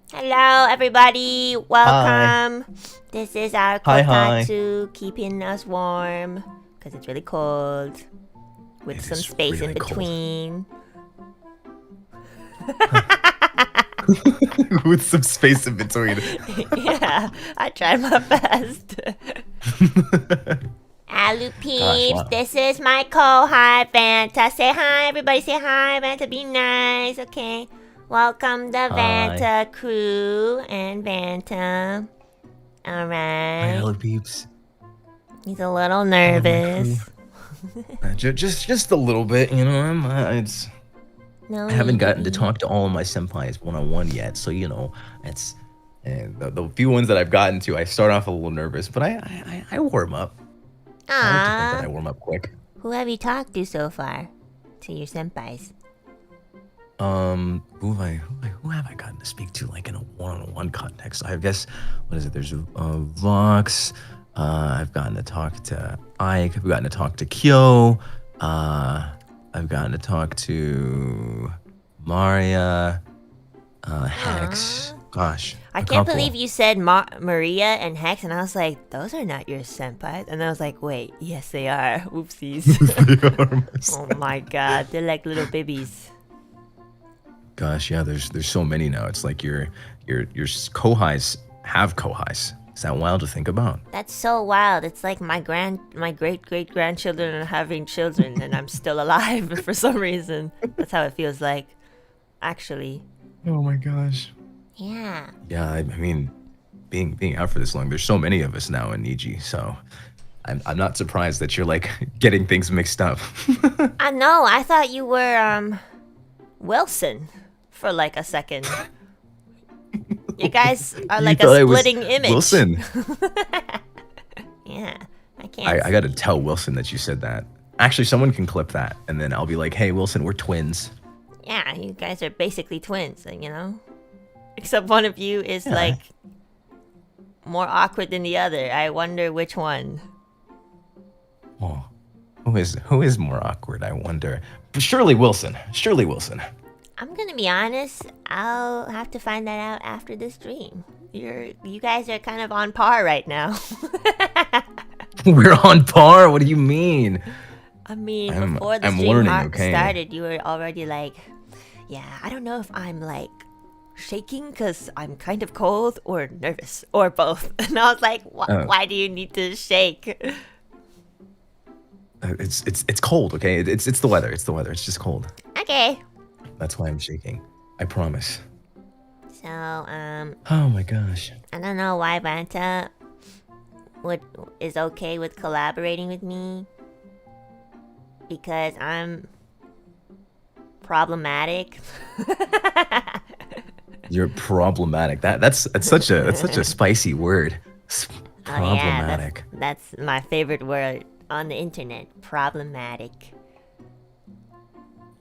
Hello, everybody. Welcome. This is our Hi. kotatsu keeping us warm because it's really cold with some space really in between. With some space in between. Yeah, I tried my best. Alu peeps, wow. This is my co-hi Vanta. Say hi, everybody. Say hi, Vanta. Be nice, okay? Welcome the Vanta crew and Vanta. All right. Hello, peeps. He's a little nervous. just a little bit, you know. I haven't gotten to talk to all of my senpais one-on-one yet, so you know, it's the few ones that I've gotten to. I start off a little nervous, but I warm up. I like to think that I warm up quick. Who have you talked to so far? To your senpais? Who have I gotten to speak to like in a one-on-one context? I guess, what is it? There's Vox. I've gotten to talk to Ike. I've gotten to talk to Kyo. I've gotten to talk to Maria. Hex. Gosh. I can't believe you said Maria and Hex, and I was like, those are not your senpais. And I was like, wait, yes they are. Oopsies. Oh my god, they're like little babies. Gosh, yeah, there's so many now. It's like your kohais have kohais. Is that wild to think about? That's so wild. It's like my great grandchildren are having children and I'm still alive for some reason. That's how it feels like. Actually. Oh my gosh. Yeah. Yeah, I mean, being out for this long, there's so many of us now in Niji, so I'm not surprised that you're like getting things mixed up. I know. I thought you were Wilson for like a second. You guys are like a splitting image. Wilson. Yeah, I can't. I got to tell Wilson that you said that. Actually, someone can clip that, and then I'll be like, "Hey, Wilson, we're twins." Yeah, you guys are basically twins, you know. Except one of you is like more awkward than the other. I wonder which one. Oh, who is more awkward? I wonder. Surely Wilson. Surely Wilson. I'm gonna be honest. I'll have to find that out after the stream. You guys are kind of on par right now. We're on par. What do you mean? I mean, before the stream started, you were already like, "Yeah, I don't know if I'm like shaking because I'm kind of cold or nervous or both." And I was like, "Why do you need to shake?" It's cold. Okay, it's the weather. It's the weather. It's just cold. Okay. That's why I'm shaking. I promise. So, oh my gosh. I don't know why Vanta is okay with collaborating with me. Because I'm problematic. You're problematic. That's such a spicy word. Problematic. Oh, yeah, that's my favorite word on the internet. Problematic.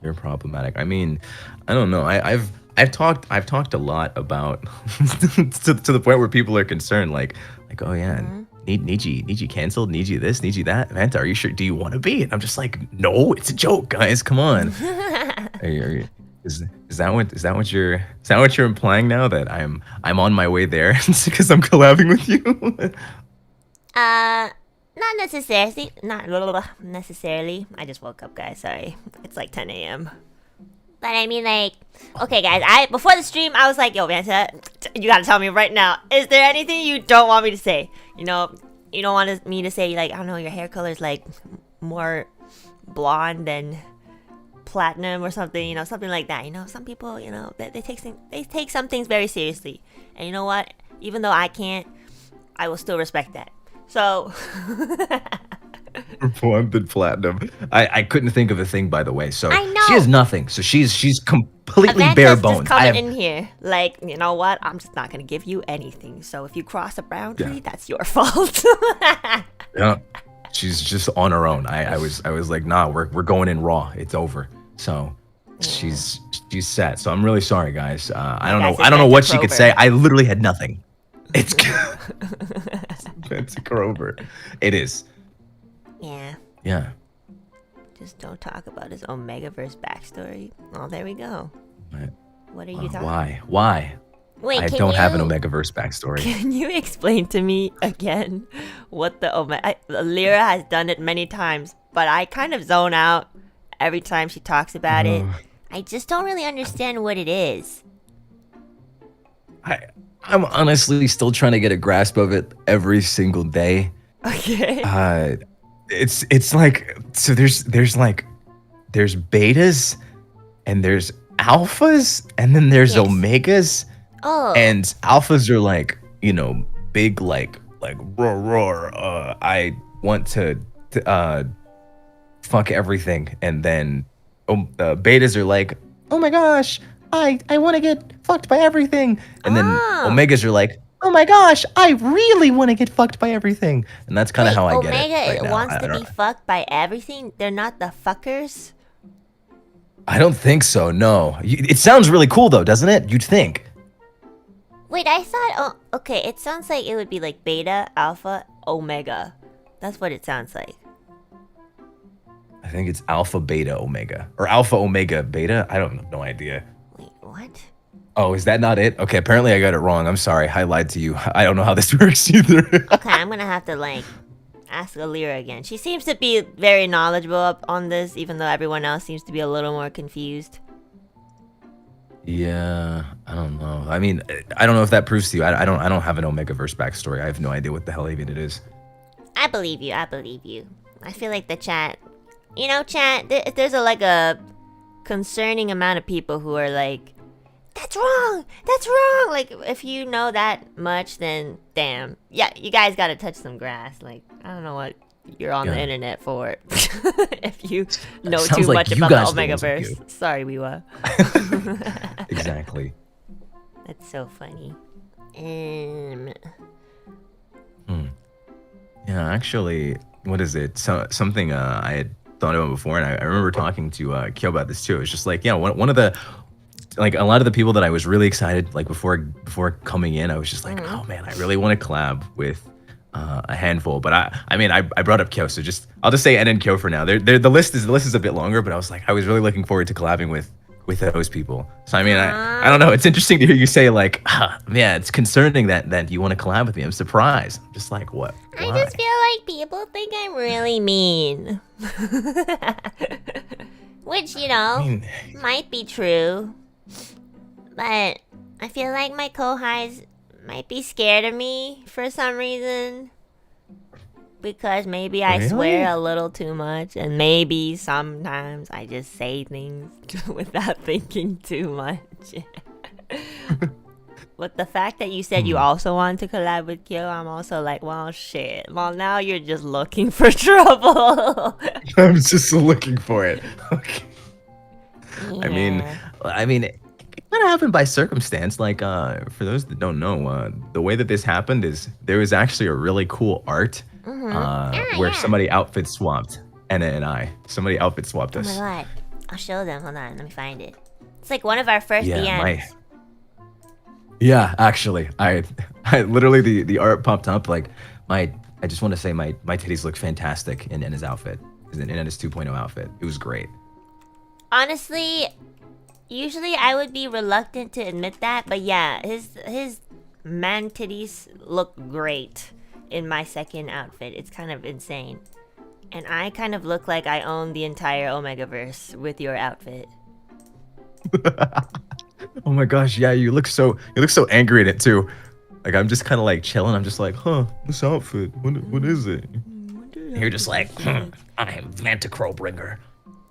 You're problematic. I mean, I don't know. I've talked a lot about to the point where people are concerned, like oh yeah, Niji canceled, Niji this, Niji that. Vanta, are you sure? Do you want to be? And I'm just like, no, it's a joke, guys. Come on. Is that what you're implying now, that I'm on my way there because I'm collabing with you? Not necessarily. Not necessarily. I just woke up, guys. Sorry. It's like 10 a.m. But I mean, like, okay, guys. Before the stream, I was like, yo, Vanta, you gotta tell me right now. Is there anything you don't want me to say? You know, you don't want me to say, like, I don't know, your hair color is like more blonde than platinum or something. You know, something like that. You know, some people, you know, they take some things very seriously. And you know what? Even though I can't, I will still respect that. So blonde and platinum. I couldn't think of a thing, by the way. So I know. She has nothing. So she's completely Vanta's bare bones. Just coming in here, like, you know what? I'm just not gonna give you anything. So if you cross a boundary, that's your fault. Yeah, she's just on her own. I was like, nah, we're going in raw. It's over. So she's set. So I'm really sorry, guys. I don't know what she could say. I literally had nothing. It's Fancy Grover. It is. Yeah. Yeah. Just don't talk about his omegaverse backstory. Oh, there we go. What are you talking? Why? Wait, I don't have an omegaverse backstory. Can you explain to me again what the Lyra has done it many times, but I kind of zone out every time she talks about it. I just don't really understand what it is. I'm honestly still trying to get a grasp of it every single day. Okay. It's like, so there's betas and there's alphas and then there's omegas. Oh. And alphas are like, you know, big like roar. I want to fuck everything. And then betas are like, oh my gosh, I want to get fucked by everything. And then omegas are like, oh my gosh, I really want to get fucked by everything. And that's kind of how I get it. Omega right wants to be fucked by everything? They're not the fuckers? I don't think so, no. It sounds really cool though, doesn't it? You'd think. Wait, I thought, okay, it sounds like it would be like beta, alpha, omega. That's what it sounds like. I think it's alpha, beta, omega. Or alpha, omega, beta? I don't have no idea. Wait, what? Oh, is that not it? Okay, apparently I got it wrong. I'm sorry, I lied to you. I don't know how this works either. Okay, I'm gonna have to like ask Lyra again. She seems to be very knowledgeable on this, even though everyone else seems to be a little more confused. Yeah, I don't know. I mean, I don't know if that proves to you. I don't have an omegaverse backstory. I have no idea what the hell even it is. I believe you. I feel like the chat, you know, chat. There's a concerning amount of people who are like, that's wrong. Like, if you know that much, then damn. Yeah, you guys gotta touch some grass. Like, I don't know what you're on the internet for if you know too much about the omegaverse. Sorry, Wiwa. Exactly. That's so funny. Yeah, actually, what is it? Something I had thought about before, and I remember talking to Kyo about this too. It was just like, yeah, one of the, like, a lot of the people that I was really excited, like, before coming in, I was just like, oh man, I really want to collab with a handful. But I brought up Kyo, so I'll just say N and Kyo for now. The list is a bit longer, but I was really looking forward to collabing with those people. So I mean, I don't know. It's interesting to hear you say like, yeah, it's concerning that you want to collab with me. I'm surprised. I'm just like, what? Why? I just feel like people think I'm really mean, which, you know, might be true, but I feel like my co-highs might be scared of me for some reason, because maybe I swear a little too much, and maybe sometimes I just say things without thinking too much. But the fact that you said you also want to collab with Kyo, I'm also like, well, shit. Well, now you're just looking for trouble. I'm just looking for it. Okay. Yeah. I mean, it kind of happened by circumstance. Like, for those that don't know, the way that this happened is there was actually a really cool art where somebody outfit swapped Enna and I. Somebody outfit swapped us. Oh my god. I'll show them. Hold on. Let me find it. It's like one of our first DMs. Yeah, actually, I literally the art popped up. Like, I just want to say my titties look fantastic in Enna's outfit, in Enna's 2.0 outfit. It was great. Honestly, usually I would be reluctant to admit that, but yeah, his man titties look great in my second outfit. It's kind of insane, and I kind of look like I own the entire Omegaverse with your outfit. Oh my gosh, yeah, you look so angry in it too. Like, I'm just kind of like chilling. I'm just like, this outfit, what is it? And you're just like, I am Vanta Crowbringer.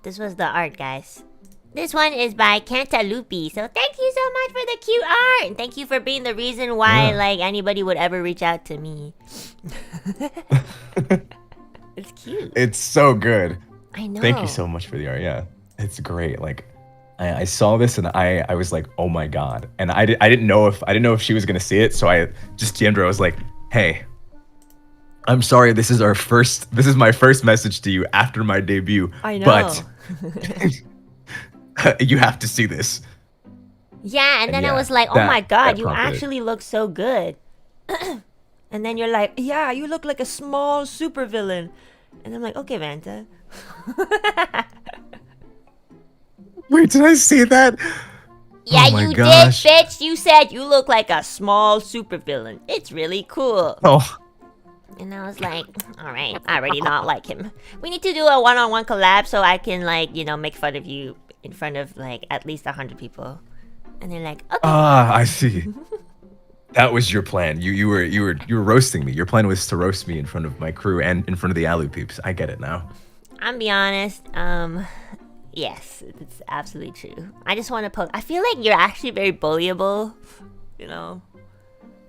This was the art, guys. This one is by Cantaloupe. So thank you so much for the cute art, and thank you for being the reason why like anybody would ever reach out to me. It's cute. It's so good. I know. Thank you so much for the art. Yeah, it's great. Like, I saw this and I was like, oh my god. And I didn't know if she was gonna see it, so I just DM'd her. I was like, hey, I'm sorry, this is my first message to you after my debut. I know. But you have to see this. Yeah, and then I was like, oh my god, you actually look so good. And then you're like, yeah, you look like a small supervillain. And I'm like, okay, Vanta. Wait, did I see that? Yeah, Oh my you gosh. did, bitch. You said you look like a small supervillain. It's really cool. Oh, And I was like, all right, I already not like him. We need to do a one-on-one collab so I can, like, you know, make fun of you in front of, like, at least 100 people. And they're like, okay. I see. That was your plan. You were roasting me. Your plan was to roast me in front of my crew and in front of the Alu peeps. I get it now. I'm be honest, yes, it's absolutely true. I just want to poke. I feel like you're actually very bullyable, you know?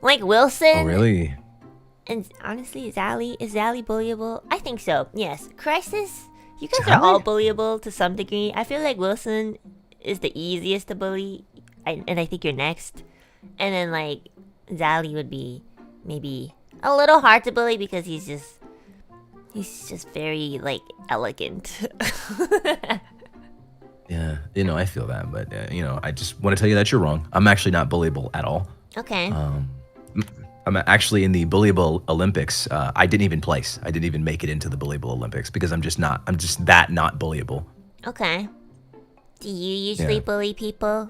Like Wilson. Oh, really? And honestly, is Zally bullyable? I think so, yes. Crisis, you guys are all bullyable to some degree. I feel like Wilson is the easiest to bully, and I think you're next. And then, like, Zally would be maybe a little hard to bully because he's just very, like, elegant. Yeah, you know, I feel that, but you know, I just want to tell you that you're wrong. I'm actually not bullyable at all. Okay. I'm actually in the bullyable Olympics. I didn't even place. I didn't even make it into the bullyable Olympics because I'm just that not bullyable. Okay. Do you usually bully people?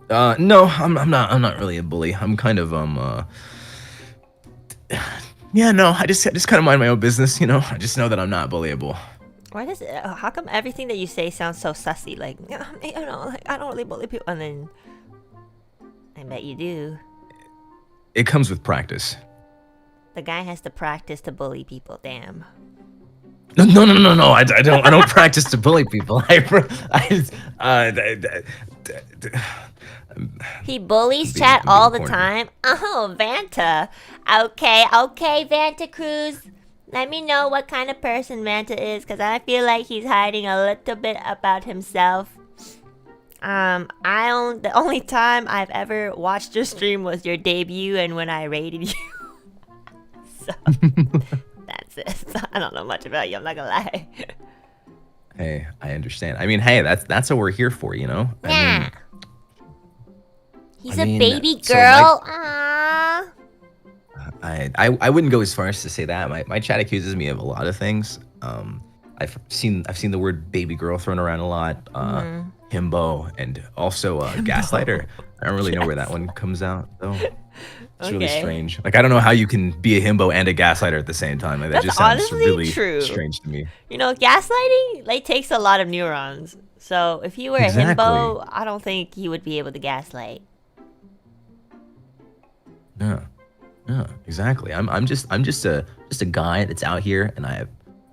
No, I'm not really a bully. I'm kind of yeah, no, I just kind of mind my own business, you know. I just know that I'm not bullyable. Why does it, how come everything that you say sounds so sussy? Like, you know, like, I don't really bully people, and then I bet you do. It comes with practice. The guy has to practice to bully people. Damn. No. I don't practice to bully people. He bullies chat all the time. Oh, Vanta. Okay, Vanta Cruz. Let me know what kind of person Vanta is, because I feel like he's hiding a little bit about himself. The only time I've ever watched your stream was your debut and when I raided you. So, that's it. I don't know much about you, I'm not gonna lie. Hey, I understand. I mean, hey, that's what we're here for, you know? Yeah. He's a baby girl. Aww. I wouldn't go as far as to say that. My chat accuses me of a lot of things. I've seen the word baby girl thrown around a lot. Himbo, and also gaslighter. I don't really know where that one comes out though. It's really strange. Like, I don't know how you can be a himbo and a gaslighter at the same time. Like, that just sounds really strange to me. You know, gaslighting like takes a lot of neurons. So if he were a himbo, I don't think he would be able to gaslight. Yeah, exactly. I'm just a guy that's out here, and I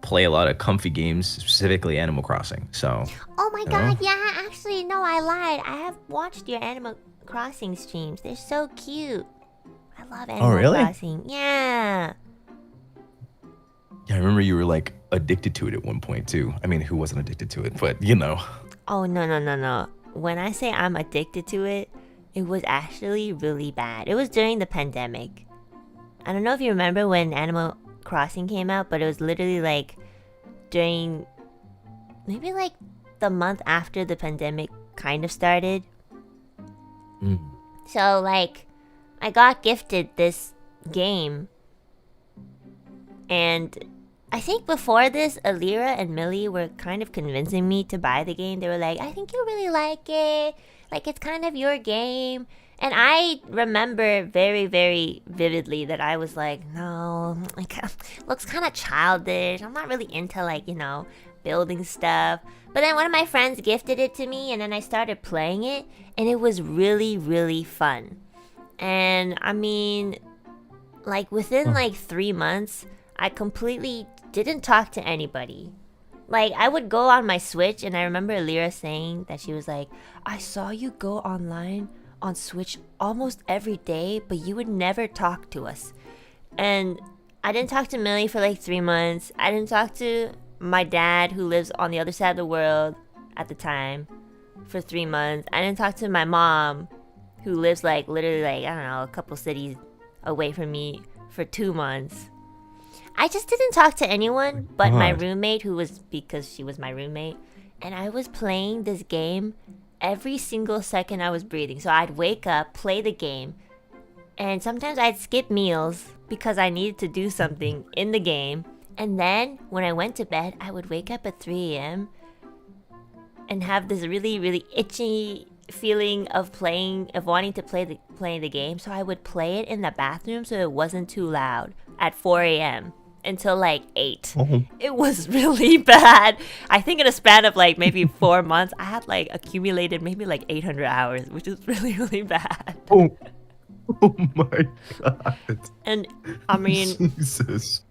play a lot of comfy games, specifically Animal Crossing. So. Oh my god, yeah. Actually, no, I lied. I have watched your Animal Crossing streams. They're so cute. I love Animal Crossing. Yeah. Yeah, I remember you were like addicted to it at one point too. I mean, who wasn't addicted to it? But you know. Oh no. When I say I'm addicted to it, it was actually really bad. It was during the pandemic. I don't know if you remember when Animal Crossing came out, but it was literally like during maybe like the month after the pandemic kind of started. So like I got gifted this game, and I think before this, Alira and Millie were kind of convincing me to buy the game. They were like, I think you'll really like it. Like, it's kind of your game. And I remember very, very vividly that I was like, no, like, looks kind of childish. I'm not really into, like, you know, building stuff. But then one of my friends gifted it to me, and then I started playing it, and it was really, really fun. And, I mean, like, within, like, 3 months, I completely didn't talk to anybody. Like, I would go on my Switch, and I remember Alira saying that she was like, I saw you go online on Switch almost every day, but you would never talk to us. And I didn't talk to Millie for like 3 months. I didn't talk to my dad, who lives on the other side of the world at the time, for 3 months. I didn't talk to my mom, who lives like literally like, I don't know, a couple cities away from me, for 2 months. I just didn't talk to anyone but my roommate, who was, because she was my roommate. And I was playing this game every single second I was breathing. So I'd wake up, play the game, and sometimes I'd skip meals because I needed to do something in the game. And then when I went to bed, I would wake up at 3 a.m. and have this really, really itchy feeling of wanting to play the game, so I would play it in the bathroom so it wasn't too loud at 4 a.m. until like 8. It was really bad. I think in a span of like maybe 4 months, I had like accumulated maybe like 800 hours, which is really, really bad. Oh my god. And I mean, Jesus.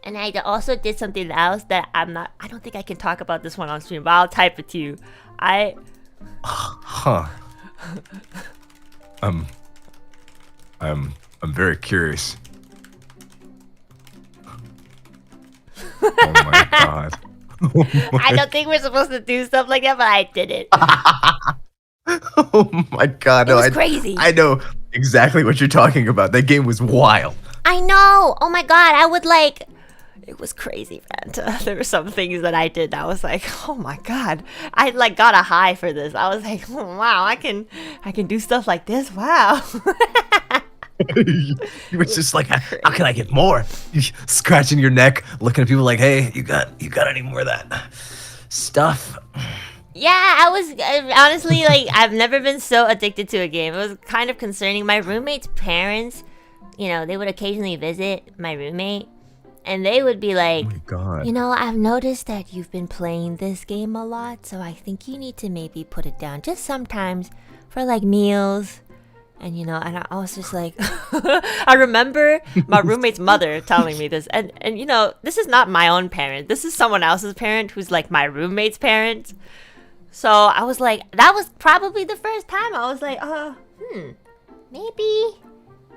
And I also did something else that I don't think I can talk about this one on stream, but I'll type it to you. Huh. I'm very curious. Oh my god. I don't think we're supposed to do stuff like that, but I did it. Oh my god. It was crazy. I know exactly what you're talking about. That game was wild. I know. Oh my god. It was crazy, Vanta. There were some things that I did that I was like, oh my god. I like got a high for this. I was like, oh, wow, I can do stuff like this. Wow. You were just like, how can I get more? Scratching your neck, looking at people like, hey, you got any more of that stuff? Yeah, I was honestly like, I've never been so addicted to a game. It was kind of concerning. My roommate's parents, they would occasionally visit my roommate, and they would be like, oh my god. I've noticed that you've been playing this game a lot, so I think you need to maybe put it down just sometimes for like meals. And and I was just like, I remember my roommate's mother telling me this, and this is not my own parent. This is someone else's parent who's like my roommate's parent. So I was like, that was probably the first time I was like, maybe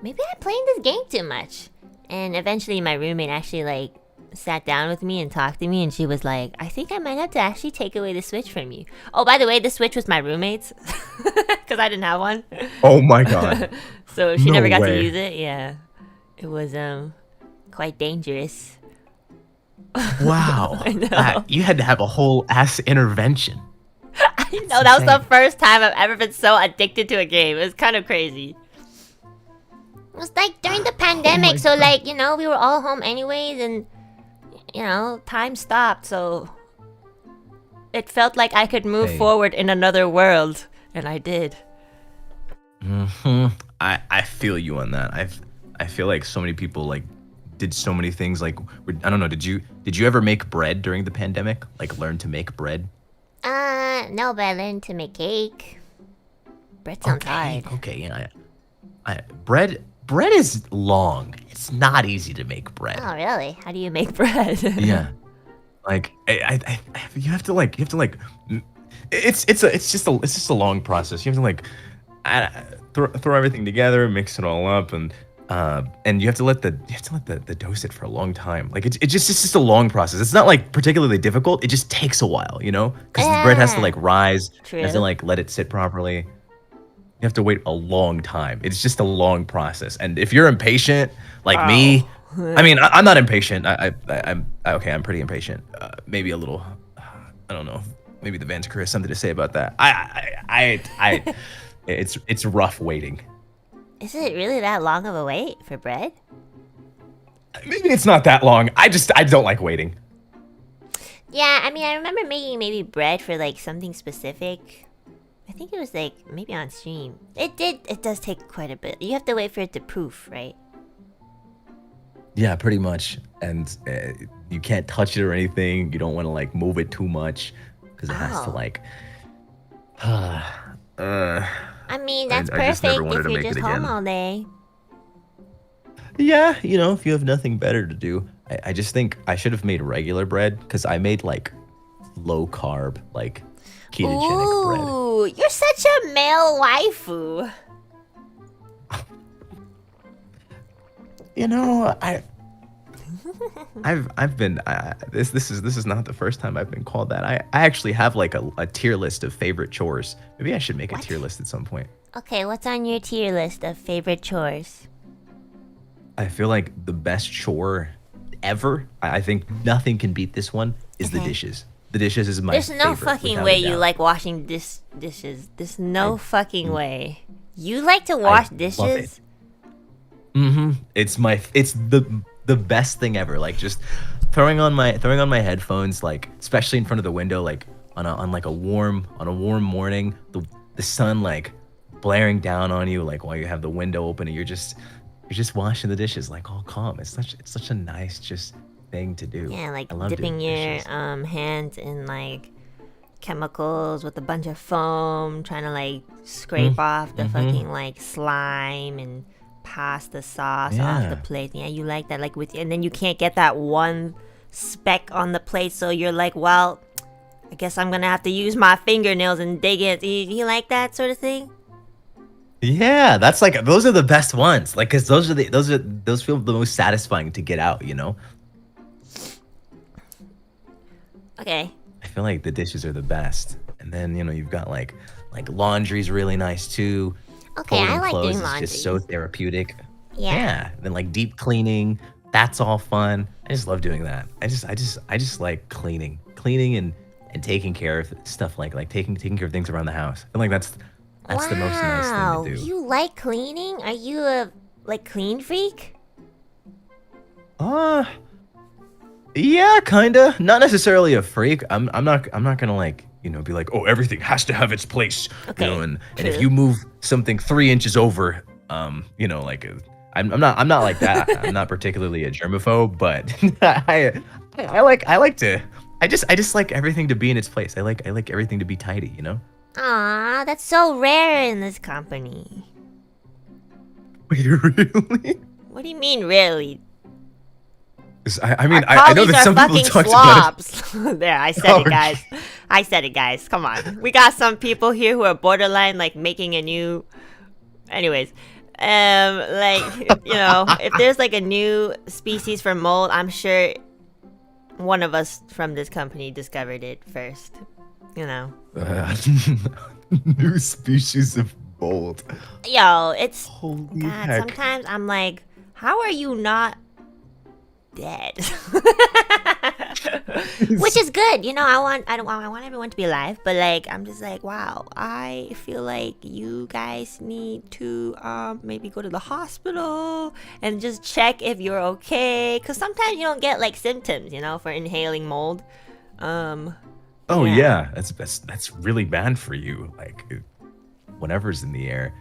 I'm playing this game too much. And eventually my roommate actually like sat down with me and talked to me, and she was like, I think I might have to actually take away the Switch from you. Oh, by the way, the Switch was my roommate's because I didn't have one. Oh my god. So she never got way. to use it. Yeah, it was quite dangerous. Wow. I know. You had to have a whole ass intervention. I know. That was the first time I've ever been so addicted to a game. It was kind of crazy. It was like during the pandemic, so like, we were all home anyways, and time stopped, so it felt like I could move forward in another world, and I did. I feel you on that. I feel like so many people like did so many things. Like, I don't know. Did you ever make bread during the pandemic? Like, learn to make bread? No, but I learned to make cake. Bread sounds hard. Okay, yeah. Bread is long. It's not easy to make bread. Oh, really? How do you make bread? Yeah, like you have to like it's just a long process. You have to like throw everything together, mix it all up, and you have to let the dough sit for a long time. Like it's just a long process. It's not like particularly difficult. It just takes a while, because the bread has to like rise. True. You have to like let it sit properly. You have to wait a long time. It's just a long process. And if you're impatient, like me, I mean, I'm not impatient. I'm okay. I'm pretty impatient. Maybe a little. I don't know. Maybe the Vanta crew has something to say about that. It's rough waiting. Is it really that long of a wait for bread? Maybe it's not that long. I don't like waiting. Yeah, I mean, I remember making maybe bread for like something specific. I think it was like maybe on stream. It does take quite a bit. You have to wait for it to proof, right? Yeah, pretty much. And you can't touch it or anything. You don't want to like move it too much because it has to like. I mean, that's I just never perfect wanted if to you're make just it home again. all day. Yeah, if you have nothing better to do. I just think I should have made regular bread because I made like low carb, like ketogenic bread. Ooh, you're such a male waifu. I've been this is not the first time I've been called that. I actually have like a tier list of favorite chores. Maybe I should make a tier list at some point. Okay, what's on your tier list of favorite chores? I feel like the best chore ever, I think nothing can beat this one, is the dishes. The dishes is my There's favorite. no fucking way you like washing dishes. There's no fucking way. You like to wash dishes? It's the best thing ever. Like just throwing on my headphones, like especially in front of the window, like on a warm morning, the sun like blaring down on you, like while you have the window open and you're just washing the dishes, like all calm. It's such a nice just thing to do. Yeah, like I love dipping doing your dishes. hands in like chemicals with a bunch of foam, trying to like scrape off the fucking like slime and pasta sauce off the Yeah. plate. Yeah, you like that, like and then you can't get that one speck on the plate, so you're like, well, I guess I'm gonna have to use my fingernails and dig it. You like that sort of thing? Yeah, that's like those are the best ones. Like, cause those feel the most satisfying to get out. You know, Okay. I feel like the dishes are the best. And then you've got like laundry's really nice too. Okay, I Folding like clothes doing is laundry. just so therapeutic. Yeah. Yeah. Then like deep cleaning, that's all fun. I just love doing that. I just like cleaning and taking care of stuff like taking care of things around the house. I feel like that's the most nice Wow, thing to do. you like cleaning? Are you a like clean freak? Yeah, kinda. Not necessarily a freak. I'm not gonna like be like, oh, everything has to have its place. Okay, And true. if you move something 3 inches over, like I'm not like that. I'm not particularly a germaphobe, but I like to. I just like everything to be in its place. I like everything to be tidy. Aw, that's so rare in this company. Wait, really? What do you mean, really? 'Cause I mean, Our I know that colleagues are some people fucking talk about it. slobs. There, I said it, guys. I said it, guys. Come on. We got some people here who are borderline, like, making a new... Anyways. Like, if there's, like, a new species for mold, I'm sure one of us from this company discovered it first. New species of mold. Yo, it's... Holy God, heck. sometimes I'm like, how are you not dead? Which is good, I want everyone to be alive, but like I'm just like, wow, I feel like you guys need to maybe go to the hospital and just check if you're okay, because sometimes you don't get like symptoms, for inhaling mold. Oh yeah, that's really bad for you. Like whatever's in the air.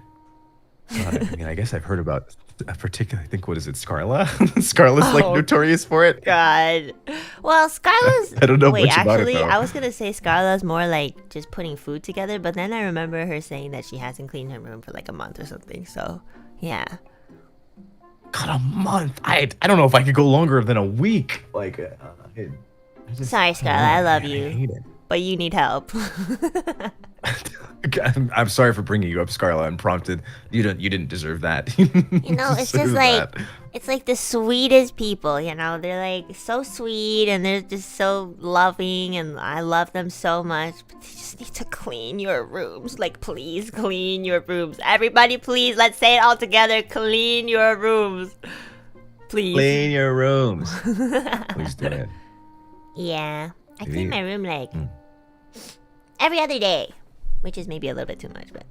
God, I mean, I guess I've heard about a particular. I think what is it, Scarla? Scarla's like notorious for it. God. Well, Scarla's... I don't know Wait, much about it, actually, though. I was gonna say Scarla's more like just putting food together, but then I remember her saying that she hasn't cleaned her room for like a month or something. So, yeah. God, a month. I don't know if I could go longer than a week. Like, Sorry, Scarla, I love I you, hate it. but you need help. I'm sorry for bringing you up, Scarla, unprompted. You didn't deserve that. It's just like that. it's like the sweetest people. They're like so sweet and they're just so loving, and I love them so much. But they just need to clean your rooms. Like, please clean your rooms. Everybody, please, let's say it all together. Clean your rooms, please. Clean your rooms. Please do it. Yeah, I clean my room like every other day, which is maybe a little bit too much, but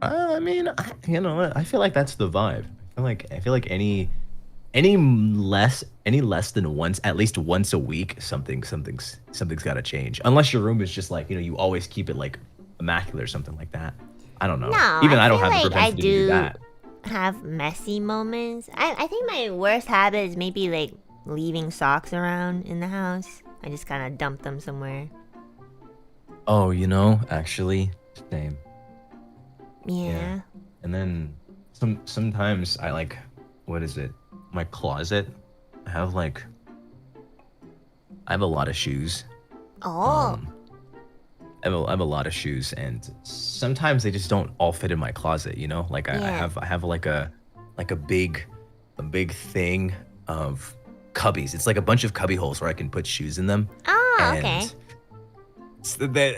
I mean, I feel like that's the vibe. I feel like any less than once, at least once a week, something's got to change. Unless your room is just like you always keep it like immaculate or something like that. I don't know. No, Even I don't feel have the like I propensity to do that. have messy moments. I think my worst habit is maybe like leaving socks around in the house. I just kind of dump them somewhere. Oh, actually, same. Yeah. And then sometimes I like, what is it? My closet. I have a lot of shoes. Oh. I have a lot of shoes, and sometimes they just don't all fit in my closet. Like I have like a big thing of cubbies. It's like a bunch of cubby holes where I can put shoes in them. Oh, okay.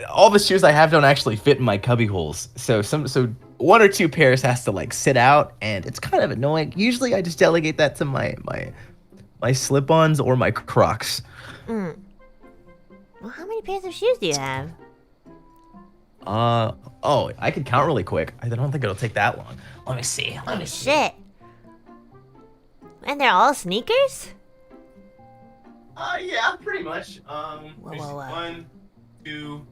All the shoes I have don't actually fit in my cubby holes. So one or two pairs has to like sit out, and it's kind of annoying. Usually I just delegate that to my slip-ons or my Crocs. Well, how many pairs of shoes do you have? I could count really quick. I don't think it'll take that long. Let me see. Shit. And they're all sneakers? Yeah, pretty much. Whoa. 1, 2,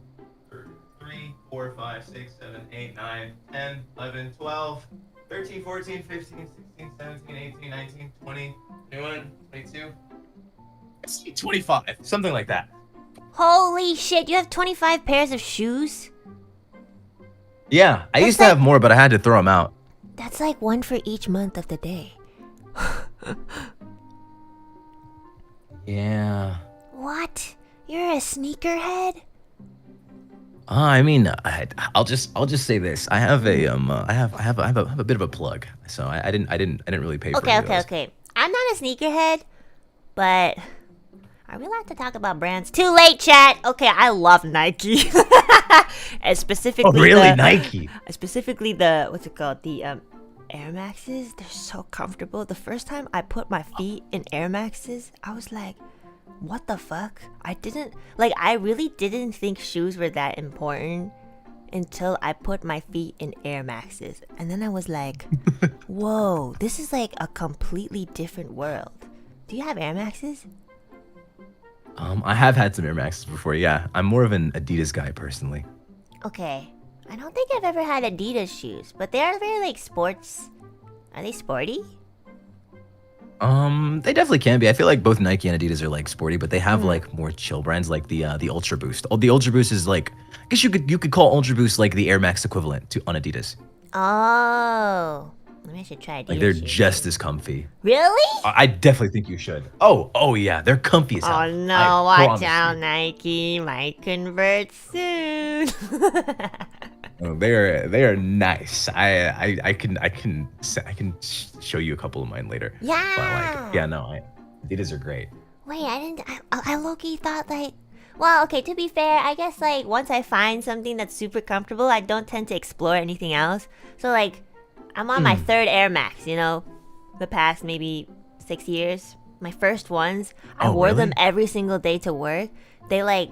3, 4, 5, 6, 7, 8, 9, 10, 11, 12, 13, 14, 15, 16, 17, 18, 19, 20, 21, 22, 25, something like that. Holy shit, you have 25 pairs of shoes? Yeah, I used to have more, but I had to throw them out. That's like one for each month of the day. Yeah. What? You're a sneakerhead? I mean, I'll just say this. I have a I have a bit of a plug. So I didn't really pay for it. Okay. I'm not a sneakerhead, but are we allowed to talk about brands? Too late, chat. Okay, I love Nike. And specifically Nike? Specifically the what's it called? The Air Maxes. They're so comfortable. The first time I put my feet in Air Maxes, I was like, what the fuck? I really didn't think shoes were that important until I put my feet in Air Maxes. And then I was like, whoa, this is like a completely different world. Do you have Air Maxes? I have had some Air Maxes before, yeah. I'm more of an Adidas guy personally. Okay. I don't think I've ever had Adidas shoes, but they are very like sports. Are they sporty? They definitely can be. I feel like both Nike and Adidas are like sporty, but they have like more chill brands like the Ultra Boost. The Ultra Boost is like, I guess you could call Ultra Boost like the Air Max equivalent on Adidas. Oh, maybe I should try Adidas. Like they're shoes. just as comfy. Really? I definitely think you should. Oh yeah, they're comfy as hell. Oh no, watch out, Nike. Might convert soon. Oh, they are nice. I can show you a couple of mine later. Yeah. But Adidas are great. Wait, I low-key thought like, well, okay, to be fair, I guess like once I find something that's super comfortable, I don't tend to explore anything else. So like, I'm on my third Air Max, you know, the past maybe 6 years. My first ones, I wore them every single day to work. They like,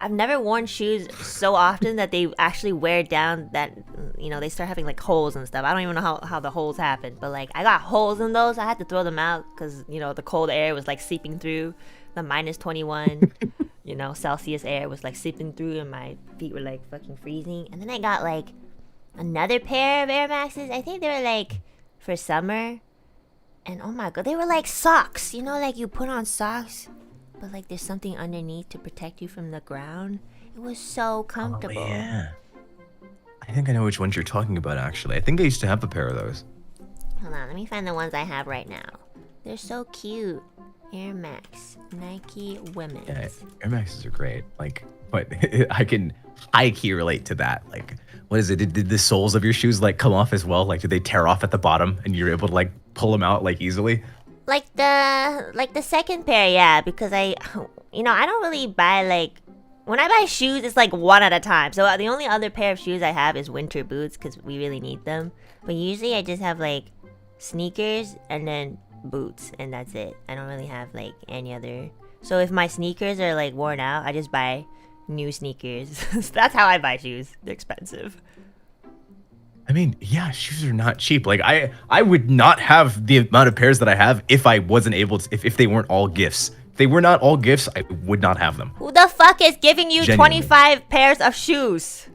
I've never worn shoes so often that they actually wear down that, you know, they start having like holes and stuff. I don't even know how the holes happen, but like I got holes in those. I had to throw them out because, you know, the cold air was like seeping through. The minus 21, you know, Celsius air was like seeping through and my feet were like fucking freezing. And then I got like another pair of Air Maxes. I think they were like for summer. And oh my god, they were like socks. You know, like you put on socks, but like there's something underneath to protect you from the ground. It was so comfortable. Oh, yeah. I think I know which ones you're talking about, actually. I think I used to have a pair of those. Hold on, let me find the ones I have right now. They're so cute. Air Max, Nike women's. Yeah, Air Maxes are great. Like, but I can high-key relate to that. Like, what is it? Did the soles of your shoes like come off as well? Like, did they tear off at the bottom and you're able to like pull them out like easily? Like the second pair, yeah, because I don't really buy like, when I buy shoes, it's like one at a time. So the only other pair of shoes I have is winter boots because we really need them. But usually I just have like sneakers and then boots and that's it. I don't really have like any other. So if my sneakers are like worn out, I just buy new sneakers. That's how I buy shoes. They're expensive. I mean, yeah, shoes are not cheap. Like I would not have the amount of pairs that I have if I wasn't able to, if they weren't all gifts. If they were not all gifts, I would not have them. Who the fuck is giving you Genuinely. 25 pairs of shoes?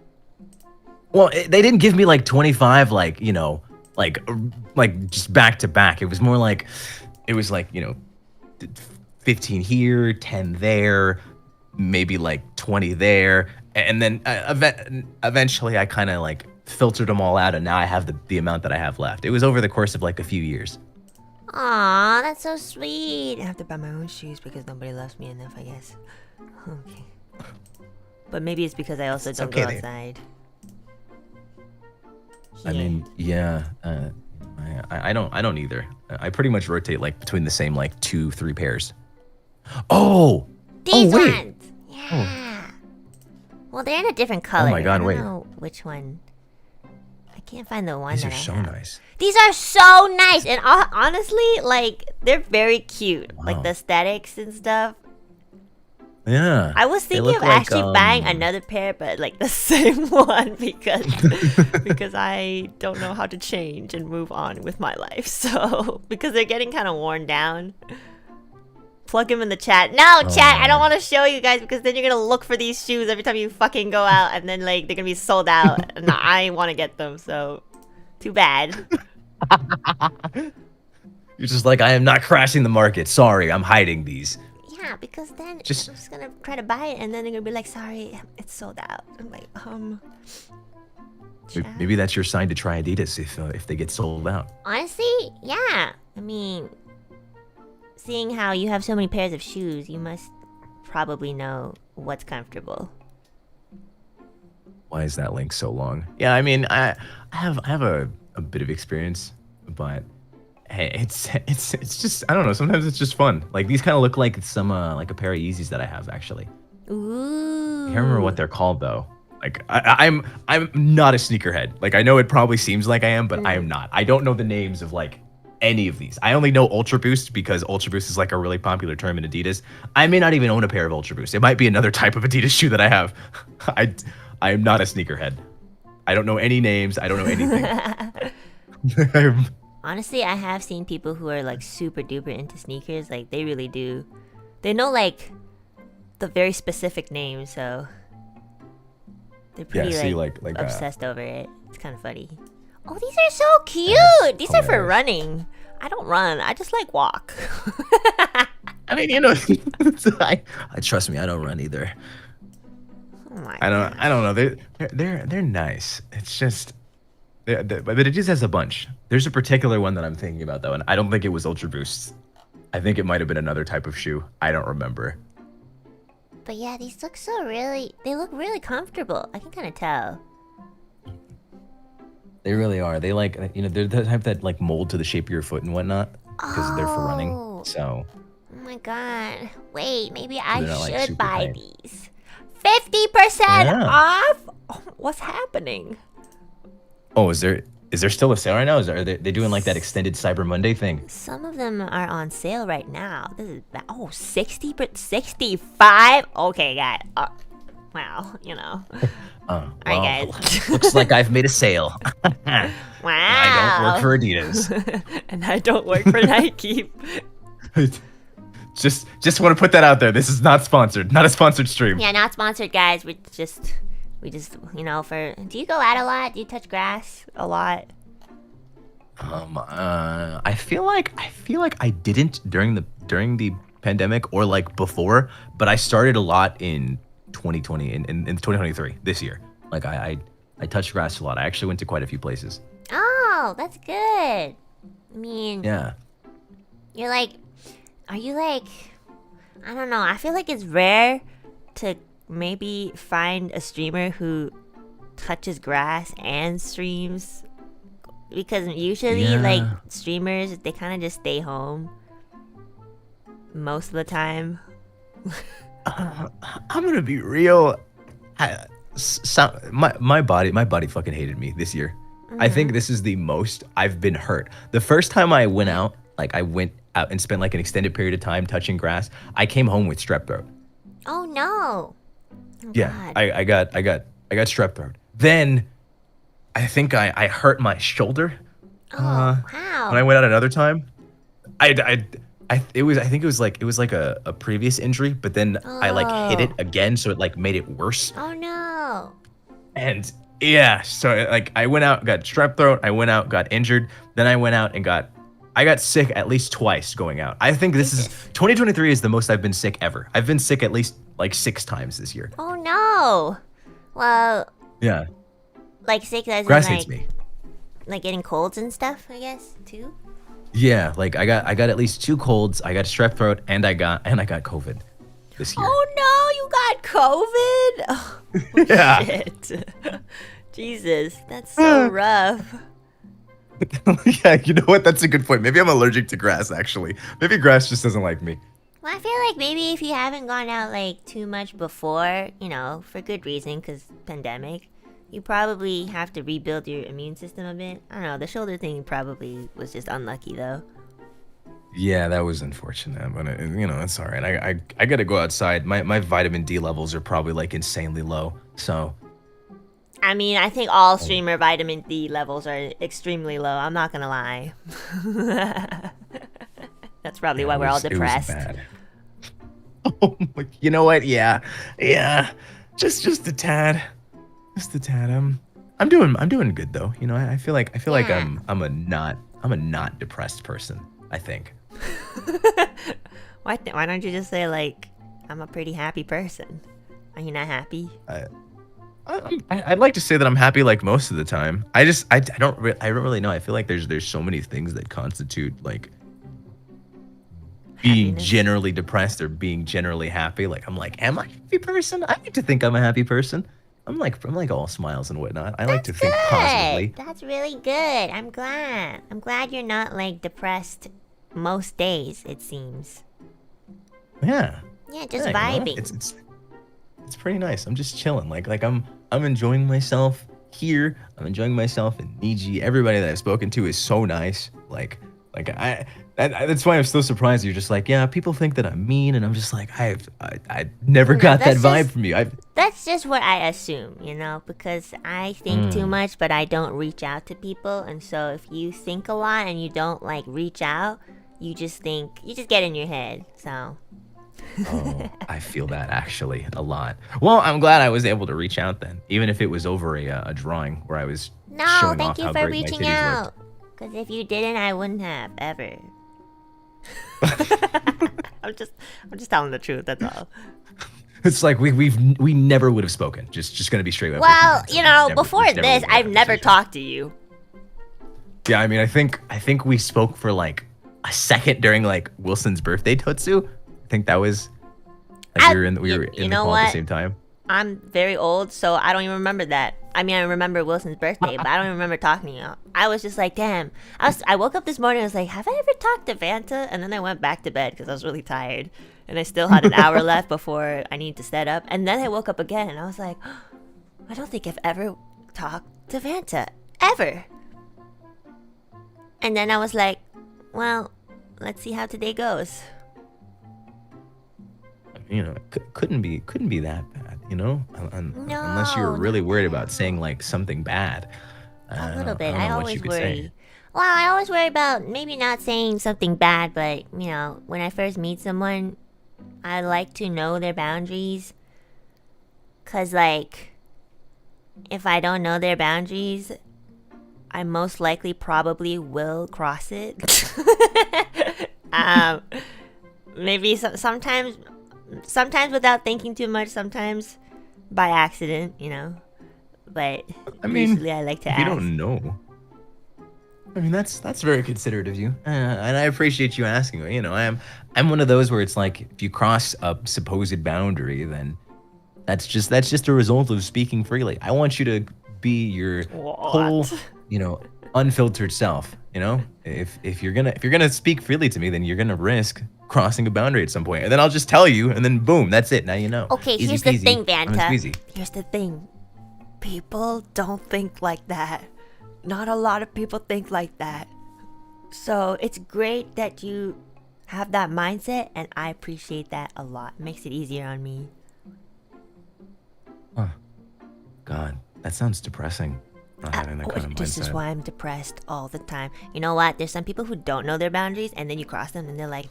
Well, they didn't give me like 25, like, you know, like just back to back. It was more like, it was like, you know, 15 here, 10 there, maybe like 20 there. And then eventually I kind of like filtered them all out and now I have the amount that I have left. It was over the course of like a few years. Aw, that's so sweet. I have to buy my own shoes because nobody loves me enough, I guess. Okay. But maybe it's because I also don't go outside. I mean, yeah. I don't either. I pretty much rotate like between the same like 2-3 pairs. Oh! These wait. ones! Yeah. Well, they're in a different color. Oh my god, I wait. don't know which one. I can't find the one These that are I so have. nice. These are so nice, and honestly, like they're very cute. Wow. Like the aesthetics and stuff. Yeah. I was thinking of actually buying another pair, but like the same one because I don't know how to change and move on with my life. So because they're getting kind of worn down. Plug him in the chat. No, chat, I don't man. want to show you guys because then you're gonna look for these shoes every time you fucking go out, and then like they're gonna be sold out, and I want to get them. So, too bad. You're just like, I am not crashing the market. Sorry, I'm hiding these. Yeah, because then Just- I'm just gonna try to buy it, and then they're gonna be like, "Sorry, it's sold out." I'm like, chat. Maybe that's your sign to try Adidas if they get sold out. Honestly, yeah. I mean, seeing how you have so many pairs of shoes, you must probably know what's comfortable. Why is that link so long? Yeah, I mean, I have a bit of experience, but hey, it's just, I don't know. Sometimes it's just fun. Like these kind of look like some like a pair of Yeezys that I have actually. Ooh. I can't remember what they're called though. Like I'm not a sneakerhead. Like I know it probably seems like I am, but I am not. I don't know the names of like any of these. I only know Ultra Boost because Ultra Boost is like a really popular term in Adidas. I may not even own a pair of Ultra Boost. It might be another type of Adidas shoe that I have. I am not a sneakerhead. I don't know any names. I don't know anything. Honestly, I have seen people who are like super duper into sneakers. Like they really do. They know like the very specific names, so they're pretty see, like like obsessed over it. It's kind of funny. Oh, these are so cute. These are for hilarious. running. I don't run. I just like walk. I mean, you know, I trust me. I don't run either. Oh my I don't know. They're nice. It's just, but it just has a bunch. There's a particular one that I'm thinking about though, and I don't think it was Ultra Boost. I think it might have been another type of shoe. I don't remember. But yeah, these look they look really comfortable. I can kind of tell. They really are. They like, you know, they're the type that like mold to the shape of your foot and whatnot because they're for Oh. running. So Oh my god. Wait, maybe I they're not, like, should super buy tight. these. 50% Yeah. off? Oh, what's happening? oh, is there still a sale right now? Are they doing like that extended Cyber Monday thing? Some of them are on sale right now. This is 65? Okay, guys. Wow, you know. Well, Alright, guys. looks like I've made a sale. Wow. I don't work for Adidas. And I don't work for Nike. just want to put that out there. This is not sponsored. Not a sponsored stream. Yeah, not sponsored, guys. We just, you know, do you go out a lot? Do you touch grass a lot? I feel like I didn't during the pandemic or like before, but I started a lot in 2020 in 2023 this year. Like I touched grass a lot. I actually went to quite a few places. Oh, that's good. I mean, Yeah. you're like, are you like, I don't know. I feel like it's rare to maybe find a streamer who touches grass and streams, because usually like streamers, they kind of just stay home most of the time. I'm gonna be real. My body fucking hated me this year. I think this is the most I've been hurt. The first time I went out, like I went out and spent like an extended period of time touching grass, I came home with strep throat. Oh no. Oh, Yeah, God. I got strep throat. Then I think I hurt my shoulder. Wow. When I went out another time, I think it was like a previous injury, but then I like hit it again, so it like made it worse. Oh no. And yeah, so like I went out, got strep throat. I went out, got injured. Then I went out and I got sick at least twice going out. I think this is 2023 is the most I've been sick ever. I've been sick at least like 6 times this year. Oh no. Well, Yeah, like sick as in grass hates like, me. like getting colds and stuff, I guess, too. Yeah, like I got at least 2 colds. I got strep throat and I got COVID this year. Oh no, you got COVID? Oh, Yeah. shit. Jesus, that's so rough. Yeah, you know what? That's a good point. Maybe I'm allergic to grass, actually. Maybe grass just doesn't like me. Well, I feel like maybe if you haven't gone out like too much before, you know, for good reason, because pandemic, you probably have to rebuild your immune system a bit. I don't know, the shoulder thing probably was just unlucky though. Yeah, that was unfortunate, but you know, it's all right. I got to go outside. My vitamin D levels are probably like insanely low, so. I mean, I think all streamer vitamin D levels are extremely low. I'm not gonna lie. That's probably why we're all depressed. It was bad. Oh, you know what? Yeah, yeah. Just a tad, just a tad. I'm doing good though. You know, I feel like Yeah. I'm a not depressed person. I think. Why don't you just say like I'm a pretty happy person? Are you not happy? I'd like to say that I'm happy like most of the time. I don't really know. I feel like there's so many things that constitute like being Happiness? generally depressed or being generally happy. Like I'm like, am I a happy person? I like to think I'm a happy person. I'm like all smiles and whatnot. I like to think positively. That's really good. I'm glad. I'm glad you're not like depressed most days, it seems. Yeah. Yeah, just Yeah, you know, vibing. it's pretty nice. I'm just chilling. Like I'm enjoying myself here. I'm enjoying myself in Niji. Everybody that I've spoken to is so nice. That's why I'm so surprised. You're just like, yeah, people think that I'm mean, and I'm just like, I never No, got that that's vibe just- from you. That's just what I assume, you know, because I think too much, but I don't reach out to people. And so if you think a lot and you don't like reach out, you just get in your head. So Oh, I feel that actually a lot. Well, I'm glad I was able to reach out then, even if it was over a drawing where I was no, showing thank off you how for great my reaching titties out. looked. Because if you didn't, I wouldn't have ever. I'm just telling the truth. That's all. It's like we never would have spoken. Just gonna be straight up. Well, with you. you know, Never- before never this, would have I've never conversation. talked to you. Yeah, I mean, I think we spoke for like a second during like Wilson's birthday totsu. I think that was like we were in you the know call at the what? same time. I'm very old, so I don't even remember that. I mean, I remember Wilson's birthday, but I don't even remember talking to you. I was just like, damn. I woke up this morning and was like, have I ever talked to Vanta? And then I went back to bed because I was really tired. And I still had an hour left before I need to set up. And then I woke up again and I was like, I don't think I've ever talked to Vanta. Ever. And then I was like, well, let's see how today goes. You know, it couldn't be that bad. You know, unless you were No, really not worried bad. about saying like something bad. A little bit. I don't I know what always you could worry. say. Well, I always worry about maybe not saying something bad, but you know, when I first meet someone, I like to know their boundaries. Cause like, if I don't know their boundaries, I most likely probably will cross it. um, maybe sometimes without thinking too much, sometimes by accident, you know. But I mean, usually I like to if you ask. don't know, I mean that's very considerate of you, and I appreciate you asking. You know, I'm one of those where it's like if you cross a supposed boundary, then that's just a result of speaking freely. I want you to be your whole, What? you know, unfiltered self. You know, if you're gonna speak freely to me, then you're gonna risk crossing a boundary at some point, and then I'll just tell you, and then boom, that's it. Now you know. Okay, Easy here's the peasy, thing, lemon Vanta. squeezy. Here's the thing. People don't think like that. Not a lot of people think like that. So it's great that you have that mindset, and I appreciate that a lot. Makes it easier on me. Huh. God, that sounds depressing. Not having that kind of This is mindset. why I'm depressed all the time. You know what? There's some people who don't know their boundaries, and then you cross them, and they're like,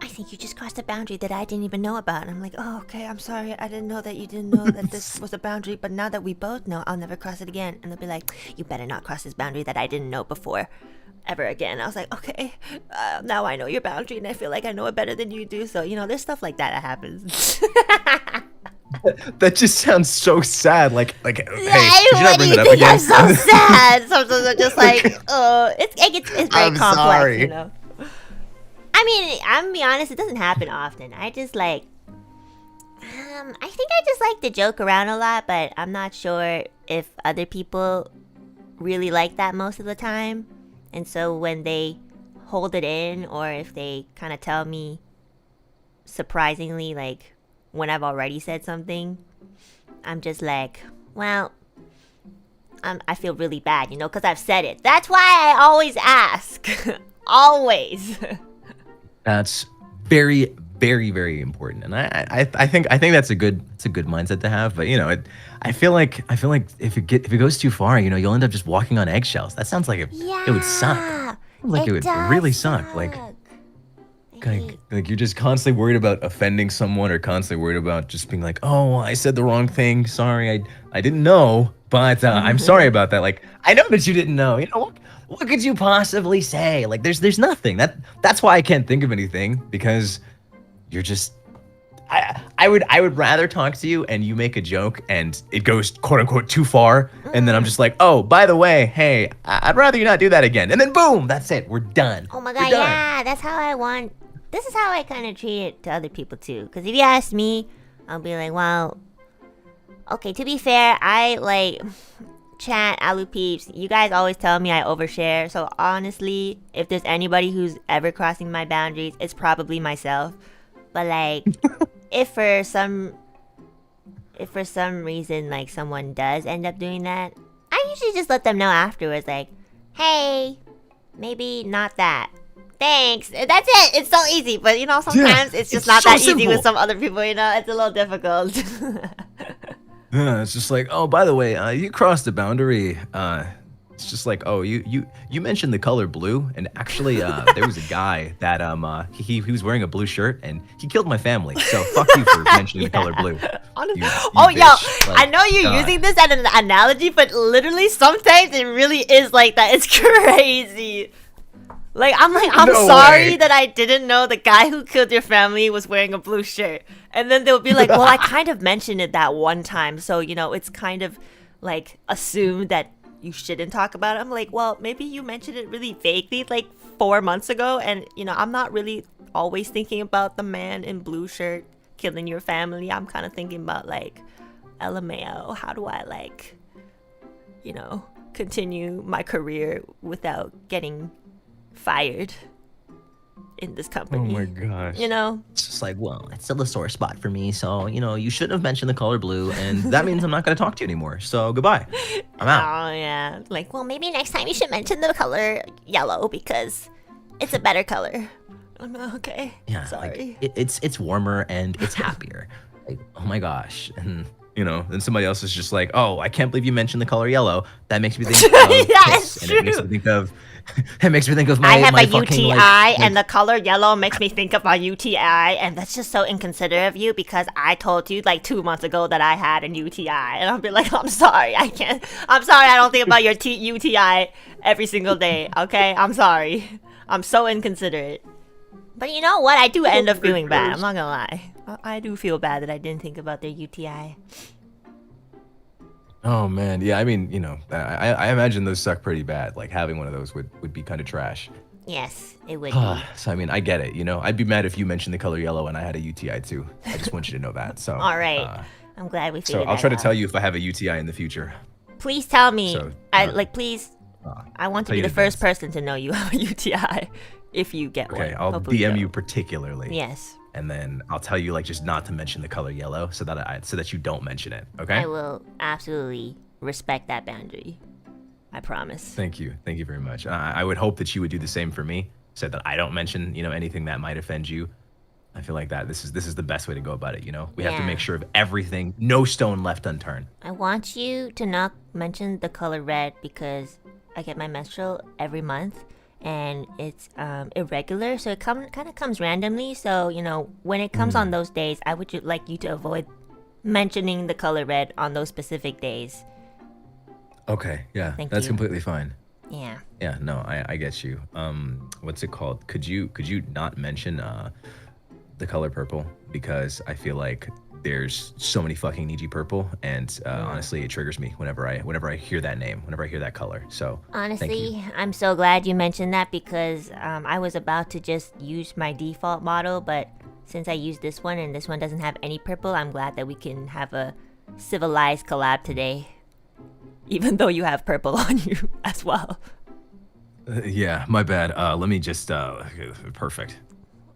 I think you just crossed a boundary that I didn't even know about. And I'm like, oh, okay, I'm sorry. I didn't know that you didn't know that this was a boundary. But now that we both know, I'll never cross it again. And they'll be like, you better not cross this boundary that I didn't know before ever again. I was like, okay, now I know your boundary, and I feel like I know it better than you do. So, you know, there's stuff like that happens. That just sounds so sad. Like, hey, Yeah, could you not what do bring you that up think? again? I'm so sad. Sometimes I'm just like, it's very I'm complex, sorry. you know. I mean, I'm gonna be honest, it doesn't happen often. I just like, I think I just like to joke around a lot, but I'm not sure if other people really like that most of the time. And so when they hold it in, or if they kind of tell me surprisingly, like when I've already said something, I'm just like, well, I feel really bad, you know, because I've said it. That's why I always ask. Always. That's very, very, very important, and I think that's a good mindset to have. But you know, I feel like if it goes too far, you know, you'll end up just walking on eggshells. That sounds like it would suck. Like it would really suck. Like Like you're just constantly worried about offending someone or constantly worried about just being like, oh, I said the wrong thing. Sorry, I didn't know, but I'm sorry about that. Like, I know that you didn't know. You know, what could you possibly say? Like, there's nothing. That's why I can't think of anything, because you're just. I would rather talk to you and you make a joke and it goes quote unquote too far, and then I'm just like, oh, by the way, hey, I'd rather you not do that again, and then boom, that's it, we're done. Oh my god, yeah, that's how I want. This is how I kind of treat it to other people too. Because if you ask me, I'll be like, well, okay, to be fair, I like chat, Alu peeps. You guys always tell me I overshare. So honestly, if there's anybody who's ever crossing my boundaries, it's probably myself. But like, if for some reason like someone does end up doing that, I usually just let them know afterwards, like, hey, maybe not that. Thanks. That's it. It's so easy. But you know, sometimes it's just not so that simple. Easy with some other people. You know, it's a little difficult. Yeah, it's just like, oh, by the way, you crossed the boundary. It's just like, oh, you mentioned the color blue, and actually, there was a guy that he was wearing a blue shirt, and he killed my family. So fuck you for mentioning the color blue. You like, I know you're using this as an analogy, but literally sometimes it really is like that. It's crazy. Like, I'm no sorry way. That I didn't know the guy who killed your family was wearing a blue shirt. And then they'll be like, well, I kind of mentioned it that one time. So, you know, it's kind of like assumed that you shouldn't talk about it. I'm like, well, maybe you mentioned it really vaguely like 4 months ago. And, you know, I'm not really always thinking about the man in blue shirt killing your family. I'm kind of thinking about like, LMAO, how do I like, you know, continue my career without getting fired in this company. Oh my gosh. You know? It's just like, well, it's still a sore spot for me. So, you know, you shouldn't have mentioned the color blue, and that means I'm not going to talk to you anymore. So, goodbye. I'm out. Oh, yeah. Like, well, maybe next time you should mention the color yellow because it's a better color. I'm okay. Yeah. Sorry. Like, it's warmer and it's happier. Like, oh my gosh. And, you know, then somebody else is just like, oh, I can't believe you mentioned the color yellow. That makes me think of yeah, piss. And it makes me think of my I have my a fucking, UTI, like, and the color yellow makes me think of my UTI, and that's just so inconsiderate of you because I told you like 2 months ago that I had an UTI, and I'll be like, I'm sorry, I don't think about your UTI every single day, okay? I'm sorry. I'm so inconsiderate. But you know what? I do end up feeling bad. I'm not gonna lie. I do feel bad that I didn't think about their UTI. Oh man, yeah. I mean, you know, I imagine those suck pretty bad. Like having one of those would be kind of trash. Yes, it would be. So I mean, I get it. You know, I'd be mad if you mentioned the color yellow and I had a UTI too. I just want you to know that. So. All right. I'm glad we figured that out. So I'll try to tell you if I have a UTI in the future. Please tell me. So, please. I want to be the first person to know you have a UTI if you get one. Okay, I'll DM you particularly. Yes. And then I'll tell you like just not to mention the color yellow so that you don't mention it. Okay? I will absolutely respect that boundary. I promise. Thank you very much. I would hope that you would do the same for me, so that I don't mention, you know, anything that might offend you. I feel like that this is the best way to go about it. You know, we have to make sure of everything, no stone left unturned. I want you to not mention the color red because I get my menstrual every month. And it's irregular, so it kind of comes randomly. So, you know, when it comes on those days, I would like you to avoid mentioning the color red on those specific days. Okay, yeah, that's completely fine. Yeah. Yeah, no, I get you. What's it called? Could you not mention the color purple, because I feel like there's so many fucking Niji purple, and honestly, it triggers me whenever I hear that name, whenever I hear that color. So honestly, I'm so glad you mentioned that because I was about to just use my default model, but since I used this one and this one doesn't have any purple, I'm glad that we can have a civilized collab today, even though you have purple on you as well. Yeah, my bad. Let me just perfect.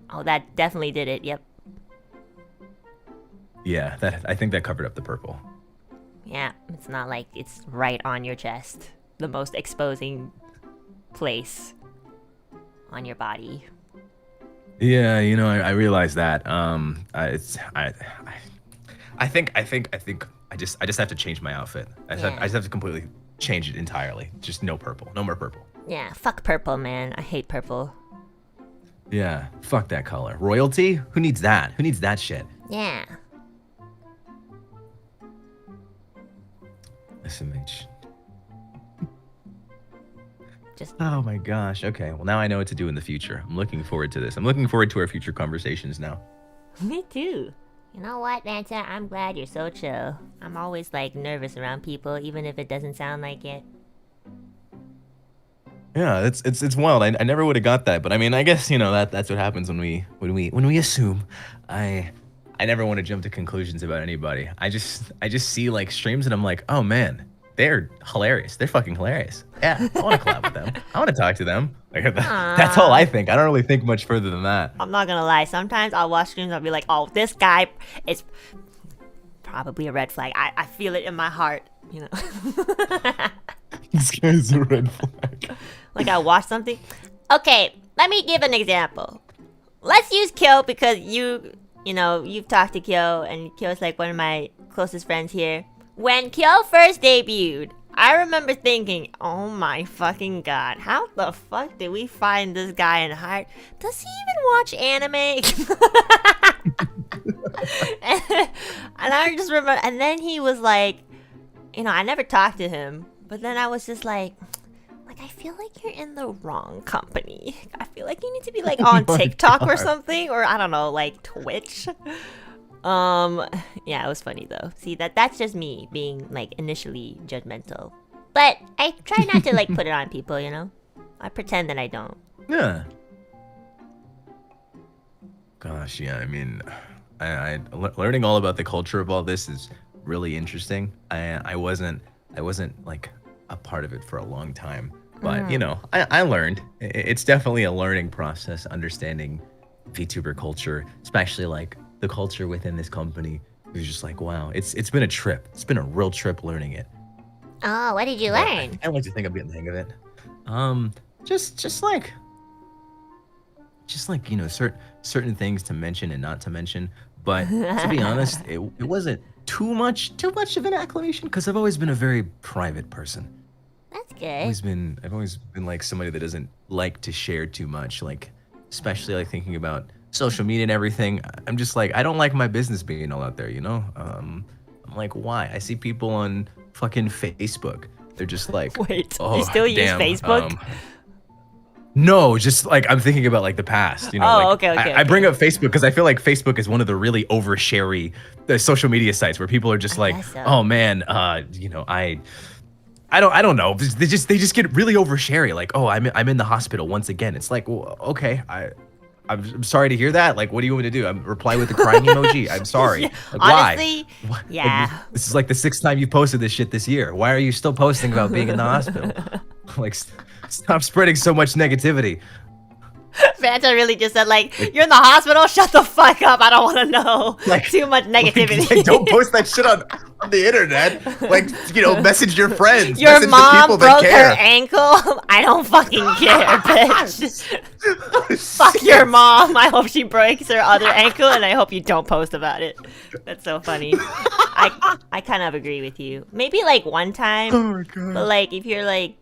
Oh, that definitely did it. Yep. Yeah, I think that covered up the purple. Yeah, it's not like it's right on your chest, the most exposing place on your body. Yeah, you know, I realize that. I think I just have to change my outfit. I just have to completely change it entirely. Just no purple, no more purple. Yeah, fuck purple, man. I hate purple. Yeah, fuck that color. Royalty? Who needs that? Who needs that shit? Yeah. SMH. Just Oh my gosh. Okay, well now I know what to do in the future. I'm looking forward to this. I'm looking forward to our future conversations now. me too. You know what, Vanta? I'm glad you're so chill. I'm always like nervous around people, even if it doesn't sound like it. Yeah, it's wild. I never would have got that, but I mean, I guess you know that's what happens when we assume. I never want to jump to conclusions about anybody. I just see like streams and I'm like, oh man, they're hilarious. They're fucking hilarious. Yeah, I want to collab with them. I want to talk to them. Like that's all I think. I don't really think much further than that. I'm not gonna lie. Sometimes I'll watch streams and I'll be like, oh, this guy is probably a red flag. I feel it in my heart, you know. This guy's a red flag. Like I watched something. Okay, let me give an example. Let's use Kyo because you know, you've talked to Kyo and Kyo's like one of my closest friends here. When Kyo first debuted, I remember thinking, oh my fucking god, how the fuck did we find this guy in Heart? Does he even watch anime? and I just remember, and then he was like, you know, I never talked to him, but then I was just like, I feel like you're in the wrong company. I feel like you need to be like on TikTok or something, or I don't know, like Twitch. Yeah, it was funny though. See, that's just me being like initially judgmental, but I try not to like put it on people, you know. I pretend that I don't. Yeah. Gosh, yeah. I mean, learning all about the culture of all this is really interesting. I wasn't like a part of it for a long time, but you know, I learned. It's definitely a learning process, understanding VTuber culture, especially like the culture within this company. It was just like, wow, it's been a trip. It's been a real trip learning it. Oh, what did you learn? I like to think I'm getting the hang of it. Just like you know, certain things to mention and not to mention. But to be honest, it wasn't too much of an acclamation because I've always been a very private person. That's good. I've always been like somebody that doesn't like to share too much, like especially like thinking about social media and everything. I'm just like, I don't like my business being all out there, you know? I'm like, why? I see people on fucking Facebook. They're just like, wait, oh, you still damn, use Facebook? No, just like I'm thinking about like the past, you know. Oh, like, okay. I bring up Facebook because I feel like Facebook is one of the really overshary social media sites where people are just like, so. oh man, you know, I don't know. They just get really overshary. Like, oh, I'm in the hospital once again. It's like, well, okay, I'm sorry to hear that. Like, what do you want me to do? Reply with the crying emoji. I'm sorry. Yeah, like, honestly, why? yeah. Like, this is like the 6th time you posted this shit this year. Why are you still posting about being in the hospital? Like, stop spreading so much negativity. Vanta really just said like, you're in the hospital? Shut the fuck up. I don't want to know like, too much negativity. Like, don't post that shit on the internet. Like, you know, message your friends. Your message mom the people broke that care. her ankle? I don't fucking care, bitch. Fuck your mom. I hope she breaks her other ankle, and I hope you don't post about it. That's so funny. I kind of agree with you. Maybe like one time, Oh my god. but like if you're like,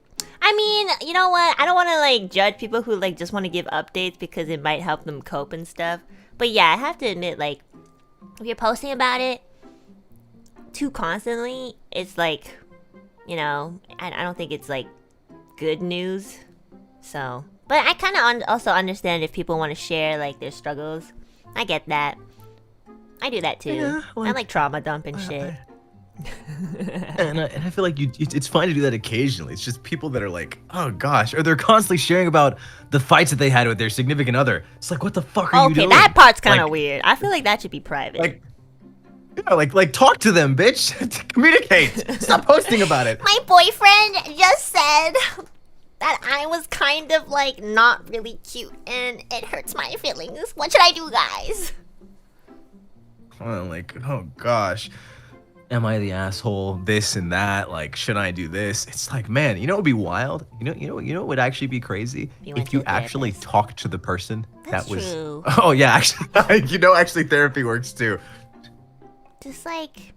I mean, you know what? I don't want to like judge people who like just want to give updates because it might help them cope and stuff. But yeah, I have to admit, like, if you're posting about it too constantly, it's like, you know, I don't think it's like good news. So, but I kind of also understand if people want to share like their struggles. I get that. I do that too. Yeah, I like trauma dump and shit. And I feel like it's fine to do that occasionally. It's just people that are like, oh gosh, or they're constantly sharing about the fights that they had with their significant other. It's like, what the fuck are you doing? Okay, that part's kind of Like- weird. I feel like that should be private. Like, yeah, like talk to them, bitch. Communicate. Stop posting about it. My boyfriend just said that I was kind of like not really cute and it hurts my feelings. What should I do, guys? Like, oh gosh. Am I the asshole? This and that. Like, should I do this? It's like, man, you know what would be wild? You know what would actually be crazy? You went If you to a actually therapist. talked to the person That's that was. true. Oh yeah, actually, you know, actually therapy works too. Just like,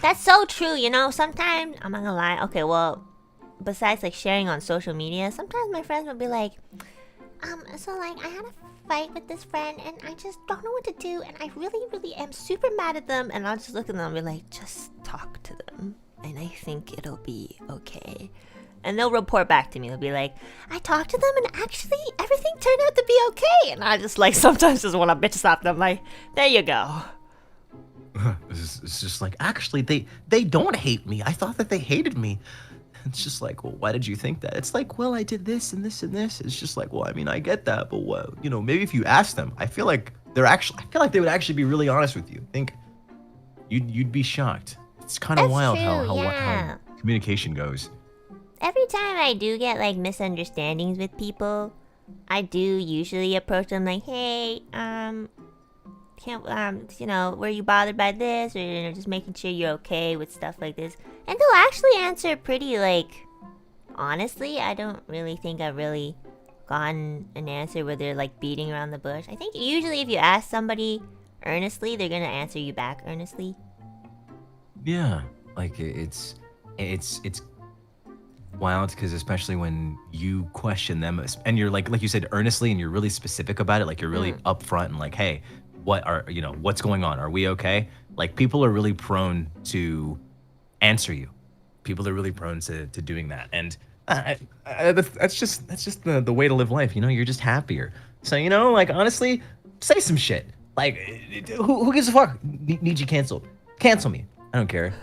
that's so true, you know? Sometimes, I'm not gonna lie, okay, well, besides like sharing on social media, sometimes my friends would be like, so like, I had a fight with this friend and I just don't know what to do and I really am super mad at them, and I'll just look at them and be like, just talk to them and I think it'll be okay. And they'll report back to me. They'll be like, I talked to them and actually everything turned out to be okay. And I just like sometimes just want to bitch slap them. Like, there you go. It's just like, actually, they don't hate me. I thought that they hated me. It's just like, well, why did you think that? It's like, well, I did this and this and this. It's just like, well, I mean, I get that, but what, you know, maybe if you ask them, I feel like they would actually be really honest with you. I think you'd be shocked. It's kind of wild true, how communication goes. Every time I do get like misunderstandings with people, I do usually approach them like, hey, you know, were you bothered by this, or you know, just making sure you're okay with stuff like this, and they'll actually answer pretty like honestly. I don't really think I've really gotten an answer where they're like beating around the bush. I think usually if you ask somebody earnestly, they're gonna answer you back earnestly. Yeah, like it's wild because especially when you question them and you're like you said, earnestly, and you're really specific about it, like you're really upfront and like, hey, what's going on? Are we okay? Like people are really prone to answer you. People are really prone to doing that, and that's just the way to live life. You know, you're just happier. So you know, like honestly, say some shit. Like who gives a fuck? Need you canceled? Cancel me. I don't care.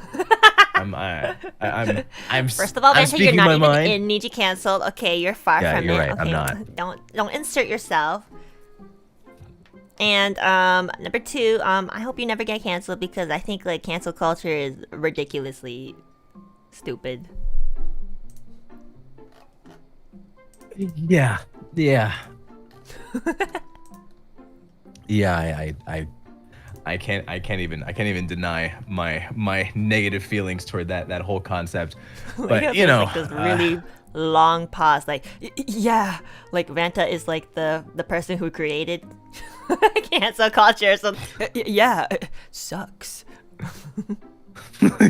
I'm First of all, Vanta, you're not even mind. in Niji canceled. Okay, you're far from you're it. right. Okay, I'm not. Don't insert yourself. And number two, I hope you never get canceled because I think like cancel culture is ridiculously stupid. Yeah. Yeah, I can't even deny my negative feelings toward that whole concept. But you know, like this really long pause, like yeah, like Vanta is like the person who created cancel culture. So yeah, it sucks.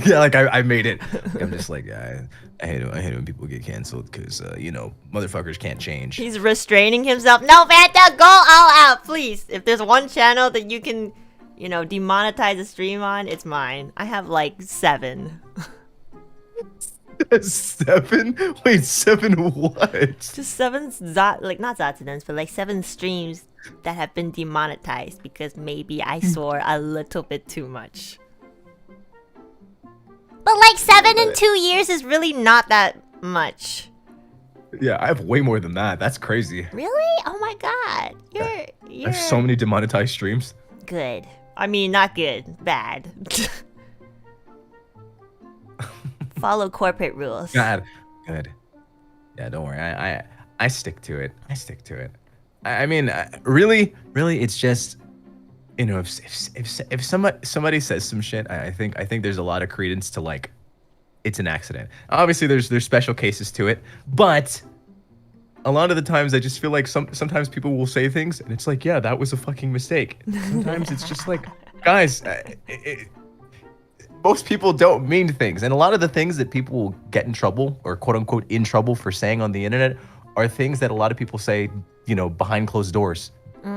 Yeah, like I made it. I'm just like I hate when people get canceled because you know, motherfuckers can't change. He's restraining himself. No, Vanta, go all out, please. If there's one channel that you can, you know, demonetize a stream on, it's mine. I have like 7. 7? Wait, 7 what? Just 7 like not Zatudens, but like 7 streams that have been demonetized because maybe I swore a little bit too much. But like 7 in 2 years is really not that much. Yeah, I have way more than that. That's crazy. Really? Oh my god. You're I have so many demonetized streams. Good. I mean, not good. Bad. Follow corporate rules. God. Good. Yeah, don't worry. I stick to it. I mean, really, it's just, you know, if somebody says some shit, I think there's a lot of credence to like, it's an accident. Obviously, there's special cases to it, but a lot of the times I just feel like sometimes people will say things and it's like, yeah, that was a fucking mistake. Sometimes it's just like, guys, most people don't mean things, and a lot of the things that people will get in trouble or quote unquote in trouble for saying on the internet are things that a lot of people say, you know, behind closed doors.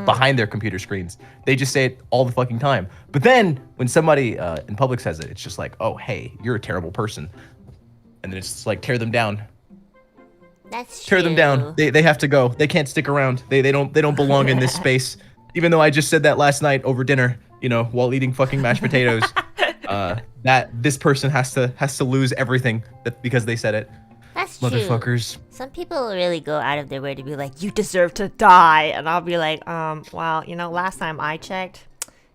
Behind their computer screens. They just say it all the fucking time. But then when somebody in public says it, it's just like, oh, hey, you're a terrible person. And then it's just like, tear them down. That's Tear them down. They have to go. They can't stick around. They don't belong in this space. Even though I just said that last night over dinner, you know, while eating fucking mashed potatoes. That this person has to lose everything because they said it. That's true. Motherfuckers. Some people really go out of their way to be like, you deserve to die. And I'll be like, well, you know, last time I checked,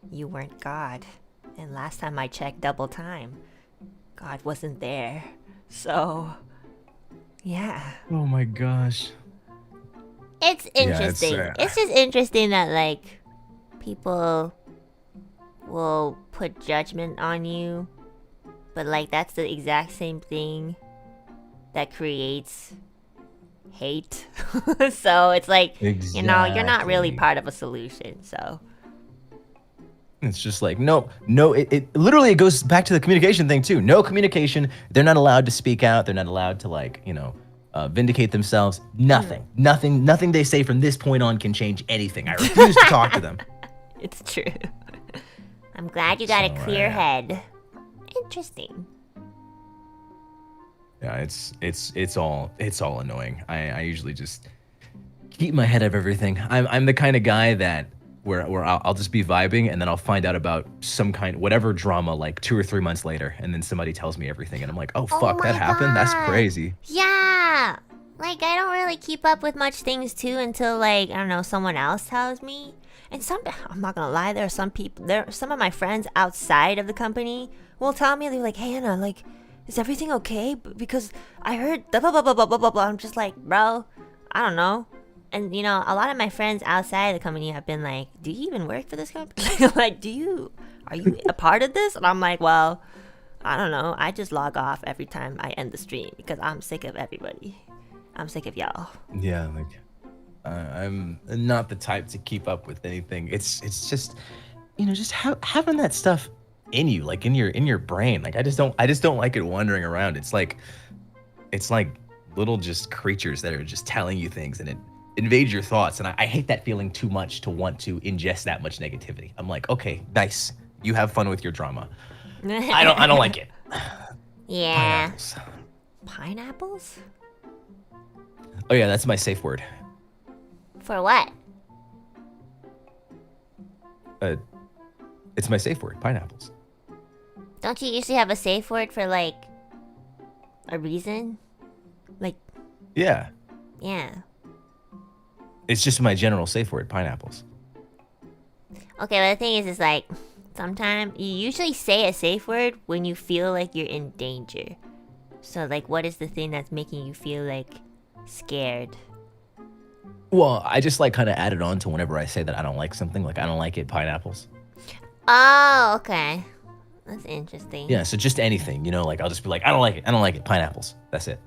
you weren't God. And last time I checked double time, God wasn't there. So, yeah. Oh my gosh. It's interesting. It's just interesting that, like, people will put judgment on you. But, like, that's the exact same thing that creates hate. So it's like, you know, you're not really part of a solution. So it's just like, no, it literally, it goes back to the communication thing too. No communication. They're not allowed to speak out. They're not allowed to, like, you know, vindicate themselves. Nothing they say from this point on can change anything. I refuse to talk to them. It's true. I'm glad you got a clear head. Interesting. Yeah, it's all annoying. I usually just keep my head out of everything. I'm the kind of guy that where I'll just be vibing and then I'll find out about some whatever drama like 2 or 3 months later, and then somebody tells me everything and I'm like, oh fuck, that happened? That's crazy. Yeah. Like I don't really keep up with much things too until like, I don't know, someone else tells me. And I'm not gonna lie, there are some of my friends outside of the company will tell me, they're like, hey Anna, like, is everything okay? Because I heard blah blah blah blah blah blah blah. I'm just like, bro, I don't know. And you know, a lot of my friends outside the company have been like, do you even work for this company? Like, are you a part of this? And I'm like, well, I don't know. I just log off every time I end the stream because I'm sick of everybody. I'm sick of y'all. Yeah, like I'm not the type to keep up with anything. It's just, you know, just having that stuff in you, like in your brain. Like I just don't like it wandering around. It's like little just creatures that are just telling you things, and it invades your thoughts. And I hate that feeling too much to want to ingest that much negativity. I'm like, okay, nice, you have fun with your drama. I don't like it. Yeah. Pineapples? Oh yeah, that's my safe word. For what? It's my safe word, pineapples. Don't you usually have a safe word for like a reason? Like Yeah. Yeah. It's just my general safe word, pineapples. Okay, but the thing is like sometimes you usually say a safe word when you feel like you're in danger. So like what is the thing that's making you feel like scared? Well, I just like kind of added on to whenever I say that I don't like something, like I don't like it, pineapples. Oh, okay. That's interesting. Yeah, so just anything, you know, like I'll just be like, I don't like it, pineapples. That's it.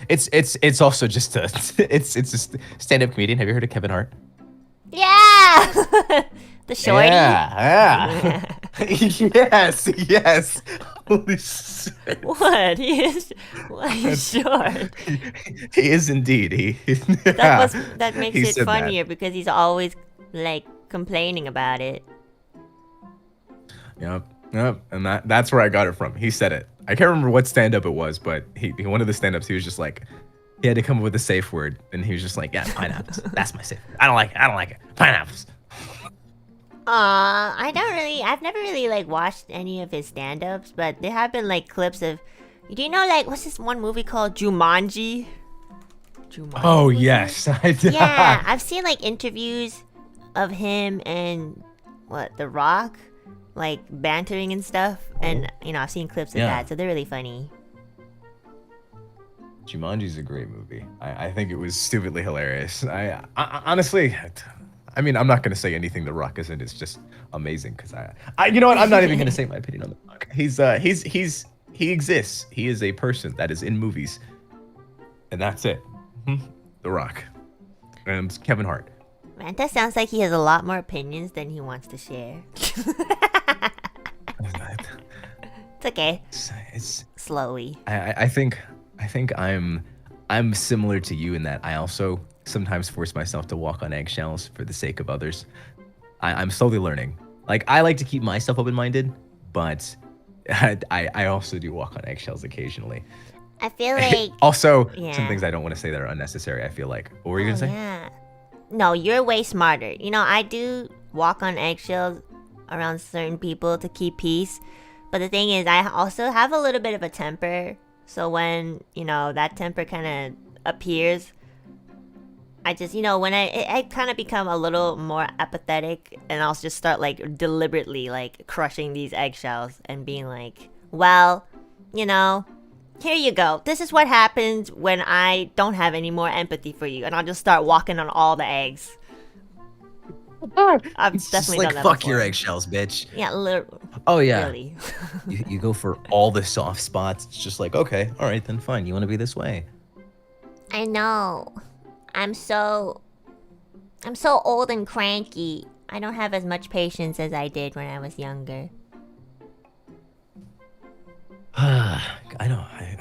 It's also just it's a stand-up comedian. Have you heard of Kevin Hart? Yeah. The shorty. Yeah. yes. Holy shit. What? He's short. He is indeed. That makes He it said funnier because he's always like complaining about it. Yep. And that's where I got it from. He said it. I can't remember what stand-up it was, but he one of the stand-ups, he was just like, he had to come up with a safe word, and he was just like, yeah, pineapples. That's my safe word. I don't like it. Pineapples. I've never really like watched any of his stand-ups, but there have been like clips of, do you know like what's this one movie called Jumanji? Oh yes, I did. Yeah, I've seen like interviews of him and The Rock, like bantering and stuff, and you know I've seen clips of that, so they're really funny. Jumanji's a great movie. I think it was stupidly hilarious. I honestly, I mean, I'm not gonna say anything The Rock isn't. It's just amazing because I you know what? I'm not even gonna say my opinion on The Rock. He exists. He is a person that is in movies, and that's it. The Rock, and Kevin Hart. Vanta sounds like he has a lot more opinions than he wants to share. It's okay. It's slowly. I think I'm similar to you in that I also sometimes force myself to walk on eggshells for the sake of others. I'm slowly learning. Like I like to keep myself open-minded, but I also do walk on eggshells occasionally. I feel like also some things I don't want to say that are unnecessary. I feel like. What were you gonna say? Yeah. No, you're way smarter. You know, I do walk on eggshells around certain people to keep peace. But the thing is, I also have a little bit of a temper. So when, you know, that temper kind of appears, I just, you know, when I kind of become a little more apathetic, and I'll just start like deliberately like crushing these eggshells and being like, well, you know, here you go. This is what happens when I don't have any more empathy for you. And I'll just start walking on all the eggs. I've it's definitely just like, done that fuck before. Your eggshells, bitch. Yeah, literally. Oh, yeah. Really. you go for all the soft spots. It's just like, okay, all right, then fine. You want to be this way. I know. I'm so old and cranky. I don't have as much patience as I did when I was younger. I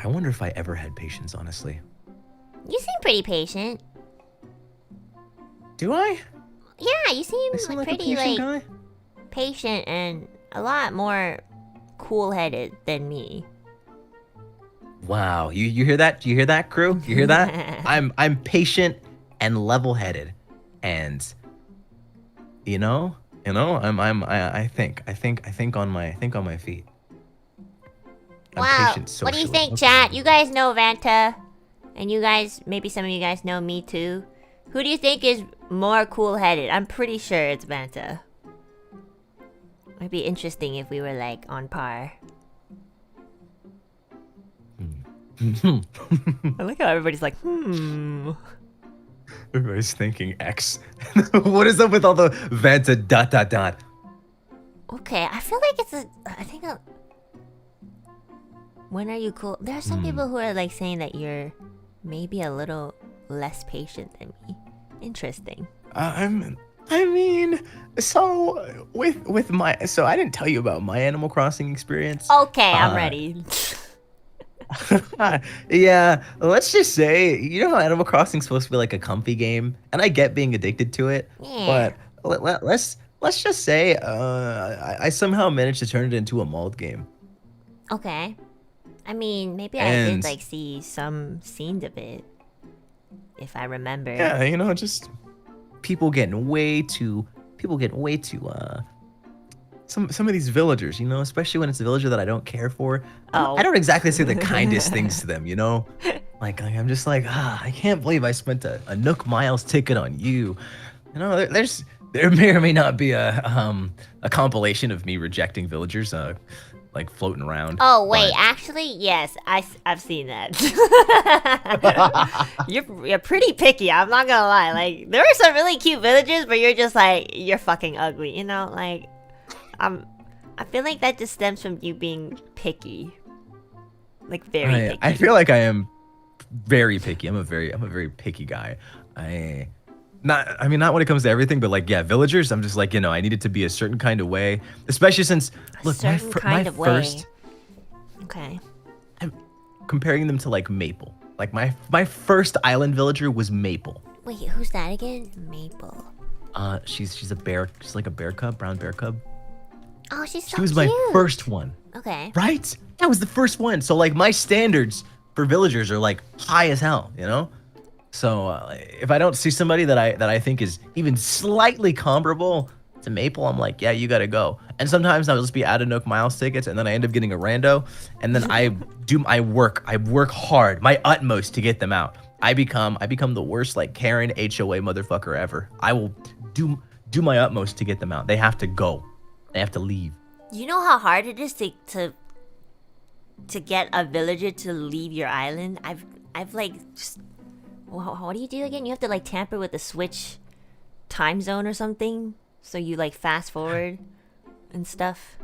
wonder if I ever had patience, honestly. You seem pretty patient. Do I? Yeah, you seem I sound like a pretty patient like guy? patient and a lot more cool-headed than me. Wow, you hear that? You hear that, crew? You hear that? I'm patient and level-headed, and I think on my feet. I'm Wow, patient what do you socially. think, Okay. chat? You guys know Vanta, and you guys, maybe some of you guys know me too. Who do you think is more cool-headed? I'm pretty sure it's Vanta. It'd be interesting if we were like on par. I like how everybody's like, Everybody's thinking X. What is up with all the Vanta ... Okay, I feel like I think when are you cool? There are some people who are like saying that you're maybe a little less patient than me. Interesting. I mean, so with my, so I didn't tell you about my Animal Crossing experience. Okay, I'm ready. Yeah, let's just say, you know how Animal Crossing's supposed to be like a comfy game, and I get being addicted to it, Yeah. but let's just say, I somehow managed to turn it into a mauled game. Okay. I mean, maybe I And- did like see some scenes of it, if I remember. Yeah, just people getting way too some of these villagers, especially when it's a villager that I don't care for. Oh. I don't exactly say the kindest things to them, Like I'm just like, I can't believe I spent a Nook Miles ticket on you. There may or may not be a compilation of me rejecting villagers like floating around. Oh wait, but- actually, yes, I've seen that. You're pretty picky. I'm not gonna lie. Like there are some really cute villagers, but you're just like you're fucking ugly. Like I feel like that just stems from you being picky. Like very picky. I feel like I am very picky. I'm a very picky guy. Not when it comes to everything, but like, yeah, villagers, I'm just like, I need it to be a certain kind of way, especially since, look, my first, Okay. I'm comparing them to like Maple. Like my first island villager was Maple. Wait, who's that again? Maple. She's a bear. She's like a bear cub, brown bear cub. Oh, she's so She was cute. my first one. Okay. Right? That was the first one. So like my standards for villagers are like high as hell, So if I don't see somebody that I think is even slightly comparable to Maple, I'm like, yeah, you gotta go. And sometimes I'll just be out of Nook Miles tickets, and then I end up getting a rando, and then I work hard, my utmost to get them out. I become the worst like Karen HOA motherfucker ever. I will do my utmost to get them out. They have to go. They have to leave. You know how hard it is to get a villager to leave your island? I've like just what do you do again? You have to like tamper with the Switch time zone or something, so you like fast forward and stuff.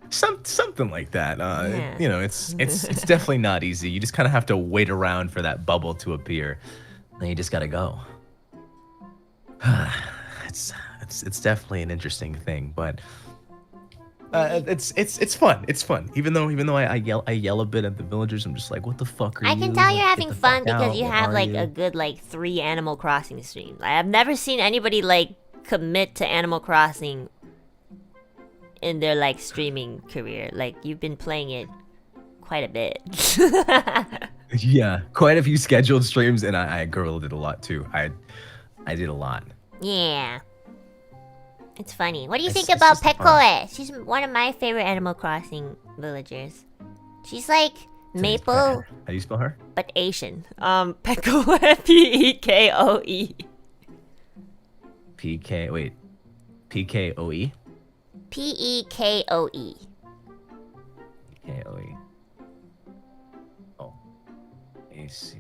Something like that. Yeah. It's definitely not easy. You just kind of have to wait around for that bubble to appear. Then you just gotta go. It's definitely an interesting thing, but it's fun. It's fun. Even though I yell a bit at the villagers, I'm just like, what the fuck are you? I can tell you're Get having the fun fuck because out. you What have are like you? a good like 3 Animal Crossing streams. I've never seen anybody like commit to Animal Crossing in their like streaming career. Like you've been playing it quite a bit. Yeah, quite a few scheduled streams, and I girl did a lot too. I did a lot. Yeah. It's funny. What do you think It's about just fun. Pekoe? She's one of my favorite Animal Crossing villagers. She's like Maple, How do you spell her? but Asian. Pekoe, P-E-K-O-E. PKOE. P-E-K-O-E. KOE. Oh. I see.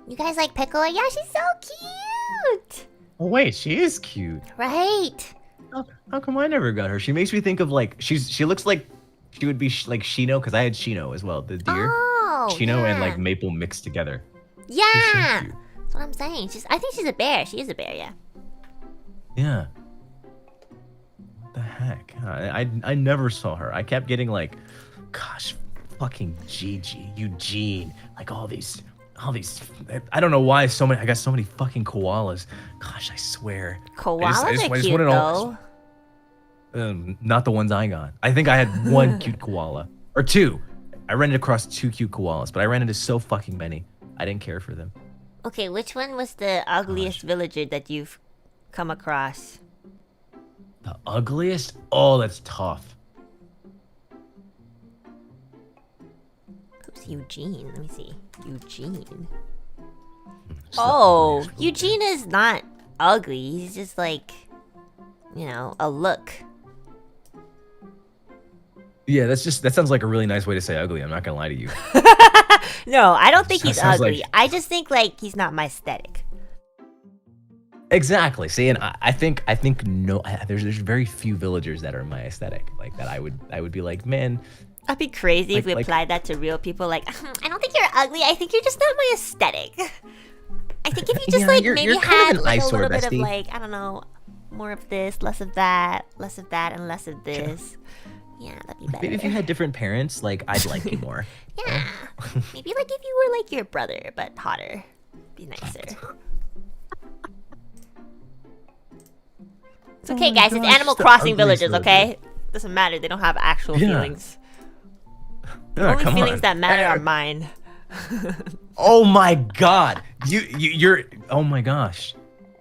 You guys like Pekoe? Yeah, she's so cute! Oh wait, she is cute. Right? How come I never got her? She makes me think of like she looks like she would be like Shino, because I had Shino as well, the deer. Oh, Shino and yeah. like Maple mixed together. Yeah! She's so cute. That's what I'm saying. I think she's a bear. She is a bear, yeah. Yeah. What the heck? I never saw her. I kept getting like, gosh, fucking Gigi, Eugene, like all these all these. I don't know why so many. I got so many fucking koalas. Gosh, I swear. Koalas are cute though. Not the ones I got. I think I had one cute koala or two. I ran across 2 cute koalas, but I ran into so fucking many. I didn't care for them. Okay, which one was the ugliest villager that you've come across? The ugliest? Oh, that's tough. Who's Eugene? Let me see. Eugene. It's Oh, the ugliest Eugene is not ugly. He's just like, you know, a look. Yeah, that sounds like a really nice way to say ugly. I'm not gonna lie to you. No, I don't think he's Sounds ugly. like- I just think like he's not my aesthetic. Exactly. See, and I think no. There's very few villagers that are my aesthetic. Like that, I would be like, man. That'd be crazy if we applied that to real people. Like, I don't think you're ugly. I think you're just not my aesthetic. I think if you just like maybe you're kind had of an like a eyesore, little bit of bestie. like, I don't know, more of this, less of that, and less of this. Yeah, that'd be better. Maybe if you had different parents, like I'd like you more. Yeah, maybe like if you were like your brother but hotter, be nicer. It's okay, guys. It's gosh, Animal the Crossing ugliest villagers, okay? Doesn't matter. They don't have actual Yeah. feelings. The Yeah, only come feelings on. that matter are mine. Oh my god, you're. Oh my gosh,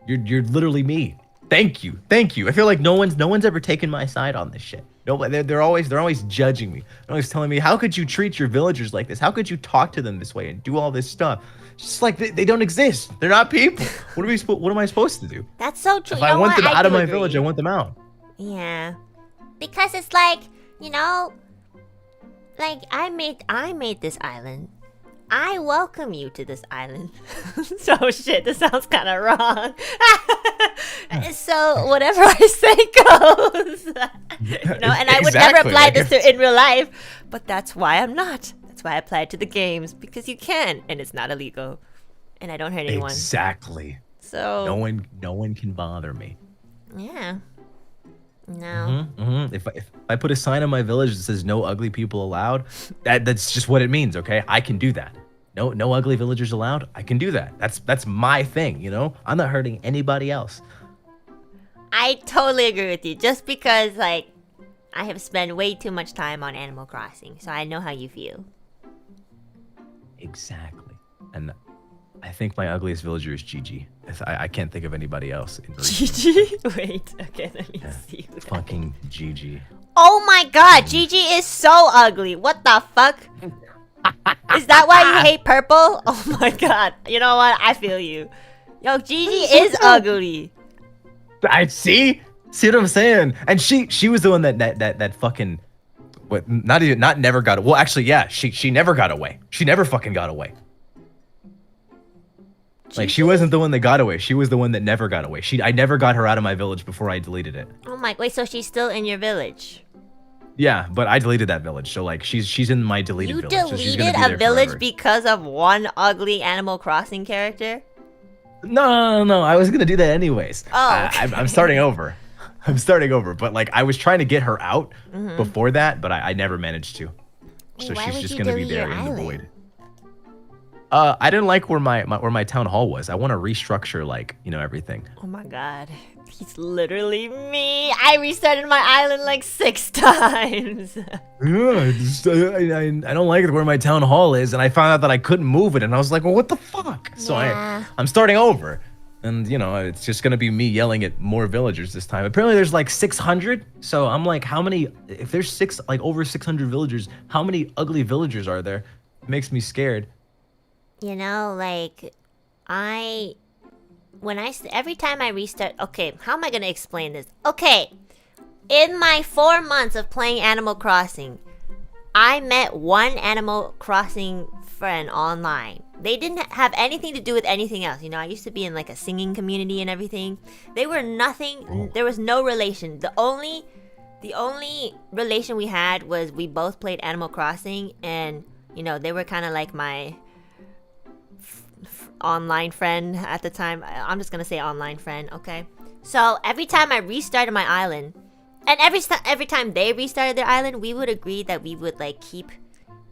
you're literally me. Thank you. I feel like no one's ever taken my side on this shit. No, they're always judging me. They're always telling me, how could you treat your villagers like this? How could you talk to them this way and do all this stuff? It's just like they don't exist. They're not people. What am I supposed to do? That's so true. If You I know want what? them out of do my agree. village, I want them out. Yeah, because it's like, you know, like I made this island. I welcome you to this island. So shit, this sounds kind of wrong. So whatever I say goes. You know, and I would never Exactly, apply like this to in real life, but that's why I'm not. That's why I apply it to the games, because you can, and it's not illegal, and I don't hurt anyone. Exactly. So No one can bother me. yeah. No. If I put a sign on my village that says no ugly people allowed, that's just what it means, okay? I can do that. No ugly villagers allowed. I can do that. That's my thing, you know? I'm not hurting anybody else. I totally agree with you. Just because, like, I have spent way too much time on Animal Crossing, so I know how you feel. Exactly. And I think my ugliest villager is Gigi. I can't think of anybody else. Gigi? Wait, okay, let me see. Who that Fucking Gigi. Oh my god, Gigi is so ugly. What the fuck? Is that why you hate purple? Oh my god. You know what? I feel you. Yo, Gigi is ugly. I see what I'm saying. And she was the one that fucking what not never got well actually yeah, she never got away. She never fucking got away. Like she wasn't the one that got away. She was the one that never got away. I never got her out of my village before I deleted it. Oh my, wait, so she's still in your village? Yeah, but I deleted that village. So like she's in my deleted You village. So she's gonna deleted be a there village forever. because of one ugly Animal Crossing character? No. I was gonna do that anyways. Oh, okay. I'm starting over. But like I was trying to get her out before that, but I never managed to. So Why she's would just you gonna be delete there your in the island? void. I didn't like where my town hall was. I want to restructure like everything. Oh my god. He's literally me. I restarted my island like 6 times. I don't like where my town hall is, and I found out that I couldn't move it, and I was like, well, what the fuck? So Yeah. I'm starting over. And it's just gonna be me yelling at more villagers this time. Apparently there's like 600. So I'm like, how many, if there's over 600 villagers, how many ugly villagers are there? It makes me scared. You know, like, every time I restart, okay, how am I gonna explain this? Okay, in my 4 months of playing Animal Crossing, I met one Animal Crossing friend online. They didn't have anything to do with anything else. I used to be in like a singing community and everything. They were nothing, there was no relation. The only relation we had was we both played Animal Crossing, and, they were kind of like my online friend at the time. I'm just gonna say online friend, okay? So every time I restarted my island, and every time they restarted their island, we would agree that we would like keep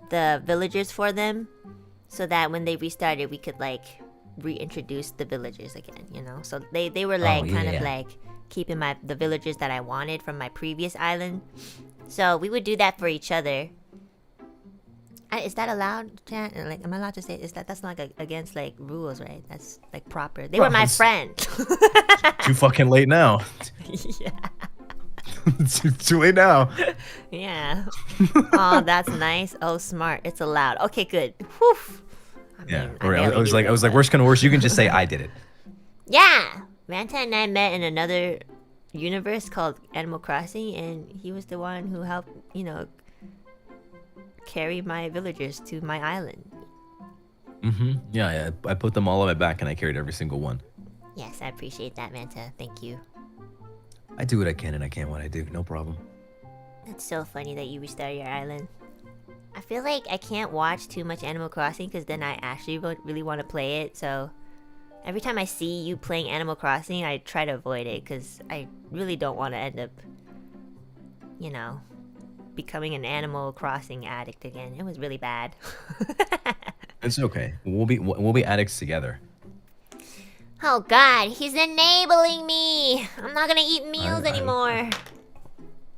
the villagers for them. so that when they restarted, we could like reintroduce the villagers again. You know, so they were like kind of like keeping the villagers that I wanted from my previous island. So we would do that for each other. Is that allowed? Like, am I allowed to say? That's not like against like rules, right? That's like proper. They were my friend. Too fucking late now. Yeah. too late now. Yeah. Oh, that's nice. Oh, smart. It's allowed. Okay, good. Whew. I was like, worst come to worst, you can just say I did it. Yeah. Vanta and I met in another universe called Animal Crossing, and he was the one who helped, you know, carry my villagers to my island. Yeah. I put them all on my back and I carried every single one. Yes, I appreciate that, Vanta. Thank you. I do what I can and I can't what I do. No problem. That's so funny that you restarted your island. I feel like I can't watch too much Animal Crossing because then I actually really want to play it. So every time I see you playing Animal Crossing, I try to avoid it because I really don't want to end up, you know, becoming an Animal Crossing addict again. It was really bad. It's okay. We'll be addicts together. Oh God, he's enabling me. I'm not gonna eat meals anymore.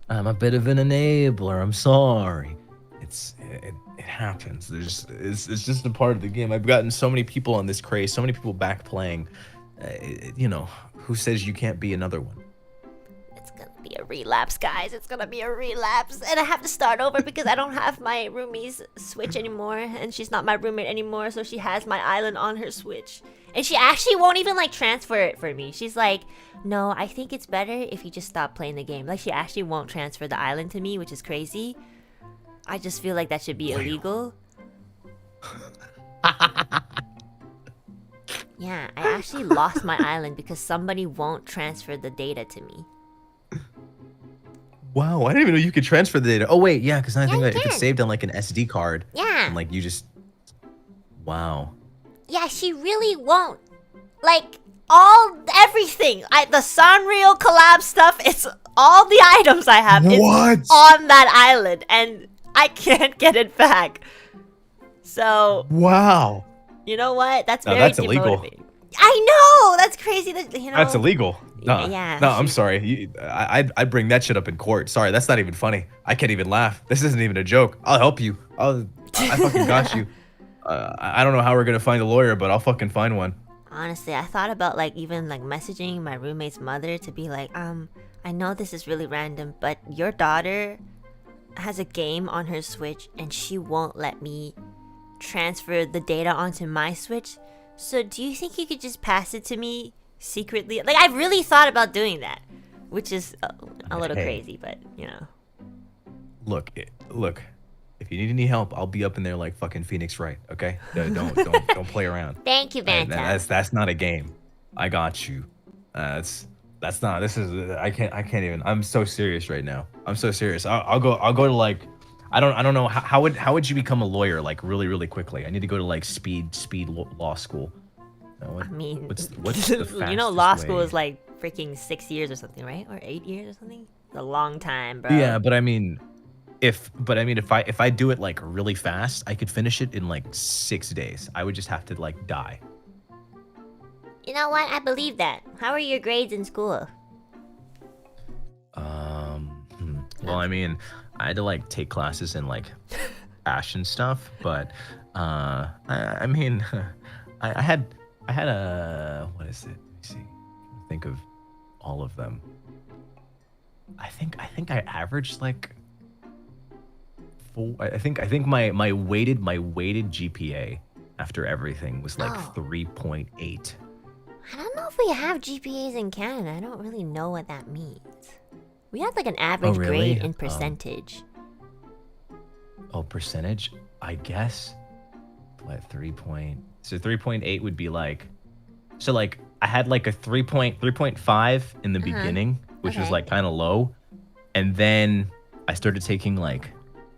I'm a bit of an enabler. I'm sorry. It happens. It's just a part of the game. I've gotten so many people on this craze, so many people back playing. You know, who says you can't be another one? It's gonna be a relapse, guys. It's gonna be a relapse, and I have to start over because I don't have my roomie's Switch anymore, and she's not my roommate anymore. So she has my island on her Switch. And she actually won't even like transfer it for me. She's like, no, I think it's better if you just stop playing the game. Like, she actually won't transfer the island to me, which is crazy. I just feel like that should be illegal. Yeah, I actually lost my island because somebody won't transfer the data to me. Wow, I didn't even know you could transfer the data. Oh wait, yeah, because I think if it's saved on like an SD card. Yeah. And like you just. Wow. Yeah, she really won't. Like, everything. The Sanrio collab stuff, it's all the items I have is on that island, and I can't get it back. So. Wow. You know what? That's very that's illegal. I know! That's crazy. That's illegal. No, yeah. No, I'm sorry. I'd bring that shit up in court. Sorry, that's not even funny. I can't even laugh. This isn't even a joke. I'll help you. I fucking got you. I don't know how we're gonna find a lawyer, but I'll fucking find one. Honestly, I thought about like even like messaging my roommate's mother to be like, I know this is really random, but your daughter has a game on her Switch and she won't let me transfer the data onto my Switch. So do you think you could just pass it to me secretly? Like, I've really thought about doing that, which is a little crazy, but you know. Look. If you need any help, I'll be up in there like fucking Phoenix Wright, okay? Don't play around. Thank you, Vanta. That's not a game. I got you. That's not. This is. I can't even. I'm so serious right now. I'm so serious. I'll go to like. I don't know how would you become a lawyer like really quickly? I need to go to like speed law school. I mean, what's the fastest you know, law way? school is like freaking 6 years or something, right? Or 8 years or something. It's a long time, bro. Yeah, but I mean. If I do it like really fast, I could finish it in like 6 days. I would just have to like die. You know what? I believe that. How are your grades in school? Well, I mean, I had to like take classes in like fashion stuff, but I mean, I had a what is it? Let me see. Think of all of them. I think I averaged like. I think my weighted GPA after everything was like 3.8. I don't know if we have GPAs in Canada. I don't really know what that means. We have like an average grade in percentage. Percentage? I guess. What, 3.8 would be like. So like I had like a 3.5 in the beginning, which was like kind of low, and then I started taking like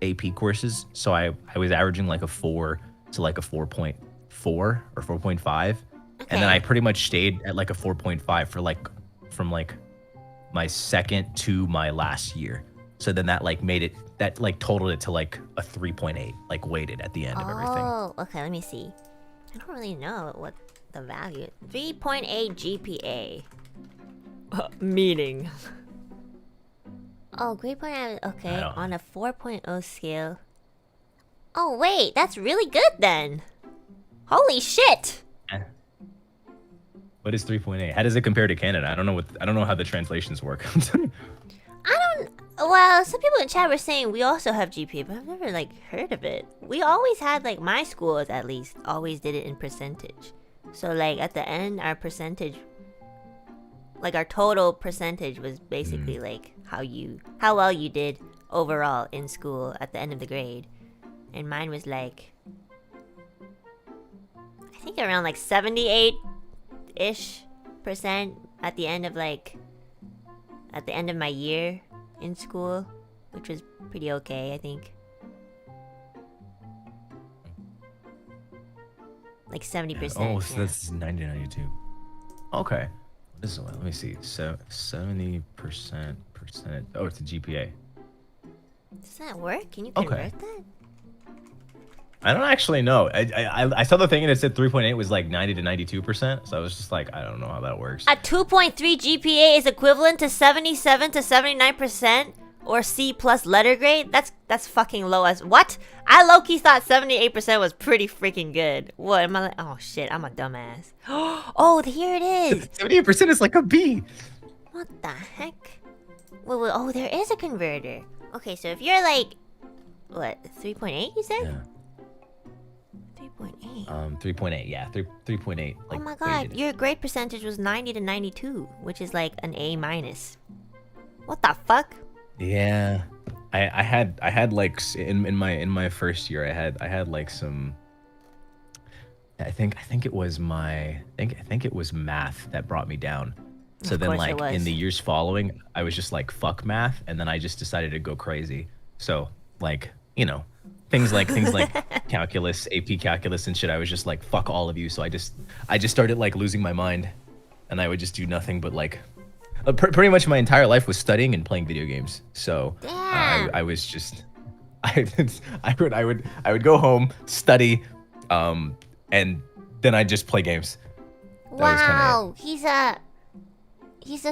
AP courses, so I was averaging like a 4 to like a 4.4 or 4.5, and then I pretty much stayed at like a 4.5 for like from like my second to my last year, So then that like made it, that like totaled it to like a 3.8, like weighted at the end of everything. Oh, okay, let me see. I don't really know what the value is. 3.8 GPA. Meaning. Oh, grade point average. Okay, on a 4.0 scale. Oh, wait, that's really good then. Holy shit. What is 3.8? How does it compare to Canada? I don't know how the translations work. Well, some people in chat were saying we also have GPA, but I've never like heard of it. We always had like my schools at least always did it in percentage. So like at the end our percentage, like our total percentage was basically like how well you did overall in school at the end of the grade. And mine was like I think around like 78-ish percent at the end of my year in school, which was pretty okay, I think. Like 70%. Oh, so that's 90-92. Okay. This is, let me see. So 70%. Oh, it's a GPA. Does that work? Can you convert that? I don't actually know. I saw the thing and it said 3.8 was like 90 to 92%. So I was just like, I don't know how that works. A 2.3 GPA is equivalent to 77 to 79% or C plus letter grade? That's fucking low as what? I low-key thought 78% was pretty freaking good. What am I like? Oh shit, I'm a dumbass. Oh, here it is. 78% is like a B. What the heck? Wait, oh, there is a converter. Okay, so if you're like, what, 3.8 you said? Yeah. 3.8. 3.8, yeah, 3.8. Like, oh my god, weighted. your grade percentage was 90 to 92, which is like an A minus. What the fuck? Yeah, I had like in my first year I had like some. I think it was I think it was math that brought me down. So then like in the years following, I was just like fuck math, and then I just decided to go crazy. So like things like calculus, AP calculus and shit. I was just like fuck all of you. So I just started like losing my mind, and I would just do nothing but like. Pretty much my entire life was studying and playing video games. So I was just I would go home, study, and then I'd just play games. Wow, he's a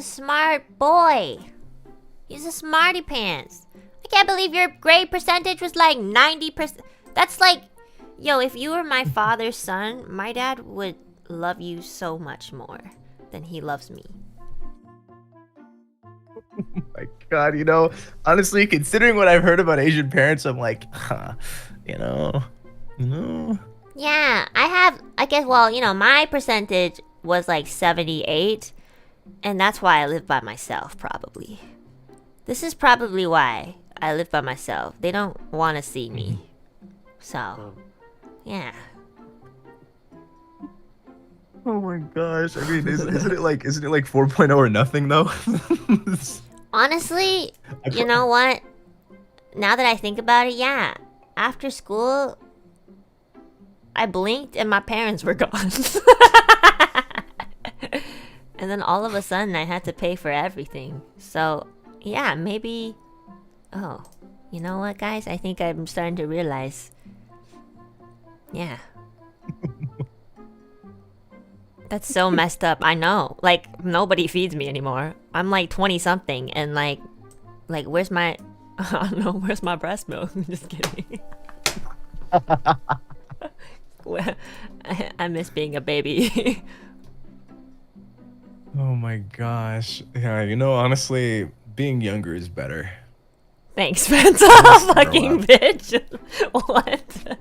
smart boy. He's a smarty pants. I can't believe your grade percentage was like 90%. That's like, yo, if you were my father's son, my dad would love you so much more than he loves me. Oh my god, honestly, considering what I've heard about Asian parents, I'm like, Yeah, I guess, well, my percentage was like 78, and that's why I live by myself, probably. This is probably why I live by myself. They don't want to see me. So, yeah. Oh my gosh, I mean, isn't it like 4.0 or nothing though? Honestly, you know what? Now that I think about it, yeah. After school, I blinked and my parents were gone. And then all of a sudden, I had to pay for everything. So, yeah, maybe... Oh, you know what, guys? I think I'm starting to realize. Yeah. That's so messed up. I know. Like, nobody feeds me anymore. I'm like 20-something, and like, where's my... I don't know, where's my breast milk? Just kidding. I miss being a baby. Oh my gosh. Yeah, honestly, being younger is better. Thanks, Vanta. Fucking bitch. What?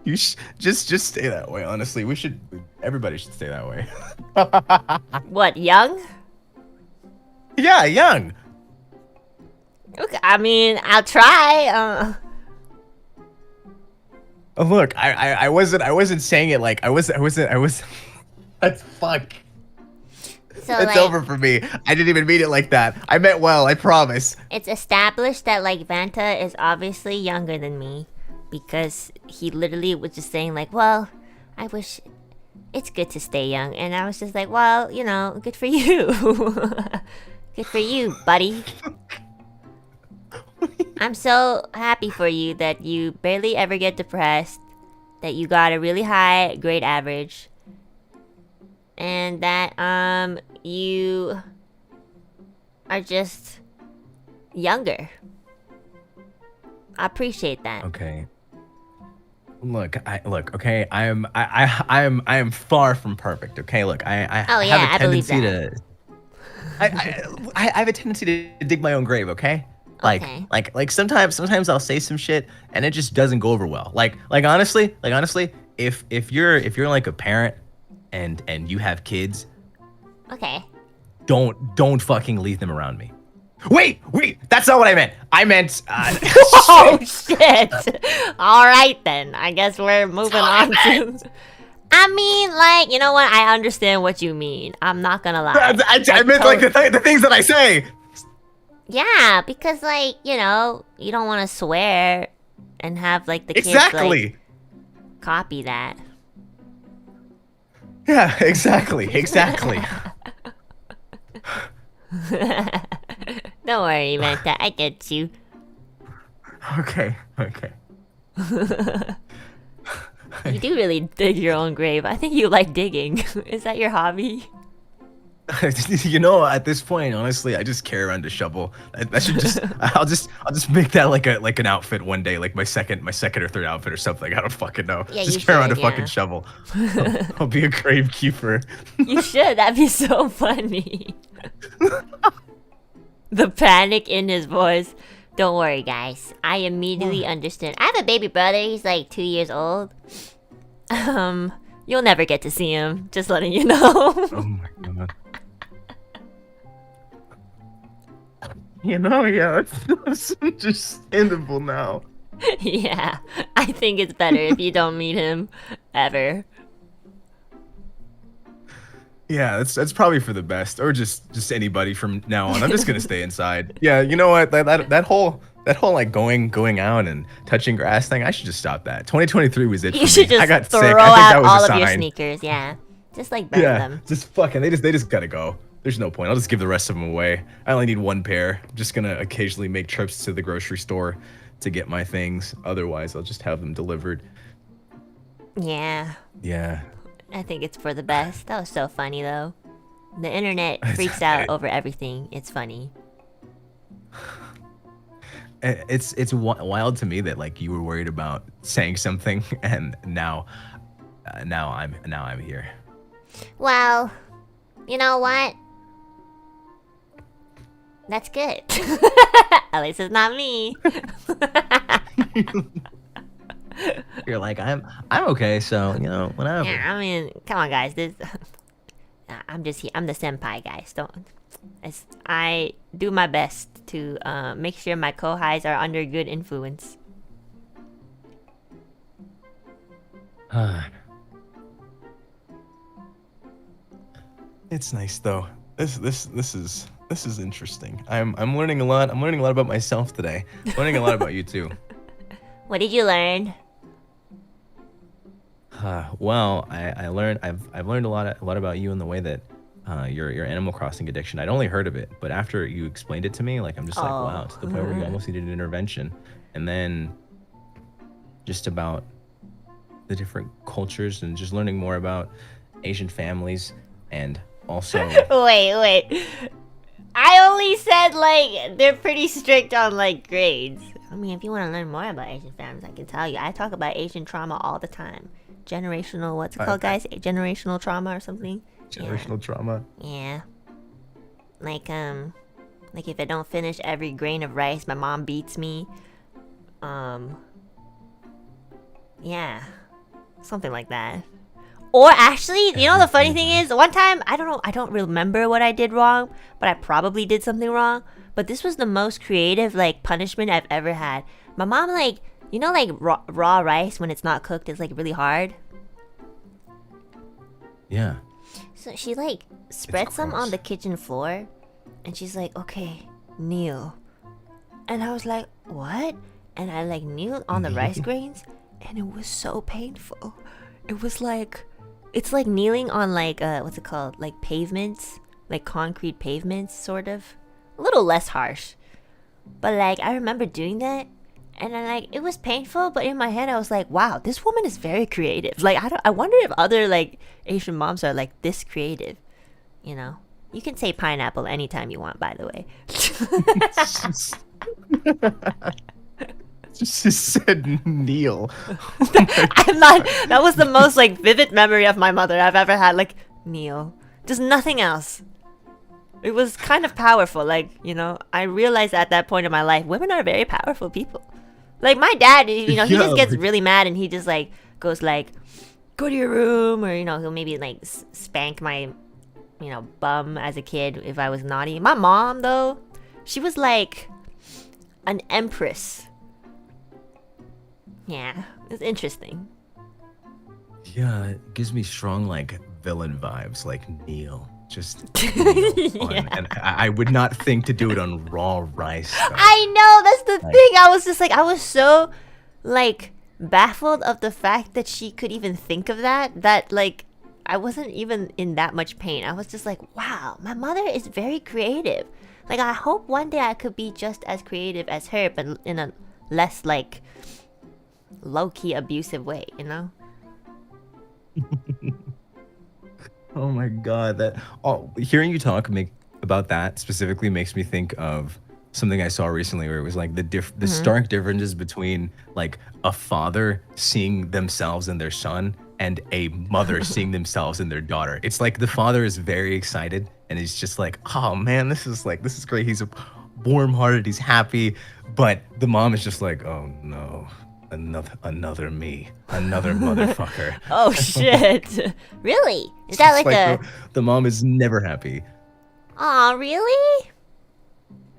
You just stay that way. Honestly, everybody should stay that way. What, young? Yeah, young. Okay, I mean, I'll try. Oh, look, I wasn't saying it like I was. That's fuck. So, it's over for me. I didn't even mean it like that. I meant well, I promise. It's established that like Vanta is obviously younger than me, because he literally was just saying like, well, I wish it's good to stay young, and I was just like, well, good for you. Good for you, buddy. I'm so happy for you that you barely ever get depressed, that you got a really high grade average, and that you are just younger. I appreciate that. Okay. Look, okay, I am far from perfect. Okay, look, I Oh yeah, have a I believe tendency that. to I have a tendency to dig my own grave. Okay, Okay. like sometimes I'll say some shit and it just doesn't go over well. Like honestly, if you're like a parent and you have kids, Okay. don't fucking leave them around me. Wait, that's not what I meant. I meant Oh shit! Alright then, I guess we're moving on to... I mean, like, you know what? I understand what you mean. I'm not gonna lie. I meant like the things that I say. Yeah, because like, you know, you don't want to swear and have like the kids Exactly. like, copy that. Yeah, exactly. Don't worry, Vanta. I get you. Okay. You do really dig your own grave. I think you like digging. Is that your hobby? You know, at this point, honestly, I just carry around a shovel. I should just, I'll just make that like an outfit one day, like my second or third outfit or something. I don't fucking know. Yeah, just you carry around a should, yeah. fucking shovel. I'll be a gravekeeper. You should. That'd be so funny. The panic in his voice. Don't worry, guys. I immediately understand. I have a baby brother. He's like 2 years old. You'll never get to see him. Just letting you know. Oh my god. You know, yeah, it's understandable now. Yeah, I think it's better if you don't meet him ever. Yeah, that's probably for the best, or just anybody from now on. I'm just gonna stay inside. Yeah, you know what? That whole like going out and touching grass thing, I should just stop that. 2023 was it. You for should me. just I got throw sick. I think out that was all a of sign. your sneakers. Yeah, just like burn Yeah, them. just fucking. They just gotta go. There's no point. I'll just give the rest of them away. I only need one pair. I'm just gonna occasionally make trips to the grocery store to get my things. Otherwise, I'll just have them delivered. Yeah, Yeah. I think it's for the best. That was so funny though. The internet freaks out over everything. It's funny. It's wild to me that like you were worried about saying something and now I'm here. Well, you know what? That's good. At least it's not me. You're like I'm okay, so you know whatever. Yeah, I mean, come on, guys. This, I'm just here. I'm the senpai, guys. I do my best to make sure my kohais are under good influence. It's nice though. This is interesting. I'm learning a lot. I'm learning a lot about myself today. Learning a lot about you too. What did you learn? Well, I've learned a lot about you in the way that your Animal Crossing addiction. I'd only heard of it, but after you explained it to me, like I'm just like, wow, to the point where you almost needed an intervention. And then just about the different cultures and just learning more about Asian families and also Wait. I only said like they're pretty strict on like grades. I mean, if you want to learn more about Asian families, I can tell you. I talk about Asian trauma all the time. Generational, what's it called, guys? Generational trauma or something? generational trauma. Yeah. Like if I don't finish every grain of rice, my mom beats me. Yeah. Something like that. Or actually, you know the funny thing is, one time, I don't remember what I did wrong, but I probably did something wrong. But this was the most creative, like, punishment I've ever had. My mom, like, you know, like, raw rice, when it's not cooked, is, like, really hard? Yeah. So she, like, spread some on the kitchen floor, and she's like, okay, kneel. And I was like, what? And I, like, kneeled on the rice grains, and it was so painful. It was like... It's like kneeling on like what's it called? Like pavements, like concrete pavements, sort of. a little less harsh. But like I remember doing that, and then like it was painful. But in my head, I was like, wow, this woman is very creative. Like I wonder if other like Asian moms are like this creative. You know, you can say pineapple anytime you want. By the way. Just said Neil. I'm not. That was the most like vivid memory of my mother I've ever had. Like Neil, just nothing else. It was kind of powerful. Like, you know, I realized at that point in my life, women are very powerful people. Like my dad, you know, he just gets really mad and he just like goes like, go to your room, or you know, he'll maybe like spank my, you know, bum as a kid if I was naughty. My mom though, she was like an empress. Yeah, it's interesting. Yeah, it gives me strong like villain vibes, like Neil. Just Neil Yeah. and I would not think to do it on raw rice. Though. I know, that's the thing. I was just like, I was so like baffled of the fact that she could even think of that like I wasn't even in that much pain. I was just like, wow, my mother is very creative. Like I hope one day I could be just as creative as her, but in a less like low-key abusive way, you know? Oh my god, hearing you talk about that specifically makes me think of something I saw recently where it was like the stark differences between like a father seeing themselves in their son and a mother seeing themselves in their daughter. It's like the father is very excited and he's just like, oh man, this is great. He's warm-hearted, he's happy, but the mom is just like, oh no. Another me, another motherfucker. Oh shit! Really? Is that like a? The mom is never happy. Aw, really?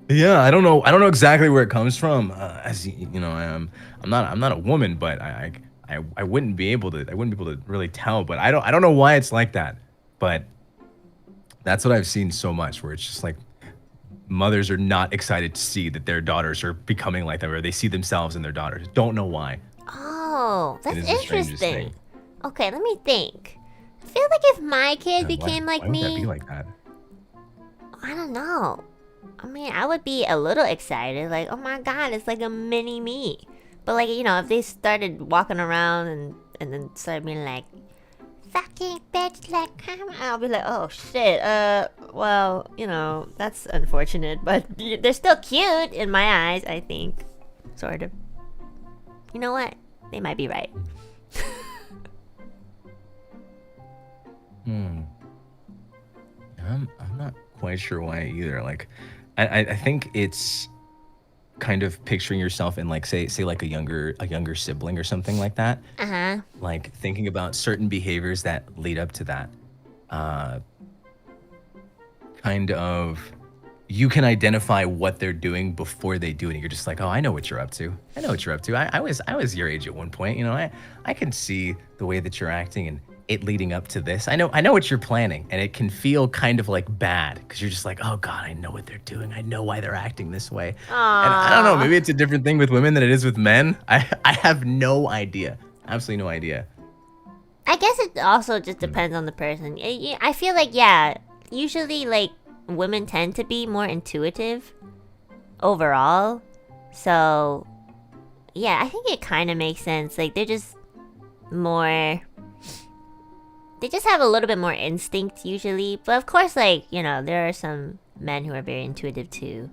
Yeah, I don't know exactly where it comes from. As you know, I'm not a woman, but I wouldn't be able to really tell. But I don't know why it's like that. But that's what I've seen so much, where it's just like mothers are not excited to see that their daughters are becoming like them, or they see themselves in their daughters. Don't know why. Oh, that's It is the strangest interesting. thing. Okay, let me think. I feel like if my kid became like why would that me, be like that? I don't know. I mean, I would be a little excited, like, oh my god, it's like a mini me. But like, you know, if they started walking around and then started being like, fucking bitch, like, come on, I'll be like, oh shit, well, you know, that's unfortunate, but they're still cute in my eyes, I think. Sort of. You know what? They might be right. I'm not quite sure why either. Like, I think it's kind of picturing yourself in like say like a younger sibling or something like that. Uh-huh. Like thinking about certain behaviors that lead up to that. Kind of, you can identify what they're doing before they do it. And you're just like, oh, I know what you're up to. I was your age at one point. You know, I can see the way that you're acting and it leading up to this. I know what you're planning, and it can feel kind of like bad because you're just like, oh god, I know what they're doing. I know why they're acting this way. Aww. And I don't know, maybe it's a different thing with women than it is with men. I have no idea. Absolutely no idea. I guess it also just depends on the person. I feel like, yeah, usually like women tend to be more intuitive overall. So, yeah, I think it kind of makes sense. Like they're just more... They just have a little bit more instinct usually. But of course, like, you know, there are some men who are very intuitive too.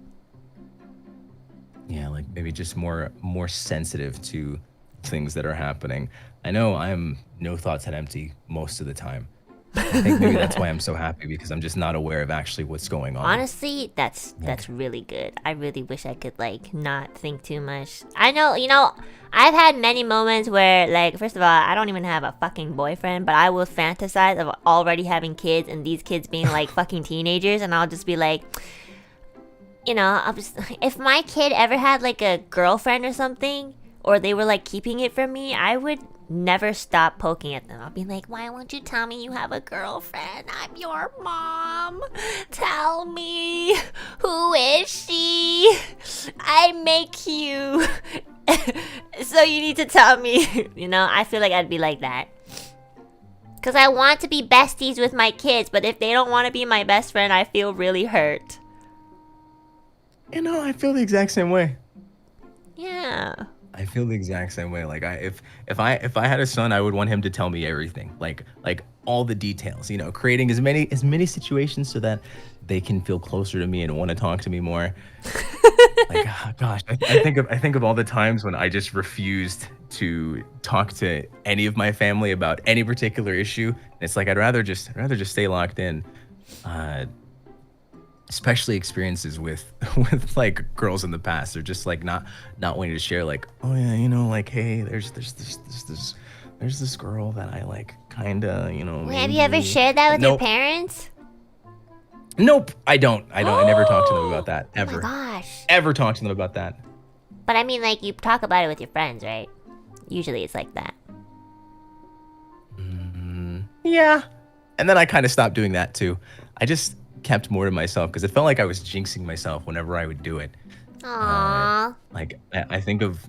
Yeah, like maybe just more sensitive to things that are happening. I know I'm no thoughts had empty most of the time. I think maybe that's why I'm so happy, because I'm just not aware of actually what's going on. Honestly, that's really good. I really wish I could like not think too much. I know, you know, I've had many moments where like, first of all, I don't even have a fucking boyfriend, but I will fantasize of already having kids and these kids being like fucking teenagers, and I'll just be like, you know, if my kid ever had like a girlfriend or something, or they were like keeping it from me, I would never stop poking at them. I'll be like, why won't you tell me you have a girlfriend? I'm your mom. Tell me, who is she? I make you. So you need to tell me. You know, I feel like I'd be like that. Because I want to be besties with my kids, but if they don't want to be my best friend, I feel really hurt. You know, I feel the exact same way. Yeah. I feel the exact same way. Like if I had a son, I would want him to tell me everything, like all the details. You know, creating as many situations so that they can feel closer to me and want to talk to me more. Like, gosh, I think of all the times when I just refused to talk to any of my family about any particular issue. And it's like I'd rather just stay locked in. Uh, Especially experiences with with like girls in the past. They're just like not wanting to share. Like, oh yeah, you know, like hey, there's this girl that I like, kinda, you know. Wait, have you ever Maybe. shared that with your Nope. parents? Nope. I don't. I never talk to them about that Oh my ever. gosh. Ever talk to them about that. But I mean, like, you talk about it with your friends, right? Usually it's like that. Yeah. And then I kind of stopped doing that too. I just kept more to myself because it felt like I was jinxing myself whenever I would do it. Aww. Like I think of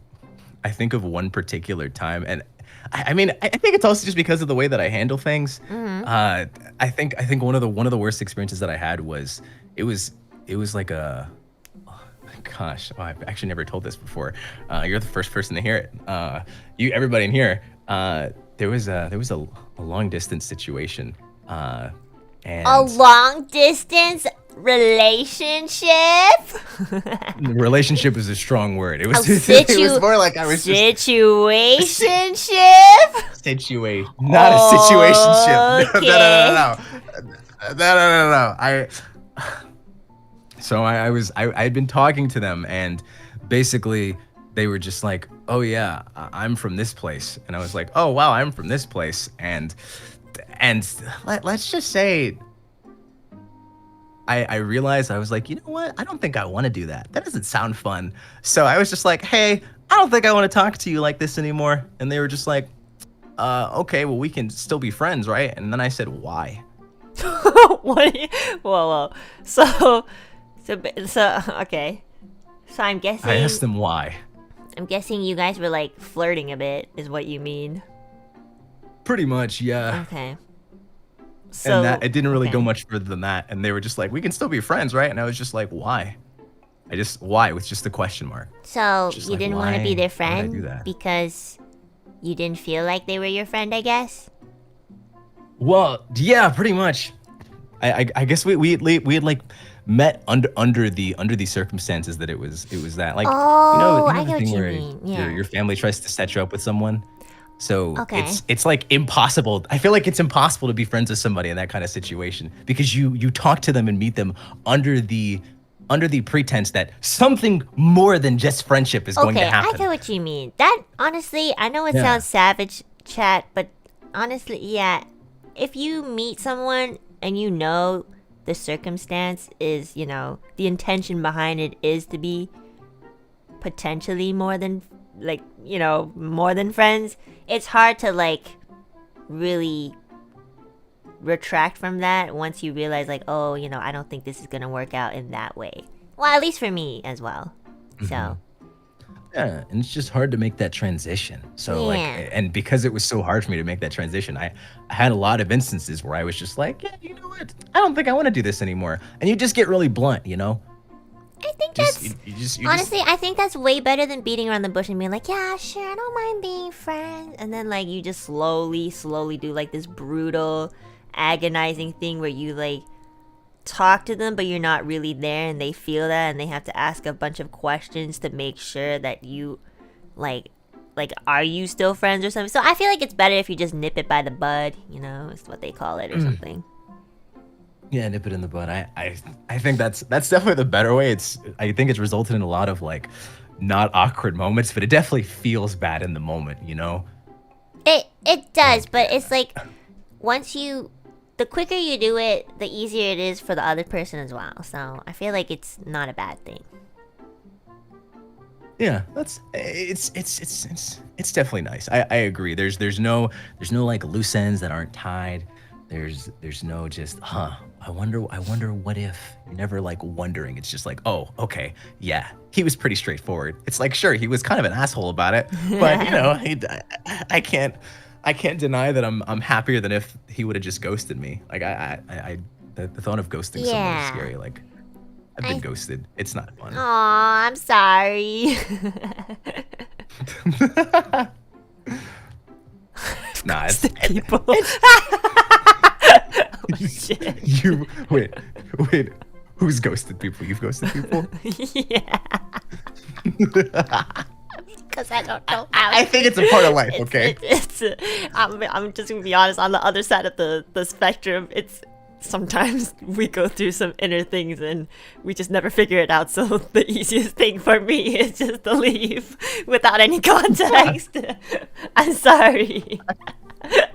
one particular time, and I mean I think it's also just because of the way that I handle things. I think one of the worst experiences that I had was it was like a, gosh, oh, I've actually never told this before. You're the first person to hear it. Everybody in here. There was a long distance situation, and A long distance relationship? relationship is a strong word. It was, A it was more like I was just situationship? situation, not a situationship. No, no, Okay. no, no, no, no, no, no, no. I had been talking to them, and basically they were just like, oh yeah, I'm from this place, and I was like, oh wow, I'm from this place, and let's just say I realized, I was like, you know what? I don't think I want to do that. That doesn't sound fun. So I was just like, hey, I don't think I want to talk to you like this anymore. And they were just like, okay, well, we can still be friends, right? And then I said, why? What? Whoa. So, okay. So I'm guessing. I asked them why. I'm guessing you guys were like flirting a bit, is what you mean. Pretty much, yeah. Okay. So And that it didn't really go okay. much further than that. And they were just like, we can still be friends, right? And I was just like, why? Why? With just a question mark. So Just you like, didn't want to be their why did I do friend that? because you didn't feel like they were your friend, I guess. Well, yeah, pretty much. I guess we had like met under the circumstances that it was that, like, Oh, I the get what thing you where mean. your Yeah. your family tries to set you up with someone. So Okay. it's like impossible. I feel like it's impossible to be friends with somebody in that kind of situation because you talk to them and meet them under the pretense that something more than just friendship is going to Okay, I happen. get what you mean. That honestly, I know it Yeah. sounds savage, chat, but honestly, yeah. If you meet someone and you know the circumstance is, the intention behind it is to be potentially more than more than friends, it's hard to like really retract from that once you realize like, oh, I don't think this is gonna work out in that way. Well, at least for me as well. So Yeah, and it's just hard to make that transition. So like, yeah. and because it was so hard for me to make that transition, I had a lot of instances where I was just like, yeah, you know what? I don't think I want to do this anymore. And you just get really blunt, you know? I think Just that's you just honestly, I think that's way better than beating around the bush and being like, yeah, sure, I don't mind being friends. And then like you just slowly do like this brutal, agonizing thing where you like talk to them but you're not really there and they feel that and they have to ask a bunch of questions to make sure that you like are you still friends or something. So I feel like it's better if you just nip it by the bud, is what they call it or something. Yeah, nip it in the bud. I think that's definitely the better way. I think it's resulted in a lot of like not awkward moments, but it definitely feels bad in the moment, you know? It does, but it's like the quicker you do it, the easier it is for the other person as well. So I feel like it's not a bad thing. Yeah, it's definitely nice. I agree. There's no like loose ends that aren't tied. There's no just I wonder what if. You're never like wondering. It's just like, oh, okay, yeah, he was pretty straightforward. It's like, sure, he was kind of an asshole about it, but I can't deny that I'm happier than if he would have just ghosted me. Like the thought of ghosting someone is Yeah. scary. Like I've been ghosted. It's not fun. Aw, I'm sorry. Nah, it's people. Oh, shit. You wait. Who's ghosted people? You've ghosted people? Yeah. Because I don't know how. I think it's a part of life. Okay. I'm just gonna be honest. On the other side of the spectrum, it's sometimes we go through some inner things and we just never figure it out. So the easiest thing for me is just to leave without any context. I'm sorry.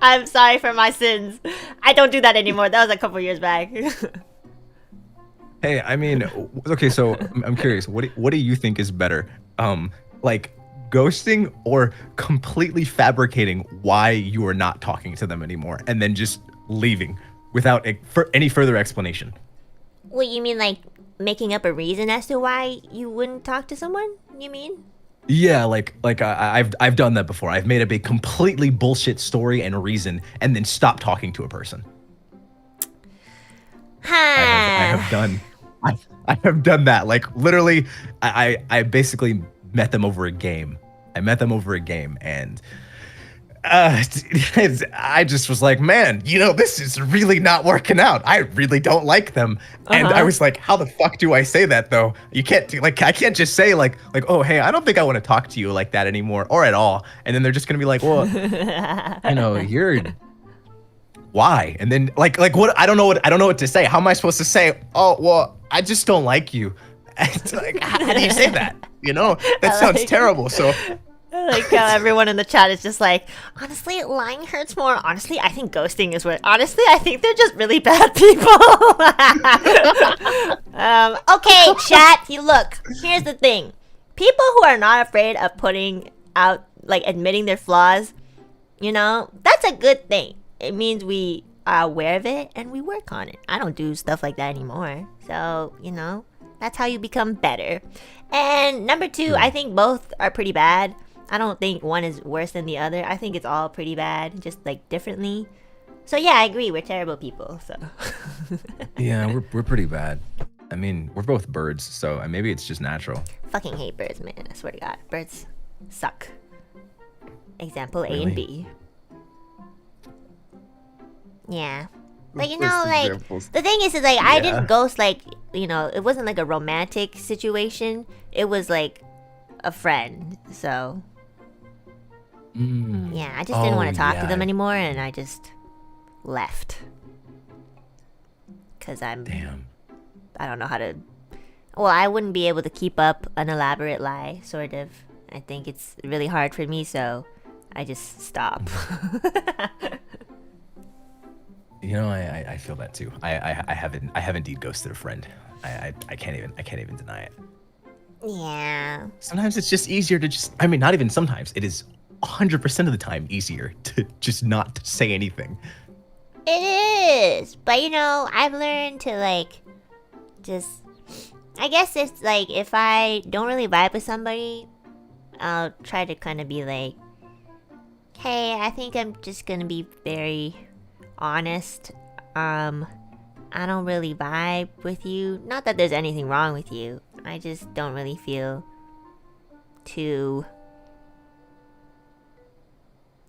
I'm sorry for my sins. I don't do that anymore. That was a couple years back. Hey, I mean, okay, so I'm curious. What do you think is better? Like ghosting or completely fabricating why you are not talking to them anymore and then just leaving without any further explanation? What, you mean like making up a reason as to why you wouldn't talk to someone? You mean? Yeah, like I've done that before. I've made up a completely bullshit story and reason and then stopped talking to a person. I have done that. Like literally, I basically met them over a game. And I just was like, man, this is really not working out. I really don't like them. And I was like, how the fuck do I say that though? You can't I can't just say like, oh, hey, I don't think I want to talk to you like that anymore or at all. And then they're just gonna be like, well, you're why? And then like what? I don't know what to say. How am I supposed to say? Oh, well, I just don't like you. Like, how do you say that? That sounds terrible. So. Like how everyone in the chat is just like, honestly, lying hurts more. Honestly, I think ghosting is worse. Honestly, I think they're just really bad people. Okay, chat. Look, here's the thing. People who are not afraid of putting out, like admitting their flaws, that's a good thing. It means we are aware of it and we work on it. I don't do stuff like that anymore. So, that's how you become better. And number two, I think both are pretty bad. I don't think one is worse than the other. I think it's all pretty bad, just like differently. So yeah, I agree. We're terrible people. So yeah, we're pretty bad. I mean, we're both birds, so maybe it's just natural. Fucking hate birds, man. I swear to God, birds suck. Example A Really? and B. Yeah. But like the thing is like I didn't ghost like it wasn't like a romantic situation. It was like a friend. So yeah, I just didn't want to talk to them anymore, and I just left. Cause I don't know how to. Well, I wouldn't be able to keep up an elaborate lie, sort of. I think it's really hard for me, so I just stop. I feel that too. I have indeed ghosted a friend. I can't even deny it. Yeah. Sometimes it's just easier to not even sometimes. It is 100% of the time easier to just not say anything. It is. But I've learned to like just I guess it's like if I don't really vibe with somebody, I'll try to kind of be like, hey, I think I'm just gonna be very honest. I don't really vibe with you. Not that there's anything wrong with you. I just don't really feel too.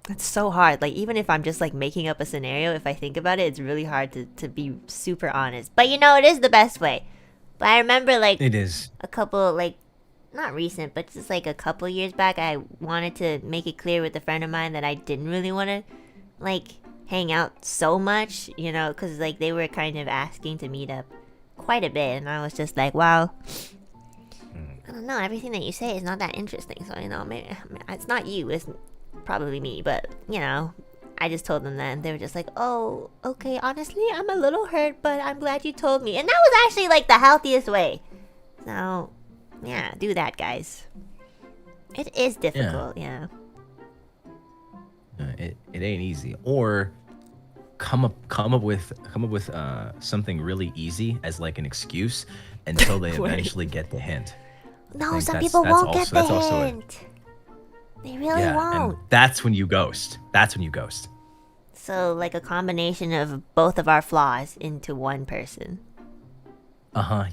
It's so hard. Like even if I'm just like making up a scenario, if I think about it, it's really hard to be super honest. But it is the best way. But I remember like it is a couple like not recent, but just like a couple years back, I wanted to make it clear with a friend of mine that I didn't really want to like hang out so much, because like they were kind of asking to meet up quite a bit, and I was just like, wow, I don't know, everything that you say is not that interesting. So maybe it's not you, it's probably me, but I just told them that, and they were just like, oh, okay, honestly, I'm a little hurt, but I'm glad you told me. And that was actually like the healthiest way. So yeah, do that, guys. It is difficult. Yeah. It ain't easy. Or come up with something really easy as like an excuse until they eventually get the hint. No, some people won't get the hint. They really won't. And that's when you ghost. So like a combination of both of our flaws into one person.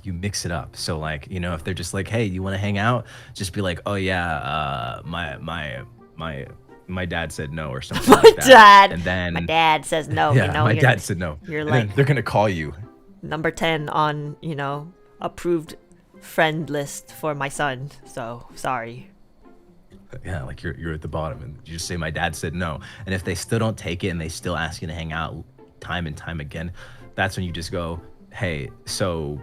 You mix it up. So like, you know, if they're just like, hey, you want to hang out, just be like, oh yeah, my dad said no or something My like that. dad. And then My dad says no. yeah, You know, my dad said no. You're And like then they're gonna call you. number 10 on, you know, approved friend list for my son. So sorry. Yeah, like you're at the bottom, and you just say my dad said no. And if they still don't take it and they still ask you to hang out time and time again, that's when you just go, hey, so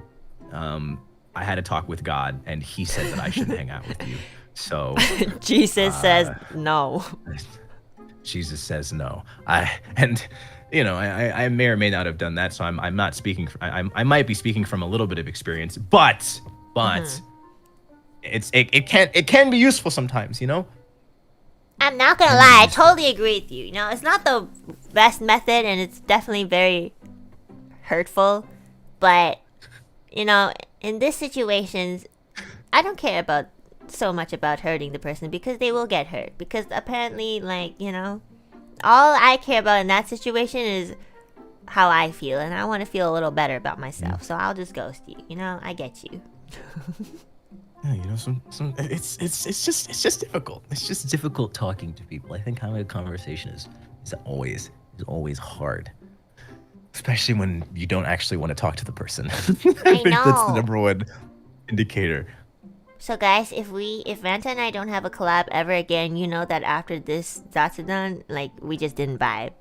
I had a talk with God and he said that I shouldn't hang out with you. So Jesus says no. Jesus says no. And you know, I may or may not have done that, so I'm not speaking. I might be speaking from a little bit of experience, but it can be useful sometimes, you know. I'm not gonna lie, I totally agree with you. You know, it's not the best method, and it's definitely very hurtful. But you know, in this situations, I don't care about so much about hurting the person because they will get hurt. Because apparently, like, you know, all I care about in that situation is how I feel, and I want to feel a little better about myself. So I'll just ghost you. You know, I get you. Yeah, you know, some it's just difficult. It's just difficult talking to people. I think having a conversation is always hard, especially when you don't actually want to talk to the person. I think that's the number one indicator. So guys, if Vanta and I don't have a collab ever again, you know that after this Zatsudan, like, we just didn't vibe,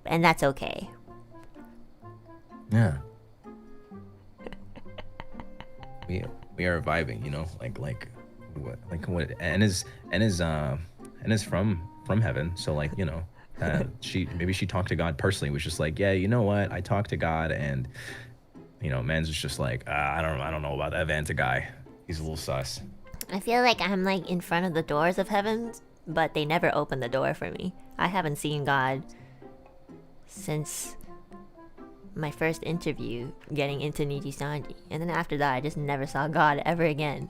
and that's okay. Yeah. We are vibing, you know, like what Enna's from heaven, so like, you know, she talked to God personally, was just like, yeah, you know what, I talked to God, and you know, man's just like, I don't know about that Vanta guy, he's a little sus. I feel like I'm like in front of the doors of heaven, but they never open the door for me. I haven't seen God since my first interview getting into NIJISANJI, and then after that I just never saw God ever again.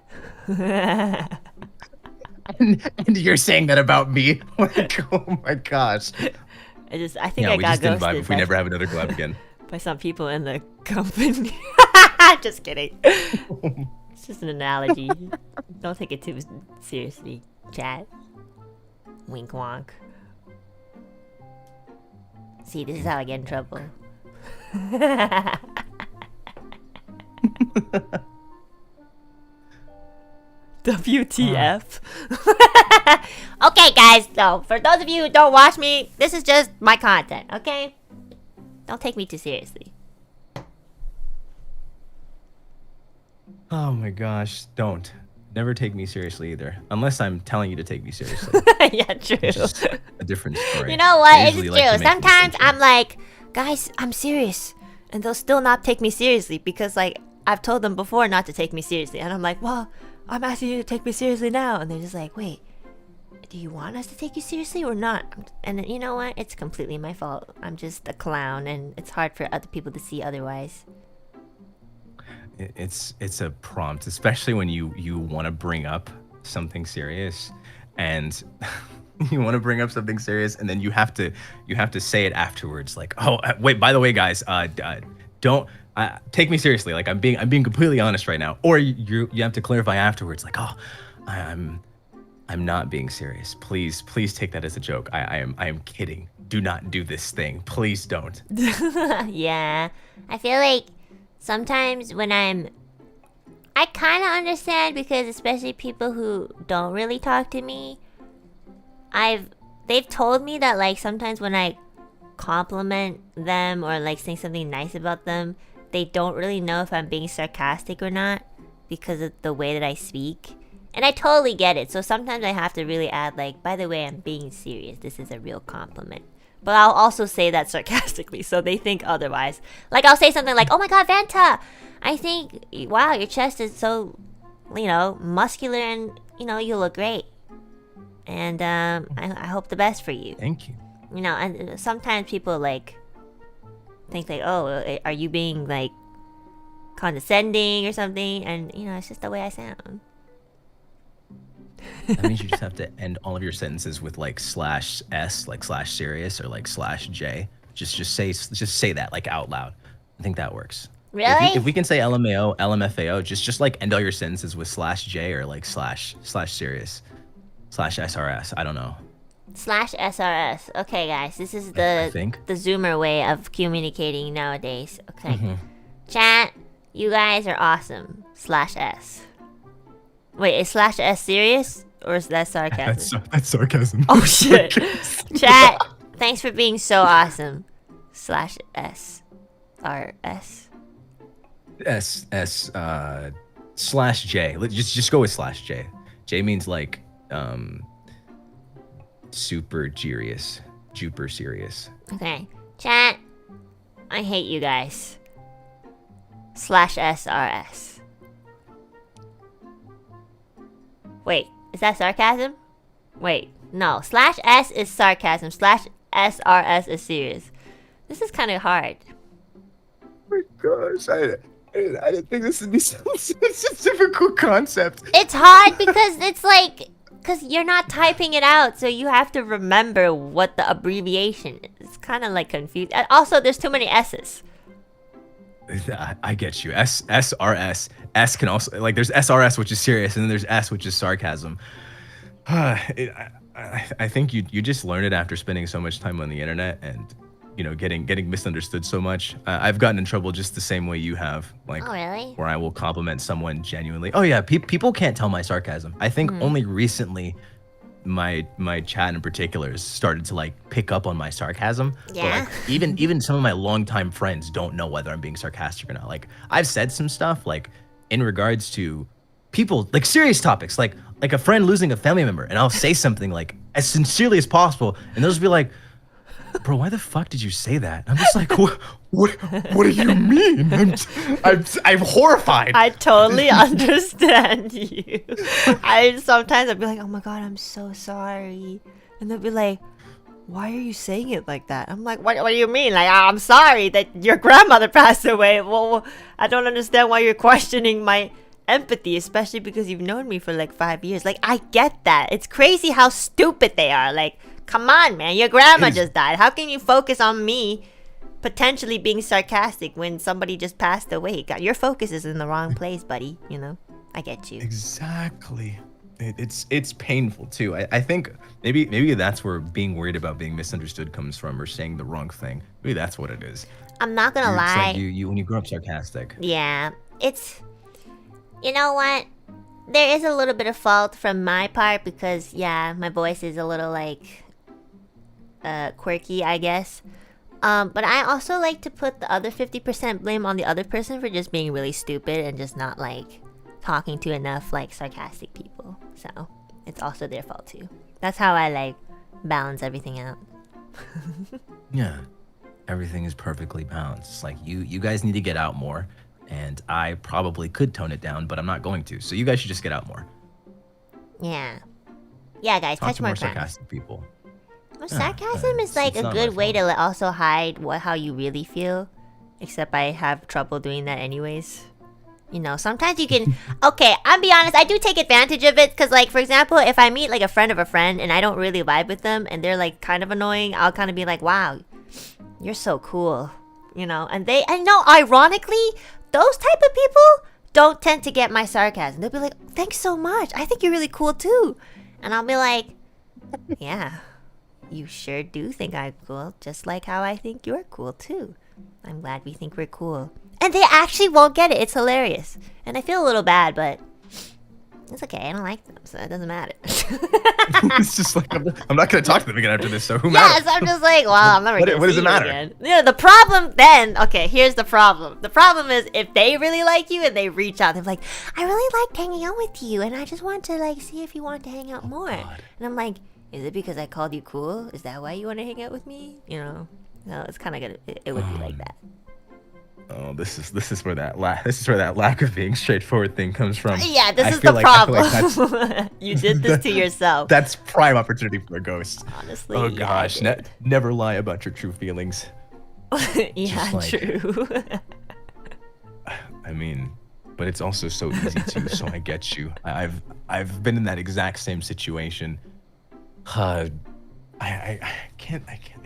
and you're saying that about me? Like, oh my gosh. I think I got ghosted if we never have another collab again by some people in the company. Just kidding. It's just an analogy. Don't take it too seriously, chat. Wink wonk. See, this is how I get in trouble. WTF. Okay, guys, so for those of you who don't watch me, this is just my content, okay? Don't take me too seriously. Oh my gosh, don't. Never take me seriously either. Unless I'm telling you to take me seriously. Yeah, true. It's just a different story. You know what? It's true. Like sometimes I'm like, guys, I'm serious. And they'll still not take me seriously because, like, I've told them before not to take me seriously. And I'm like, well, I'm asking you to take me seriously now. And they're just like, wait, do you want us to take you seriously or not? And you know what? It's completely my fault. I'm just a clown, and it's hard for other people to see otherwise. It's a prompt, especially when you want to bring up something serious, and you want to bring up something serious, and then you have to say it afterwards, like, oh wait, by the way, guys, don't take me seriously. Like, I'm being completely honest right now, or you have to clarify afterwards, like, oh, I'm not being serious. Please take that as a joke. I am kidding. Do not do this thing. Please don't. Yeah, I feel like sometimes when I kind of understand, because especially people who don't really talk to me, they've told me that, like, sometimes when I compliment them or like say something nice about them, they don't really know if I'm being sarcastic or not because of the way that I speak. And I totally get it. So sometimes I have to really add, like, by the way, I'm being serious. This is a real compliment. But I'll also say that sarcastically, so they think otherwise. Like, I'll say something like, oh my god, Vanta, I think, wow, your chest is so, you know, muscular, and, you know, you look great. And I hope the best for you. Thank you. You know, and sometimes people, like, think, like, oh, are you being, like, condescending or something? And, you know, it's just the way I sound. That means you just have to end all of your sentences with, like, /s, like /serious, or like /j. Just say that, like, out loud. I think that works. Really? If we can say LMAO, LMFAO, just like end all your sentences with /J or like slash serious /SRS. I don't know. /SRS. Okay, guys, this is I think the Zoomer way of communicating nowadays. Okay, chat, you guys are awesome. /S. Wait, is /S serious or is that sarcasm? That's sarcasm. Oh shit! Chat, thanks for being so awesome. /S. RS. /J. Just go with /J. J means like super serious. Okay, chat, I hate you guys. /SRS. Wait, is that sarcasm? Wait, no. /S is sarcasm. /SRS is serious. This is kind of hard. Oh my gosh, I didn't think this would be such a difficult concept. It's hard because it's like, because you're not typing it out, so you have to remember what the abbreviation is. It's kind of like confused. Also, there's too many S's. I get you. SRS. S can also, like, there's SRS, which is serious, and then there's S, which is sarcasm. I think you just learn it after spending so much time on the internet and, you know, getting misunderstood so much. I've gotten in trouble just the same way you have. Like, oh, really? Where I will compliment someone genuinely. Oh yeah, people can't tell my sarcasm. I think only recently my chat in particular has started to like pick up on my sarcasm. Yeah. But, like, even some of my longtime friends don't know whether I'm being sarcastic or not. Like, I've said some stuff like in regards to people, like serious topics, like a friend losing a family member, and I'll say something like as sincerely as possible, and they'll just be like, bro, why the fuck did you say that? I'm just like, what do you mean? I'm horrified. I totally understand you. Sometimes I'd be like, oh my god, I'm so sorry. And they'll be like, why are you saying it like that? I'm like, what do you mean? Like, I'm sorry that your grandmother passed away. Well, I don't understand why you're questioning my empathy, especially because you've known me for like 5 years. Like, I get that. It's crazy how stupid they are. Like, come on, man. Your grandma just died. How can you focus on me potentially being sarcastic when somebody just passed away? God, your focus is in the wrong place, buddy. You know? I get you. Exactly. It's painful too. I think maybe that's where being worried about being misunderstood comes from, or saying the wrong thing. Maybe that's what it is. I'm not gonna lie. It's like you when you grow up sarcastic. Yeah. It's, you know what? There is a little bit of fault from my part because, yeah, my voice is a little like quirky, I guess. But I also like to put the other 50% blame on the other person for just being really stupid and just not like talking to enough like sarcastic people. So it's also their fault too. That's how I like balance everything out. Yeah, everything is perfectly balanced. It's like you guys need to get out more, and I probably could tone it down, but I'm not going to. So you guys should just get out more. Yeah, guys, Talk touch to more more friends. sarcastic people. Well, sarcasm is like a good way to also hide how you really feel. Except I have trouble doing that anyways. You know, sometimes you can... Okay, I'll be honest, I do take advantage of it. Because, like, for example, if I meet, like, a friend of a friend and I don't really vibe with them and they're, like, kind of annoying, I'll kind of be like, wow, you're so cool. You know, and I know, ironically, those type of people don't tend to get my sarcasm. They'll be like, thanks so much. I think you're really cool, too. And I'll be like, yeah, you sure do think I'm cool. Just like how I think you're cool, too. I'm glad we think we're cool. And they actually won't get it. It's hilarious. And I feel a little bad, but it's okay. I don't like them, so it doesn't matter. It's just like, I'm not going to talk to them again after this, so who matters? Yes, I'm just like, well, I'm never going to What does see it you matter? again. Yeah, the problem then, okay, here's the problem. The problem is if they really like you and they reach out, they're like, I really liked hanging out with you, and I just want to, like, see if you want to hang out more. God. And I'm like, is it because I called you cool? Is that why you want to hang out with me? You know? No, it's kind of good. It would be like that. Oh, this is where that lack of being straightforward thing comes from. Yeah, this I is feel the like- I feel like problem. You did this to yourself. That's prime opportunity for a ghost. Honestly, Oh yeah, gosh, I did. never lie about your true feelings. Yeah, like- true. I mean, but it's also so easy too. So I get you. I've been in that exact same situation. I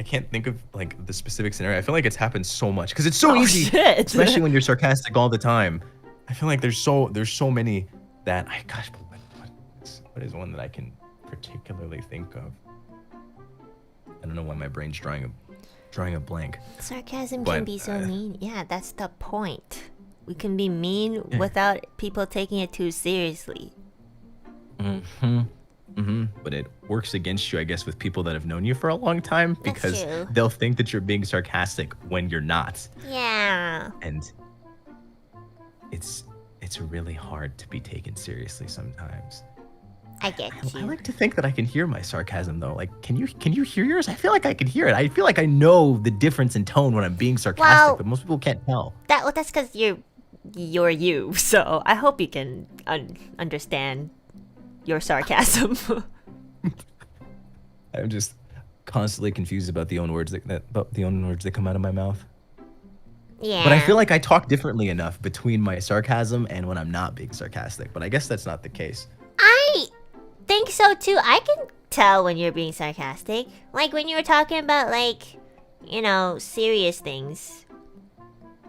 can't think of like the specific scenario. I feel like it's happened so much because it's so easy, shit. especially when you're sarcastic all the time. I feel like there's so many that what is one that I can particularly think of? I don't know why my brain's drawing a blank. Sarcasm can be so mean. Yeah, that's the point. We can be mean without people taking it too seriously. But it works against you, I guess, with people that have known you for a long time because they'll think that you're being sarcastic when you're not. Yeah. And it's really hard to be taken seriously sometimes. I get you. I like to think that I can hear my sarcasm though. Like, can you hear yours? I feel like I can hear it. I feel like I know the difference in tone when I'm being sarcastic, but most people can't tell. That's because you're you. So I hope you can understand your sarcasm. I'm just constantly confused about the own words that come out of my mouth. Yeah. But I feel like I talk differently enough between my sarcasm and when I'm not being sarcastic. But I guess that's not the case. I think so too. I can tell when you're being sarcastic. Like when you were talking about like, you know, serious things.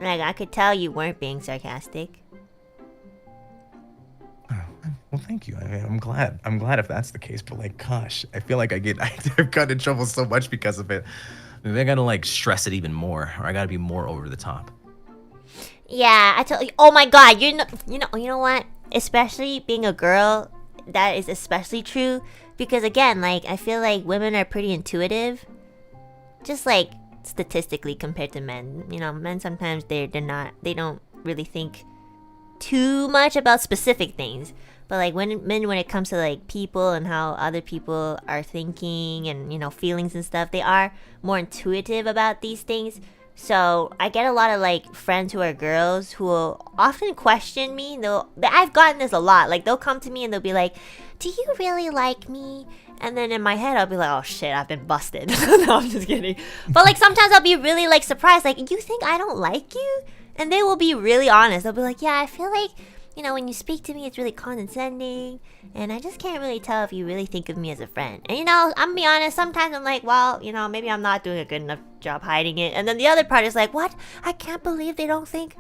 Like I could tell you weren't being sarcastic. Well, thank you. I'm glad if that's the case. But like, gosh, I feel like I've gotten in trouble so much because of it. Maybe I gotta like stress it even more, or I gotta be more over the top. Yeah, I tell you. Oh my god, you know what? Especially being a girl, that is especially true because again, like I feel like women are pretty intuitive, just like statistically compared to men. You know, men sometimes they don't really think too much about specific things. But like when it comes to like people and how other people are thinking and, you know, feelings and stuff, they are more intuitive about these things. So I get a lot of like friends who are girls who will often question me. I've gotten this a lot. Like they'll come to me and they'll be like, "Do you really like me?" And then in my head I'll be like, "Oh shit, I've been busted." No, I'm just kidding. But like sometimes I'll be really like surprised. Like, "You think I don't like you?" And they will be really honest. They'll be like, "Yeah, I feel like, you know, when you speak to me, it's really condescending, and I just can't really tell if you really think of me as a friend." And, you know, I'm gonna be honest, sometimes I'm like, well, you know, maybe I'm not doing a good enough job hiding it. And then the other part is like, what? I can't believe they don't think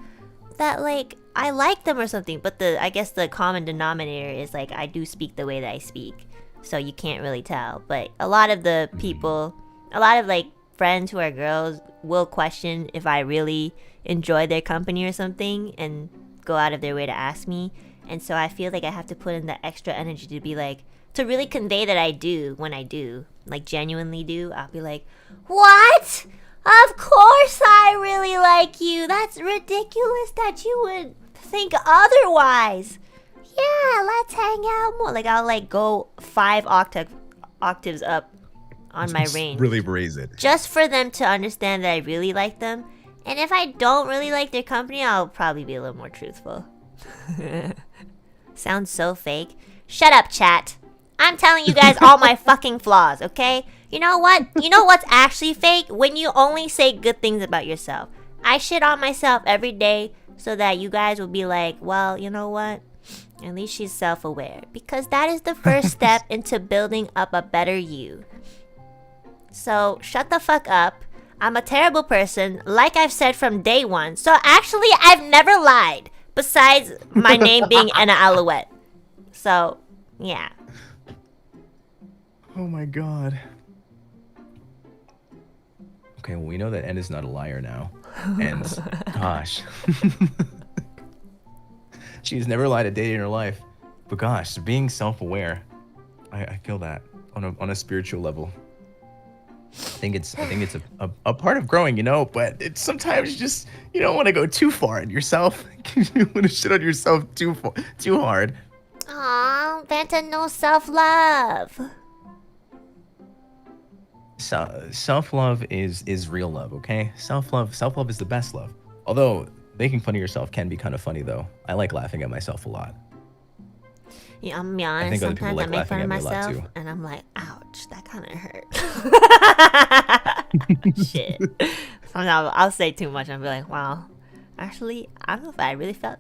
that, like, I like them or something. But I guess the common denominator is, like, I do speak the way that I speak. So you can't really tell. But a lot of the people, a lot of, like, friends who are girls will question if I really enjoy their company or something and go out of their way to ask me. And so I feel like I have to put in the extra energy to be like, to really convey that I do when I do, like genuinely do. I'll be like, "What? Of course I really like you. That's ridiculous that you would think otherwise. Yeah, let's hang out more." Like I'll like go 5 octaves up on my range. Really raise it. Just for them to understand that I really like them. And if I don't really like their company, I'll probably be a little more truthful. Sounds so fake. Shut up, chat. I'm telling you guys all my fucking flaws, okay? You know what? You know what's actually fake? When you only say good things about yourself. I shit on myself every day so that you guys will be like, well, you know what? At least she's self-aware. Because that is the first step into building up a better you. So, shut the fuck up. I'm a terrible person, like I've said from day one. So actually, I've never lied, besides my name being Enna Alouette. So, yeah. Oh my god. Okay, well, we know that Enna's not a liar now. And, gosh. She's never lied a day in her life. But gosh, being self-aware, I feel that on a spiritual level. I think it's a part of growing, you know, but it's sometimes just you don't want to go too far on yourself. You don't want to shit on yourself too hard. Aww, Vanta, no self-love. Self-love is real love, okay? Self-love is the best love. Although making fun of yourself can be kind of funny though. I like laughing at myself a lot. Yeah, I'm gonna be honest, sometimes I make fun of myself and I'm like, ouch, that kind of hurt. Shit. Sometimes I'll say too much and I'll be like, wow, actually, I don't know if I really felt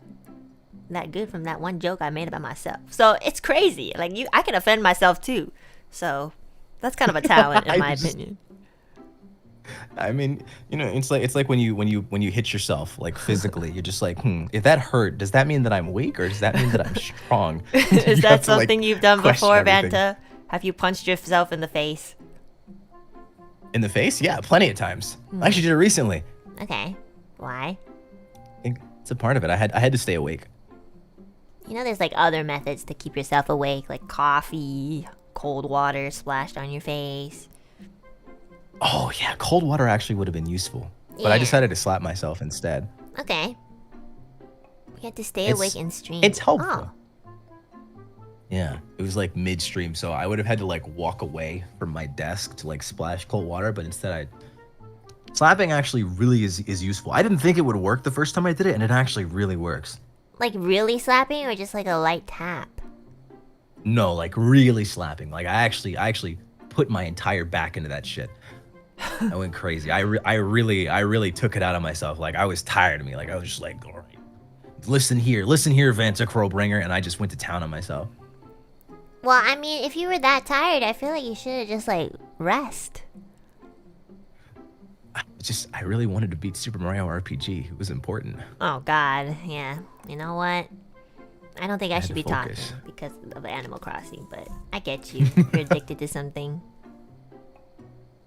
that good from that one joke I made about myself. So it's crazy. Like I can offend myself too. So that's kind of a talent in my opinion. I mean, it's like when you hit yourself like physically, you're just like, if that hurt, does that mean that I'm weak or does that mean that I'm strong? Is You that have to, something you've done question before, everything. Vanta? Have you punched yourself in the face? In the face? Yeah, plenty of times. I actually did it recently. Okay. Why? I think it's a part of it. I had to stay awake. You know, there's like other methods to keep yourself awake, like coffee, cold water splashed on your face. Oh yeah, cold water actually would have been useful, but I Yeah. decided to slap myself instead. Okay. You have to stay It's- awake in stream. it's helpful. Oh. Yeah, it was like midstream, so I would have had to like walk away from my desk to like splash cold water, but instead slapping actually really is useful. I didn't think it would work the first time I did it, and it actually really works. Like really slapping or just like a light tap? No, like really slapping. Like I actually put my entire back into that shit. I went crazy. I really took it out of myself. Like I was tired of me. Like I was just like, all right, listen here, Vanta Crowbringer, and I just went to town on myself. Well, I mean, if you were that tired, I feel like you should have just like rest. I really wanted to beat Super Mario RPG. It was important. Oh God, yeah. You know what? I don't think I had should to be talking focus. because of Animal Crossing, but I get you. You're addicted to something.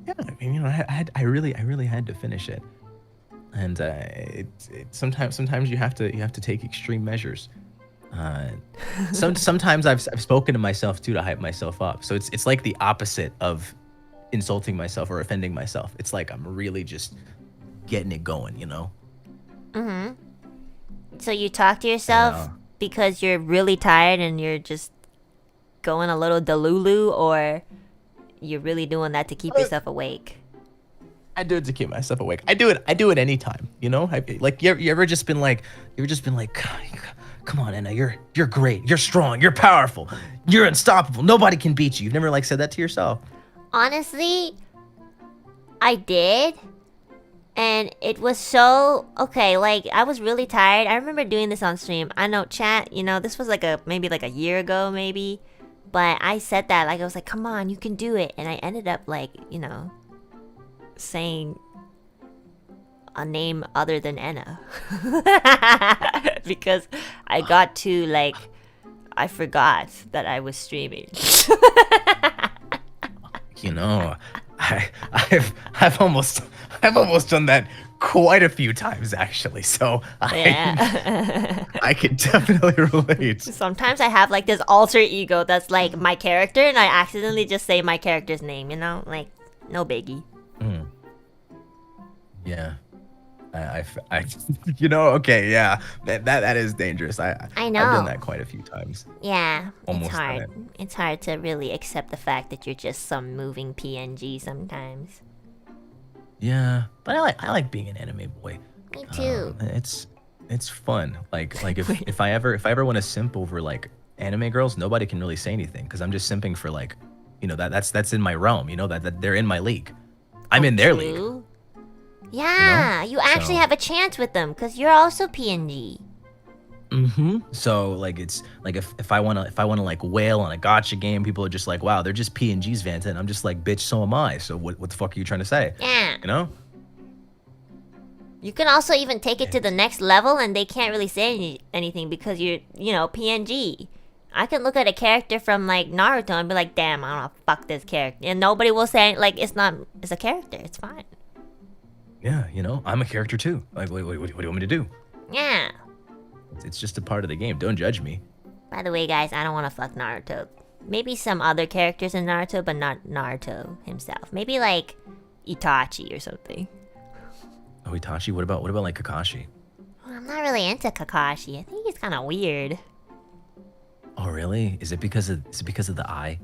Yeah, I mean, I really had to finish it, and sometimes you have to take extreme measures. Sometimes I've spoken to myself too to hype myself up. So it's like the opposite of insulting myself or offending myself. It's like I'm really just getting it going, you know? Mm-hmm. So you talk to yourself because you're really tired and you're just going a little delulu, or you're really doing that to keep yourself awake? I do it to keep myself awake. I do it anytime, you know? Like you ever just been like, come on, Enna, you're great, you're strong, you're powerful, you're unstoppable, nobody can beat you. You've never like said that to yourself? Honestly, I did. And it was so okay, like I was really tired. I remember doing this on stream. I know chat, you know, this was like maybe a year ago maybe. But I said that, like I was like, come on, you can do it. And I ended up like, you know, saying a name other than Enna. Because I got to like I forgot that I was streaming. You know, I've almost done that quite a few times actually. So Yeah. I can definitely relate. Sometimes I have like this alter ego that's like my character, and I accidentally just say my character's name, you know? Like, no biggie. Yeah. I you know, okay, yeah. That is dangerous. I know. I've done that quite a few times. Yeah, Almost it's done hard. it. It's hard to really accept the fact that you're just some moving PNG sometimes. Yeah, but I like being an anime boy. Me too. It's fun. Like if I ever want to simp over like anime girls, nobody can really say anything because I'm just simping for like, you know, that's in my realm. You know that they're in my league. I'm in their league. True. Yeah, you actually So- have a chance with them because you're also PNG. So like it's like if I wanna like whale on a gacha game, people are just like, wow, they're just PNGs, Vanta, and I'm just like, bitch, so am I. So what the fuck are you trying to say? Yeah. You know? You can also even take it to the next level and they can't really say anything because you're, you know, PNG. I can look at a character from like Naruto and be like, damn, I don't know, fuck this character. And nobody will say, like, it's a character, it's fine. Yeah, you know, I'm a character too. Like, what do you want me to do? Yeah. It's just a part of the game. Don't judge me. By the way, guys, I don't want to fuck Naruto. Maybe some other characters in Naruto, but not Naruto himself. Maybe like Itachi or something. Oh, Itachi. What about like Kakashi? I'm not really into Kakashi. I think he's kind of weird. Oh, really? Is it because of the eye?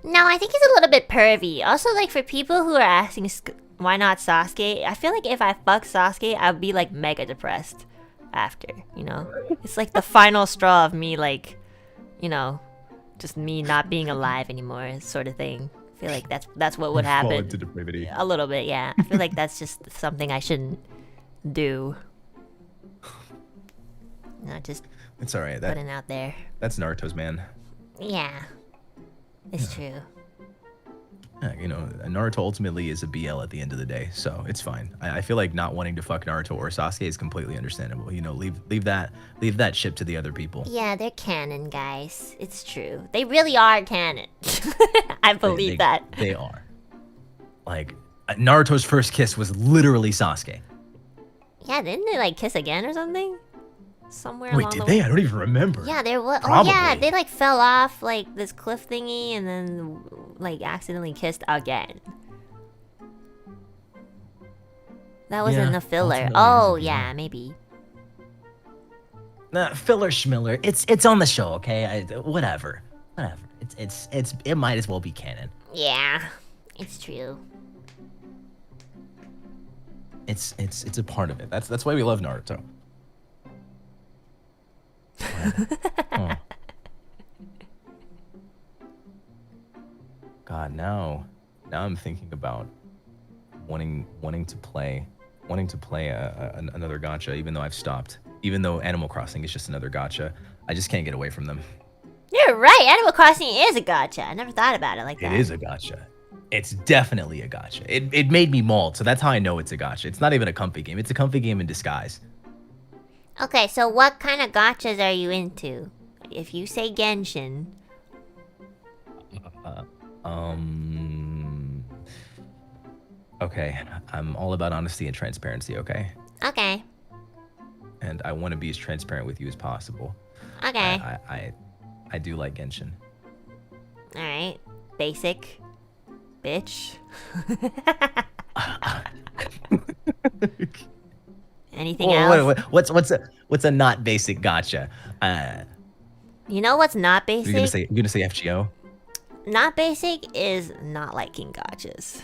No, I think he's a little bit pervy. Also, like for people who are asking why not Sasuke, I feel like if I fuck Sasuke, I'd be like mega depressed after, you know? It's like the final straw of me, like, you know, just me not being alive anymore, sort of thing. I feel like that's what would Fall happen. into depravity. A little bit, yeah. I feel like that's just something I shouldn't do. Not just It's all right. putting out there. That's Naruto's man. Yeah, it's true. You know, Naruto ultimately is a BL at the end of the day, so it's fine. I feel like not wanting to fuck Naruto or Sasuke is completely understandable. You know, leave that ship to the other people. Yeah, they're canon, guys. It's true. They really are canon. I believe that. They are. Like, Naruto's first kiss was literally Sasuke. Yeah, didn't they like kiss again or something? Somewhere Wait, along did the they? way. I don't even remember. Yeah, there was. Oh Probably. yeah, they like fell off like this cliff thingy and then like accidentally kissed again. That was in the filler. ultimately Oh it was a yeah, maybe. Nah, filler schmiller. It's on the show, okay? Whatever. It might as well be canon. Yeah, it's true. It's a part of it. That's why we love Naruto. Oh. God, now I'm thinking about wanting to play another gacha, even though I've stopped. Even though Animal Crossing is just another gacha, I just can't get away from them. You're right. Animal Crossing is a gacha. I never thought about it like that. It is a gacha. It's definitely a gacha. It made me mauled, so that's how I know it's a gacha. It's not even a comfy game. It's a comfy game in disguise. Okay, so what kind of gachas are you into? If you say Genshin. Okay, I'm all about honesty and transparency, okay? Okay. And I want to be as transparent with you as possible. Okay. I do like Genshin. Alright. Basic. Bitch. Anything else? What's a not basic gacha? You know what's not basic? You're gonna say FGO? Not basic is not liking gachas.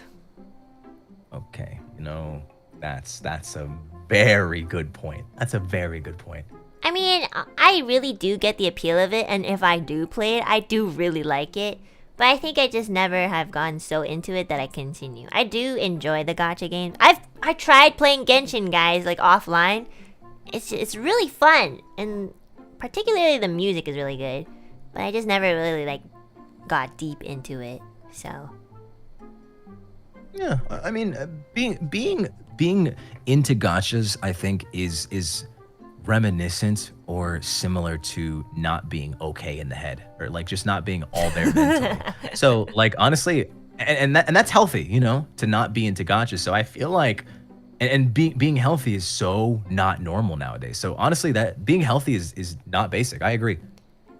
Okay, you know, that's a very good point. That's a very good point. I mean, I really do get the appeal of it, and if I do play it, I do really like it. But I think I just never have gone so into it that I continue. I do enjoy the gacha games. I tried playing Genshin, guys, like offline. It's really fun, and particularly the music is really good. But I just never really like got deep into it. So yeah, I mean, being into gachas, I think is reminiscent or similar to not being okay in the head, or like just not being all there mentally. So like honestly, and that's healthy, you know, to not be into gachas. So I feel like and being healthy is so not normal nowadays. So honestly, that being healthy is not basic. I agree.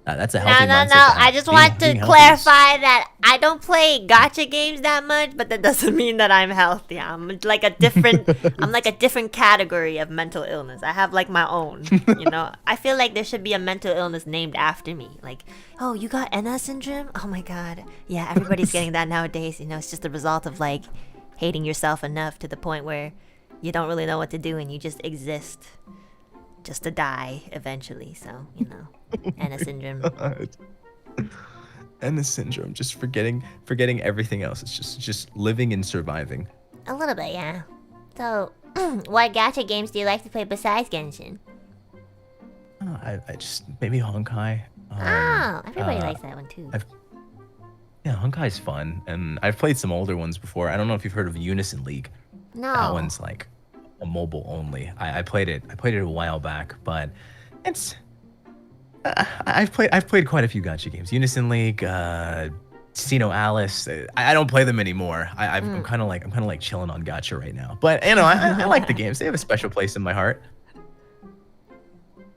That's a healthy mindset. No. I just want to clarify that I don't play gacha games that much, but that doesn't mean that I'm healthy. I'm like a different category of mental illness. I have like my own, you know. I feel like there should be a mental illness named after me. Like, oh, you got Enna syndrome? Oh my god. Yeah, everybody's getting that nowadays. You know, it's just a result of like hating yourself enough to the point where you don't really know what to do and you just exist. Just to die eventually, so you know, Enna syndrome. Enna syndrome, just forgetting everything else. It's just living and surviving. A little bit, yeah. So, what gacha games do you like to play besides Genshin? I just maybe Honkai. Everybody likes that one too. Yeah, Honkai's fun, and I've played some older ones before. I don't know if you've heard of Unison League. No. That one's like a mobile only. I played it a while back, but it's I've played quite a few gacha games. Unison League, Sino Alice. I don't play them anymore. I'm kind of like chilling on gacha right now. But you know, I like the games. They have a special place in my heart.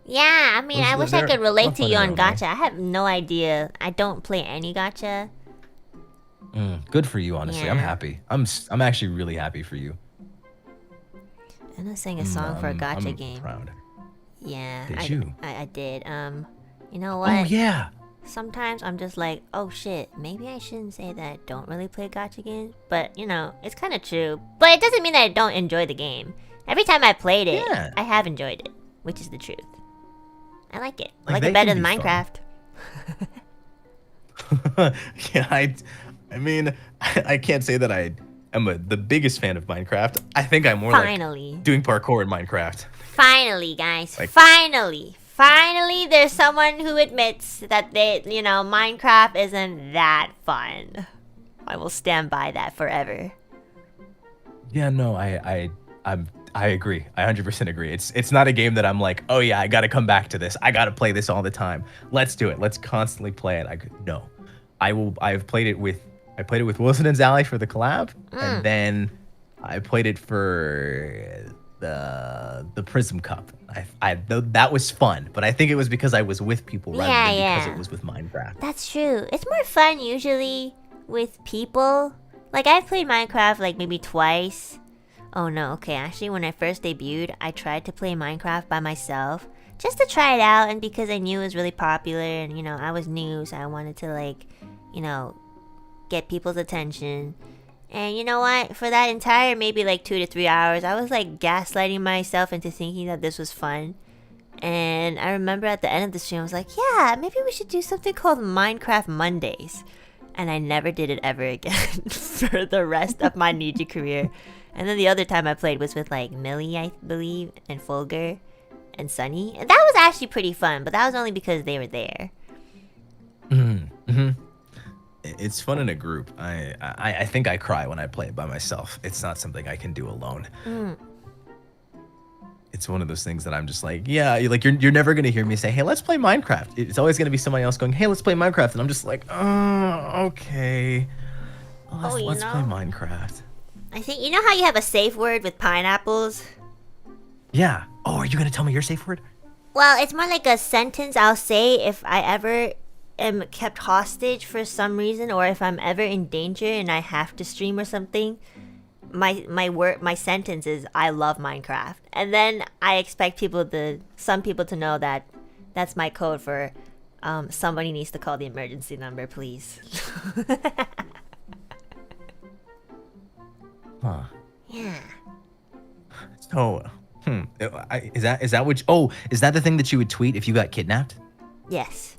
Yeah, I mean, I wish I could relate to you on gacha. I have no idea. I don't play any gacha. Good for you, honestly. Yeah. I'm happy. I'm actually really happy for you. And I sang a song for a gacha I'm game. Proud. Yeah. Did you? I did. You know what? Oh yeah. Sometimes I'm just like, oh shit, maybe I shouldn't say that I don't really play gacha games. But, you know, it's kind of true. But it doesn't mean that I don't enjoy the game. Every time I played it, Yeah. I have enjoyed it, which is the truth. I like it. I Like, like they it better can than be fun. Minecraft. Yeah, I mean, I can't say that I am the biggest fan of Minecraft. I think I'm more Finally. like doing parkour in Minecraft. Finally, guys. Like- Finally, there's someone who admits that Minecraft isn't that fun. I will stand by that forever. Yeah, no, I agree. I 100% agree. It's not a game that I'm like, oh yeah, I gotta come back to this. I gotta play this all the time. Let's do it. Let's constantly play it. No, I've played it with Wilson and Zally for the collab, and then I played it for the Prism Cup. That was fun, but I think it was because I was with people rather than because it was with Minecraft. That's true. It's more fun usually with people. Like, I've played Minecraft like maybe twice. Oh no, okay, actually when I first debuted, I tried to play Minecraft by myself just to try it out, and because I knew it was really popular and, you know, I was new, so I wanted to, like, you know, get people's attention. And you know what? For that entire maybe like 2 to 3 hours, I was like gaslighting myself into thinking that this was fun. And I remember at the end of the stream, I was like, yeah, maybe we should do something called Minecraft Mondays. And I never did it ever again for the rest of my Niji career. And then the other time I played was with like Millie, I believe, and Fulgur and Sunny. And that was actually pretty fun, but that was only because they were there. It's fun in a group. I think I cry when I play it by myself. It's not something I can do alone. It's one of those things that I'm just like, yeah, you're never gonna hear me say, hey, let's play Minecraft. It's always gonna be somebody else going, hey, let's play Minecraft, and I'm just like, oh, okay. Let's play Minecraft. I think, you know how you have a safe word with pineapples? Yeah. Oh, are you gonna tell me your safe word? Well, it's more like a sentence I'll say if I ever am kept hostage for some reason, or if I'm ever in danger and I have to stream or something. My sentence is, I love Minecraft. And then I expect some people to know that that's my code for somebody needs to call the emergency number, please. Huh. Yeah. So, is that the thing that you would tweet if you got kidnapped? Yes.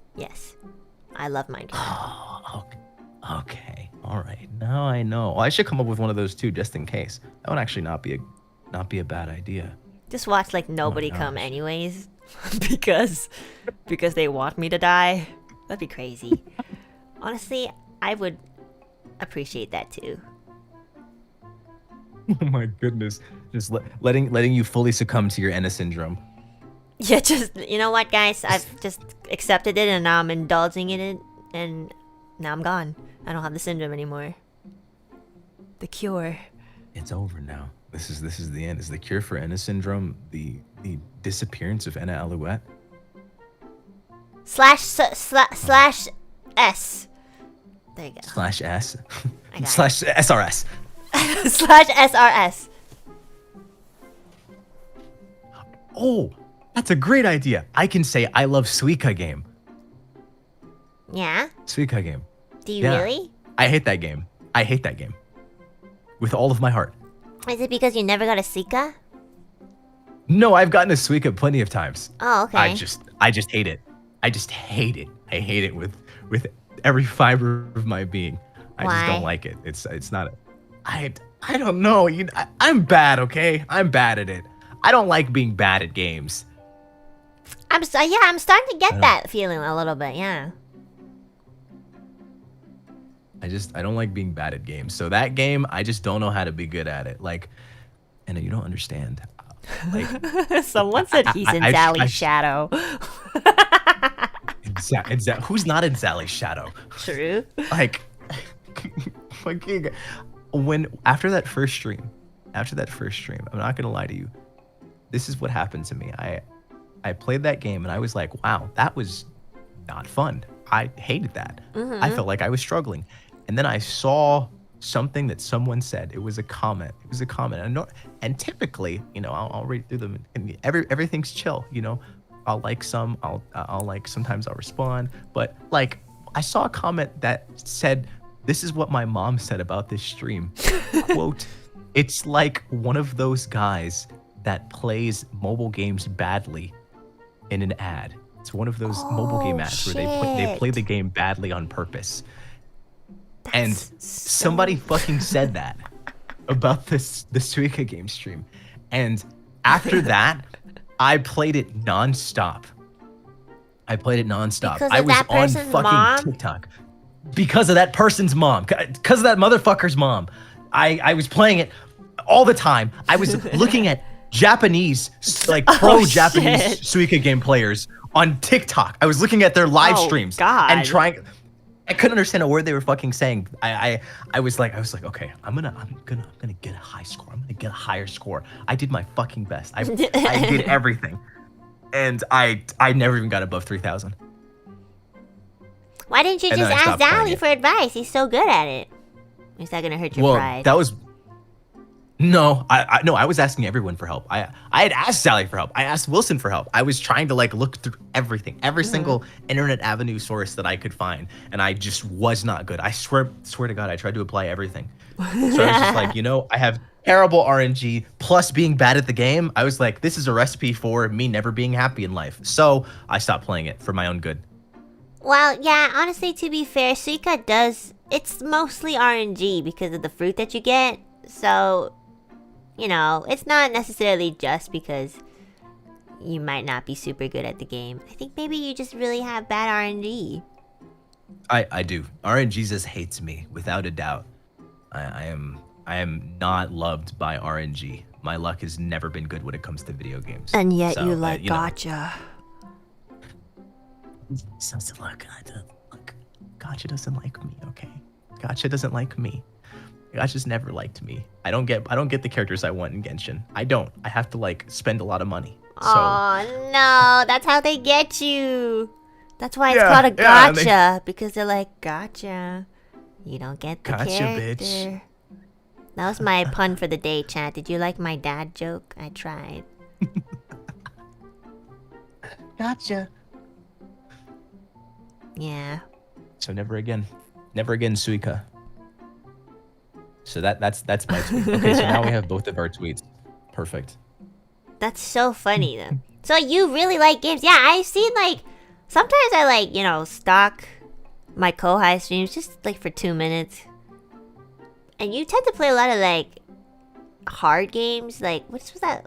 I love Minecraft. Oh, okay. All right. Now I know. Well, I should come up with one of those too, just in case. That would actually not be a bad idea. Just watch like nobody come anyways, because they want me to die. That'd be crazy. Honestly, I would appreciate that too. Oh my goodness! Just letting you fully succumb to your Enna syndrome. Yeah, just, you know what, guys? I've just accepted it, and now I'm indulging in it, and now I'm gone. I don't have the syndrome anymore. The cure. It's over now. This is the end. Is the cure for Enna syndrome the disappearance of Enna Alouette? Slash S. There you go. Slash S. Slash SRS. Slash SRS. Oh, that's a great idea. I can say I love Suika game. Yeah? Suika game. Do you really? I hate that game. With all of my heart. Is it because you never got a Suika? No, I've gotten a Suika plenty of times. Oh, okay. I just hate it. I just hate it. I hate it with every fiber of my being. I just don't like it. It's not I don't know. I'm bad, okay? I'm bad at it. I don't like being bad at games. I'm starting to get that feeling a little bit, yeah. I don't like being bad at games. So that game, I just don't know how to be good at it. Like, and you don't understand. Like, someone said he's in Sally's shadow. Who's not in Sally's shadow? True. Like, after that first stream, I'm not gonna lie to you. This is what happened to me. I played that game and I was like, wow, that was not fun. I hated that. I felt like I was struggling. And then I saw something that someone said. It was a comment. And typically, I'll read through them and everything's chill. I'll like some. I'll like sometimes I'll respond. But like I saw a comment that said, "This is what my mom said about this stream." Quote: "It's like one of those guys that plays mobile games badly in an ad." It's one of those mobile game ads where they play the game badly on purpose. And somebody fucking said that about the Suika game stream. And after that, I played it nonstop. I was on fucking mom? TikTok. because of that person's mom, because of that motherfucker's mom. I was playing it all the time. I was looking at Japanese, like pro Japanese Suika game players on TikTok. I was looking at their live streams and trying. I couldn't understand a word they were fucking saying. I was like, okay, I'm gonna get a high score. I'm gonna get a higher score. I did my fucking best. I did everything, and I never even got above 3,000. Why didn't you just ask Zally for advice? He's so good at it. Is that gonna hurt your pride? That was. No, I was asking everyone for help. I had asked Sally for help. I asked Wilson for help. I was trying to like look through everything, every single internet avenue source that I could find, and I just was not good. I swear to God, I tried to apply everything. So I was just like, I have terrible RNG plus being bad at the game. I was like, this is a recipe for me never being happy in life. So I stopped playing it for my own good. Well, yeah, honestly, to be fair, Suika it's mostly RNG because of the fruit that you get. So, it's not necessarily just because you might not be super good at the game. I think maybe you just really have bad RNG. I do. RNG just hates me, without a doubt. I am not loved by RNG. My luck has never been good when it comes to video games. And yet you like gacha. Look, gacha doesn't like me, okay? Gacha doesn't like me. Gacha's never liked me. I don't get the characters I want in Genshin. I don't. I have to like spend a lot of money. Oh no, that's how they get you. That's why it's called a gacha, because they're like, gotcha. You don't get the gotcha, character. Bitch. That was my pun for the day, chat. Did you like my dad joke? I tried. Gotcha. Yeah. So never again, Suika. So that's my tweet. Okay, so now we have both of our tweets. Perfect. That's so funny though. So you really like games? Yeah, I've seen like sometimes I like stalk my Kohai streams just like for 2 minutes. And you tend to play a lot of like hard games. Like what was that?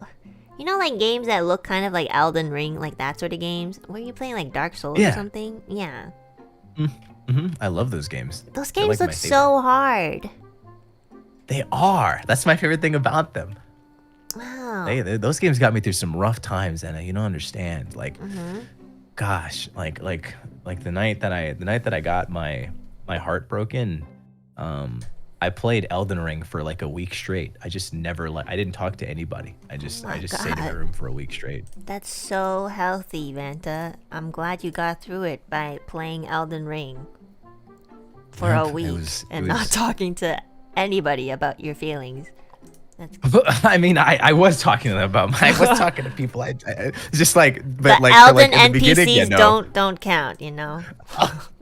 Like games that look kind of like Elden Ring, like that sort of games. Were you playing like Dark Souls or something? Yeah. I love those games. Those games look so hard. They are. That's my favorite thing about them. Wow. Those games got me through some rough times, and you don't understand. Like, gosh, like the night that I got my heart broken, I played Elden Ring for like a week straight. I just I didn't talk to anybody. I just stayed in my room for a week straight. That's so healthy, Vanta. I'm glad you got through it by playing Elden Ring for a week and not talking to anybody about your feelings. I mean, I was talking to them about I was talking to people. I just like, but the like Elden in the NPCs don't count,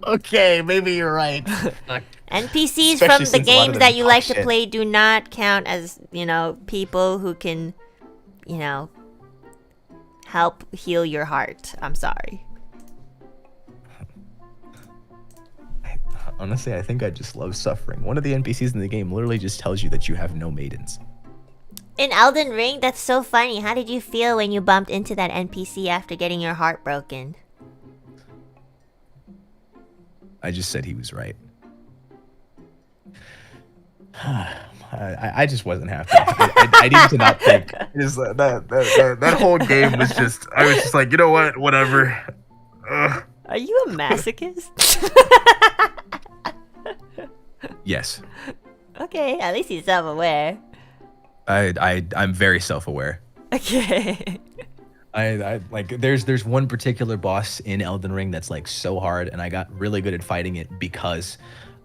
Okay, maybe you're right. NPCs Especially from the since a lot of games them that you talk like shit. to play do not count as, people who can, help heal your heart. I'm sorry. Honestly, I think I just love suffering. One of the NPCs in the game literally just tells you that you have no maidens. In Elden Ring, that's so funny. How did you feel when you bumped into that NPC after getting your heart broken? I just said he was right. I just wasn't happy. I needed to not think. That whole game was just. I was just like, you know what? Whatever. Are you a masochist? Yes. Okay, at least he's self-aware. I'm very self-aware. Okay. I like there's one particular boss in Elden Ring that's like so hard, and I got really good at fighting it because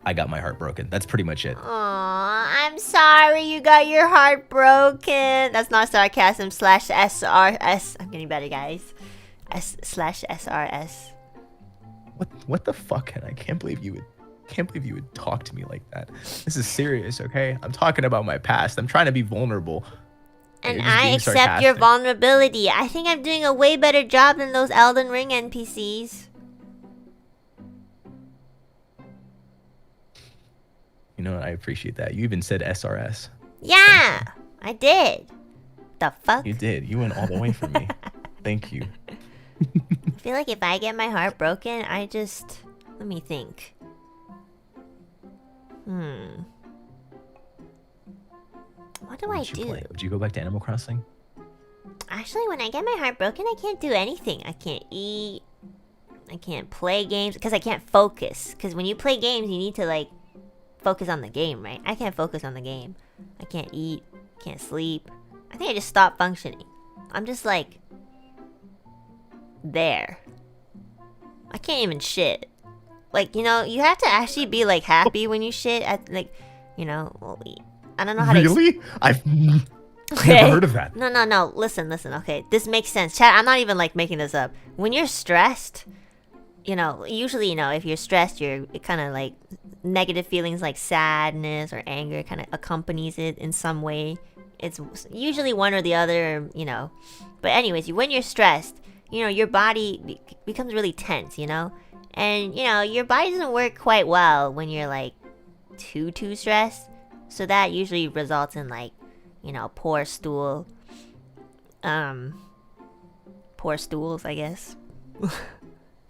I got my heart broken. That's pretty much it. Aw, I'm sorry you got your heart broken. That's not sarcasm /SRS. I'm getting better, guys. /SRS. What the fuck? I can't believe you would talk to me like that. This is serious, okay? I'm talking about my past. I'm trying to be vulnerable. And I accept your vulnerability. I think I'm doing a way better job than those Elden Ring NPCs. You know what? I appreciate that. You even said SRS. Yeah, I did. The fuck? You did. You went all the way for me. Thank you. I feel like if I get my heart broken, let me think. What do I do? Would you go back to Animal Crossing? Actually, when I get my heart broken, I can't do anything. I can't eat. I can't play games because I can't focus. Because when you play games, you need to like focus on the game, right? I can't focus on the game. I can't eat. Can't sleep. I think I just stopped functioning. I'm just like there. I can't even shit. Like, you know, you have to actually be like happy when you shit at like, you know, well, I don't know how to. Really? I've Okay. never heard of that. No. Listen. Okay, this makes sense. Chat, I'm not even like making this up. When you're stressed, you know, usually, you know, if you're stressed, it kind of like negative feelings like sadness or anger kind of accompanies it in some way. It's usually one or the other, you know. But anyways, when you're stressed, you know, your body becomes really tense, you know, and you know your body doesn't work quite well when you're like too stressed. So that usually results in like, you know, poor stools, I guess.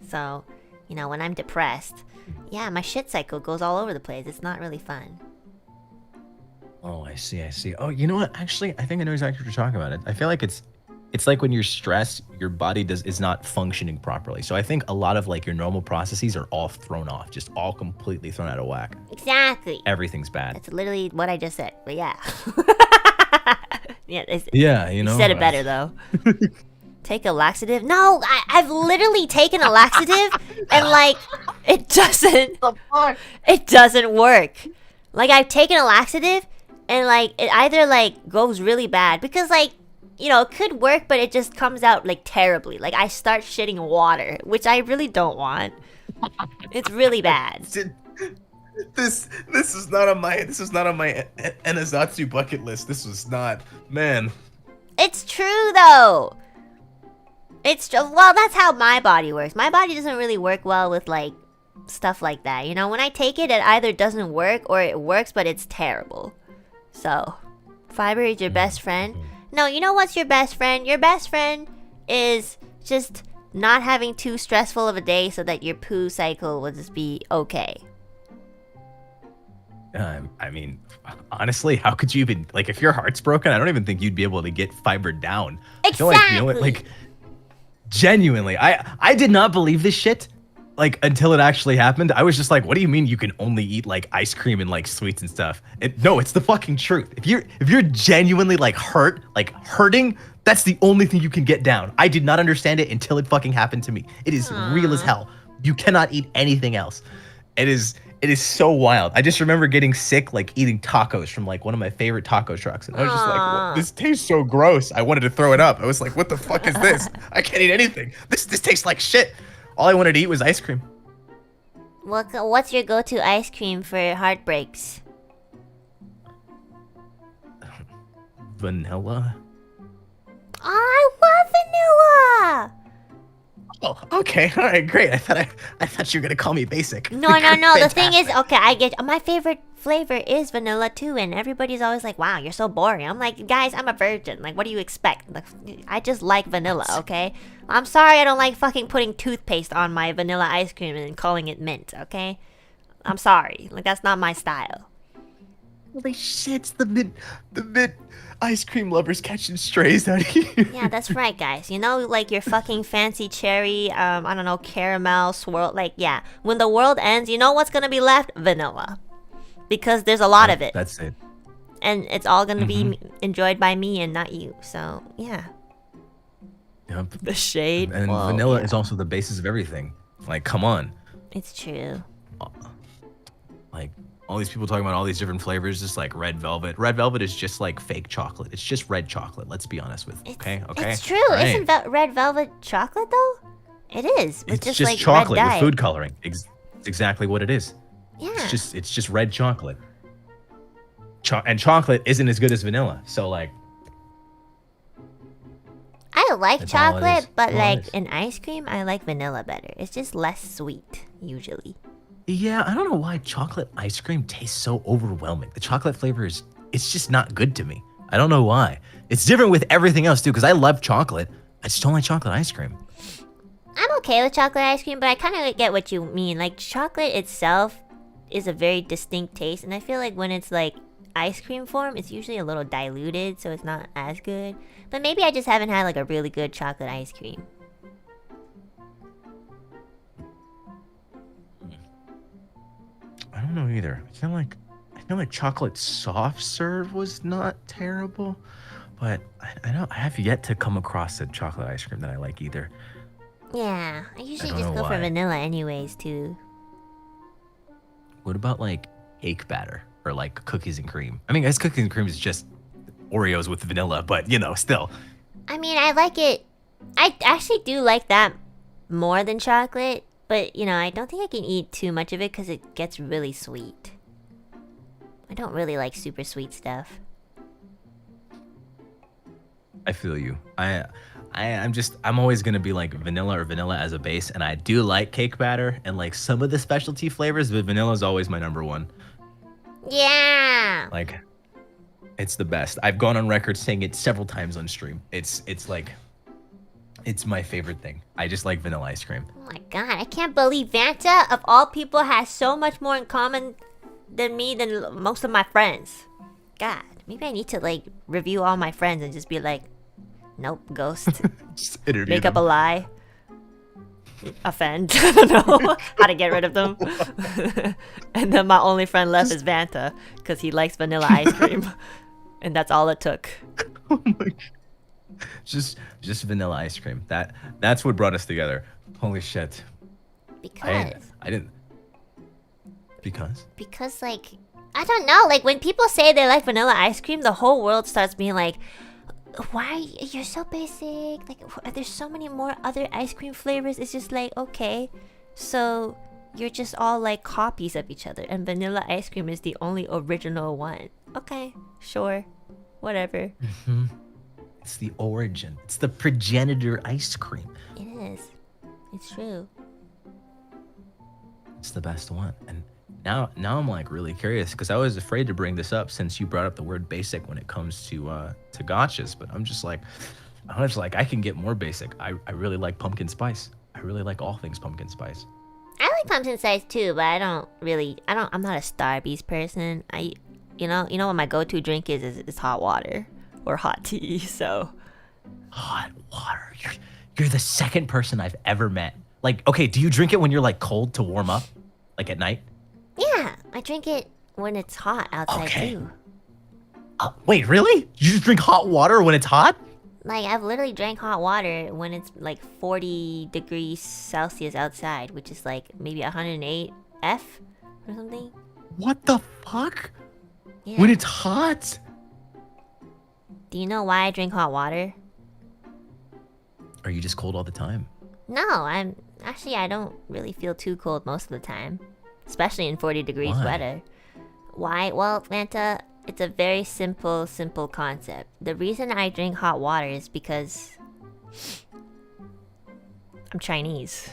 So, you know, when I'm depressed, yeah, my shit cycle goes all over the place. It's not really fun. Oh, I see. Oh, you know what? Actually, I think I know exactly what you're talking about. I feel like it's like when you're stressed, your body is not functioning properly. So I think a lot of like your normal processes are all thrown off, just all completely thrown out of whack. Exactly. Everything's bad. That's literally what I just said. But yeah. Yeah, you know. You said it better though. Take a laxative? No, I've literally taken a laxative and like it doesn't work. Like I've taken a laxative and like it either like goes really bad because like, you know, it could work, but it just comes out like terribly. Like I start shitting water, which I really don't want. It's really bad. This is not on my Enna bucket list. This was not, man. It's true though. It's just, well, that's how my body works. My body doesn't really work well with like stuff like that. You know, when I take it, it either doesn't work or it works, but it's terrible. So, fiber is your best friend. No, you know what's your best friend? Your best friend is just not having too stressful of a day so that your poo cycle will just be okay. I mean, honestly, how could you even, like, if your heart's broken, I don't even think you'd be able to get fiber down. Exactly. I feel like, you know what, like, genuinely, I did not believe this shit, like, until it actually happened. I was just like, what do you mean you can only eat, like, ice cream and, like, sweets and stuff? No, it's the fucking truth. If you're genuinely, like, hurting, that's the only thing you can get down. I did not understand it until it fucking happened to me. It is real as hell. You cannot eat anything else. It is so wild. I just remember getting sick, like eating tacos from like one of my favorite taco trucks. And I was just like, well, this tastes so gross. I wanted to throw it up. I was like, what the fuck is this? I can't eat anything. This tastes like shit. All I wanted to eat was ice cream. What's your go-to ice cream for heartbreaks? Vanilla. I love vanilla! Oh, okay. All right, great. I thought you were gonna call me basic. No. The thing is, okay, I get my favorite flavor is vanilla too, and everybody's always like, "Wow, you're so boring." I'm like, guys, I'm a virgin. Like, what do you expect? Like, I just like vanilla. Okay, I'm sorry, I don't like fucking putting toothpaste on my vanilla ice cream and calling it mint. Okay, I'm sorry. Like, that's not my style. Holy shit! The mint ice cream lovers catching strays out here. Yeah, that's right, guys. You know, like your fucking fancy cherry, I don't know, caramel swirl. Like, yeah, when the world ends, you know what's gonna be left? Vanilla, because there's a lot of it. That's it. And it's all gonna be enjoyed by me and not you. So yeah. Yep. The shade. And vanilla is also the basis of everything. Like, come on. It's true. Like, all these people talking about all these different flavors, just like red velvet. Red velvet is just like fake chocolate. It's just red chocolate. Let's be honest with. Okay. It's true. Right. Isn't red velvet chocolate though? It is. It's just like chocolate red with dye. food coloring. It's exactly what it is. Yeah. It's just red chocolate. And chocolate isn't as good as vanilla. So like. I like That's all it chocolate, is. but All it like is. in ice cream, I like vanilla better. It's just less sweet usually. Yeah, I don't know why chocolate ice cream tastes so overwhelming. The chocolate flavor it's just not good to me. I don't know why. It's different with everything else too, because I love chocolate. I just don't like chocolate ice cream. I'm okay with chocolate ice cream, but I kind of get what you mean. Like chocolate itself is a very distinct taste, and I feel like when it's like ice cream form, it's usually a little diluted, so it's not as good. But maybe I just haven't had like a really good chocolate ice cream. I don't know either. I feel like chocolate soft serve was not terrible, but I have yet to come across a chocolate ice cream that I like either. Yeah, I usually don't just know go for why. vanilla anyways too. What about like cake batter or like cookies and cream? I mean, I guess cookies and cream is just Oreos with vanilla, but you know, still. I mean, I like it. I actually do like that more than chocolate, but you know, I don't think I can eat too much of it because it gets really sweet. I don't really like super sweet stuff. I feel you. I'm always gonna be like vanilla or vanilla as a base, and I do like cake batter and like some of the specialty flavors, but vanilla is always my number one. Yeah. Like, it's the best. I've gone on record saying it several times on stream. It's like, it's my favorite thing. I just like vanilla ice cream. Oh my god, I can't believe Vanta, of all people, has so much more in common than me than most of my friends. God, maybe I need to like review all my friends and just be like, nope, ghost. Just interview Make up a them. lie. Offend. I don't know how to get rid of them. And then my only friend left is Vanta because he likes vanilla ice cream. And that's all it took. Oh my God. Just vanilla ice cream. That's what brought us together. Holy shit. Because I didn't. Because? Because, like, I don't know. Like, when people say they like vanilla ice cream, the whole world starts being like, why? You're so basic. Like, there's so many more other ice cream flavors. It's just like, okay. So, you're just all like copies of each other. And vanilla ice cream is the only original one. Okay, sure. Whatever. Mm-hmm. It's the origin. It's the progenitor ice cream. It is. It's true. It's the best one. And now I'm like really curious because I was afraid to bring this up since you brought up the word basic when it comes to gachas, but I'm just like I can get more basic. I really like pumpkin spice. I really like all things pumpkin spice. I like pumpkin spice too, but I'm not a Starbucks person. You know what my go-to drink is hot water or hot tea, so. Hot water. You're the second person I've ever met. Like, okay, do you drink it when you're like cold to warm up? Like at night? Yeah, I drink it when it's hot outside Okay. too. Wait, really? You just drink hot water when it's hot? Like, I've literally drank hot water when it's like 40 degrees Celsius outside, which is like maybe 108 F or something. What the fuck? Yeah. When it's hot? Do you know why I drink hot water? Are you just cold all the time? No, I don't really feel too cold most of the time, especially in 40 degrees Why? weather. Why? Well, Vanta, it's a very simple concept. The reason I drink hot water is because I'm Chinese.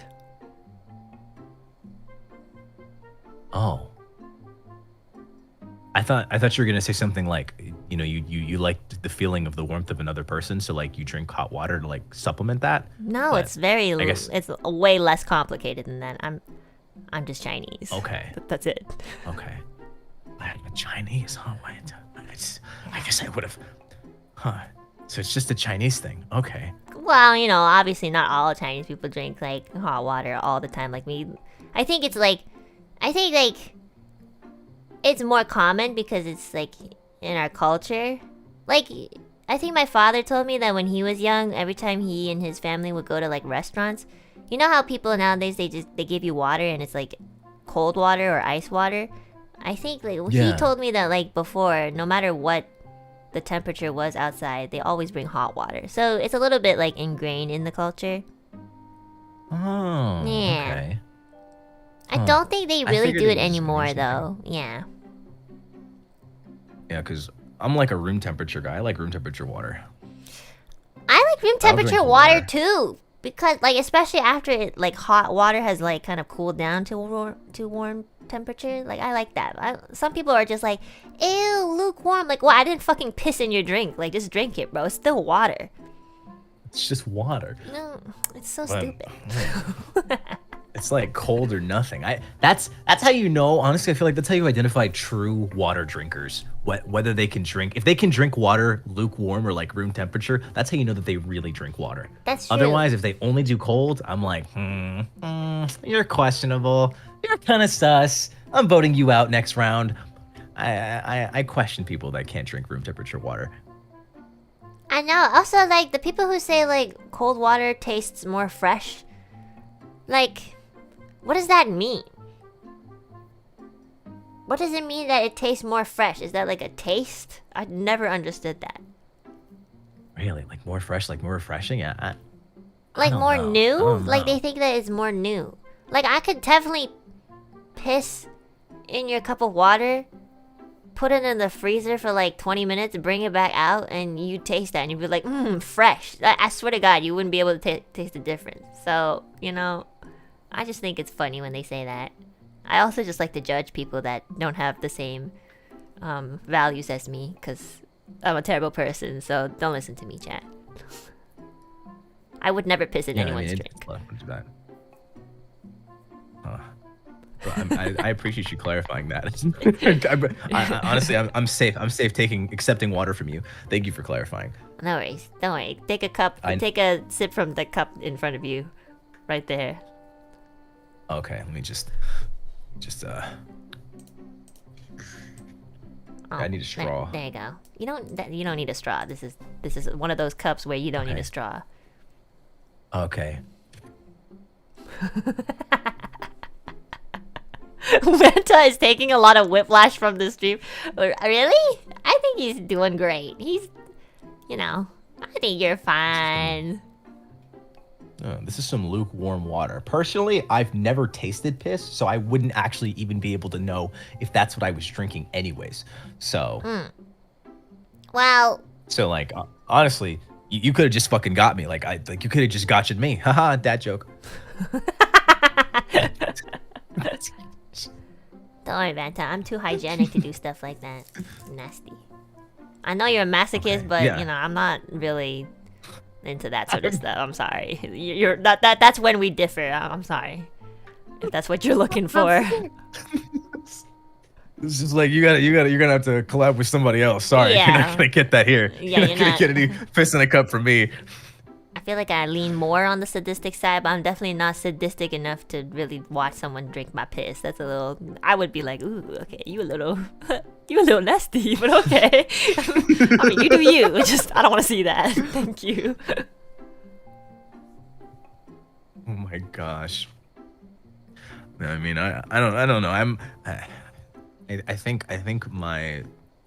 Oh. I thought you were gonna say something like, you know, you like the feeling of the warmth of another person, so like you drink hot water to like supplement that. No, But it's very I guess- it's way less complicated than that. I'm just Chinese. Okay. That's it. Okay. I'm Chinese, huh? I guess I would have. Huh. So it's just a Chinese thing. Okay. Well, you know, obviously not all Chinese people drink like hot water all the time like me. I think it's more common because it's like in our culture. Like, I think my father told me that when he was young, every time he and his family would go to like restaurants, you know how people nowadays they give you water and it's like cold water or ice water. I think like he Yeah. told me that like before, no matter what the temperature was outside, they always bring hot water. So it's a little bit like ingrained in the culture. Oh. Yeah. Okay. I Huh. don't think they I really figured do it it was an anymore Asian though. Yeah. Yeah, because I'm like a room temperature guy. I like room temperature water. I like room I'll drink temperature the water water. too, because like especially after it like hot water has like kind of cooled down to warm temperature. Like I like that. Some people are just like, ew, lukewarm. Like, well, I didn't fucking piss in your drink. Like, just drink it, bro. It's still water. It's just water. No, it's so But- stupid. It's like cold or nothing. That's how you know. Honestly, I feel like that's how you identify true water drinkers. Whether they can drink, if they can drink water lukewarm or like room temperature, that's how you know that they really drink water. That's true. Otherwise, if they only do cold, I'm like, you're questionable. You're kind of sus. I'm voting you out next round. I question people that can't drink room temperature water. I know. Also, like, the people who say, like, cold water tastes more fresh. Like, what does that mean? What does it mean that it tastes more fresh? Is that, like, a taste? I never understood that. Really? Like, more fresh? Like, more refreshing? Yeah. Like, more new? Like, they think that it's more new. Like, I could definitely piss in your cup of water, put it in the freezer for like 20 minutes, bring it back out, and you taste that and you'd be like, fresh. I swear to God, you wouldn't be able to taste the difference. So, you know, I just think it's funny when they say that. I also just like to judge people that don't have the same values as me, because I'm a terrible person, so don't listen to me, chat. I would never piss in anyone's drink. I appreciate you clarifying that. Honestly, I'm safe. I'm safe accepting water from you. Thank you for clarifying. No worries. Don't worry. Take a cup. Take a sip from the cup in front of you, right there. Okay, let me just. I need a straw. There you go. You don't need a straw. This is one of those cups where you don't need a straw. Okay. Vanta is taking a lot of whiplash from the stream. Really? I think he's doing great. He's, you know, I think you're fine. This is some lukewarm water. Personally, I've never tasted piss, so I wouldn't actually even be able to know if that's what I was drinking anyways. So. Well. So, like, honestly, you could have just fucking got me. Like, you could have just gotcha'd me. Haha, dad joke. Don't worry, Vanta. I'm too hygienic to do stuff like that. Nasty. I know you're a masochist, but you know I'm not really into that sort of stuff. I'm sorry. You're that's when we differ. I'm sorry. If that's what you're looking for. This is like you're gonna have to collab with somebody else. Sorry, you're not gonna get that here. Yeah, you're not gonna get any piss in a cup from me. I feel like I lean more on the sadistic side, but I'm definitely not sadistic enough to really watch someone drink my piss. That's a little. I would be like, ooh, okay, you a little nasty, but okay. I mean, you do you. Just I don't want to see that. Thank you. Oh my gosh. I mean, I don't know. I think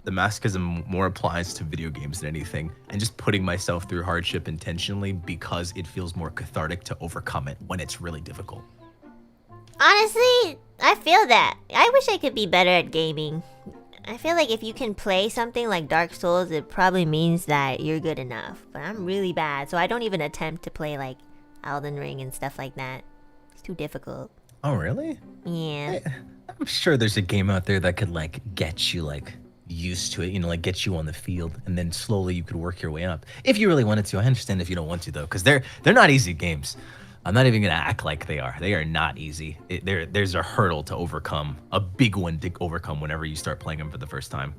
the masochism more applies to video games than anything, and just putting myself through hardship intentionally because it feels more cathartic to overcome it when it's really difficult. Honestly, I feel that. I wish I could be better at gaming. I feel like if you can play something like Dark Souls, it probably means that you're good enough. But I'm really bad, so I don't even attempt to play like Elden Ring and stuff like that. It's too difficult. Oh, really? Yeah. I'm sure there's a game out there that could like get you like used to it, you know, like get you on the field, and then slowly you could work your way up if you really wanted to. I understand if you don't want to though, because they're not easy games. I'm not even gonna act like they are. They are not easy. There's a hurdle to overcome, a big one to overcome whenever you start playing them for the first time.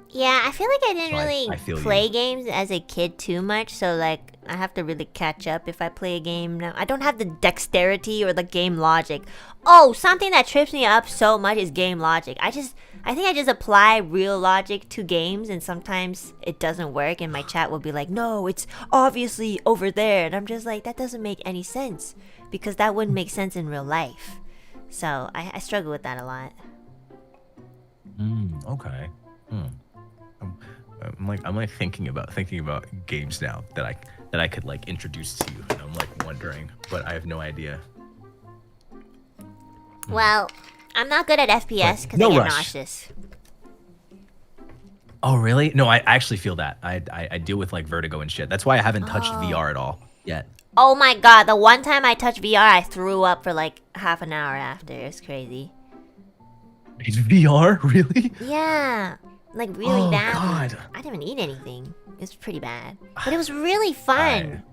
Yeah, I feel like I didn't really play games as a kid too much, so like I have to really catch up if I play a game now. I don't have the dexterity or the game logic. Oh, something that trips me up so much is game logic. I think I just apply real logic to games, and sometimes it doesn't work, and my chat will be like, no, it's obviously over there. And I'm just like, that doesn't make any sense, because that wouldn't make sense in real life. So I struggle with that a lot. Okay. I'm like thinking about games now that I could like introduce to you, and I'm like wondering, but I have no idea. Well, I'm not good at FPS because I get nauseous. Oh really? No, I actually feel that. I deal with like vertigo and shit. That's why I haven't touched VR at all yet. Oh my god, the one time I touched VR, I threw up for like half an hour after. It's crazy. It's VR? Really? Yeah. Like really bad. God. I didn't even eat anything. It was pretty bad. But it was really fun.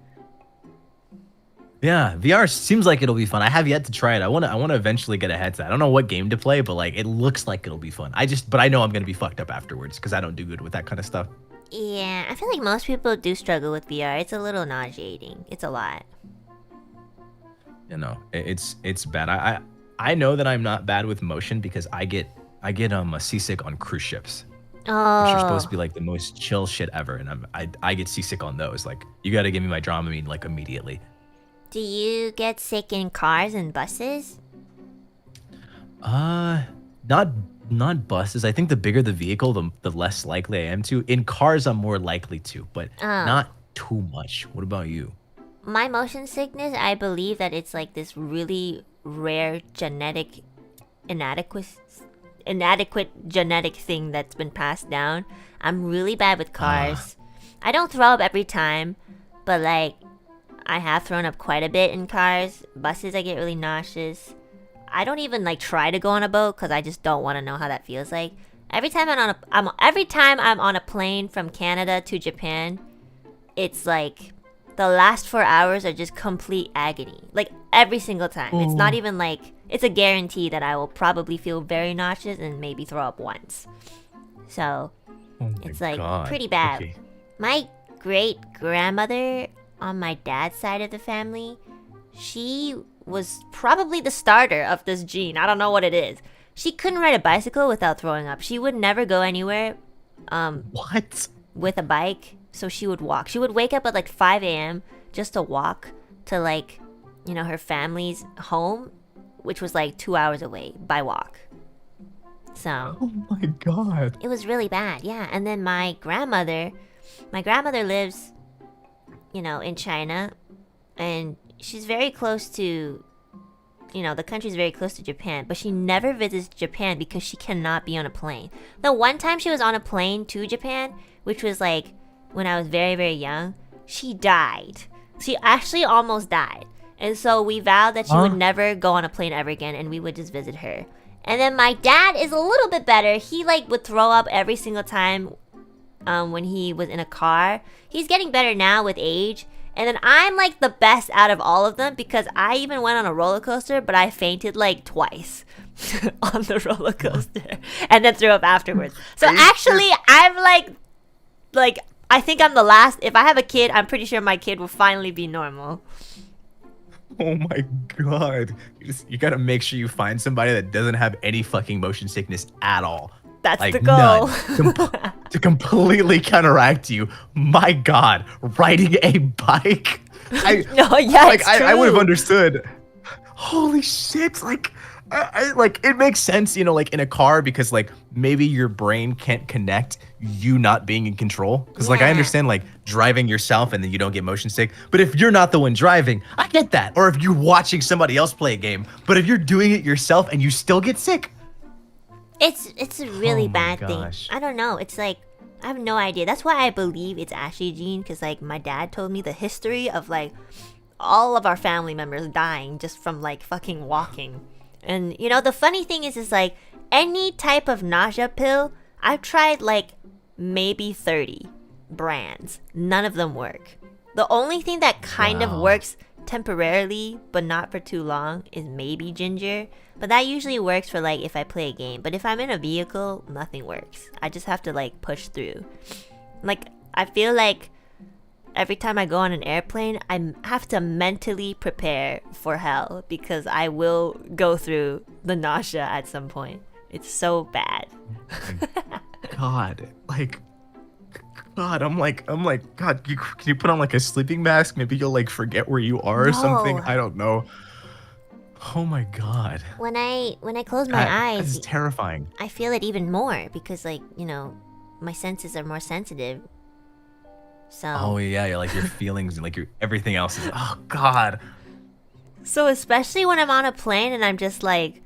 Yeah, VR seems like it'll be fun. I have yet to try it. I wanna eventually get a headset. I don't know what game to play, but like it looks like it'll be fun. But I know I'm gonna be fucked up afterwards because I don't do good with that kind of stuff. Yeah, I feel like most people do struggle with VR. It's a little nauseating. It's a lot. You know, it's bad. I know that I'm not bad with motion because I get seasick on cruise ships. Which are supposed to be like the most chill shit ever, and I get seasick on those. Like, you gotta give me my Dramamine like immediately. Do you get sick in cars and buses? Not buses. I think the bigger the vehicle, the less likely I am to. In cars, I'm more likely to, but not too much. What about you? My motion sickness, I believe that it's like this really rare genetic inadequate genetic thing that's been passed down. I'm really bad with cars. I don't throw up every time, but like I have thrown up quite a bit in cars. Buses, I get really nauseous. I don't even like try to go on a boat because I just don't want to know how that feels like. Every time I'm on a plane from Canada to Japan, it's like the last 4 hours are just complete agony. Like every single time. It's not even like it's a guarantee that I will probably feel very nauseous and maybe throw up once. So it's like pretty bad. Okay. My great grandmother on my dad's side of the family, she was probably the starter of this gene. I don't know what it is. She couldn't ride a bicycle without throwing up. She would never go anywhere What? with a bike, so she would walk. She would wake up at like 5 a.m. just to walk to like, you know, her family's home, which was like 2 hours away by walk. So Oh my god. it was really bad, yeah. And then my grandmother lives, you know, in China, and she's very close to, you know, the country's very close to Japan, but she never visits Japan because she cannot be on a plane. The one time she was on a plane to Japan, which was like when I was very, very young, she died. She actually almost died. And so we vowed that she would never go on a plane ever again, and we would just visit her. And then my dad is a little bit better. He like would throw up every single time when he was in a car. He's getting better now with age. And then I'm like the best out of all of them because I even went on a roller coaster, but I fainted like twice on the roller coaster and then threw up afterwards. So actually, I'm like I think I'm the last. If I have a kid, I'm pretty sure my kid will finally be normal. Oh my god. You gotta make sure you find somebody that doesn't have any fucking motion sickness at all. That's like the goal. none. To completely counteract you. My god, riding a bike. I would have understood. Holy shit, like I like it makes sense, you know, like in a car because like maybe your brain can't connect you not being in control. Because like I understand like driving yourself and then you don't get motion sick. But if you're not the one driving, I get that. Or if you're watching somebody else play a game. But if you're doing it yourself and you still get sick. It's a really bad gosh. thing. I don't know. It's like I have no idea. That's why I believe it's Ashley gene, because like my dad told me the history of like all of our family members dying just from like fucking walking. And you know the funny thing is like any type of nausea pill, I've tried like maybe 30 brands. None of them work. The only thing that kind of works temporarily but not for too long is maybe ginger, but that usually works for like if I play a game. But if I'm in a vehicle, nothing works. I just have to like push through. Like I feel like every time I go on an airplane, I have to mentally prepare for hell because I will go through the nausea at some point. It's so bad. God, like God, I'm like, God, can you put on like a sleeping mask? Maybe you'll like forget where you are or something. I don't know. Oh my God. When I close my eyes, this is terrifying. I feel it even more because like, you know, my senses are more sensitive. So Oh yeah, you're like your feelings and like your everything else is oh God. So especially when I'm on a plane and I'm just like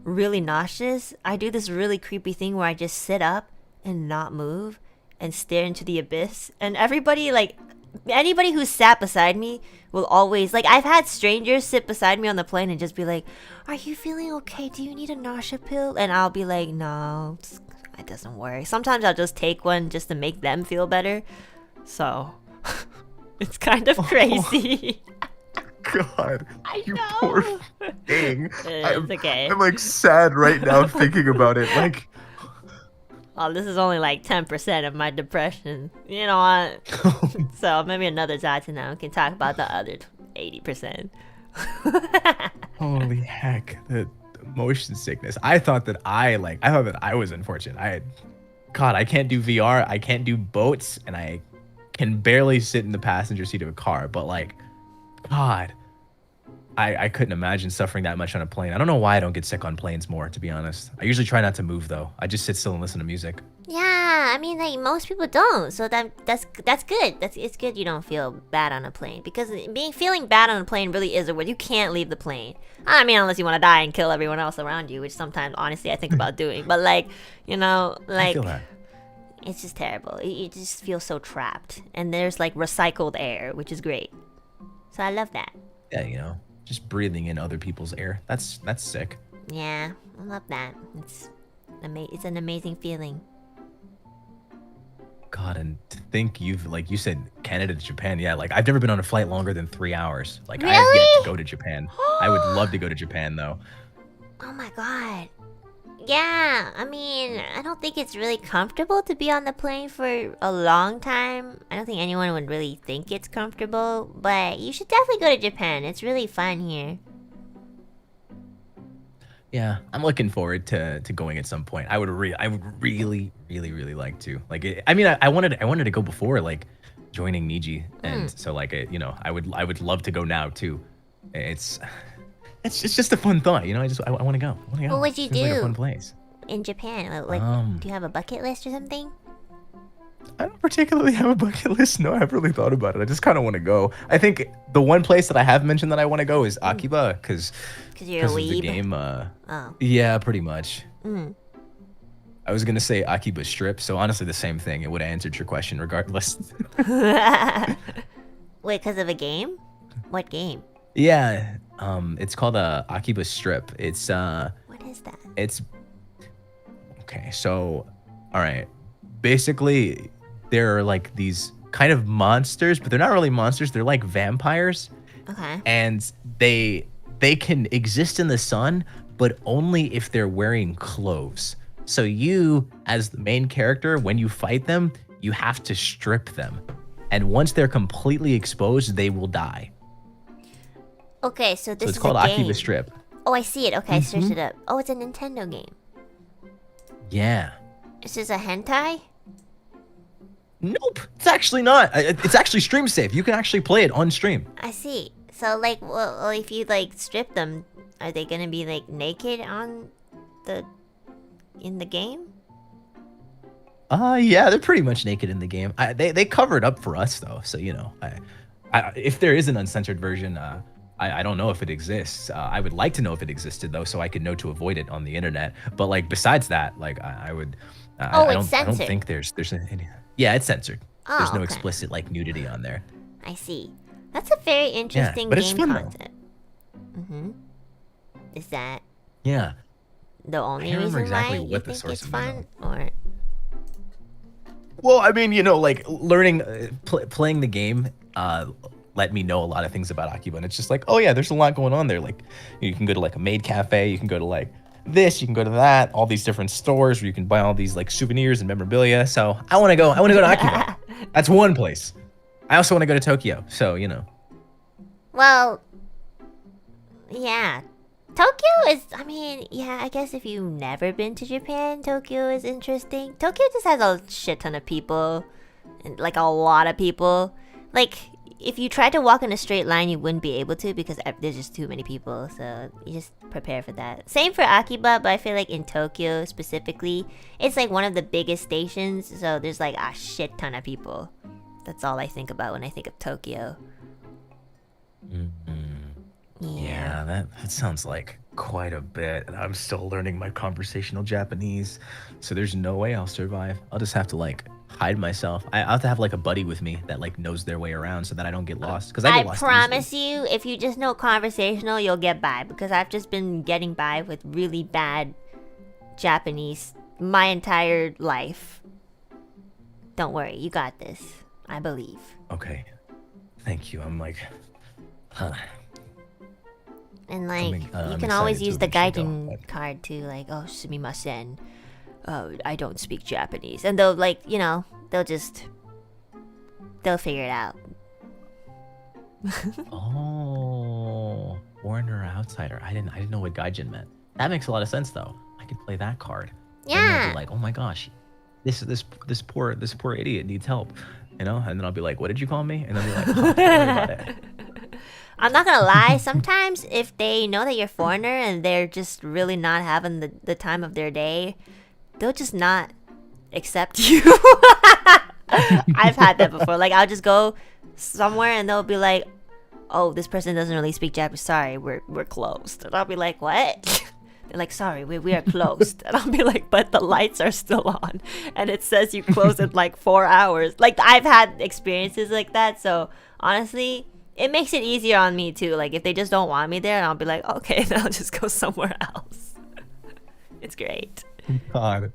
really nauseous, I do this really creepy thing where I just sit up and not move and stare into the abyss. And everybody, like, anybody who's sat beside me will always, like, I've had strangers sit beside me on the plane and just be like, are you feeling okay? Do you need a nausea pill? And I'll be like, no, it doesn't work. Sometimes I'll just take one just to make them feel better. So, it's kind of crazy. God, I you know. poor thing. It's okay. I'm like sad right now thinking about it. Like, Oh, this is only like 10% of my depression. You know what? So maybe another time we can talk about the other 80%. holy heck, the motion sickness. I thought that I was unfortunate. God, I can't do VR. I can't do boats, and I can barely sit in the passenger seat of a car. But like, God, I couldn't imagine suffering that much on a plane. I don't know why I don't get sick on planes more, to be honest. I usually try not to move though. I just sit still and listen to music. Yeah, I mean, like most people don't, so that's good. It's good you don't feel bad on a plane, because feeling bad on a plane really is a word. You can't leave the plane. I mean, unless you want to die and kill everyone else around you, which sometimes, honestly, I think about doing. But like, you know, I like feel that. it's just terrible. You just feel so trapped, and there's like recycled air, which is great. So I love that. Yeah, you know, just breathing in other people's air. That's sick. Yeah, I love that. It's an amazing feeling. God, and to think you've, like you said, Canada to Japan. Yeah, like I've never been on a flight longer than 3 hours. Like I have yet Really? to go to Japan. I would love to go to Japan though. Oh my god. Yeah, I mean, I don't think it's really comfortable to be on the plane for a long time. I don't think anyone would really think it's comfortable, but you should definitely go to Japan. It's really fun here. Yeah, I'm looking forward to going at some point. I would really like to. Like, I mean, I wanted to go before, like, joining Niji, and so like, I would love to go now too. It's just a fun thought, you know. I want to go. What would you Seems like a do fun place. in Japan? Like, do you have a bucket list or something? I don't particularly have a bucket list. No, I haven't really thought about it. I just kind of want to go. I think the one place that I have mentioned that I want to go is Akiba, because you're a of weeb. the game. Oh. Yeah, pretty much. I was gonna say Akiba Strip, so honestly, the same thing. It would have answered your question regardless. Wait, because of a game? What game? Yeah, it's called Akiba Strip. It's What is that? It's okay. So, all right. Basically, there are like these kind of monsters, but they're not really monsters. They're like vampires. Okay. And they can exist in the sun, but only if they're wearing clothes. So you, as the main character, when you fight them, you have to strip them. And once they're completely exposed, they will die. Okay, so this So it's is called a game. Akiba Strip. Oh, I see it. Okay, I searched it up. Oh, it's a Nintendo game. Yeah. Is this a hentai? Nope. It's actually not. It's actually stream safe. You can actually play it on stream. I see. So, like, well, if you like strip them, are they gonna be like naked in the game? Yeah, they're pretty much naked in the game. They cover it up for us though, so you know. If there is an uncensored version, I don't know if it exists. I would like to know if it existed though, so I could know to avoid it on the internet. But like besides that, like I would. I don't think there's any. Yeah, it's censored. Oh, there's no okay. explicit like nudity on there. I see. That's a very interesting but it's game fun, though. concept. Is that Yeah. the only can't remember reason exactly why you what the think source it's of it fun, or? Well, I mean, you know, like learning, playing the game, let me know a lot of things about Akiba, and it's just like, oh yeah, there's a lot going on there. Like, you can go to like a Maid cafe, you can go to like this, you can go to that, all these different stores where you can buy all these like souvenirs and memorabilia. So I want to go to Akiba. That's one place. I also want to go to Tokyo. So, you know. Well, yeah. Tokyo is, I mean, yeah, I guess if you've never been to Japan, Tokyo is interesting. Tokyo just has a shit ton of people. And, like, a lot of people. Like, if you tried to walk in a straight line, you wouldn't be able to because there's just too many people. So, you just prepare for that. Same for Akiba, but I feel like in Tokyo specifically, it's like one of the biggest stations. So, there's like a shit ton of people. That's all I think about when I think of Tokyo. Yeah, that sounds like quite a bit. And I'm still learning my conversational Japanese. So there's no way I'll survive. I'll just have to like hide myself. I'll have to have like a buddy with me that like knows their way around so that I don't get lost. Because I get lost promise easily. you, if you just know conversational, you'll get by. Because I've just been getting by with really bad Japanese my entire life. Don't worry, you got this. I believe. Okay. Thank you. I'm like, And like, you can excited always to use the eventually go, gaijin but- card too, like, oh, sumimasen. I don't speak Japanese. And they'll like, they'll figure it out. Oh, foreigner or outsider. I didn't know what gaijin meant. That makes a lot of sense though. I could play that card. And they'll Yeah. be like, oh my gosh, this poor idiot needs help. And then I'll be like, what did you call me? And they'll be like, oh, don't worry about it. I'm not gonna lie, sometimes if they know that you're a foreigner and they're just really not having the time of their day, they'll just not accept you. I've had that before. Like, I'll just go somewhere and they'll be like, oh, this person doesn't really speak Japanese. Sorry, we're closed. And I'll be like, what? They're like, sorry, we are closed. And I'll be like, but the lights are still on. And it says you close in like 4 hours. Like, I've had experiences like that. So, honestly, it makes it easier on me too. Like, if they just don't want me there, I'll be like, okay, then I'll just go somewhere else. It's great. God.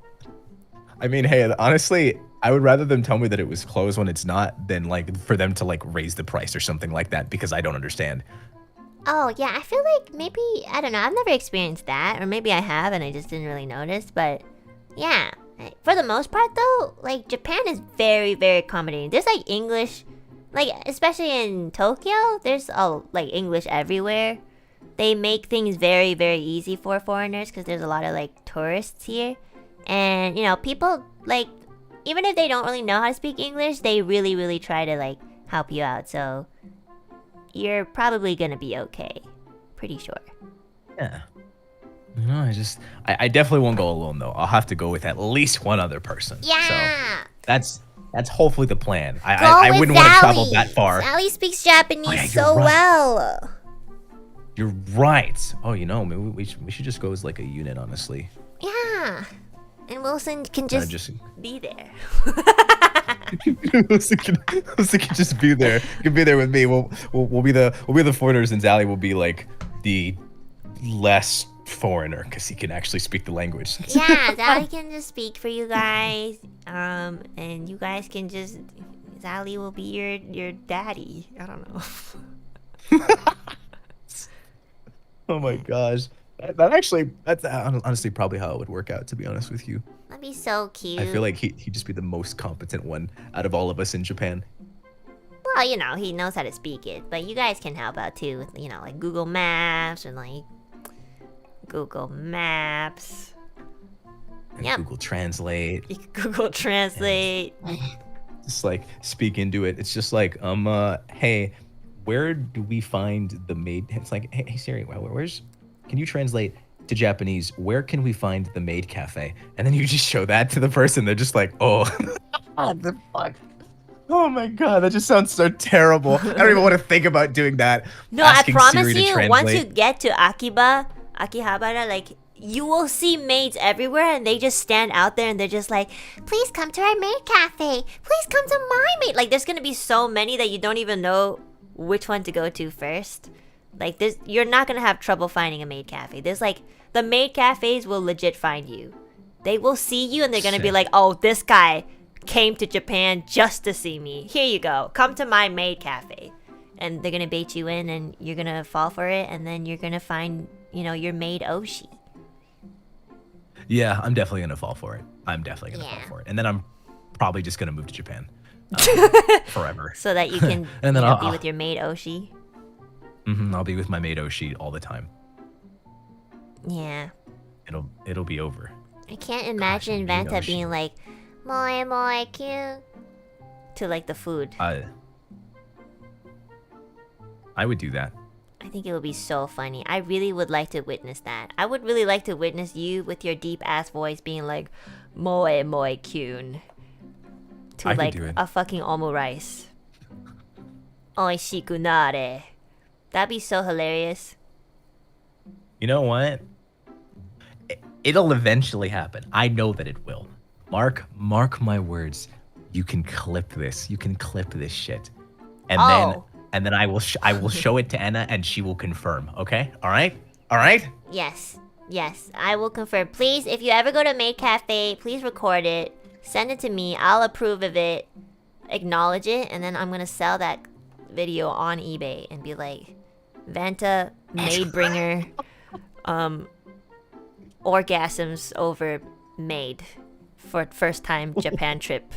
I mean, hey, honestly, I would rather them tell me that it was closed when it's not than like for them to like raise the price or something like that because I don't understand. Oh, yeah, I feel like maybe, I don't know, I've never experienced that. Or maybe I have and I just didn't really notice. But, yeah, for the most part though, like, Japan is very, very accommodating. There's like English, like, especially in Tokyo, there's like English everywhere. They make things very, very easy for foreigners because there's a lot of like tourists here. And, people, like, even if they don't really know how to speak English, they really, really try to, like, help you out. So, you're probably gonna be okay. Pretty sure. Yeah. I definitely won't go alone though. I'll have to go with at least one other person. Yeah! So that's hopefully the plan. I wouldn't want to travel that far. Sally speaks Japanese you're so right. well. You're right. Oh, maybe we should just go as like a unit, honestly. Yeah. And Wilson can just be there. Wilson can just be there. He can be there with me. We'll be the foreigners, and Zally will be like the less foreigner because he can actually speak the language. Yeah, Zally can just speak for you guys. And you guys can just, Zally will be your daddy. I don't know. Oh my gosh. That's honestly probably how it would work out, to be honest with you. That'd be so cute. I feel like he'd just be the most competent one out of all of us in Japan. Well, he knows how to speak it, but you guys can help out too with, like Google Maps and like Google Maps. And Google Translate. You can Google Translate. Just like speak into it. It's just like, hey, where do we find the Maid? It's like, hey Siri, can you translate to Japanese, where can we find the Maid Cafe? And then you just show that to the person. They're just like, oh, what the fuck? Oh my god, that just sounds so terrible. I don't even want to think about doing that. No, I promise Siri you, once you get to Akihabara, like, you will see maids everywhere and they just stand out there and they're just like, please come to our Maid Cafe. Please come to my Maid. Like, there's going to be so many that you don't even know which one to go to first. Like, you're not gonna have trouble finding a maid cafe. There's like, the maid cafes will legit find you. They will see you and they're gonna be like, oh, this guy came to Japan just to see me. Here you go. Come to my maid cafe. And they're gonna bait you in and you're gonna fall for it and then you're gonna find, your maid Oshi. Yeah, I'm definitely gonna fall for it. I'm definitely gonna fall for it. And then I'm probably just gonna move to Japan. Forever. So that you can and then I'll be with your maid Oshi. I'll be with my maid Oshi all the time. Yeah. It'll be over. I can't imagine Vanta being like, moi cute, to like the food. I would do that. I think it would be so funny. I really would like to witness that. I would really like to witness you with your deep ass voice being like, moi kyun, to like a fucking omurice. Oishiku nare. That'd be so hilarious. You know what? It'll eventually happen. I know that it will. Mark my words. You can clip this. You can clip this shit. And then I will show it to Enna and she will confirm. Okay? All right? Yes, I will confirm. Please, if you ever go to Maid Cafe, please record it. Send it to me. I'll approve of it. Acknowledge it, and then I'm gonna sell that video on eBay and be like, Vanta, Maid bringer, orgasms over Maid for first time Japan trip.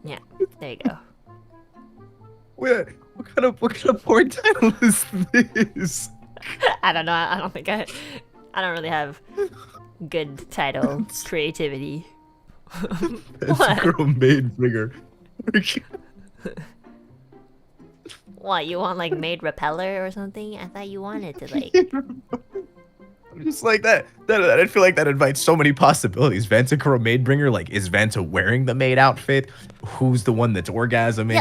Yeah, there you go. What kind of porn title is this? I don't know. I don't think I don't really have good title creativity. That's girl Maid bringer. What, you want like Maid repeller or something? I thought you wanted to like. Just like that. I feel like that invites so many possibilities. Vanta girl Maid bringer. Like, is Vanta wearing the maid outfit? Who's the one that's orgasming?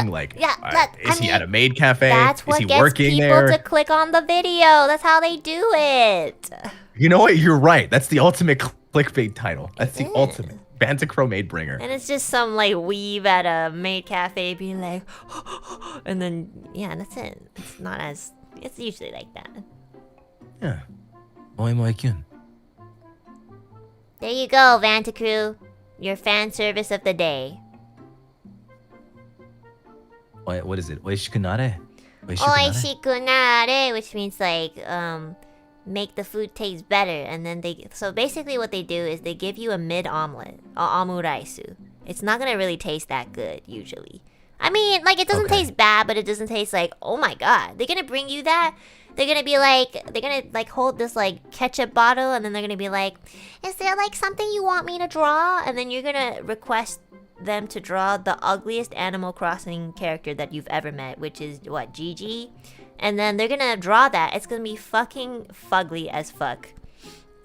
Is he at a maid cafe? That's what is he gets working people there? to click on the video. That's how they do it. You know what? You're right. That's the ultimate clickbait title. That's the ultimate. Vanta girl Maid bringer. And it's just some like weave at a maid cafe being like, and then yeah, that's it. It's not as. It's usually like that. Yeah. There you go, Vanta crew. Your fan service of the day. What is it? Oishikunare? Oishikunare, which means like make the food taste better. And then so basically what they do is they give you a mid omelet, omuraisu. It's not gonna really taste that good usually. I mean, like, it doesn't taste bad, but it doesn't taste like, oh my god. They're gonna bring you that. They're gonna hold this like ketchup bottle, and then they're gonna be like, is there like something you want me to draw? And then you're gonna request them to draw the ugliest Animal Crossing character that you've ever met, which is what, Gigi? And then they're gonna draw that. It's gonna be fucking fugly as fuck.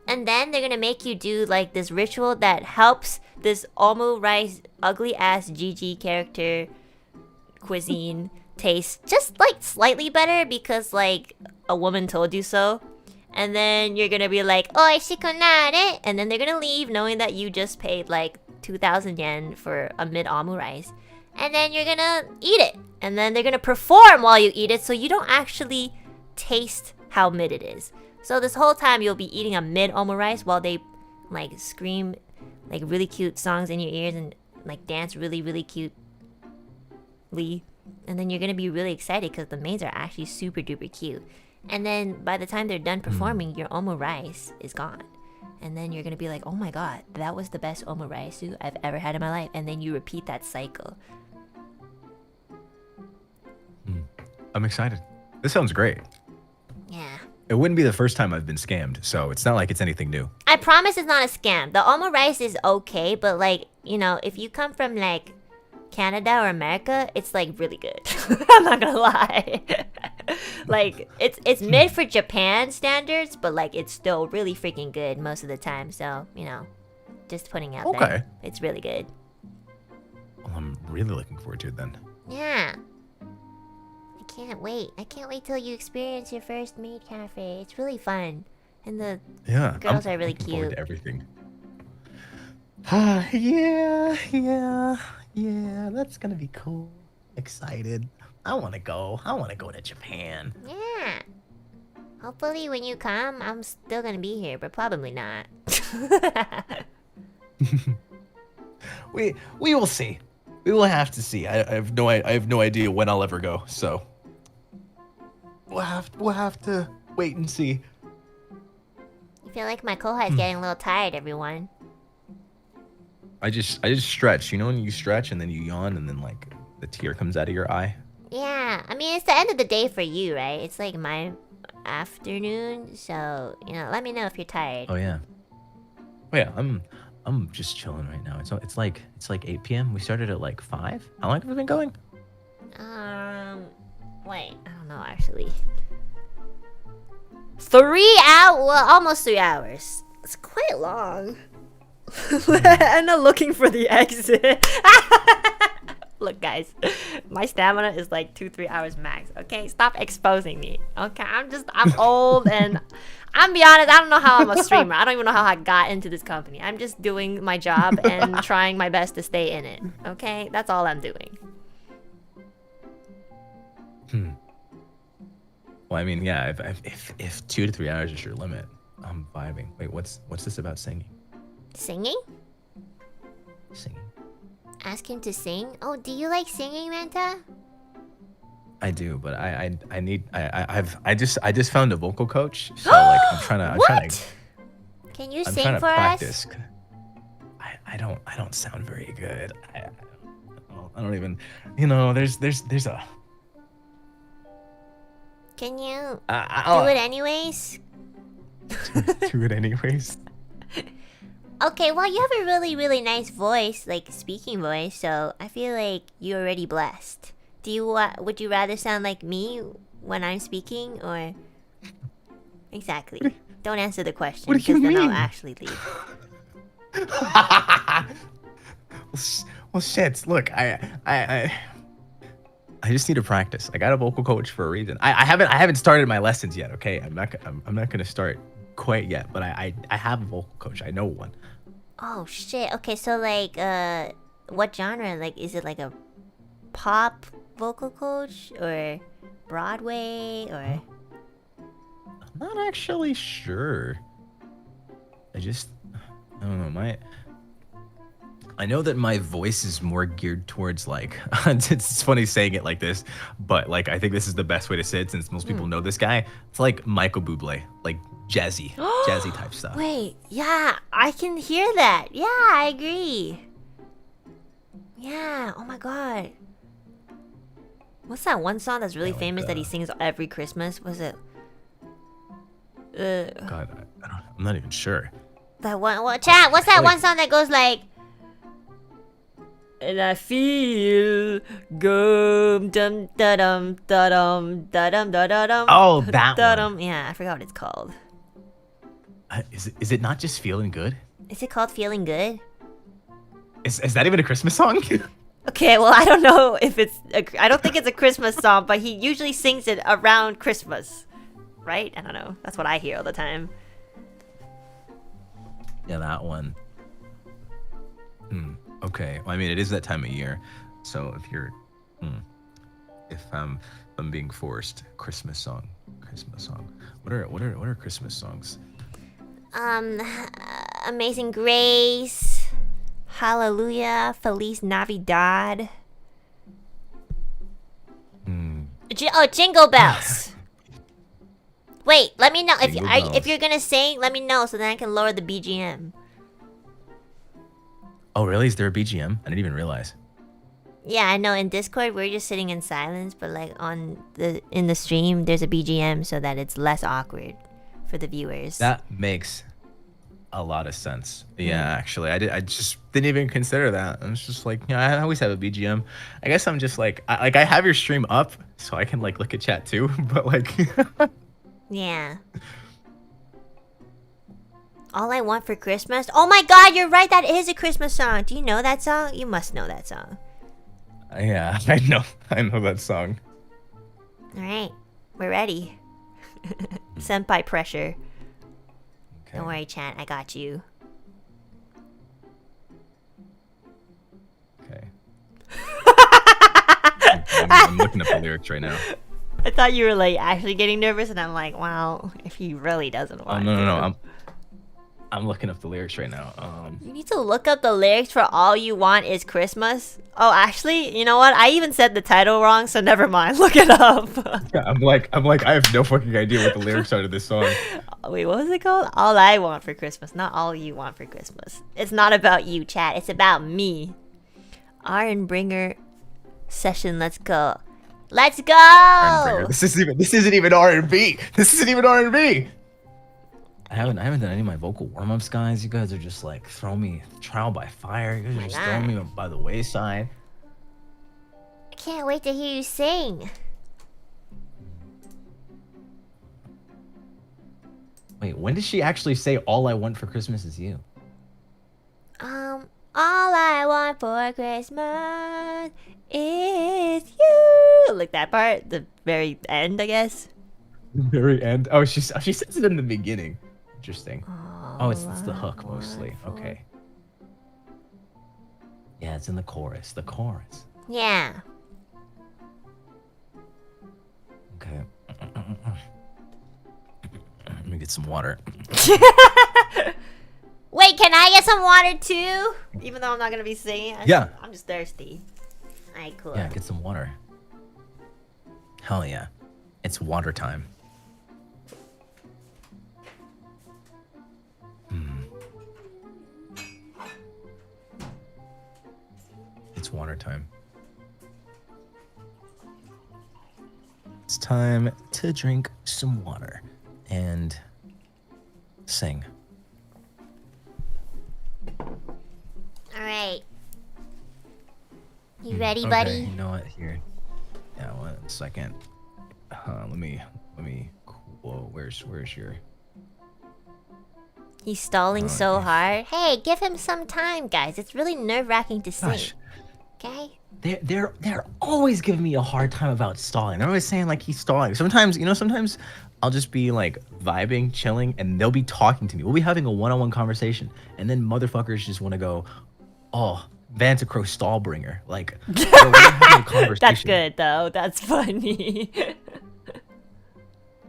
And then they're gonna make you do like this ritual that helps this omu rice ugly ass Gigi character cuisine taste just like slightly better because like a woman told you so. And then you're gonna be like, oishikunare, and then they're gonna leave knowing that you just paid like 2,000 yen for a mid omu rice. And then you're gonna eat it, and then they're gonna perform while you eat it, so you don't actually taste how mid it is. So this whole time you'll be eating a mid omu rice while they like scream like really cute songs in your ears and like dance really cutely. And then you're gonna be really excited because the maids are actually super duper cute. And then by the time they're done performing, your omu rice is gone. And then you're gonna be like, oh my god, that was the best omu rice I've ever had in my life. And then you repeat that cycle. I'm excited. This sounds great. Yeah. It wouldn't be the first time I've been scammed, so it's not like it's anything new. I promise it's not a scam. The omu rice is okay, but like, you know, if you come from like Canada or America, it's like really good. I'm not gonna lie. Like it's made for Japan standards, but like it's still really freaking good most of the time. So, you know, just putting out there. It's really good. Well, I'm really looking forward to it then. Yeah. I can't wait. I can't wait till you experience your first maid cafe. It's really fun. And the girls are really cute. Forward to everything. Yeah, that's gonna be cool. Excited. I wanna go to Japan. Yeah. Hopefully when you come, I'm still gonna be here, but probably not. We will see. We will have to see. I have no idea when I'll ever go, so we'll have to wait and see. I feel like my koha is getting a little tired, everyone. I just stretch. You know when you stretch and then you yawn and then like the tear comes out of your eye? Yeah, I mean, it's the end of the day for you, right? It's like my afternoon, so, you know, let me know if you're tired. Oh yeah. Oh yeah, I'm just chilling right now. It's like 8 p.m. We started at like 5. How long have we been going? Wait, I don't know actually. 3 hours, well, almost 3 hours. It's quite long. Enna looking for the exit. Look, guys, my stamina is like 2-3 hours max. Okay, stop exposing me. Okay, I'm old and I'm be honest, I don't know how I'm a streamer. I don't even know how I got into this company. I'm just doing my job and trying my best to stay in it. Okay, that's all I'm doing. Well, I mean, yeah, if 2 to 3 hours is your limit, I'm vibing. Wait, what's this about singing? Singing? Singing. Ask him to sing? Oh, do you like singing, Vanta? I do, but I just found a vocal coach, so like Can you I'm sing trying to for practice. us? I don't sound very good. I don't even, you know, there's a Can you I do it anyways? do it anyways. Okay, well, you have a really, really nice voice, like speaking voice, so I feel like you're already blessed. Would you rather sound like me when I'm speaking, or... Exactly. Don't answer the question, What do you because then I'll mean? actually leave. Well, shit. Look, I just need to practice. I got a vocal coach for a reason. I haven't started my lessons yet. Okay, I'm not gonna start quite yet, but I have a vocal coach. I know one. Oh, shit. Okay, so, like, what genre? Like, is it like a pop vocal coach, or Broadway, or... I'm not actually sure. I don't know. I know that my voice is more geared towards like it's funny saying it like this, but like I think this is the best way to say it since most people know this guy. It's like Michael Bublé, like jazzy type stuff. Wait, yeah, I can hear that. Yeah, I agree. Yeah, oh my god. What's that one song that's really famous that he sings every Christmas? Was it? God, I'm not even sure. That one, chat, what's that one song that goes like... And I feel good, dum da dum da dum da dum da da dum. Oh, that one. Yeah, I forgot what it's called. Is it not just feeling good? Is it called Feeling Good? Is that even a Christmas song? Okay, well, I don't know if it's... I don't think it's a Christmas song, but he usually sings it around Christmas. Right? I don't know. That's what I hear all the time. Yeah, that one. Okay. Well, I mean, it is that time of year, so if you're, if I'm being forced, Christmas song. What are Christmas songs? Amazing Grace, Hallelujah, Feliz Navidad. Jingle Bells. Wait, let me know if you're gonna sing. Let me know so then I can lower the BGM. Oh, really? Is there a BGM? I didn't even realize. Yeah, I know. In Discord, we're just sitting in silence, but like in the stream, there's a BGM so that it's less awkward for the viewers. That makes a lot of sense. Yeah, actually, I just didn't even consider that. I was just like, I always have a BGM. I guess I'm just like, I have your stream up so I can like look at chat too, but like. Yeah. All I Want for Christmas? Oh my god, you're right, that is a Christmas song. Do you know that song? You must know that song. Yeah, I know that song. Alright, we're ready. Senpai pressure. Okay. Don't worry, chat, I got you. Okay. I'm looking up the lyrics right now. I thought you were like actually getting nervous, and I'm like, wow, if he really doesn't want to. No. I'm looking up the lyrics right now. You need to look up the lyrics for All You Want Is Christmas. Oh, actually, you know what? I even said the title wrong, so never mind. Look it up. Yeah, I'm like, I have no fucking idea what the lyrics are to this song. Wait, what was it called? All I Want for Christmas, not All You Want for Christmas. It's not about you, chat. It's about me. Iron Bringer session. Let's go. Let's go. This isn't even R&B. This isn't even R&B. I haven't done any of my vocal warm-ups, guys. You guys are just like throwing me trial by fire. You guys are just throwing me by the wayside. I can't wait to hear you sing. Wait, when did she actually say all I want for Christmas is you? All I want for Christmas is you. Like that part, the very end, I guess. The very end. Oh, she says it in the beginning. Interesting. Oh, it's the hook mostly. Okay. Yeah, it's in the chorus. The chorus. Yeah. Okay. Let me get some water. Wait, can I get some water too? Even though I'm not gonna be singing. Yeah. I'm just thirsty. Alright, cool. Yeah, get some water. Hell yeah. It's water time. It's water time. It's time to drink some water and sing. Alright. You ready, buddy? You know what? Here. Yeah, 1 second. Let me. Whoa, where's your? He's stalling so hard. Hey, give him some time, guys. It's really nerve-wracking to sing. Gosh. Okay? They're always giving me a hard time about stalling. They're always saying like he's stalling. Sometimes I'll just be like vibing, chilling, and they'll be talking to me. We'll be having a one-on-one conversation, and then motherfuckers just want to go, oh, Vanta Crow Stallbringer. Like, bro, we're having a conversation. That's good though. That's funny.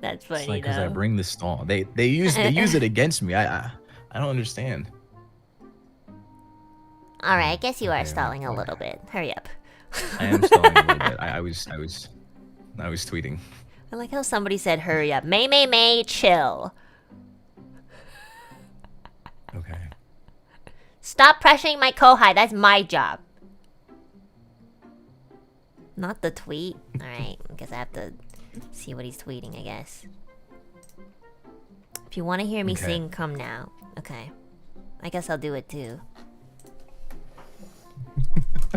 That's funny. It's like because I bring the stall. They use it against me. I don't understand. All right, I guess you are stalling a little bit. Hurry up. I am stalling a little bit. I was tweeting. I like how somebody said, "Hurry up, May, chill." Okay. Stop pressuring my kohai. That's my job. Not the tweet. All right, I guess I have to see what he's tweeting. I guess. If you want to hear me sing, come now. Okay. I guess I'll do it too.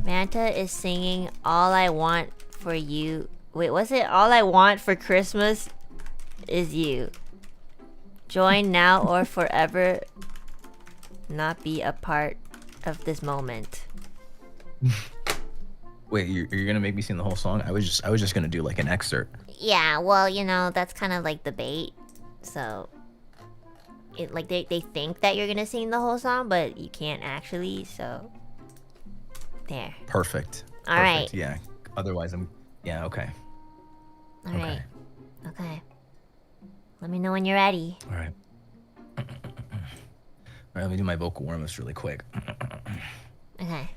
Vanta is singing "All I Want for You." Wait, was it "All I Want for Christmas is You"? Join now or forever not be a part of this moment. Wait, you're gonna make me sing the whole song? I was just gonna do like an excerpt. Yeah, well, you know, that's kind of like the bait. So, like they think that you're gonna sing the whole song, but you can't actually. So, there. Perfect. All right. Yeah. Otherwise, yeah. Okay. All right. Okay. Let me know when you're ready. All right. All right. Let me do my vocal warm-ups really quick. Okay.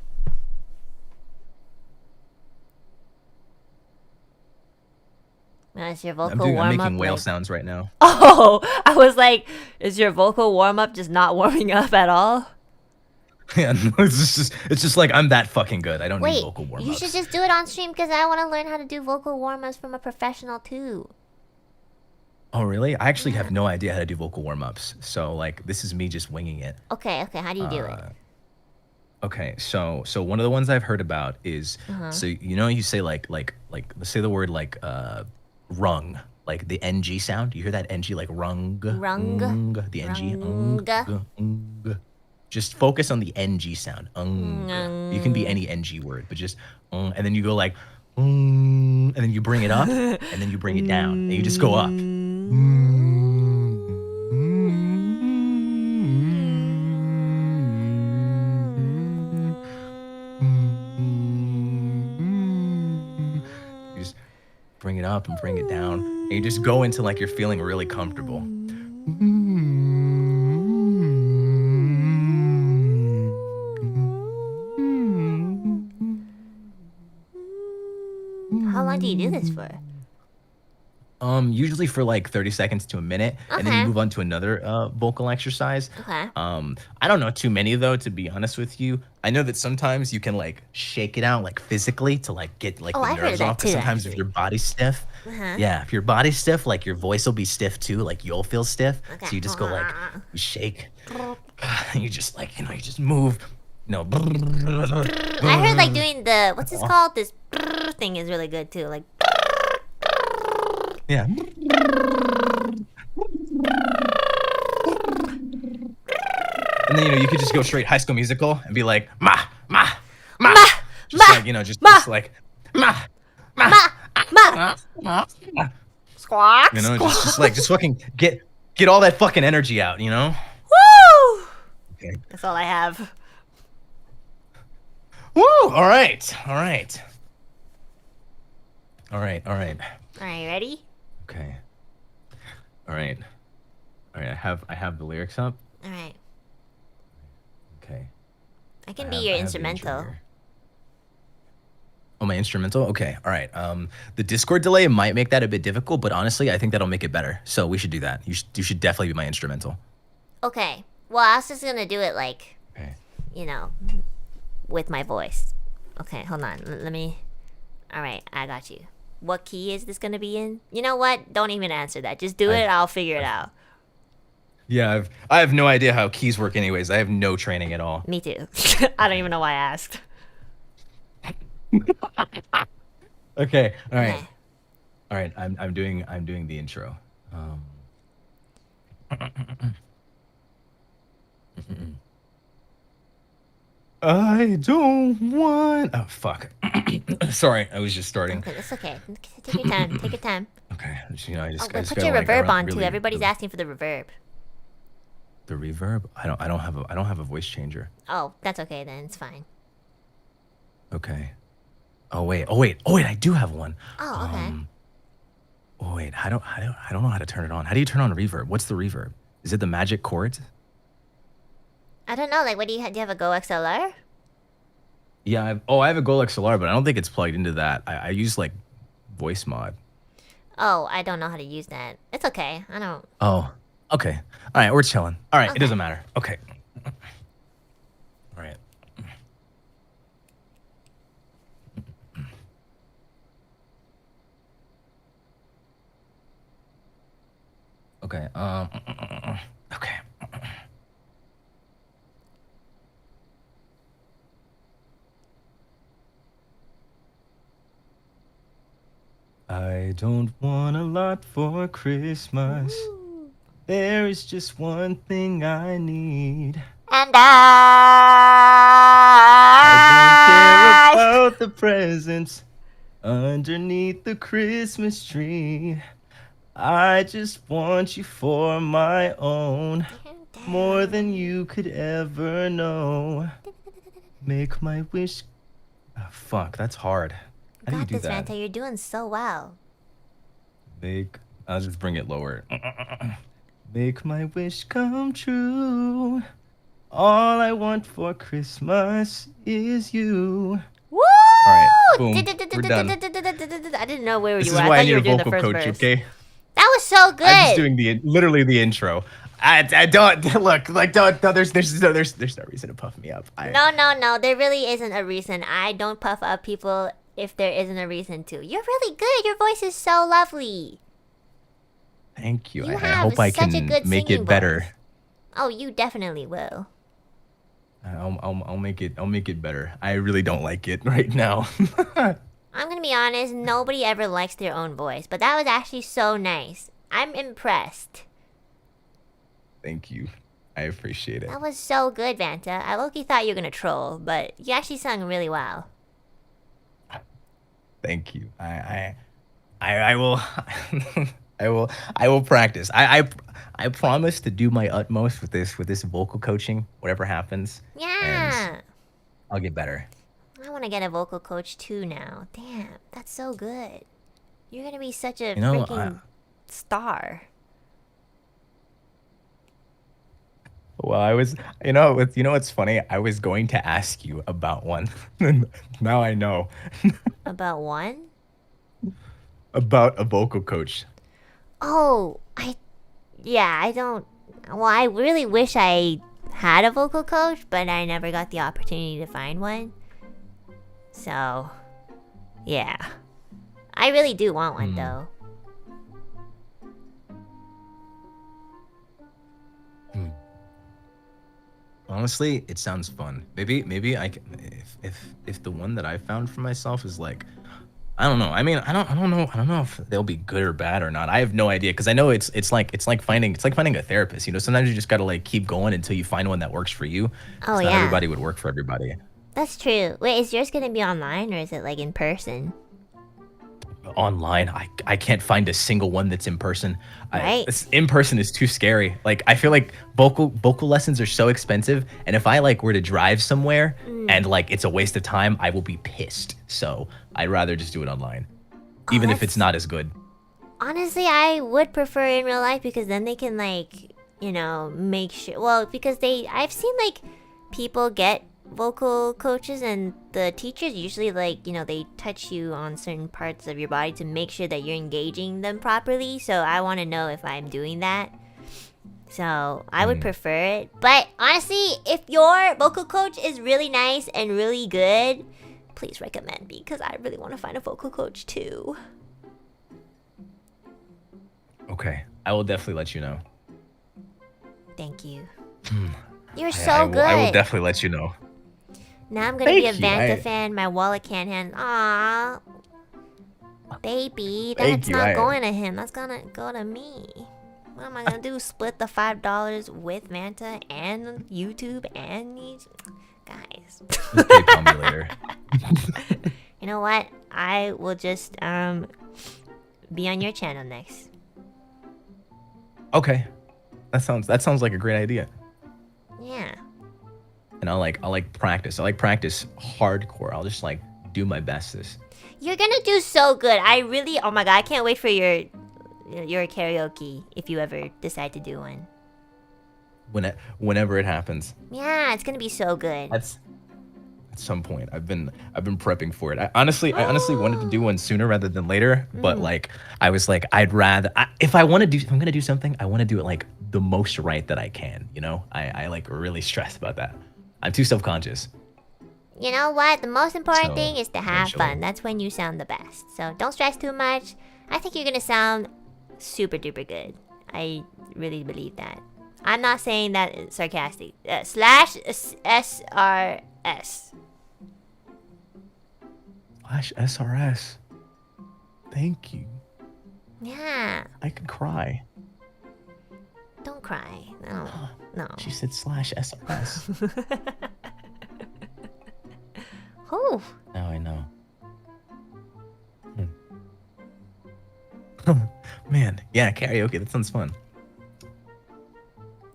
Is your vocal warm-up? I'm making whale sounds right now. Oh, I was like, is your vocal warm-up just not warming up at all? Yeah, no, it's just like I'm that fucking good. I don't need vocal warm-ups. You should just do it on stream because I want to learn how to do vocal warm-ups from a professional too. Oh, really? I actually have no idea how to do vocal warm-ups. So, like, this is me just winging it. Okay. How do you do it? Okay, so one of the ones I've heard about is so you say like let's say the word like rung, like the ng sound. You hear that ng like rung, the ng. Just focus on the ng sound. You can be any ng word, but just and then you go like and then you bring it up and then you bring it down and you just go up. You just bring it up and bring it down and you just go into like you're feeling really comfortable. How long do you do this for? Usually for like 30 seconds to a minute, and then you move on to another vocal exercise. Okay. I don't know too many though, to be honest with you. I know that sometimes you can like shake it out like physically to like get like the nerves off. But sometimes if your body's stiff, yeah, if your body's stiff, like your voice will be stiff too. Like you'll feel stiff, so you just go like you shake, and you just like you just move. No. I heard like doing the what's this called? This thing is really good too. Like. Yeah. And then you could just go straight High School Musical and be like ma. Just like just like ma. Squawk. Just fucking get all that fucking energy out, Woo! Okay. That's all I have. Woo! All right. All right, ready? Okay. All right. I have the lyrics up. All right. Okay. I can be your instrumental. Oh, my instrumental? Okay, all right. The Discord delay might make that a bit difficult, but honestly, I think that'll make it better. So we should do that. You should definitely be my instrumental. Okay. Well, I was just gonna do it like, Okay. you know, with my voice. Okay, hold on. Let me. All right, I got you. What key is this gonna be in? You know what? Don't even answer that. Just do it. I'll figure it out. Yeah, I have no idea how keys work anyways. I have no training at all. Me too. I don't even know why I asked. Okay, all right. Okay. All right, I'm doing the intro. I don't want. Oh fuck. Sorry, I was just starting. Okay, that's okay. Take your time. Take your time. Okay, you know, I just Put gotta, your like, reverb on really, too. Everybody's asking for the reverb. The reverb? I don't have a voice changer. Oh, that's okay then. It's fine. Okay. Oh wait, I do have one. Oh, okay. Oh wait, I don't know how to turn it on. How do you turn on reverb? What's the reverb? Is it the magic chords? I don't know. Like, what do you have? Do you have a Go XLR? Yeah. I have a Gold XLR, but I don't think it's plugged into that. I use like voice mod. Oh, I don't know how to use that. It's okay. I don't. Oh, okay. All right, we're chilling. All right, Okay. it doesn't matter. Okay. All right. Okay. Okay. I don't want a lot for Christmas. Ooh. There is just one thing I need. And I don't care about the presents underneath the Christmas tree. I just want you for my own, more than you could ever know. Make my wish. Oh, fuck, that's hard. How do you got do this, that? Vanta. You're doing so well. I'll just bring it lower. Make my wish come true. All I want for Christmas is you. Woo! All right, boom. We're done. I didn't know where This you is were. I why I thought you need were a doing the vocal first coach, verse. okay? That was so good. I'm just doing literally the intro. I don't look like don't there's no reason to puff me up. No. There really isn't a reason. I don't puff up people if there isn't a reason to. You're really good. Your voice is so lovely. Thank you. You I have hope I such a can good make singing it better. voice. Oh, you definitely will. I'll make it better. I really don't like it right now. I'm gonna be honest, nobody ever likes their own voice, but that was actually so nice. I'm impressed. Thank you. I appreciate it. That was so good, Vanta. I low-key thought you were gonna troll, but you actually sung really well. Thank you. I will I will practice. I promise to do my utmost with this vocal coaching, whatever happens. Yeah. And I'll get better. I want to get a vocal coach too now. Damn, that's so good. You're gonna be such a know, freaking star. Well, what's funny? I was going to ask you about one. Now I know. About one? About a vocal coach. Oh, I don't. Well, I really wish I had a vocal coach, but I never got the opportunity to find one. So, yeah. I really do want one, though. Honestly, it sounds fun. Maybe I can, if the one that I found for myself is like, I don't know. I mean, I don't know if they'll be good or bad or not. I have no idea because I know it's like finding a therapist. You know, sometimes you just gotta like keep going until you find one that works for you. Oh, Not yeah. everybody would work for everybody. That's true. Wait, is yours gonna be online or is it like in person? Online, I can't find a single one that's in person. Right. In person is too scary. Like I feel like vocal lessons are so expensive, and if I like were to drive somewhere and like it's a waste of time, I will be pissed. So I'd rather just do it online, even if it's not as good. Honestly, I would prefer in real life because then they can like, make sure. Well, because I've seen like people get vocal coaches and the teachers usually like, you know, they touch you on certain parts of your body to make sure that you're engaging them properly. So I want to know if I'm doing that. So I would prefer it. But honestly, if your vocal coach is really nice and really good, please recommend me because I really want to find a vocal coach too. Okay, I will definitely let you know. Thank you. You're so good. I will definitely let you know. Now I'm gonna be a Vanta fan. My wallet can't handle. Aww, baby, that's not going to him. That's gonna go to me. What am I gonna do? Split the $5 with Vanta and YouTube and these guys. Just PayPal me later. You know what? I will just be on your channel next. Okay, that sounds like a great idea. Yeah. And I'll practice. I like practice hardcore. I'll just like do my bestest. You're gonna do so good. I really, oh my god, I can't wait for your karaoke if you ever decide to do one. Whenever it happens. Yeah, it's gonna be so good. That's at some point. I've been prepping for it. I honestly wanted to do one sooner rather than later. But like I was like, I'd rather if I'm gonna do something, I want to do it like the most right that I can. You know, I like really stress about that. I'm too self-conscious. You know what? The most important thing is to have fun. That's when you sound the best. So don't stress too much. I think you're gonna sound super duper good. I really believe that. I'm not saying that sarcastic. Slash SRS. Slash SRS. Thank you. Yeah. I could cry. Don't cry. No. No. She said slash SRS. Oh. Now I know. Man, yeah, karaoke. That sounds fun.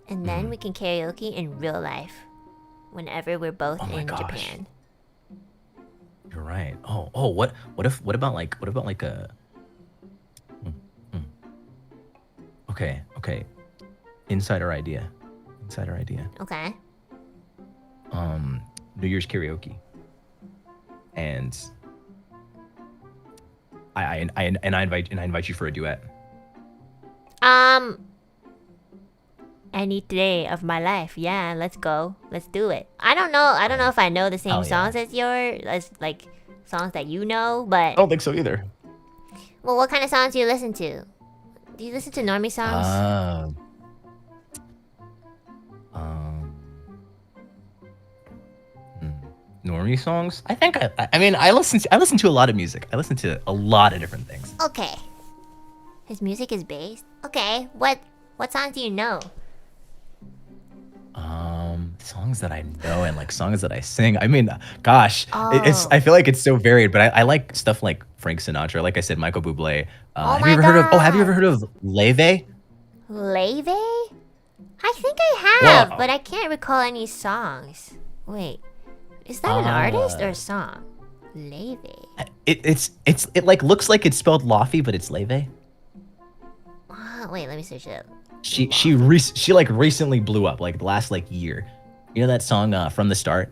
And then we can karaoke in real life, whenever we're both in Japan. You're right. Oh, what about a? Okay. Insider idea. Okay. New Year's karaoke. And I invite you for a duet. Any day of my life. Yeah, let's go. Let's do it. I don't know if I know the same songs as like songs that you know, but I don't think so either. Well, what kind of songs do you listen to? Do you listen to normie songs? Normie songs? I think I listen to a lot of music. I listen to a lot of different things. Okay. His music is based? Okay. What songs do you know? Songs that I know and like songs that I sing. I mean, gosh, I feel like it's so varied, but I like stuff like Frank Sinatra, like I said, Michael Bublé. Have you ever heard of Leve? Leve? I think I have, but I can't recall any songs. Wait. Is that an artist or a song? Leve. It like looks like it's spelled Lofi, but it's Leve. Wait, let me search it up. She like recently blew up like the last like year. You know that song From the Start?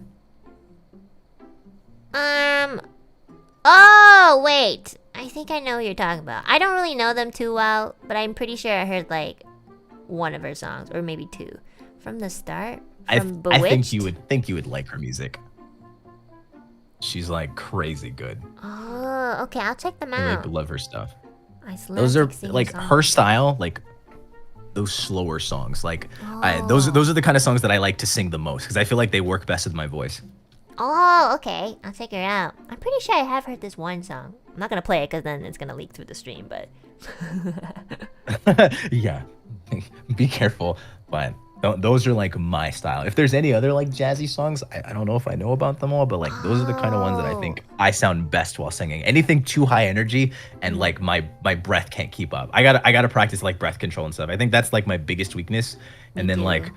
Oh wait, I think I know who you're talking about. I don't really know them too well, but I'm pretty sure I heard like one of her songs or maybe two. From the Start. From Bewitched? I think you would like her music. She's like crazy good. Oh, okay, I'll check them out. I like love her stuff. Those are like songs. Her style, like those slower songs. Like those are the kind of songs that I like to sing the most because I feel like they work best with my voice. Oh, okay, I'll check her out. I'm pretty sure I have heard this one song. I'm not gonna play it because then it's gonna leak through the stream. But yeah, be careful. But those are like my style. If there's any other like jazzy songs, I don't know if I know about them all, but like those are the kind of ones that I think I sound best while singing. Anything too high energy and like my breath can't keep up. I gotta practice like breath control and stuff. I think that's like my biggest weakness. And then like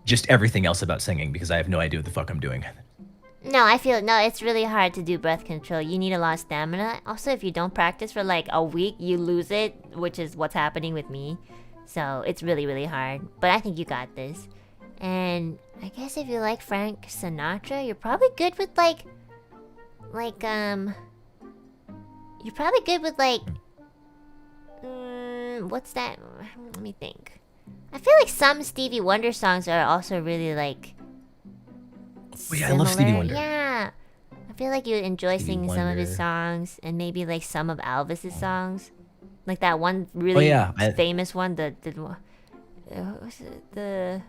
just everything else about singing because I have no idea what the fuck I'm doing. No, it's really hard to do breath control. You need a lot of stamina. Also, if you don't practice for like a week, you lose it, which is what's happening with me. So it's really, really hard. But I think you got this. And I guess if you like Frank Sinatra, you're probably good with like you're probably good with like what's that? Let me think. I feel like some Stevie Wonder songs are also really like Oh yeah, I love Stevie similar. Wonder. Yeah. I feel like you enjoy Stevie singing some of his Wonder. songs and maybe like some of Elvis's songs. Like that one really famous one, what was it? The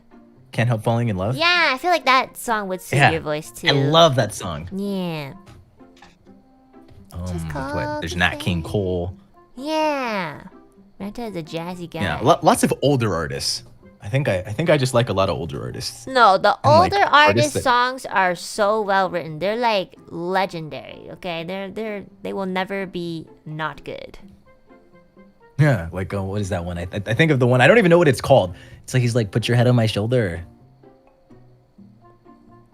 Can't Help Falling in Love. Yeah, I feel like that song would suit your voice too. I love that song. Yeah. There's Nat King Cole. Yeah. Vanta is a jazzy guy. Yeah, lots of older artists. I think I just like a lot of older artists. No, the And, like, older artist that- songs are so well written. They're like legendary. Okay, they will never be not good. Yeah, like what is that one? I think of the one. I don't even know what it's called. It's like he's like, put your head on my shoulder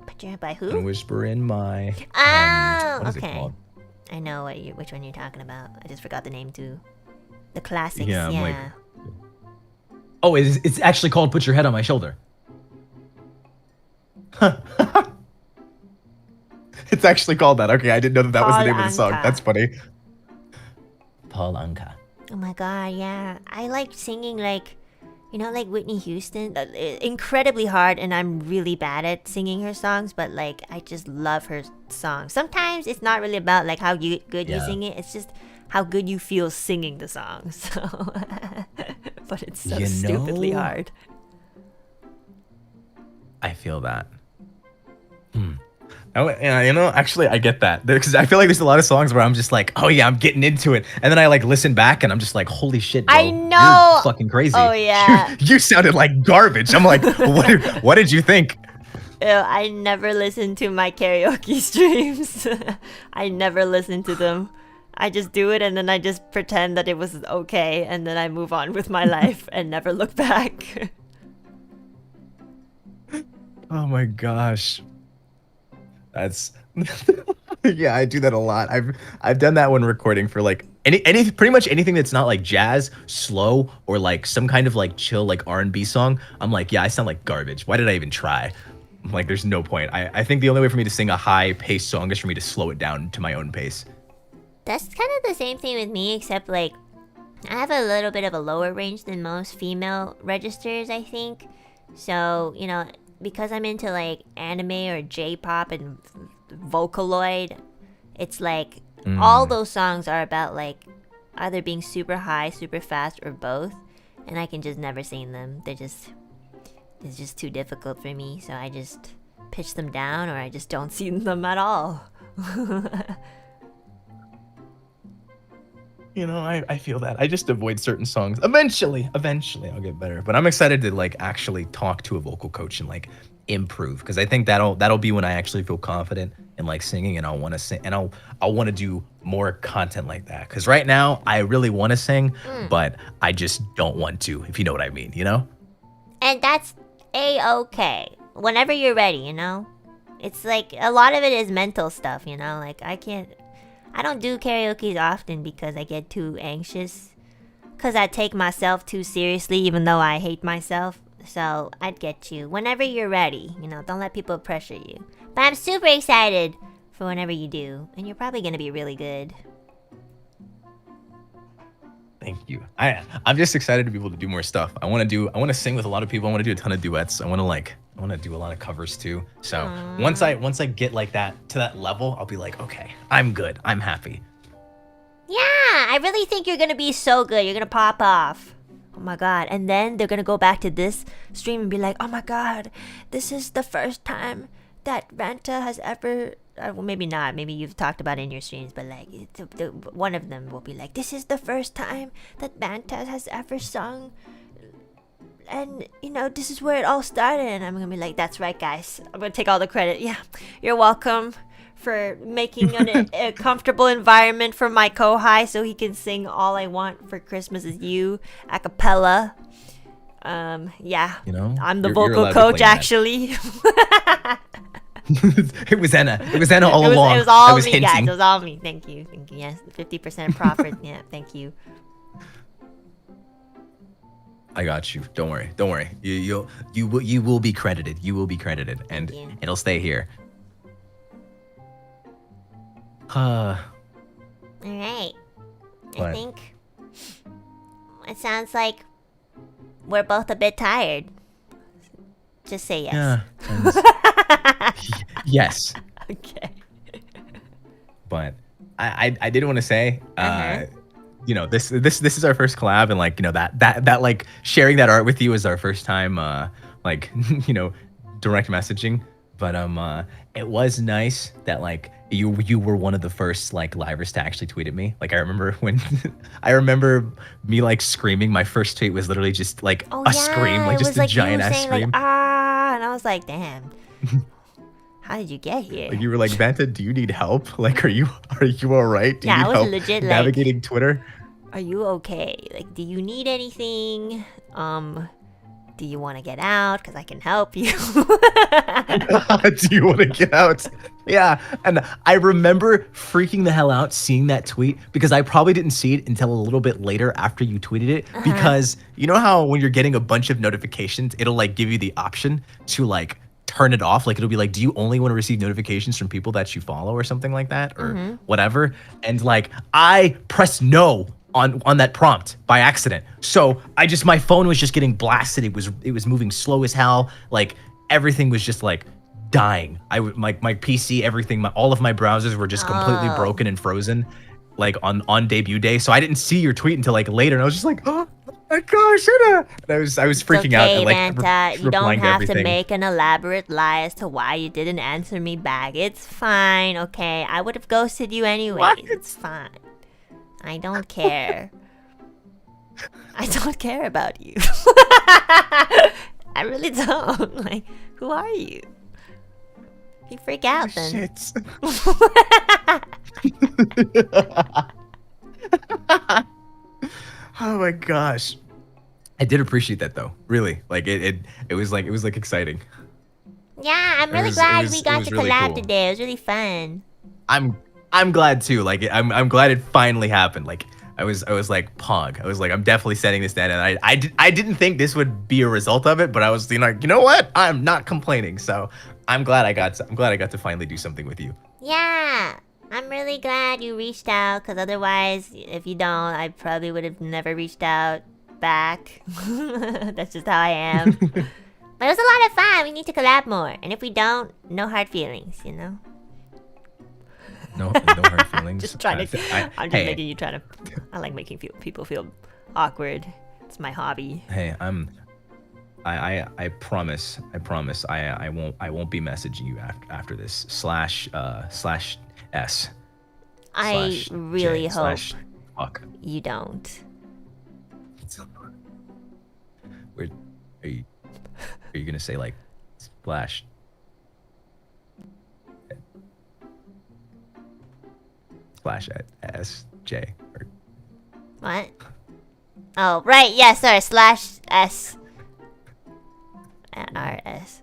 But you're by and who? whisper in my. Oh, what is it okay. called? I know which one you're talking about. I just forgot the name too. The classics. Yeah, Yeah. I'm like- Oh, it's actually called "Put Your Head on My Shoulder." It's actually called that. Okay, I didn't know that was the name of the song. Anka. That's funny. Paul Anka. Oh my god, yeah. I like singing like, like Whitney Houston. Incredibly hard, and I'm really bad at singing her songs, but like I just love her songs. Sometimes it's not really about like how good you Yeah. sing it. It's just how good you feel singing the song. So, but it's so stupidly hard. I feel that. Oh, yeah, actually, I get that because I feel like there's a lot of songs where I'm just like, oh yeah, I'm getting into it, and then I like listen back and I'm just like, holy shit, bro, I know. you're fucking crazy. Oh, yeah. you sounded like garbage. I'm like, what did you think? Ew, I never listen to my karaoke streams. I never listen to them. I just do it and then I just pretend that it was okay and then I move on with my life and never look back. Oh my gosh. That's yeah, I do that a lot. I've done that when recording for like any pretty much anything that's not like jazz, slow, or like some kind of like chill like R&B song. I'm like, yeah, I sound like garbage. Why did I even try? I'm like, there's no point. I think the only way for me to sing a high paced song is for me to slow it down to my own pace. That's kind of the same thing with me, except like I have a little bit of a lower range than most female registers, I think. So, because I'm into like anime or J-pop and Vocaloid, it's like all those songs are about like either being super high, super fast, or both, and I can just never sing them. It's just too difficult for me, so I just pitch them down or I just don't sing them at all. I feel that. I just avoid certain songs. Eventually I'll get better. But I'm excited to like actually talk to a vocal coach and like improve, because I think that'll be when I actually feel confident in like singing, and I'll want to sing, and I'll want to do more content like that. Because right now I really want to sing, but I just don't want to, if you know what I mean, And that's A-okay. Whenever you're ready, It's like a lot of it is mental stuff, Like I don't do karaoke often because I get too anxious. Because I take myself too seriously even though I hate myself. So I'd get you whenever you're ready. Don't let people pressure you. But I'm super excited for whenever you do. And you're probably going to be really good. Thank you. I'm just excited to be able to do more stuff. I want to sing with a lot of people. I want to do a ton of duets. I want to do a lot of covers too. So once I get like that to that level, I'll be like, okay, I'm good. I'm happy. Yeah, I really think you're going to be so good. You're going to pop off. Oh my god. And then they're going to go back to this stream and be like, oh my god, this is the first time that Vanta has ever... well, maybe not. Maybe you've talked about it in your streams, but like one of them will be like, this is the first time that Vanta has ever sung. And, this is where it all started. And I'm going to be like, that's right, guys. I'm going to take all the credit. Yeah, you're welcome for making a comfortable environment for my kohai so he can sing All I Want for Christmas Is You a cappella. Yeah, I'm the vocal coach, actually. It was Enna. It was Enna all along. It was all me, hinting. guys. It was all me. Thank you. Yes, 50% profit. Yeah, thank you. I got you. Don't worry. Don't worry. You will be credited. You will be credited, and it'll stay here. All right. I think it sounds like we're both a bit tired. Just say yes. Yeah. Yes. Okay. But I did want to say, you know, this is our first collab, and like, you know, that like sharing that art with you is our first time, like, you know, direct messaging. But it was nice that like you were one of the first like livers to actually tweet at me. Like I remember when I remember me like screaming. My first tweet was literally just like a scream, like just a giant ass scream. Like, ah, and I was like, damn. How did you get here? Like you were like, Vanta, do you need help? Like, are you all right? Do you need I was help legit navigating like, Twitter? Are you okay? Like, do you need anything? Do you want to get out? Because I can help you. Do you want to get out? Yeah. And I remember freaking the hell out seeing that tweet because I probably didn't see it until a little bit later after you tweeted it. Because you know how when you're getting a bunch of notifications, it'll like give you the option to like turn it off. Like it'll be like, do you only want to receive notifications from people that you follow or something like that or whatever? And like I pressed no on that prompt by accident. So my phone was just getting blasted. It was moving slow as hell. Like everything was just like dying. My PC, everything, all of my browsers were just completely broken and frozen like on debut day. So I didn't see your tweet until like later, and I was just like, oh my gosh, and I was freaking out. And, like, Vanta, you don't have to make an elaborate lie as to why you didn't answer me back. It's fine, okay? I would have ghosted you anyways. What? It's fine. I don't care. I don't care about you. I really don't. Like, who are you? You freak out then. Shit. Oh my gosh. I did appreciate that though. Really. Like it was like exciting. Yeah, I'm really glad we got to collab today. It was really fun. I'm glad too. Like I'm glad it finally happened. Like I was like Pog. I was like, I'm definitely setting this down, and I didn't think this would be a result of it, but I was like, you know what? I'm not complaining. So I'm glad I got to finally do something with you. Yeah, I'm really glad you reached out, because otherwise, if you don't, I probably would have never reached out back. That's just how I am. But it was a lot of fun. We need to collab more, and if we don't, no hard feelings, you know. No hard feelings. Just trying to. I'm just making you try to. I like making people feel awkward. It's my hobby. Hey, I promise. I won't be messaging you after this. /S. I really hope fuck. you don't. Are you gonna say like splash? /SJ or what? Oh right, yeah, sorry. /S. RS.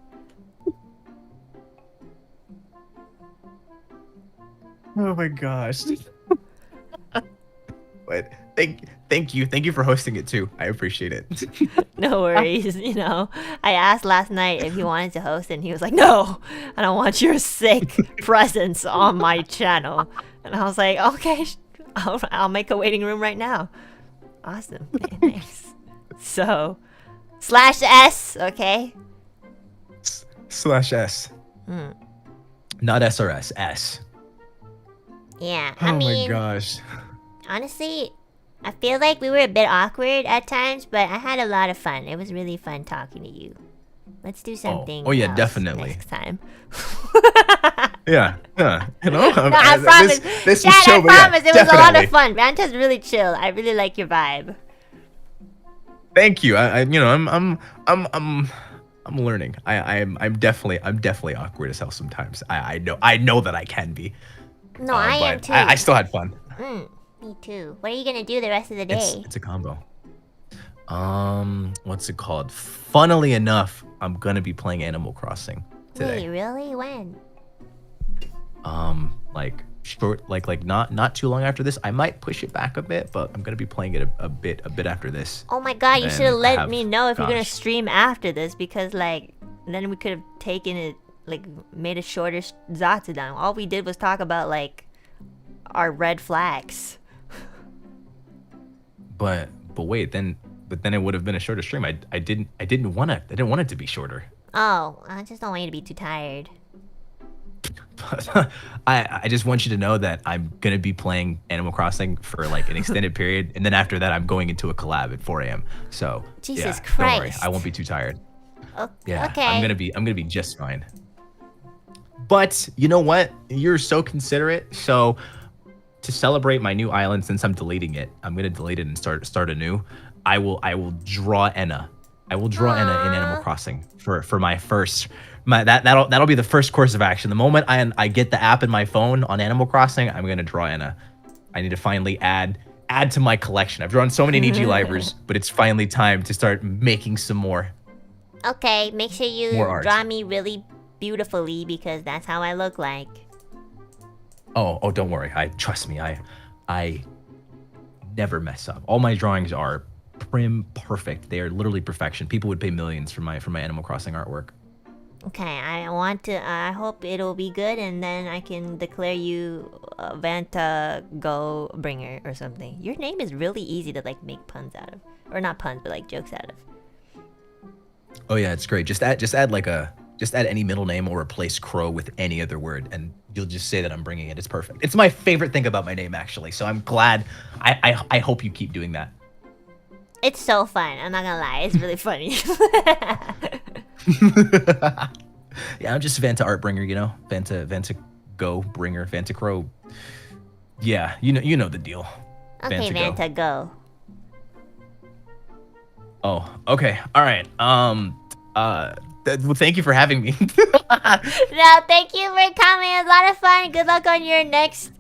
Oh my gosh. But thank you for hosting it too. I appreciate it. No worries. You know, I asked last night if he wanted to host, and he was like, "No, I don't want your sick presence on my channel." And I was like, "Okay, I'll make a waiting room right now." Awesome. Okay, thanks. So, /S, okay? /S. Not SRS. S. Yeah, I mean, my gosh. Honestly, I feel like we were a bit awkward at times, but I had a lot of fun. It was really fun talking to you. Let's do something. Oh yeah, definitely. Next time. Yeah. You know, no, I promise. This Dad, was chill, I promise. It was a lot definitely. of fun. Vanta's really chill. I really like your vibe. Thank you. I'm learning. I'm definitely awkward as hell sometimes. I know that I can be. No, I am too. I still had fun. Me too. What are you gonna do the rest of the day? It's a combo. What's it called? Funnily enough, I'm gonna be playing Animal Crossing today. Wait, really? When? Like short, like not too long after this. I might push it back a bit, but I'm gonna be playing it a bit after this. Oh my god, you should have And let me know if you're gonna gosh. stream after this, because like then we could have taken it, like made a shorter Zatsudan. All we did was talk about like our red flags. But wait, then it would have been a shorter stream. I didn't want it to be shorter. Oh, I just don't want you to be too tired. I just want you to know that I'm gonna be playing Animal Crossing for like an extended period, and then after that I'm going into a collab at 4 a.m. So Jesus yeah, Christ. don't worry, I won't be too tired. Yeah, Okay. I'm gonna be just fine. But you know what? You're so considerate. So to celebrate my new island, since I'm deleting it, I'm gonna delete it and start anew. I will draw Enna. I will draw Enna in Animal Crossing for my first. That'll be the first course of action. The moment I get the app in my phone on Animal Crossing, I'm gonna draw Enna. I need to finally add to my collection. I've drawn so many Niji livers, but it's finally time to start making some more. Okay, make sure you More art. draw me really beautifully, because that's how I look like. Oh, don't worry. Trust me. I never mess up. All my drawings are prim, perfect. They are literally perfection. People would pay millions for my Animal Crossing artwork. Okay, I hope it'll be good, and then I can declare you Vanta Go Bringer or something. Your name is really easy to like make puns out of, or not puns, but like jokes out of. Oh yeah, it's great. Just add any middle name or replace crow with any other word, and you'll just say that I'm bringing it. It's perfect. It's my favorite thing about my name, actually. So I'm glad. I hope you keep doing that. It's so fun. I'm not gonna lie. It's really funny. Yeah, I'm just Vanta Artbringer, you know? Vanta Go Bringer, Vanta Crow. Yeah, you know the deal. Okay, Vanta, go. Oh, okay. All right. Well, thank you for having me. No, thank you for coming. It was a lot of fun. Good luck on your next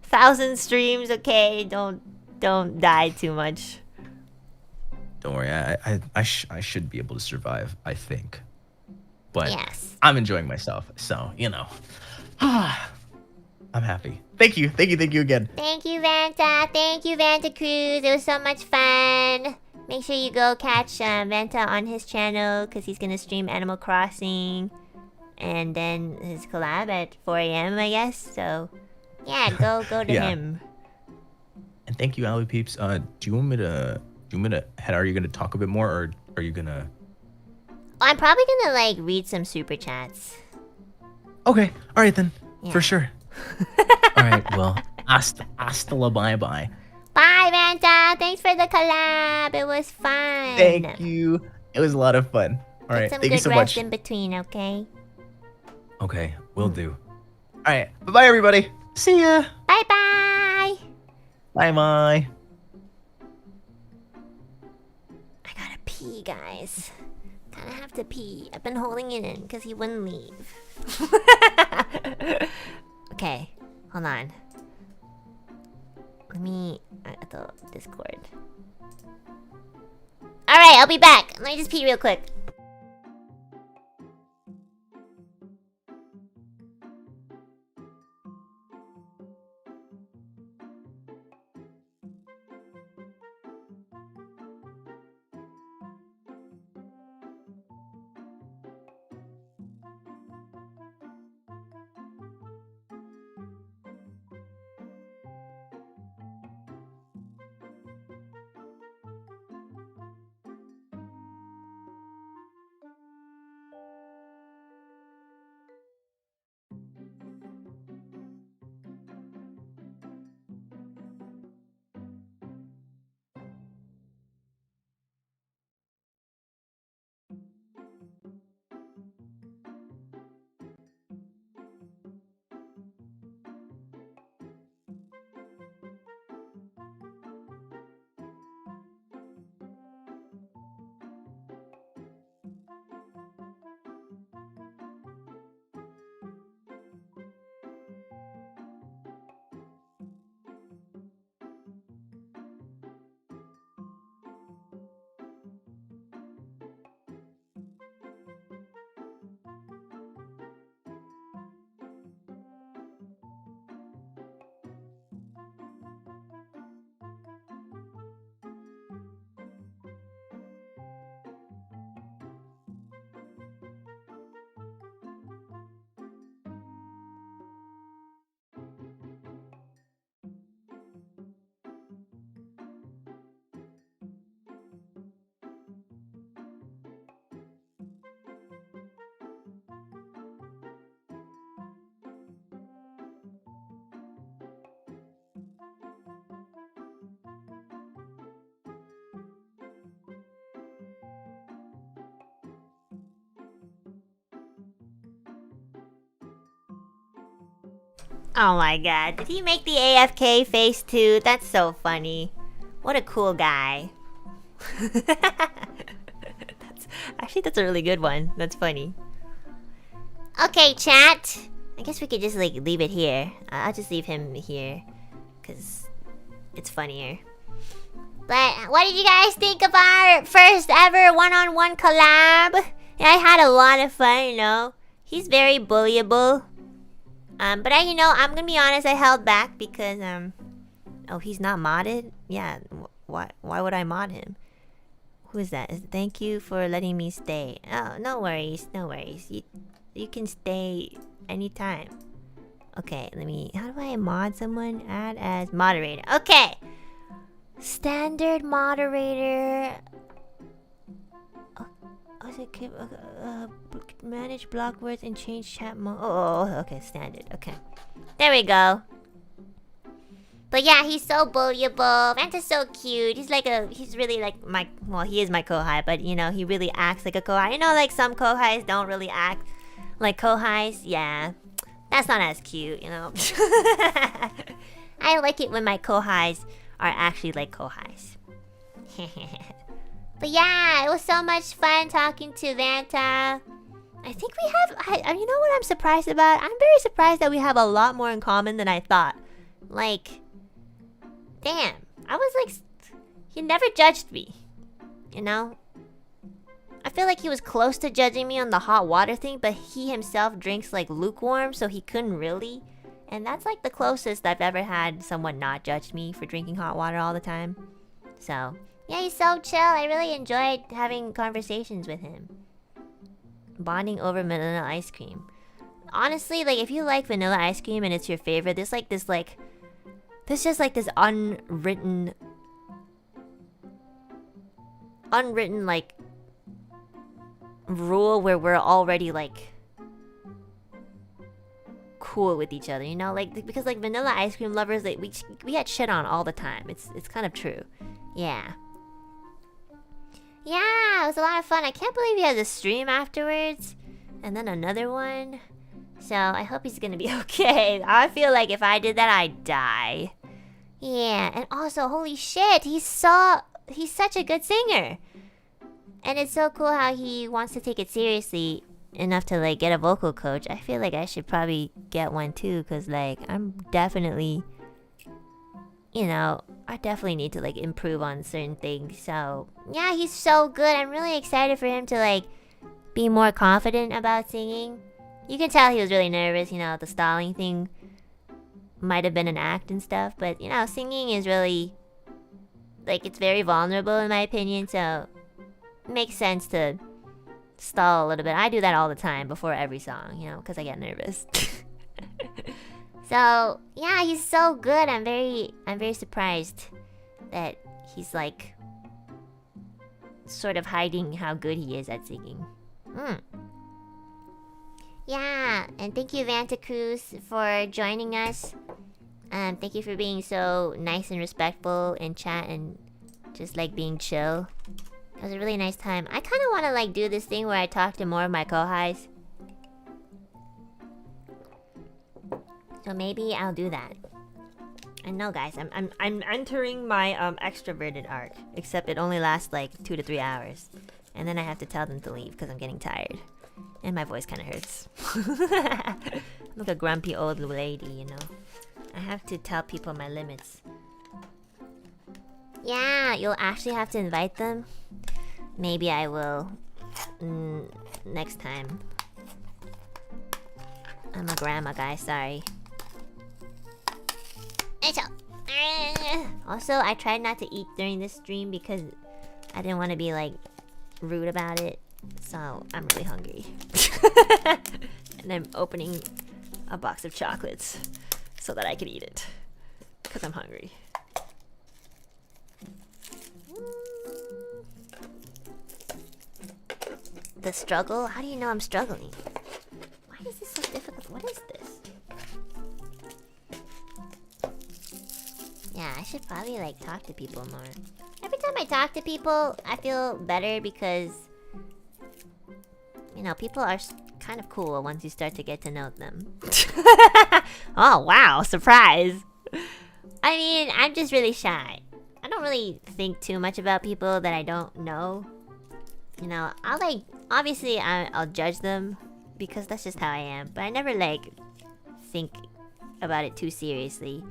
1,000 streams. Okay, don't die too much. Don't worry. I should be able to survive, I think. But yes, I'm enjoying myself, so you know. I'm happy. Thank you again. Thank you, Vanta. Thank you, Vanta Cruz. It was so much fun. Make sure you go catch Vanta on his channel, because he's gonna stream Animal Crossing, and then his collab at 4 a.m. I guess. So yeah, go to Yeah. him. And thank you, Ally Peeps. Do you want me to head? Are you gonna talk a bit more, or are you gonna? I'm probably gonna like read some super chats. Okay. All right then. Yeah. For sure. All right. Well, hasta la bye bye. Bye, Vanta. Thanks for the collab. It was fun. Thank you. It was a lot of fun. All right. Get some Thank you good so rest much. in between, okay? Okay, will do. All right. Bye bye, everybody. See ya. Bye bye. Bye bye. I gotta pee, guys. Kinda have to pee. I've been holding it in because he wouldn't leave. Okay, hold on. Let me at the Discord. Alright, I'll be back. Let me just pee real quick. Oh my god, did he make the AFK face too? That's so funny. What a cool guy. That's a really good one. That's funny. Okay, chat. I guess we could just like leave it here. I'll just leave him here, cause it's funnier. But what did you guys think of our first ever one-on-one collab? Yeah, I had a lot of fun, you know. He's very bullyable. But I'm gonna be honest, I held back because oh, he's not modded? Yeah, why would I mod him? Who is that? Thank you for letting me stay. Oh, no worries, no worries. You can stay anytime. Okay, how do I mod someone? Add as moderator. Okay. Standard moderator. Manage block words and change chat mode. Oh, okay, standard. Okay. There we go. But yeah, he's so bullyable. Vanta's so cute. He's really like he is my kohai, but he really acts like a kohai. Like some kohais don't really act like kohais. Yeah. That's not as cute, I like it when my kohais are actually like kohais. But yeah, it was so much fun talking to Vanta. I think we have... you know what I'm surprised about? I'm very surprised that we have a lot more in common than I thought. Like... Damn. I was like... He never judged me. I feel like he was close to judging me on the hot water thing, but he himself drinks like lukewarm, so he couldn't really. And that's like the closest I've ever had someone not judge me for drinking hot water all the time. So... Yeah, he's so chill. I really enjoyed having conversations with him. Bonding over vanilla ice cream. Honestly, like if you like vanilla ice cream and it's your favorite, there's just like this unwritten like rule where we're already like cool with each other, like because like vanilla ice cream lovers, like we had shit on all the time. It's kind of true. Yeah. Yeah, it was a lot of fun. I can't believe he has a stream afterwards. And then another one. So, I hope he's gonna be okay. I feel like if I did that, I'd die. Yeah, and also, holy shit, he's such a good singer. And it's so cool how he wants to take it seriously enough to, like, get a vocal coach. I feel like I should probably get one too, because, like, I'm definitely... I definitely need to like improve on certain things. So yeah, he's so good. I'm really excited for him to like be more confident about singing. You can tell he was really nervous, the stalling thing might have been an act and stuff, but singing is really like, it's very vulnerable in my opinion, so it makes sense to stall a little bit. I do that all the time before every song, because I get nervous. So yeah, he's so good. I'm very surprised that he's like sort of hiding how good he is at singing. Yeah, and thank you Vanta Cruz for joining us. Thank you for being so nice and respectful in chat and just like being chill. It was a really nice time. I kind of want to like do this thing where I talk to more of my kohais. So maybe I'll do that. I know, guys. I'm entering my extroverted arc. Except it only lasts like 2 to 3 hours, and then I have to tell them to leave because I'm getting tired, and my voice kind of hurts. I'm like a grumpy old lady, I have to tell people my limits. Yeah, you'll actually have to invite them. Maybe I will next time. I'm a grandma, guys. Sorry. Also, I tried not to eat during this stream because I didn't want to be like rude about it. So I'm really hungry. And I'm opening a box of chocolates so that I can eat it because I'm hungry. The struggle? How do you know I'm struggling? Why is this so difficult? What is this? Yeah, I should probably like talk to people more. Every time I talk to people, I feel better because people are kind of cool once you start to get to know them. Oh, wow, surprise. I mean, I'm just really shy. I don't really think too much about people that I don't know. You know, I'll like, obviously I'll judge them because that's just how I am. But I never like think about it too seriously.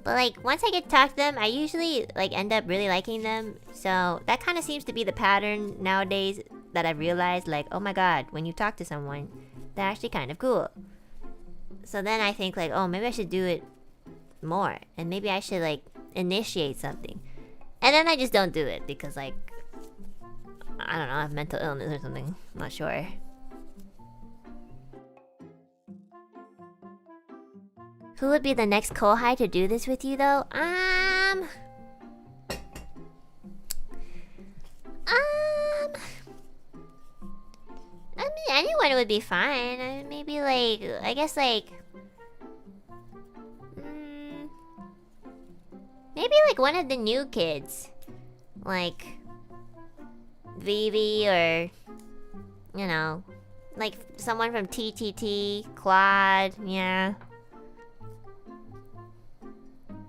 But like, once I get to talk to them, I usually like end up really liking them. So that kind of seems to be the pattern nowadays that I've realized. Like, oh my god, when you talk to someone, they're actually kind of cool. So then I think like, oh, maybe I should do it more. And maybe I should like initiate something. And then I just don't do it because like, I don't know, I have mental illness or something. I'm not sure. Who would be the next kohai to do this with you though? I mean, anyone would be fine. Maybe like, I guess like, maybe like one of the new kids, like Vivi, or you know, like someone from TTT, Claude, yeah,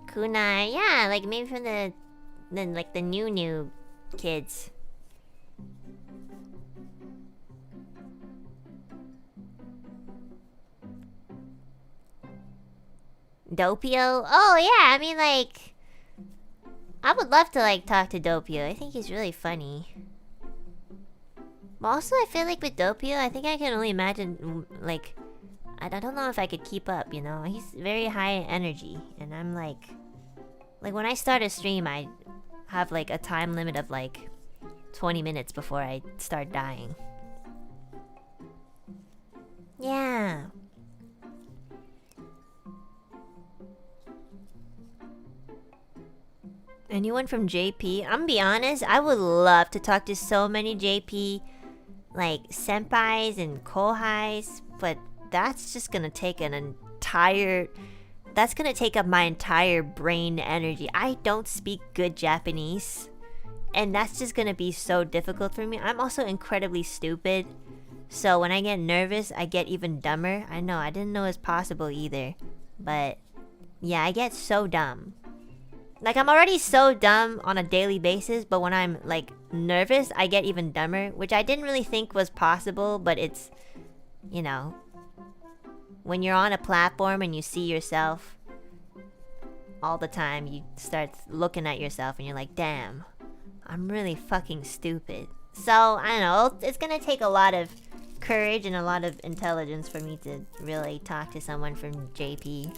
Kunai, yeah, like maybe from the like the new kids. Doppio? Oh yeah, I mean like, I would love to like talk to Doppio. I think he's really funny. But also I feel like with Doppio, I think I can only imagine like, I don't know if I could keep up, you know? He's very high energy, and I'm like when I start a stream, I have like a time limit of like 20 minutes before I start dying. Yeah. Anyone from JP? I'm gonna be honest, I would love to talk to so many JP like senpais and kohais, but that's just gonna take that's gonna take up my entire brain energy. I don't speak good Japanese, and that's just gonna be so difficult for me. I'm also incredibly stupid, so when I get nervous, I get even dumber. I know, I didn't know it was possible either, but yeah, I get so dumb. Like, I'm already so dumb on a daily basis, but when I'm, like, nervous, I get even dumber, which I didn't really think was possible, but it's, you know, when you're on a platform and you see yourself all the time, you start looking at yourself and you're like, damn, I'm really fucking stupid. So, I don't know, it's gonna take a lot of courage and a lot of intelligence for me to really talk to someone from JP.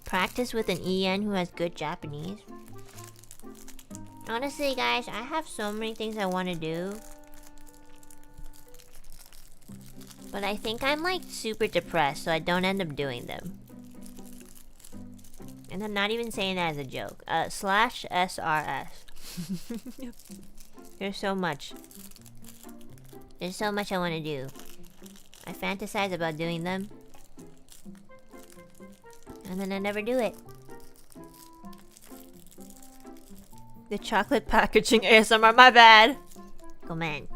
Practice with an EN who has good Japanese. Honestly, guys, I have so many things I want to do. But I think I'm like super depressed, so I don't end up doing them. And I'm not even saying that as a joke. Slash SRS. There's so much. There's so much I want to do. I fantasize about doing them. And then I never do it. The chocolate packaging ASMR, my bad. Come on.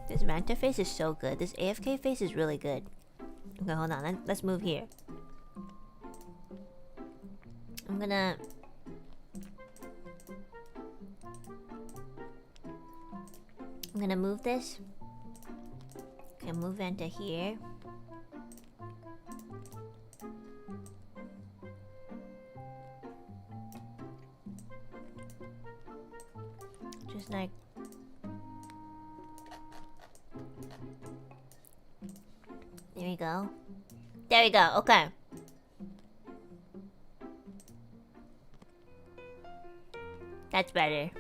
This Vanta face is so good. This AFK face is really good. Okay, hold on. Let's move here. I'm gonna move this. Okay, move Vanta here. Just like, there we go. There we go. Okay. That's better.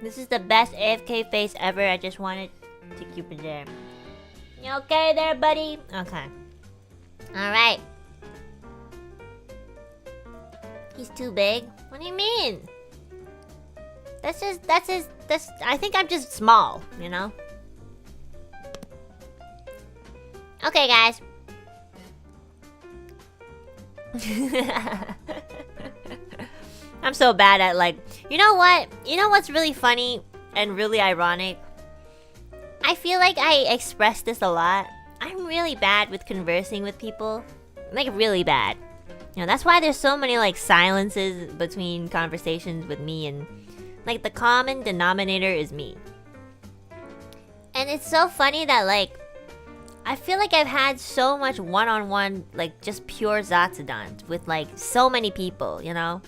This is the best AFK face ever. I just wanted to keep it there. You okay there, buddy? Okay. Alright. He's too big? What do you mean? I think I'm just small, you know? Okay, guys. I'm so bad at like, you know what? You know what's really funny and really ironic? I feel like I express this a lot. I'm really bad with conversing with people. Like really bad. You know, that's why there's so many like silences between conversations with me, and like the common denominator is me. And it's so funny that like I feel like I've had so much one-on-one, like just pure Zatsudan with like so many people, you know?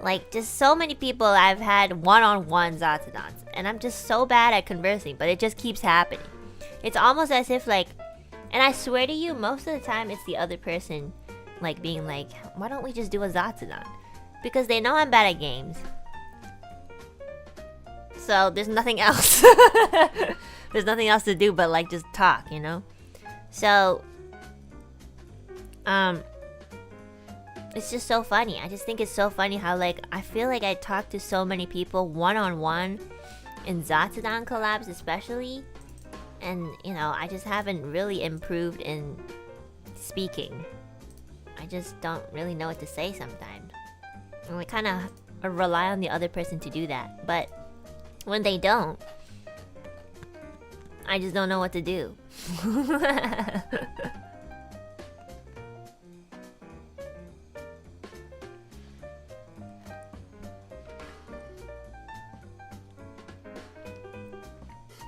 Like just so many people I've had one-on-one Zatsudans, and I'm just so bad at conversing, but it just keeps happening. It's almost as if like, and I swear to you, most of the time it's the other person like being like, why don't we just do a Zatsudan? Because they know I'm bad at games. So there's nothing else. There's nothing else to do but like just talk, you know? So it's just so funny. I just think it's so funny how like I feel like I talk to so many people one-on-one in Zatsudan collabs especially, and you know, I just haven't really improved in speaking. I just don't really know what to say sometimes. And I kind of rely on the other person to do that, but when they don't, I just don't know what to do.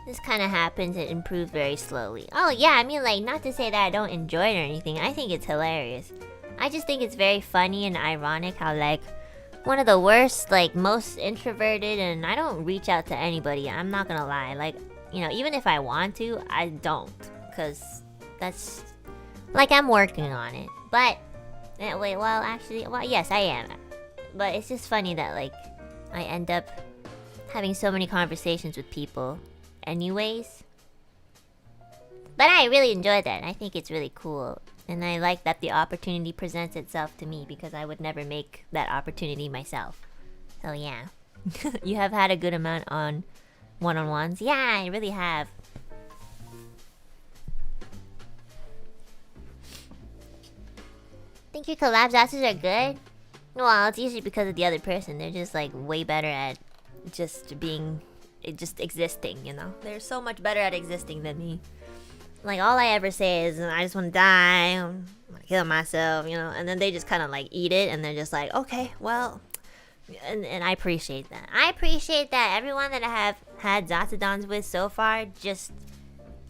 This kind of happens and improves very slowly. Oh yeah, I mean like, not to say that I don't enjoy it or anything. I think it's hilarious. I just think it's very funny and ironic how like one of the worst, like most introverted, and I don't reach out to anybody. I'm not gonna lie. Like, you know, even if I want to, I don't. Cause that's like I'm working on it. But wait, well actually, well yes I am. But it's just funny that like I end up having so many conversations with people anyways. But I really enjoy that. I think it's really cool. And I like that the opportunity presents itself to me, because I would never make that opportunity myself. So yeah. You have had a good amount on one-on-ones? Yeah, I really have. Think your collabs answers are good? Well, it's usually because of the other person. They're just like way better at just existing, you know? They're so much better at existing than me. Like, all I ever say is, I just want to die, I'm gonna kill myself, you know? And then they just kind of, like, eat it, and they're just like, okay, well... And I appreciate that. I appreciate that everyone that I have had Zatsudans with so far just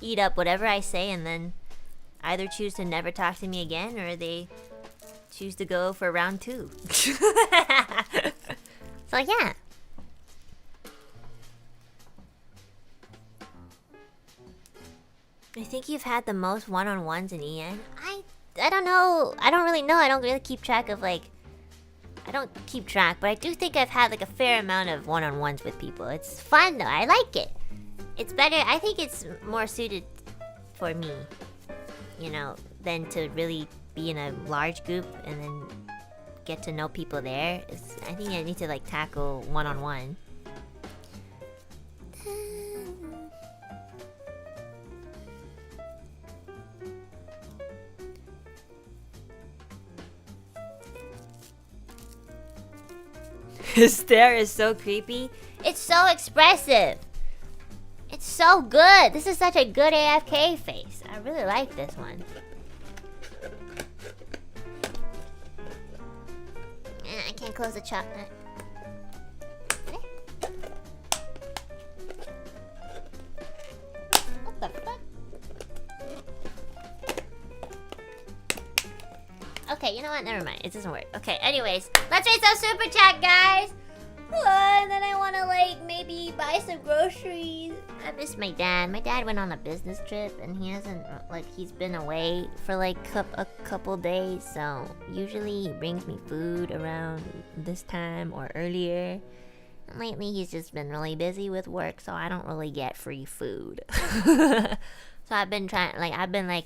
eat up whatever I say, and then either choose to never talk to me again, or they choose to go for round 2. So, yeah. I think you've had the most one-on-ones in EN. I don't know. I don't really know. I don't really keep track of like... I don't keep track, but I do think I've had like a fair amount of one-on-ones with people. It's fun though. I like it. It's better. I think it's more suited for me, you know, than to really be in a large group and then get to know people there. I think I need to like tackle one-on-one. His stare is so creepy. It's so expressive. It's so good. This is such a good AFK face. I really like this one. I can't close the chocolate. What the fuck? Okay, you know what? Never mind. It doesn't work. Okay, anyways. Let's read some super chat, guys! And then I wanna, like, maybe buy some groceries. I miss my dad. My dad went on a business trip, and he hasn't, like, he's been away for, like, a couple days. So, usually he brings me food around this time or earlier. And lately he's just been really busy with work, so I don't really get free food. So I've been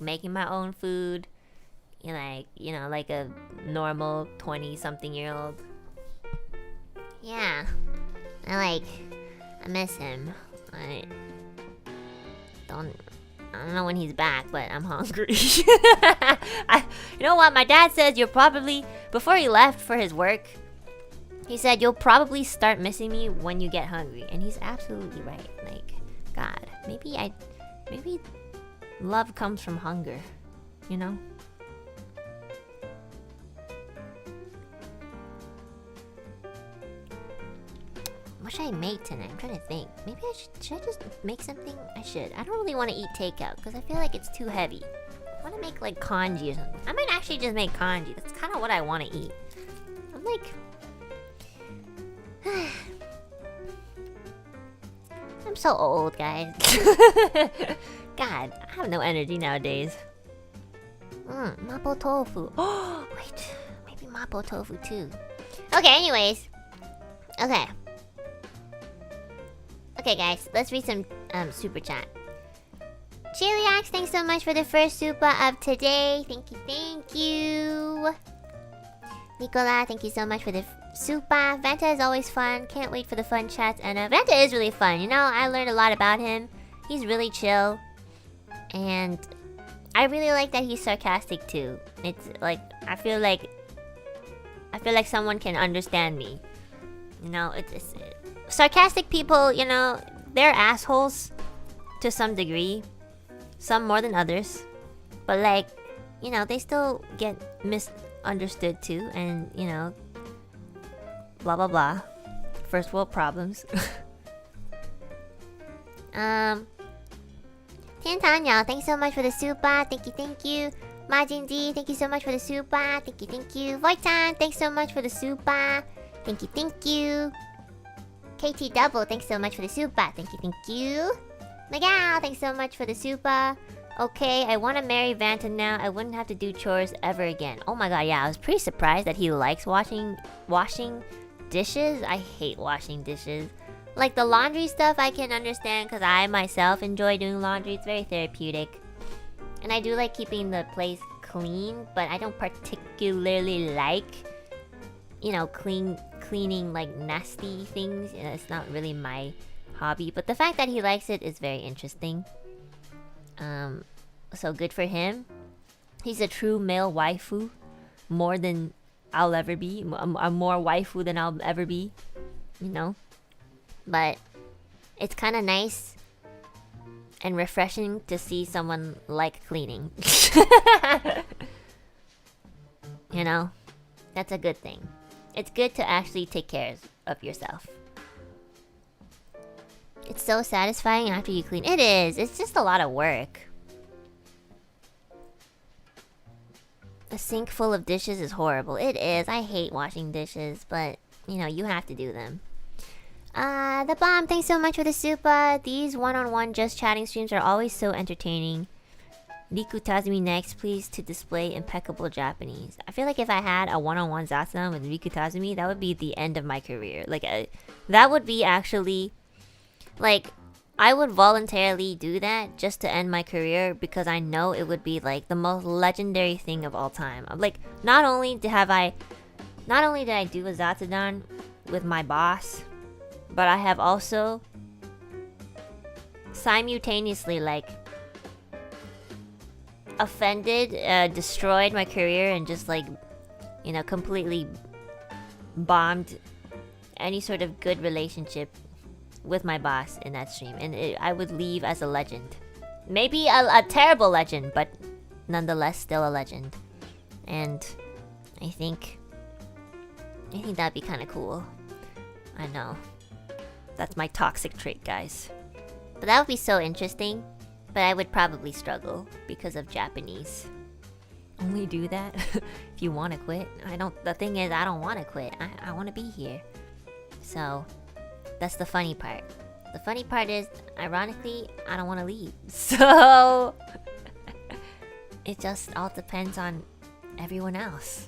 making my own food. You know, like a normal 20-something-year-old. Yeah. I miss him. I don't I don't know when he's back, but I'm hungry. You know what? My dad says you'll probably, before he left for his work, he said you'll probably start missing me when you get hungry. And he's absolutely right. Like, God, maybe love comes from hunger, you know? What should I make tonight? I'm trying to think. Maybe should I just make something? I should. I don't really want to eat takeout because I feel like it's too heavy. I want to make like congee or something. I might actually just make congee. That's kind of what I want to eat. I'm like... I'm so old, guys. God, I have no energy nowadays. Mapo tofu. Oh, wait. Maybe mapo tofu too. Okay, anyways. Okay. Okay, guys, let's read some super chat. Chiliax, thanks so much for the first super of today. Thank you, thank you. Nicola, thank you so much for the super. Vanta is always fun. Can't wait for the fun chats. And Vanta is really fun. You know, I learned a lot about him. He's really chill. And I really like that he's sarcastic too. It's like, I feel like someone can understand me. You know, it's sarcastic people, you know, they're assholes to some degree. Some more than others. But like, you know, they still get misunderstood too. And, you know, blah blah blah. First world problems. Tantanya, thanks so much for the super. Thank you, thank you. Majin D, thank you so much for the super. Thank you, thank you. Voitan, thanks so much for the super. Thank you, thank you. KT Double, thanks so much for the super. Thank you, thank you. Miguel, thanks so much for the super. Okay, I want to marry Vanta now. I wouldn't have to do chores ever again. Oh my god, yeah, I was pretty surprised that he likes washing dishes. I hate washing dishes. Like the laundry stuff I can understand because I myself enjoy doing laundry. It's very therapeutic. And I do like keeping the place clean, but I don't particularly like, you know, cleaning like nasty things. You know, it's not really my hobby. But the fact that he likes it is very interesting. So good for him. He's a true male waifu. More than I'll ever be. I'm more waifu than I'll ever be. You know? But it's kind of nice and refreshing to see someone like cleaning. You know? That's a good thing. It's good to actually take care of yourself. It's so satisfying after you clean. It is. It's just a lot of work. A sink full of dishes is horrible. It is. I hate washing dishes, but, you know, you have to do them. The Bomb, thanks so much for the super. These one-on-one just chatting streams are always so entertaining. Riku Tazumi next, please, to display impeccable Japanese. I feel like if I had a one-on-one Zatsudan with Riku Tazumi, that would be the end of my career. Like, that would be actually... Like, I would voluntarily do that just to end my career because I know it would be, like, the most legendary thing of all time. Like, not only did I do a Zatsudan with my boss, but I have also simultaneously, like, offended, destroyed my career and just, like, you know, completely bombed any sort of good relationship with my boss in that stream. And I would leave as a legend. Maybe a terrible legend, but nonetheless still a legend. And I think that'd be kind of cool. I know. That's my toxic trait, guys. But that would be so interesting. But I would probably struggle because of Japanese. Only do that if you want to quit. The thing is, I don't want to quit. I want to be here. So, that's the funny part. The funny part is, ironically, I don't want to leave. So, it just all depends on everyone else.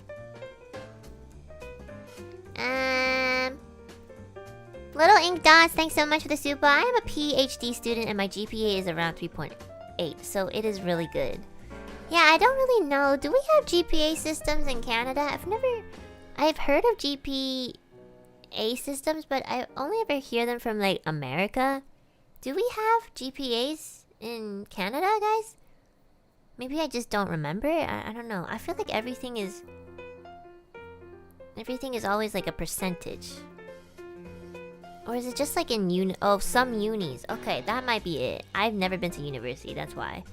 Little Ink Dots, thanks so much for the super. I am a PhD student and my GPA is around 3.8, so it is really good. Yeah, I don't really know. Do we have GPA systems in Canada? I've heard of GPA systems, but I only ever hear them from, like, America. Do we have GPAs in Canada, guys? Maybe I just don't remember. I don't know. I feel like everything is always like a percentage. Or is it just like in some unis? Okay, that might be it. I've never been to university, that's why.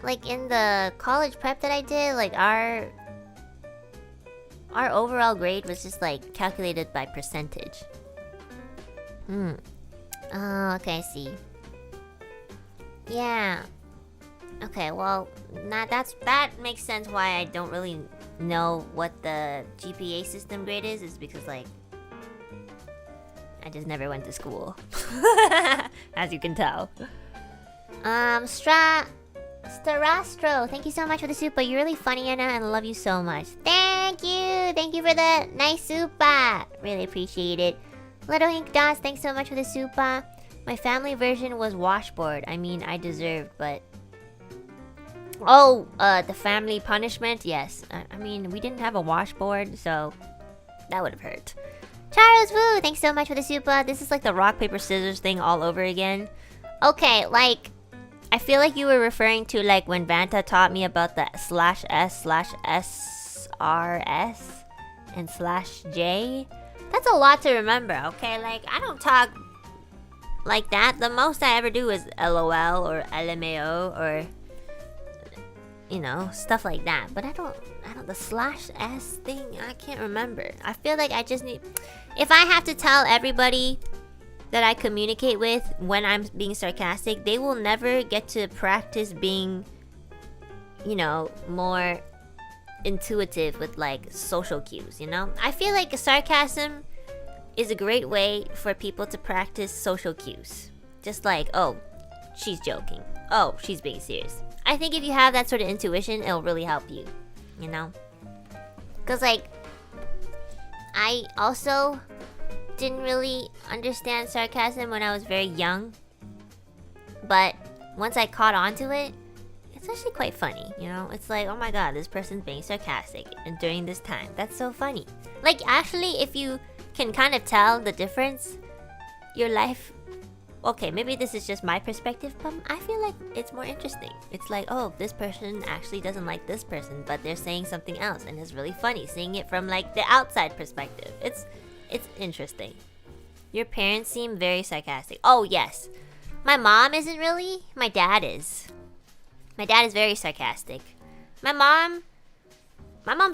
Like in the college prep that I did, like our overall grade was just like calculated by percentage. Oh, okay, I see. Yeah. Okay, well, that makes sense why I don't really know what the GPA system grade is because like I just never went to school. As you can tell. Starastro, thank you so much for the super. You're really funny, Enna, and I love you so much. Thank you! Thank you for the nice super! Really appreciate it. Little Ink Dots, thanks so much for the super. My family version was washboard. I mean, I deserved, but... Oh, the family punishment? Yes. I mean, we didn't have a washboard, so... That would have hurt. Charles Wu, thanks so much for the super. This is like the rock, paper, scissors thing all over again. Okay, like... I feel like you were referring to like when Vanta taught me about the /S/SRS and /J. That's a lot to remember, okay? Like, I don't talk like that. The most I ever do is LOL or LMAO or, you know, stuff like that. But I don't, the /S thing, I can't remember. I feel like I just need, if I have to tell everybody that I communicate with when I'm being sarcastic, they will never get to practice being, you know, more intuitive with like social cues, you know? I feel like sarcasm is a great way for people to practice social cues. Just like, oh, she's joking. Oh, she's being serious. I think if you have that sort of intuition, it'll really help you, you know? Because like, I also didn't really understand sarcasm when I was very young, but once I caught on to it, it's actually quite funny, you know? It's like, oh my god, this person's being sarcastic and during this time. That's so funny. Like, actually, if you can kind of tell the difference, your life... Okay, maybe this is just my perspective, but I feel like it's more interesting. It's like, oh, this person actually doesn't like this person, but they're saying something else, and it's really funny seeing it from, like, the outside perspective. It's interesting. Your parents seem very sarcastic. Oh, yes. My mom isn't really. My dad is. My dad is very sarcastic. My mom's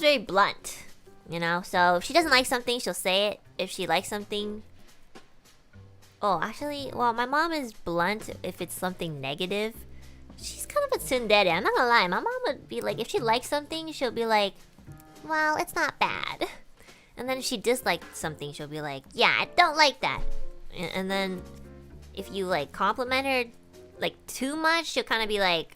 very blunt, you know? So if she doesn't like something, she'll say it. If she likes something... Oh, actually, well, my mom is blunt if it's something negative. She's kind of a tsundere. I'm not gonna lie. My mom would be like, if she likes something, she'll be like, well, it's not bad. And then if she dislikes something, she'll be like, yeah, I don't like that. And then if you like compliment her like too much, she'll kind of be like,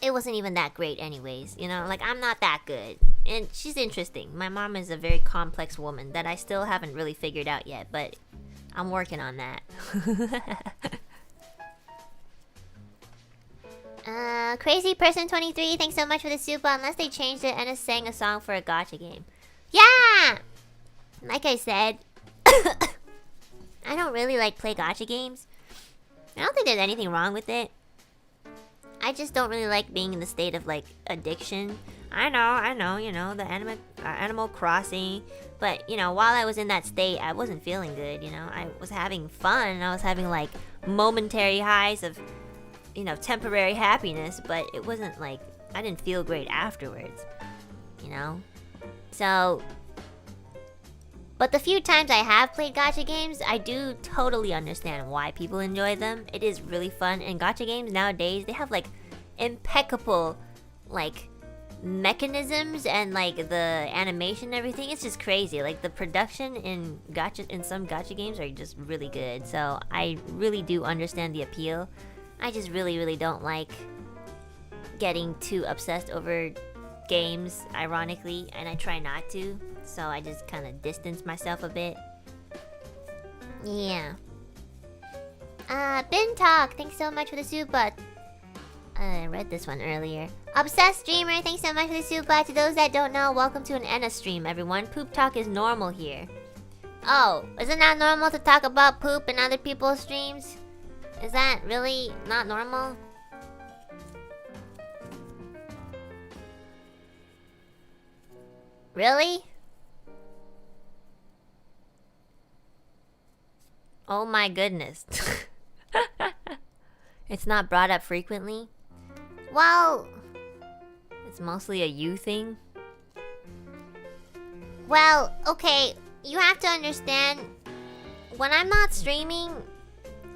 it wasn't even that great anyways, you know? Like, I'm not that good. And she's interesting. My mom is a very complex woman that I still haven't really figured out yet, but I'm working on that. Crazy Person 23, thanks so much for the super. Unless they changed it and sang a song for a gacha game. Yeah! Like I said, I don't really like play gacha games. I don't think there's anything wrong with it. I just don't really like being in the state of like addiction. I know, you know, the Animal Crossing. But, you know, while I was in that state, I wasn't feeling good, you know. I was having fun. I was having like momentary highs of, you know, temporary happiness, but it wasn't like, I didn't feel great afterwards, you know? So, but the few times I have played gacha games, I do totally understand why people enjoy them. It is really fun, and gacha games nowadays, they have like impeccable, like, mechanisms and like the animation and everything. It's just crazy. Like the production in some gacha games are just really good. So I really do understand the appeal. I just really don't like getting too obsessed over games, ironically, and I try not to. So I just kind of distance myself a bit. Yeah. Bin Talk, thanks so much for the super. I read this one earlier. Obsessed Streamer, thanks so much for the super. To those that don't know, welcome to an Enna stream, everyone. Poop talk is normal here. Oh, is it not normal to talk about poop in other people's streams? Is that really not normal? Really? Oh my goodness. It's not brought up frequently? Well, it's mostly a you thing. Well, okay, you have to understand, when I'm not streaming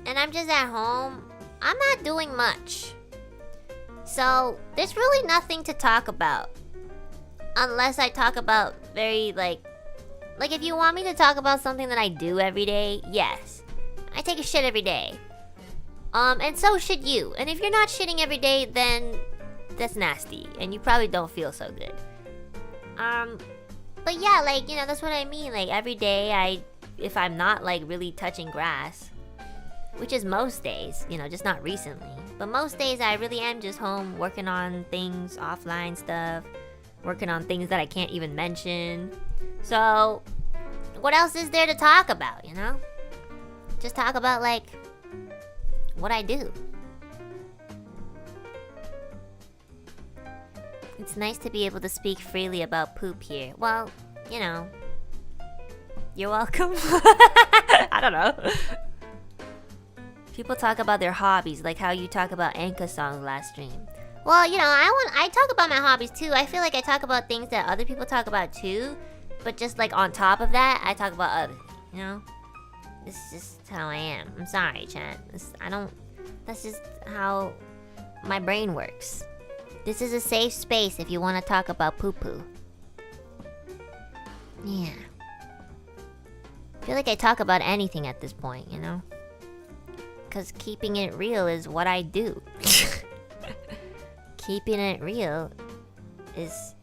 and I'm just at home, I'm not doing much. So, there's really nothing to talk about. Unless I talk about very, like if you want me to talk about something that I do every day, yes. I take a shit every day. And so should you. And if you're not shitting every day, then that's nasty. And you probably don't feel so good. But yeah, like, you know, that's what I mean. Like, every day if I'm not, like, really touching grass, which is most days, you know, just not recently. But most days I really am just home working on things, offline stuff, working on things that I can't even mention. So, what else is there to talk about, you know? Just talk about, like, what I do. It's nice to be able to speak freely about poop here. Well, you know. You're welcome. I don't know. People talk about their hobbies, like how you talk about Enka songs last stream. Well, you know, I talk about my hobbies too. I feel like I talk about things that other people talk about too, but just like on top of that, I talk about other things, you know? This is just how I am. I'm sorry, chat. That's just how my brain works. This is a safe space if you want to talk about poo-poo. Yeah. I feel like I talk about anything at this point, you know? Because keeping it real is what I do. Keeping it real is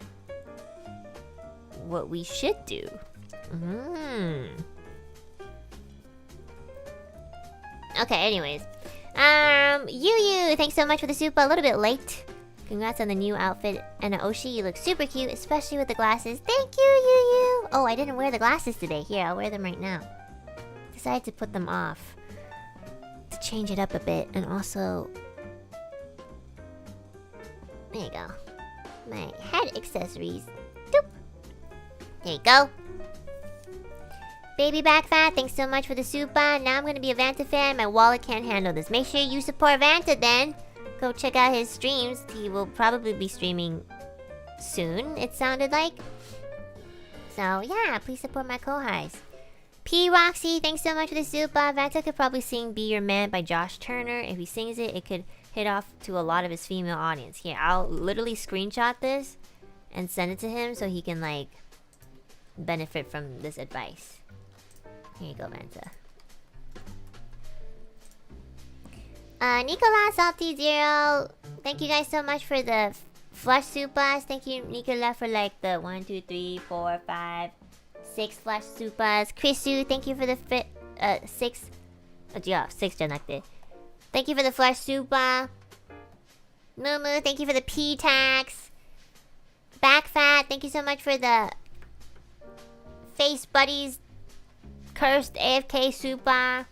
what we should do. Okay, anyways. Yu, thanks so much for the soup. A little bit late. Congrats on the new outfit. And Oshi, you look super cute, especially with the glasses. Thank you, Yu. Oh, I didn't wear the glasses today. Here, I'll wear them right now. Decided to put them off to change it up a bit, and also, there you go. My head accessories. Doop. There you go. Baby back fat, thanks so much for the super. Now I'm gonna be a Vanta fan. My wallet can't handle this. Make sure you support Vanta then. Go check out his streams. He will probably be streaming soon, it sounded like. So yeah, please support my co-highs. P Roxy, thanks so much for the super. Vanta could probably sing Be Your Man by Josh Turner. If he sings it, it could hit off to a lot of his female audience. Here, I'll literally screenshot this and send it to him so he can, like, benefit from this advice. Here you go, Vanta. Nicola Salty Zero, thank you guys so much for the flush supers. Thank you, Nicola, for like the 1, 2, 3, 4, 5, 6 flush supers. Chrisu, thank you for the 6. Yeah, 6 じゃなくて. Thank you for the flush super. Mumu, thank you for the P tax. Back fat, thank you so much for the face buddies. Cursed AFK super.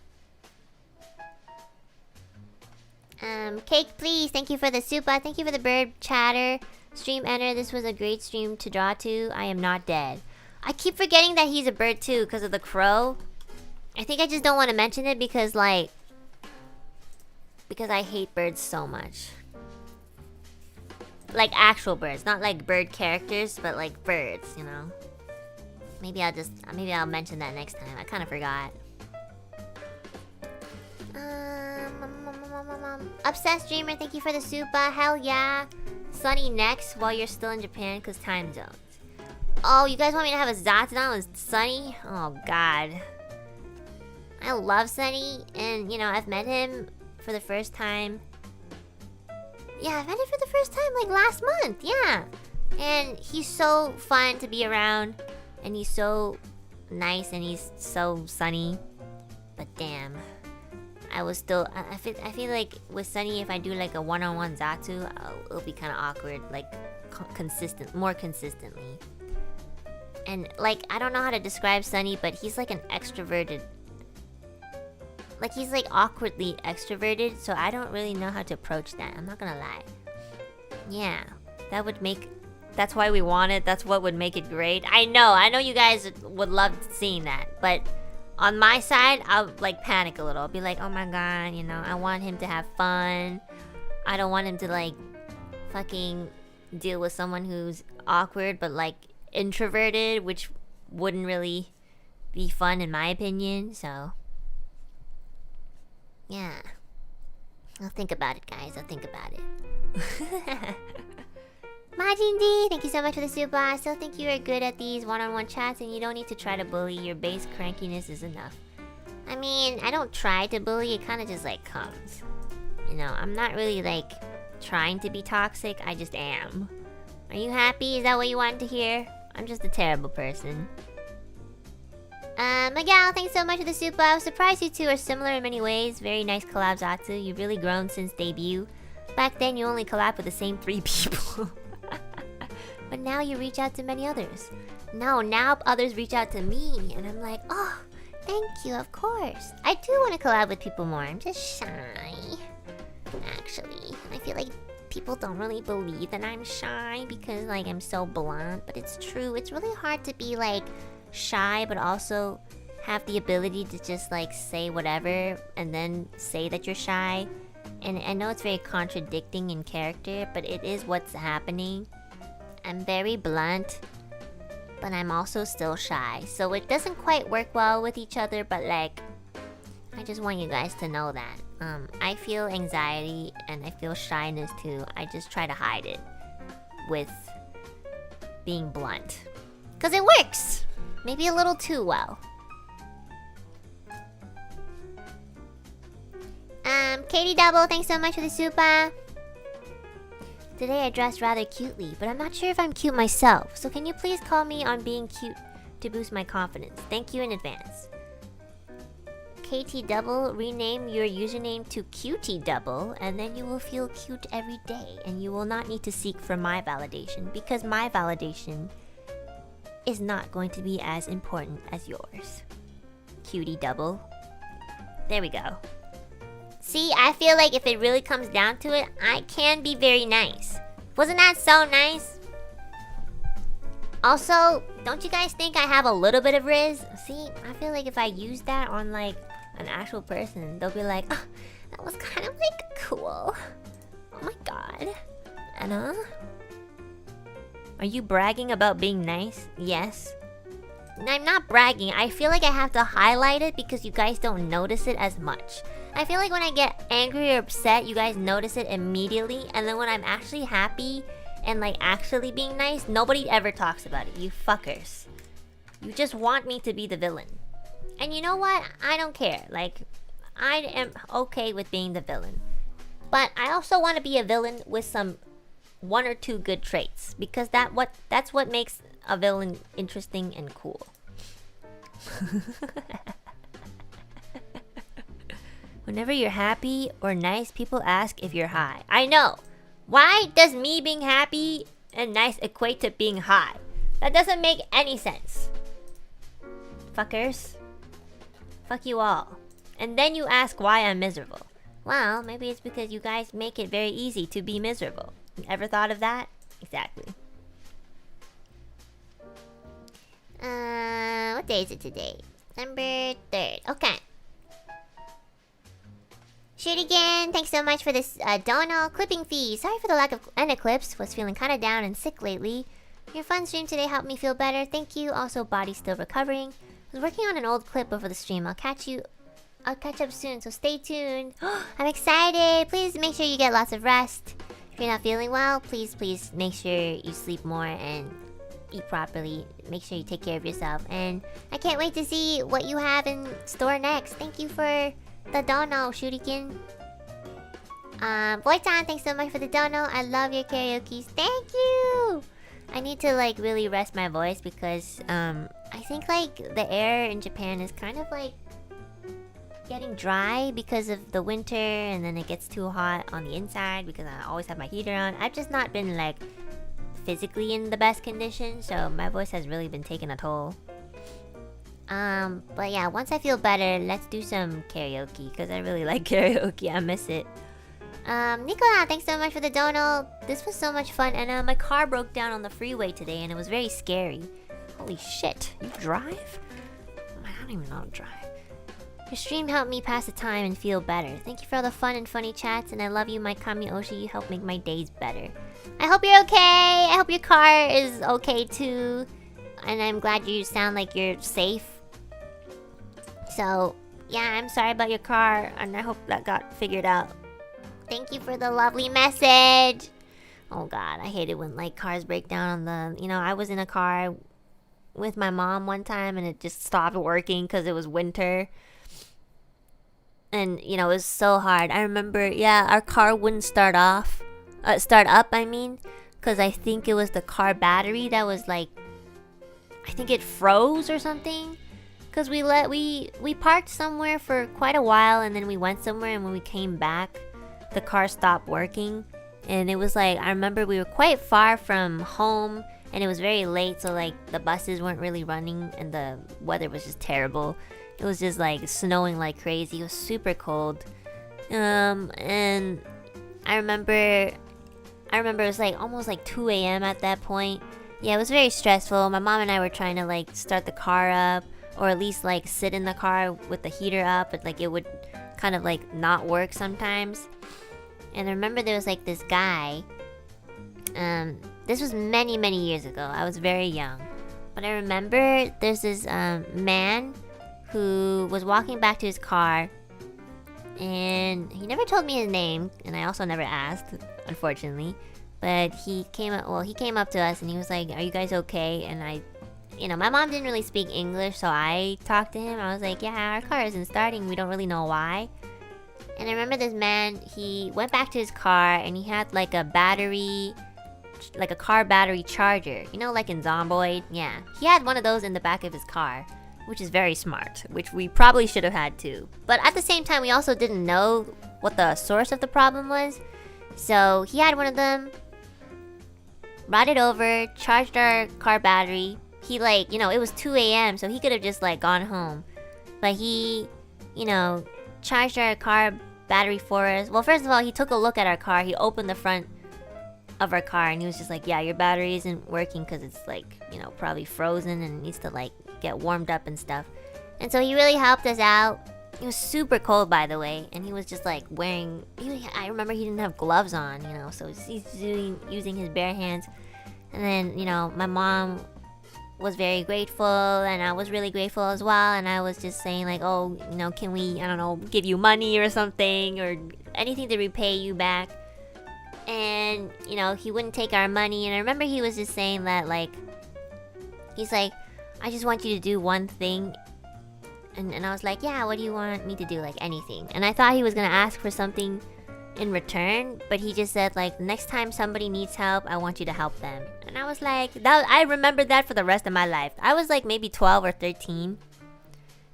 Cake please, thank you for the super. Thank you for the bird chatter. Stream enter, this was a great stream to draw to. I am not dead. I keep forgetting that he's a bird too because of the crow. I think I just don't want to mention it because I hate birds so much. Like actual birds, not like bird characters, but like birds, you know. Maybe I'll mention that next time. I kind of forgot. Obsessed streamer, thank you for the super. Hell yeah. Sunny next while you're still in Japan because time zones. Oh, you guys want me to have a Zatsudan with Sunny? Oh god. I love Sunny, and you know, I've met him for the first time. Yeah, I've met him for the first time like last month, yeah. And he's so fun to be around, and he's so nice, and he's so sunny. But damn, I feel like with Sunny, if I do like a one-on-one Zatsu, it'll be kind of awkward, like more consistently. And like, I don't know how to describe Sunny, but he's like an extroverted Like, he's like awkwardly extroverted, so I don't really know how to approach that. I'm not gonna lie. Yeah, that would make... That's why we want it. That's what would make it great. I know you guys would love seeing that. But on my side, I'll like panic a little. I'll be like, oh my god, you know, I want him to have fun. I don't want him to like fucking deal with someone who's awkward but like introverted, which wouldn't really be fun in my opinion. So yeah, I'll think about it, guys. I'll think about it. Majindi, thank you so much for the super. I still think you are good at these one-on-one chats and you don't need to try to bully. Your base crankiness is enough. I mean, I don't try to bully, it kind of just like comes. You know, I'm not really like trying to be toxic, I just am. Are you happy? Is that what you wanted to hear? I'm just a terrible person. Miguel, thanks so much for the super. I was surprised you two are similar in many ways. Very nice collabs, Atsu. You've really grown since debut. Back then, you only collabed with the same 3 people. But now you reach out to many others. No, now others reach out to me. And I'm like, oh, thank you, of course. I do want to collab with people more. I'm just shy. Actually, I feel like people don't really believe that I'm shy because like I'm so blunt. But it's true. It's really hard to be like shy but also have the ability to just like say whatever and then say that you're shy. And I know it's very contradicting in character, but it is what's happening. I'm very blunt, but I'm also still shy. So it doesn't quite work well with each other, but like, I just want you guys to know that. I feel anxiety and I feel shyness too. I just try to hide it with being blunt. Because it works! Maybe a little too well. Katie Double, thanks so much for the super. Today I dressed rather cutely, but I'm not sure if I'm cute myself. So can you please call me on being cute to boost my confidence? Thank you in advance. KT Double, rename your username to Cutie Double, and then you will feel cute every day, and you will not need to seek for my validation, because my validation is not going to be as important as yours. Cutie Double. There we go. See, I feel like if it really comes down to it, I can be very nice. Wasn't that so nice? Also, don't you guys think I have a little bit of Riz? See, I feel like if I use that on like an actual person, they'll be like, oh, that was kind of like cool. Oh my god. Anna? Are you bragging about being nice? Yes. I'm not bragging. I feel like I have to highlight it because you guys don't notice it as much. I feel like when I get angry or upset, you guys notice it immediately. And then when I'm actually happy and like actually being nice, nobody ever talks about it. You fuckers. You just want me to be the villain. And you know what? I don't care. Like, I am okay with being the villain. But I also want to be a villain with some 1 or 2 good traits. Because that's what makes a villain interesting and cool. Whenever you're happy or nice, people ask if you're high. I know. Why does me being happy and nice equate to being high? That doesn't make any sense. Fuckers. Fuck you all. And then you ask why I'm miserable. Well, maybe it's because you guys make it very easy to be miserable. Ever thought of that? Exactly. What day is it today? December 3rd. Okay. Shoot again. Thanks so much for this dono clipping fee. Sorry for the lack of Enna clips. Was feeling kind of down and sick lately. Your fun stream today helped me feel better. Thank you. Also, body's still recovering. Was working on an old clip over the stream. I'll catch up soon, so stay tuned. I'm excited. Please make sure you get lots of rest. If you're not feeling well, please make sure you sleep more and eat properly. Make sure you take care of yourself. And I can't wait to see what you have in store next. Thank you for the dono, Shuriken. Boy-chan, thanks so much for the dono. I love your karaoke. Thank you! I need to like really rest my voice because I think like the air in Japan is kind of like getting dry because of the winter, and then it gets too hot on the inside because I always have my heater on. I've just not been like physically in the best condition, so my voice has really been taking a toll. But yeah, once I feel better, let's do some karaoke, because I really like karaoke. I miss it. Nicola, thanks so much for the dono. This was so much fun, and my car broke down on the freeway today, and it was very scary. Holy shit, you drive? I don't even know how to drive. Your stream helped me pass the time and feel better. Thank you for all the fun and funny chats, and I love you, my Kami Oshi. You help make my days better. I hope you're okay. I hope your car is okay too. And I'm glad you sound like you're safe. So, yeah, I'm sorry about your car, and I hope that got figured out. Thank you for the lovely message. Oh god, I hate it when like cars break down on the... I was in a car with my mom one time, and it just stopped working because it was winter. And, it was so hard. I remember, our car wouldn't start up, because I think it was the car battery that was like, I think it froze or something. Because we parked somewhere for quite a while, and then we went somewhere, and when we came back, the car stopped working. And it was like, I remember we were quite far from home, and it was very late, so like the buses weren't really running, and the weather was just terrible. It was just like snowing like crazy. It was super cold. And I remember it was like almost like 2 a.m. at that point. Yeah, it was very stressful. My mom and I were trying to like start the car up, or at least like sit in the car with the heater up, but like it would kind of like not work sometimes. And I remember there was like this guy. This was many years ago. I was very young. But I remember there's this man who was walking back to his car, and he never told me his name, and I also never asked, unfortunately. But he came up to us, and he was like, "Are you guys okay?" And my mom didn't really speak English, so I talked to him. I was like, "Yeah, our car isn't starting. We don't really know why." And I remember this man, he went back to his car, and he had like a battery, like a car battery charger. Like in Zomboid? Yeah. He had one of those in the back of his car, which is very smart, which we probably should have had too. But at the same time, we also didn't know what the source of the problem was. So he had one of them, brought it over, charged our car battery. He it was 2 a.m., so he could have just like gone home. But he, charged our car battery for us. Well, first of all, he took a look at our car. He opened the front of our car, and he was just like, "Yeah, your battery isn't working because it's like, probably frozen and needs to like get warmed up and stuff." And so he really helped us out. It was super cold, by the way, and he was just like wearing... I remember he didn't have gloves on, so he's using his bare hands. And then, my mom was very grateful, and I was really grateful as well. And I was just saying like, "Oh, can we, I don't know, give you money or something, or anything to repay you back?" And, he wouldn't take our money. And I remember he was just saying that like, he's like, "I just want you to do one thing." And I was like, "Yeah, what do you want me to do?" Like, anything. And I thought he was gonna ask for something in return, but he just said like, "Next time somebody needs help, I want you to help them." And I was like, I remembered that for the rest of my life. I was like maybe 12 or 13.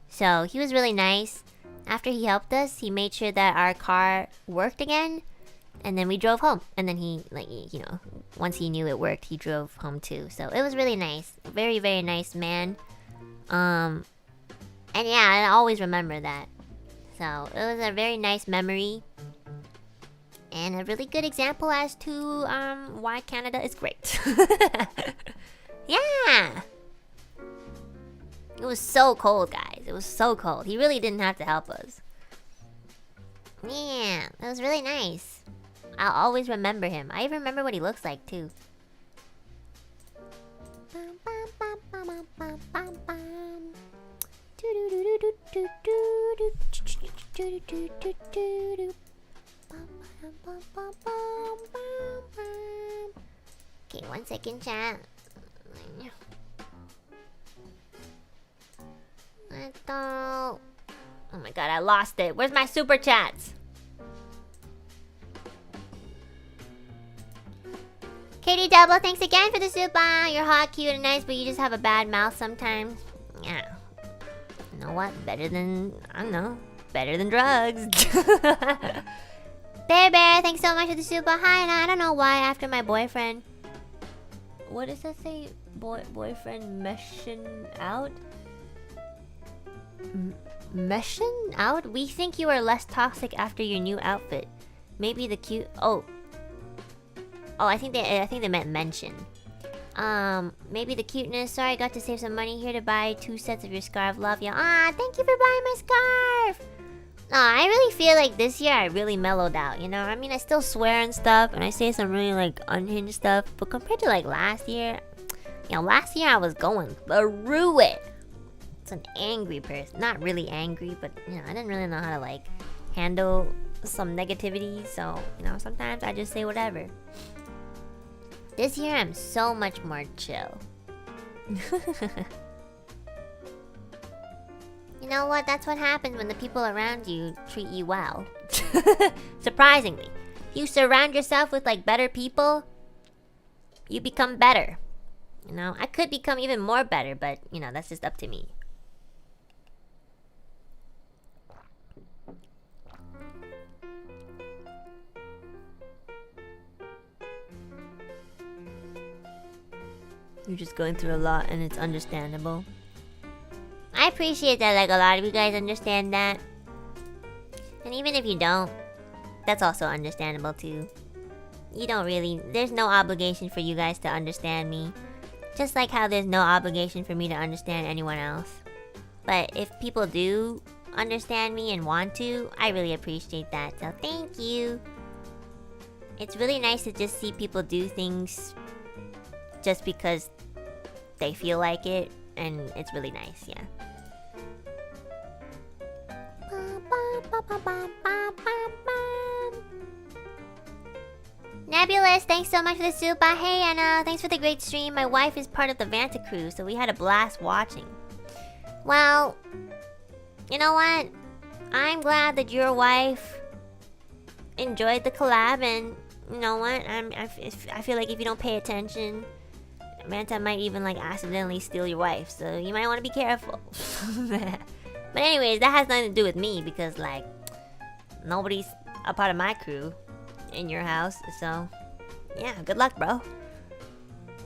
So he was really nice. After he helped us, he made sure that our car worked again. And then we drove home. And then he, like, once he knew it worked, he drove home too. So it was really nice. Very, very nice man. And yeah, I always remember that. So it was a very nice memory. And a really good example as to why Canada is great. Yeah! It was so cold, guys. It was so cold. He really didn't have to help us. Yeah, it was really nice. I'll always remember him. I even remember what he looks like, too. Okay, 1 second, chat. Oh my god, I lost it. Where's my super chats? Katie Double, thanks again for the super. You're hot, cute, and nice, but you just have a bad mouth sometimes. Yeah. You know what? Better than, I don't know, better than drugs. Bear Bear, thanks so much for the super. Hi, and I don't know why after my boyfriend... What does that say? Boyfriend meshing out? Meshin out? We think you are less toxic after your new outfit. Maybe the cute. Oh, I think they meant mention. Maybe the cuteness. Sorry, I got to save some money here to buy 2 sets of your scarf. Love ya. Thank you for buying my scarf. I really feel like this year I really mellowed out, you know? I mean, I still swear and stuff, and I say some really, like, unhinged stuff, but compared to, like, last year, you know, last year I was going through it. It's an angry person. Not really angry, but, you know, I didn't really know how to, like, handle some negativity, so, you know, sometimes I just say whatever. This year I'm so much more chill. You know what? That's what happens when the people around you treat you well. Surprisingly. If you surround yourself with, like, better people, you become better. You know, I could become even more better, but, you know, that's just up to me. You're just going through a lot, and it's understandable. I appreciate that, like, a lot of you guys understand that. And even if you don't, that's also understandable too. You don't really, there's no obligation for you guys to understand me. Just like how there's no obligation for me to understand anyone else. But if people do understand me and want to, I really appreciate that. So thank you. It's really nice to just see people do things just because they feel like it. And it's really nice, yeah. Nebulous, thanks so much for the Suika. Hey Anna, thanks for the great stream. My wife is part of the Vanta crew, so we had a blast watching. Well, you know what? I'm glad that your wife enjoyed the collab, and you know what? I feel like if you don't pay attention, Vanta might even like accidentally steal your wife, so you might want to be careful. But anyways, that has nothing to do with me because like nobody's a part of my crew in your house, so yeah, good luck, bro.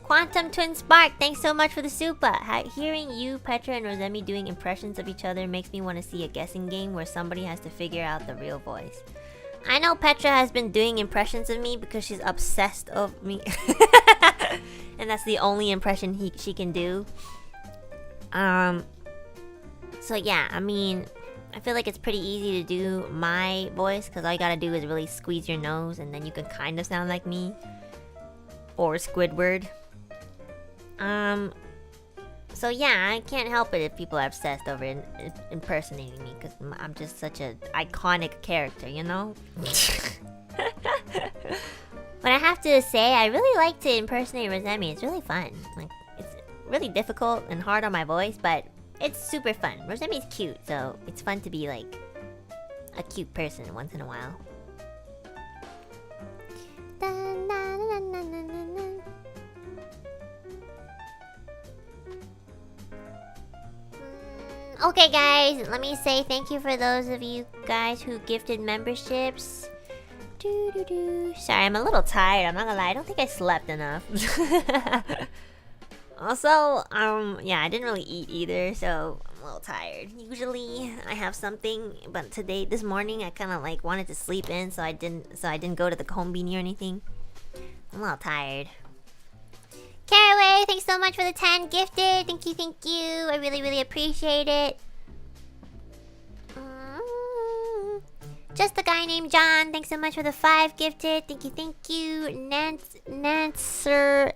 Quantum Twin Spark, thanks so much for the Suika. Hearing you, Petra, and Rosemi doing impressions of each other makes me want to see a guessing game where somebody has to figure out the real voice. I know Petra has been doing impressions of me because she's obsessed of me. And that's the only impression she can do. So yeah, I mean, I feel like it's pretty easy to do my voice because all you gotta do is really squeeze your nose and then you can kind of sound like me. Or Squidward. So yeah, I can't help it if people are obsessed over impersonating me because I'm just such an iconic character, you know? But I have to say, I really like to impersonate Rosemi. It's really fun. Like, it's really difficult and hard on my voice, but it's super fun. Rosemi's cute, so it's fun to be like a cute person once in a while. Okay guys, let me say thank you for those of you guys who gifted memberships. Sorry, I'm a little tired, I'm not gonna lie, I don't think I slept enough. Also, yeah, I didn't really eat either, so I'm a little tired. Usually I have something, but this morning I kinda like wanted to sleep in, so I didn't go to the combini or anything. I'm a little tired. Caraway, thanks so much for the 10 gifted. Thank you. I really, really appreciate it. Just a guy named John, thanks so much for the 5 gifted. Thank you. Nantister,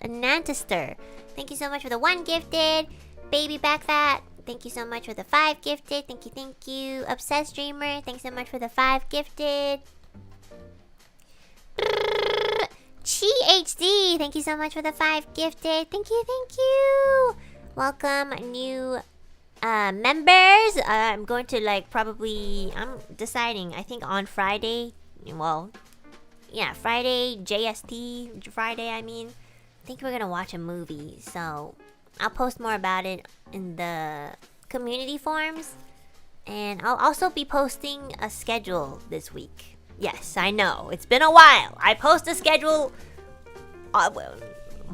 thank you so much for the 1 gifted. Baby Back Fat, thank you so much for the 5 gifted. Thank you. Obsessed Dreamer, thanks so much for the 5 gifted. Chi HD, thank you so much for the 5 gifted. Thank you. Welcome, new members. I'm going to like I'm deciding, I think on Friday, well, yeah, Friday, JST, Friday, I mean. I think we're gonna watch a movie, so I'll post more about it in the community forums. And I'll also be posting a schedule this week. Yes, I know, it's been a while. I post a schedule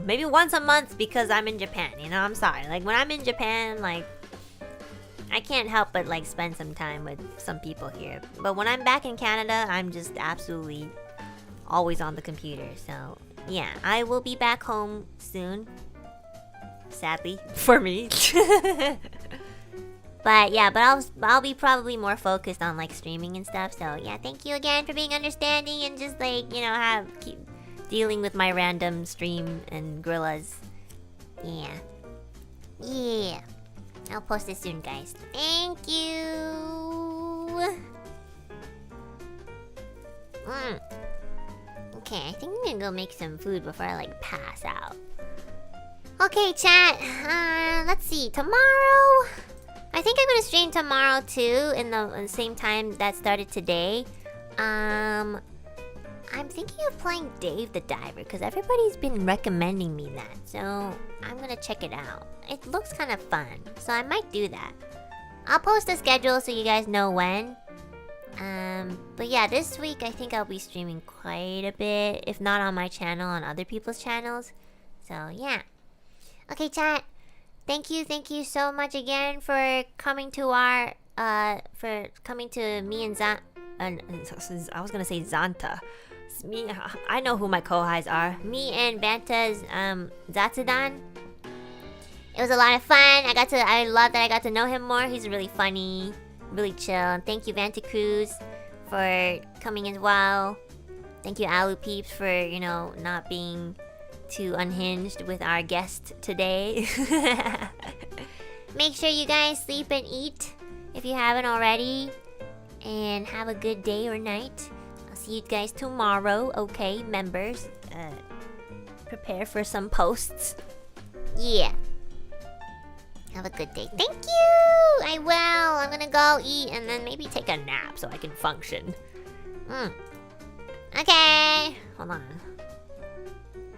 maybe once a month because I'm in Japan, you know, I'm sorry. Like when I'm in Japan, like I can't help but like spend some time with some people here. But when I'm back in Canada, I'm just absolutely always on the computer. So yeah, I will be back home soon. Sadly for me. But yeah, I'll be probably more focused on like streaming and stuff. So yeah, thank you again for being understanding and just like, you know, keep dealing with my random stream and gorillas. Yeah. Yeah. I'll post it soon, guys. Thank you. Okay, I think I'm gonna go make some food before I like pass out. Okay, chat. Let's see. Tomorrow, I think I'm gonna stream tomorrow too, in the same time that started today. I'm thinking of playing Dave the Diver because everybody's been recommending me that, so I'm gonna check it out. It looks kind of fun, so I might do that. I'll post a schedule so you guys know when. But yeah, this week I think I'll be streaming quite a bit, if not on my channel, on other people's channels. So yeah. Okay, chat. Thank you so much again for coming to our me and Zan. I was gonna say Zanta. I know who my co-highs are. Me and Vanta's Zatsudan. It was a lot of fun. I love that I got to know him more. He's really funny, really chill. And thank you, Vanta Cruz, for coming as well. Thank you, Alu Peeps, for, you know, not being too unhinged with our guest today. Make sure you guys sleep and eat if you haven't already. And have a good day or night. I'll see you guys tomorrow, okay, members? Prepare for some posts. Yeah. Have a good day. Thank you! I will. I'm gonna go eat and then maybe take a nap so I can function. Okay. Hold on.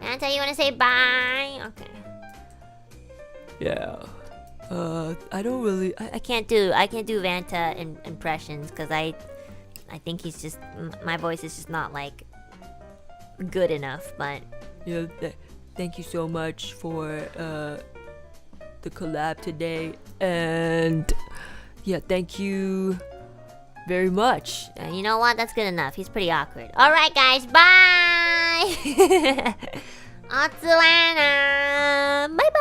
Vanta, you wanna say bye? Okay. Yeah. I don't really. I can't do Vanta impressions because I think he's just, my voice is just not like good enough. But Yeah. Thank you so much for the collab today, and yeah, thank you very much. you know what? That's good enough. He's pretty awkward. All right, guys. Bye. Atlanta. Bye bye.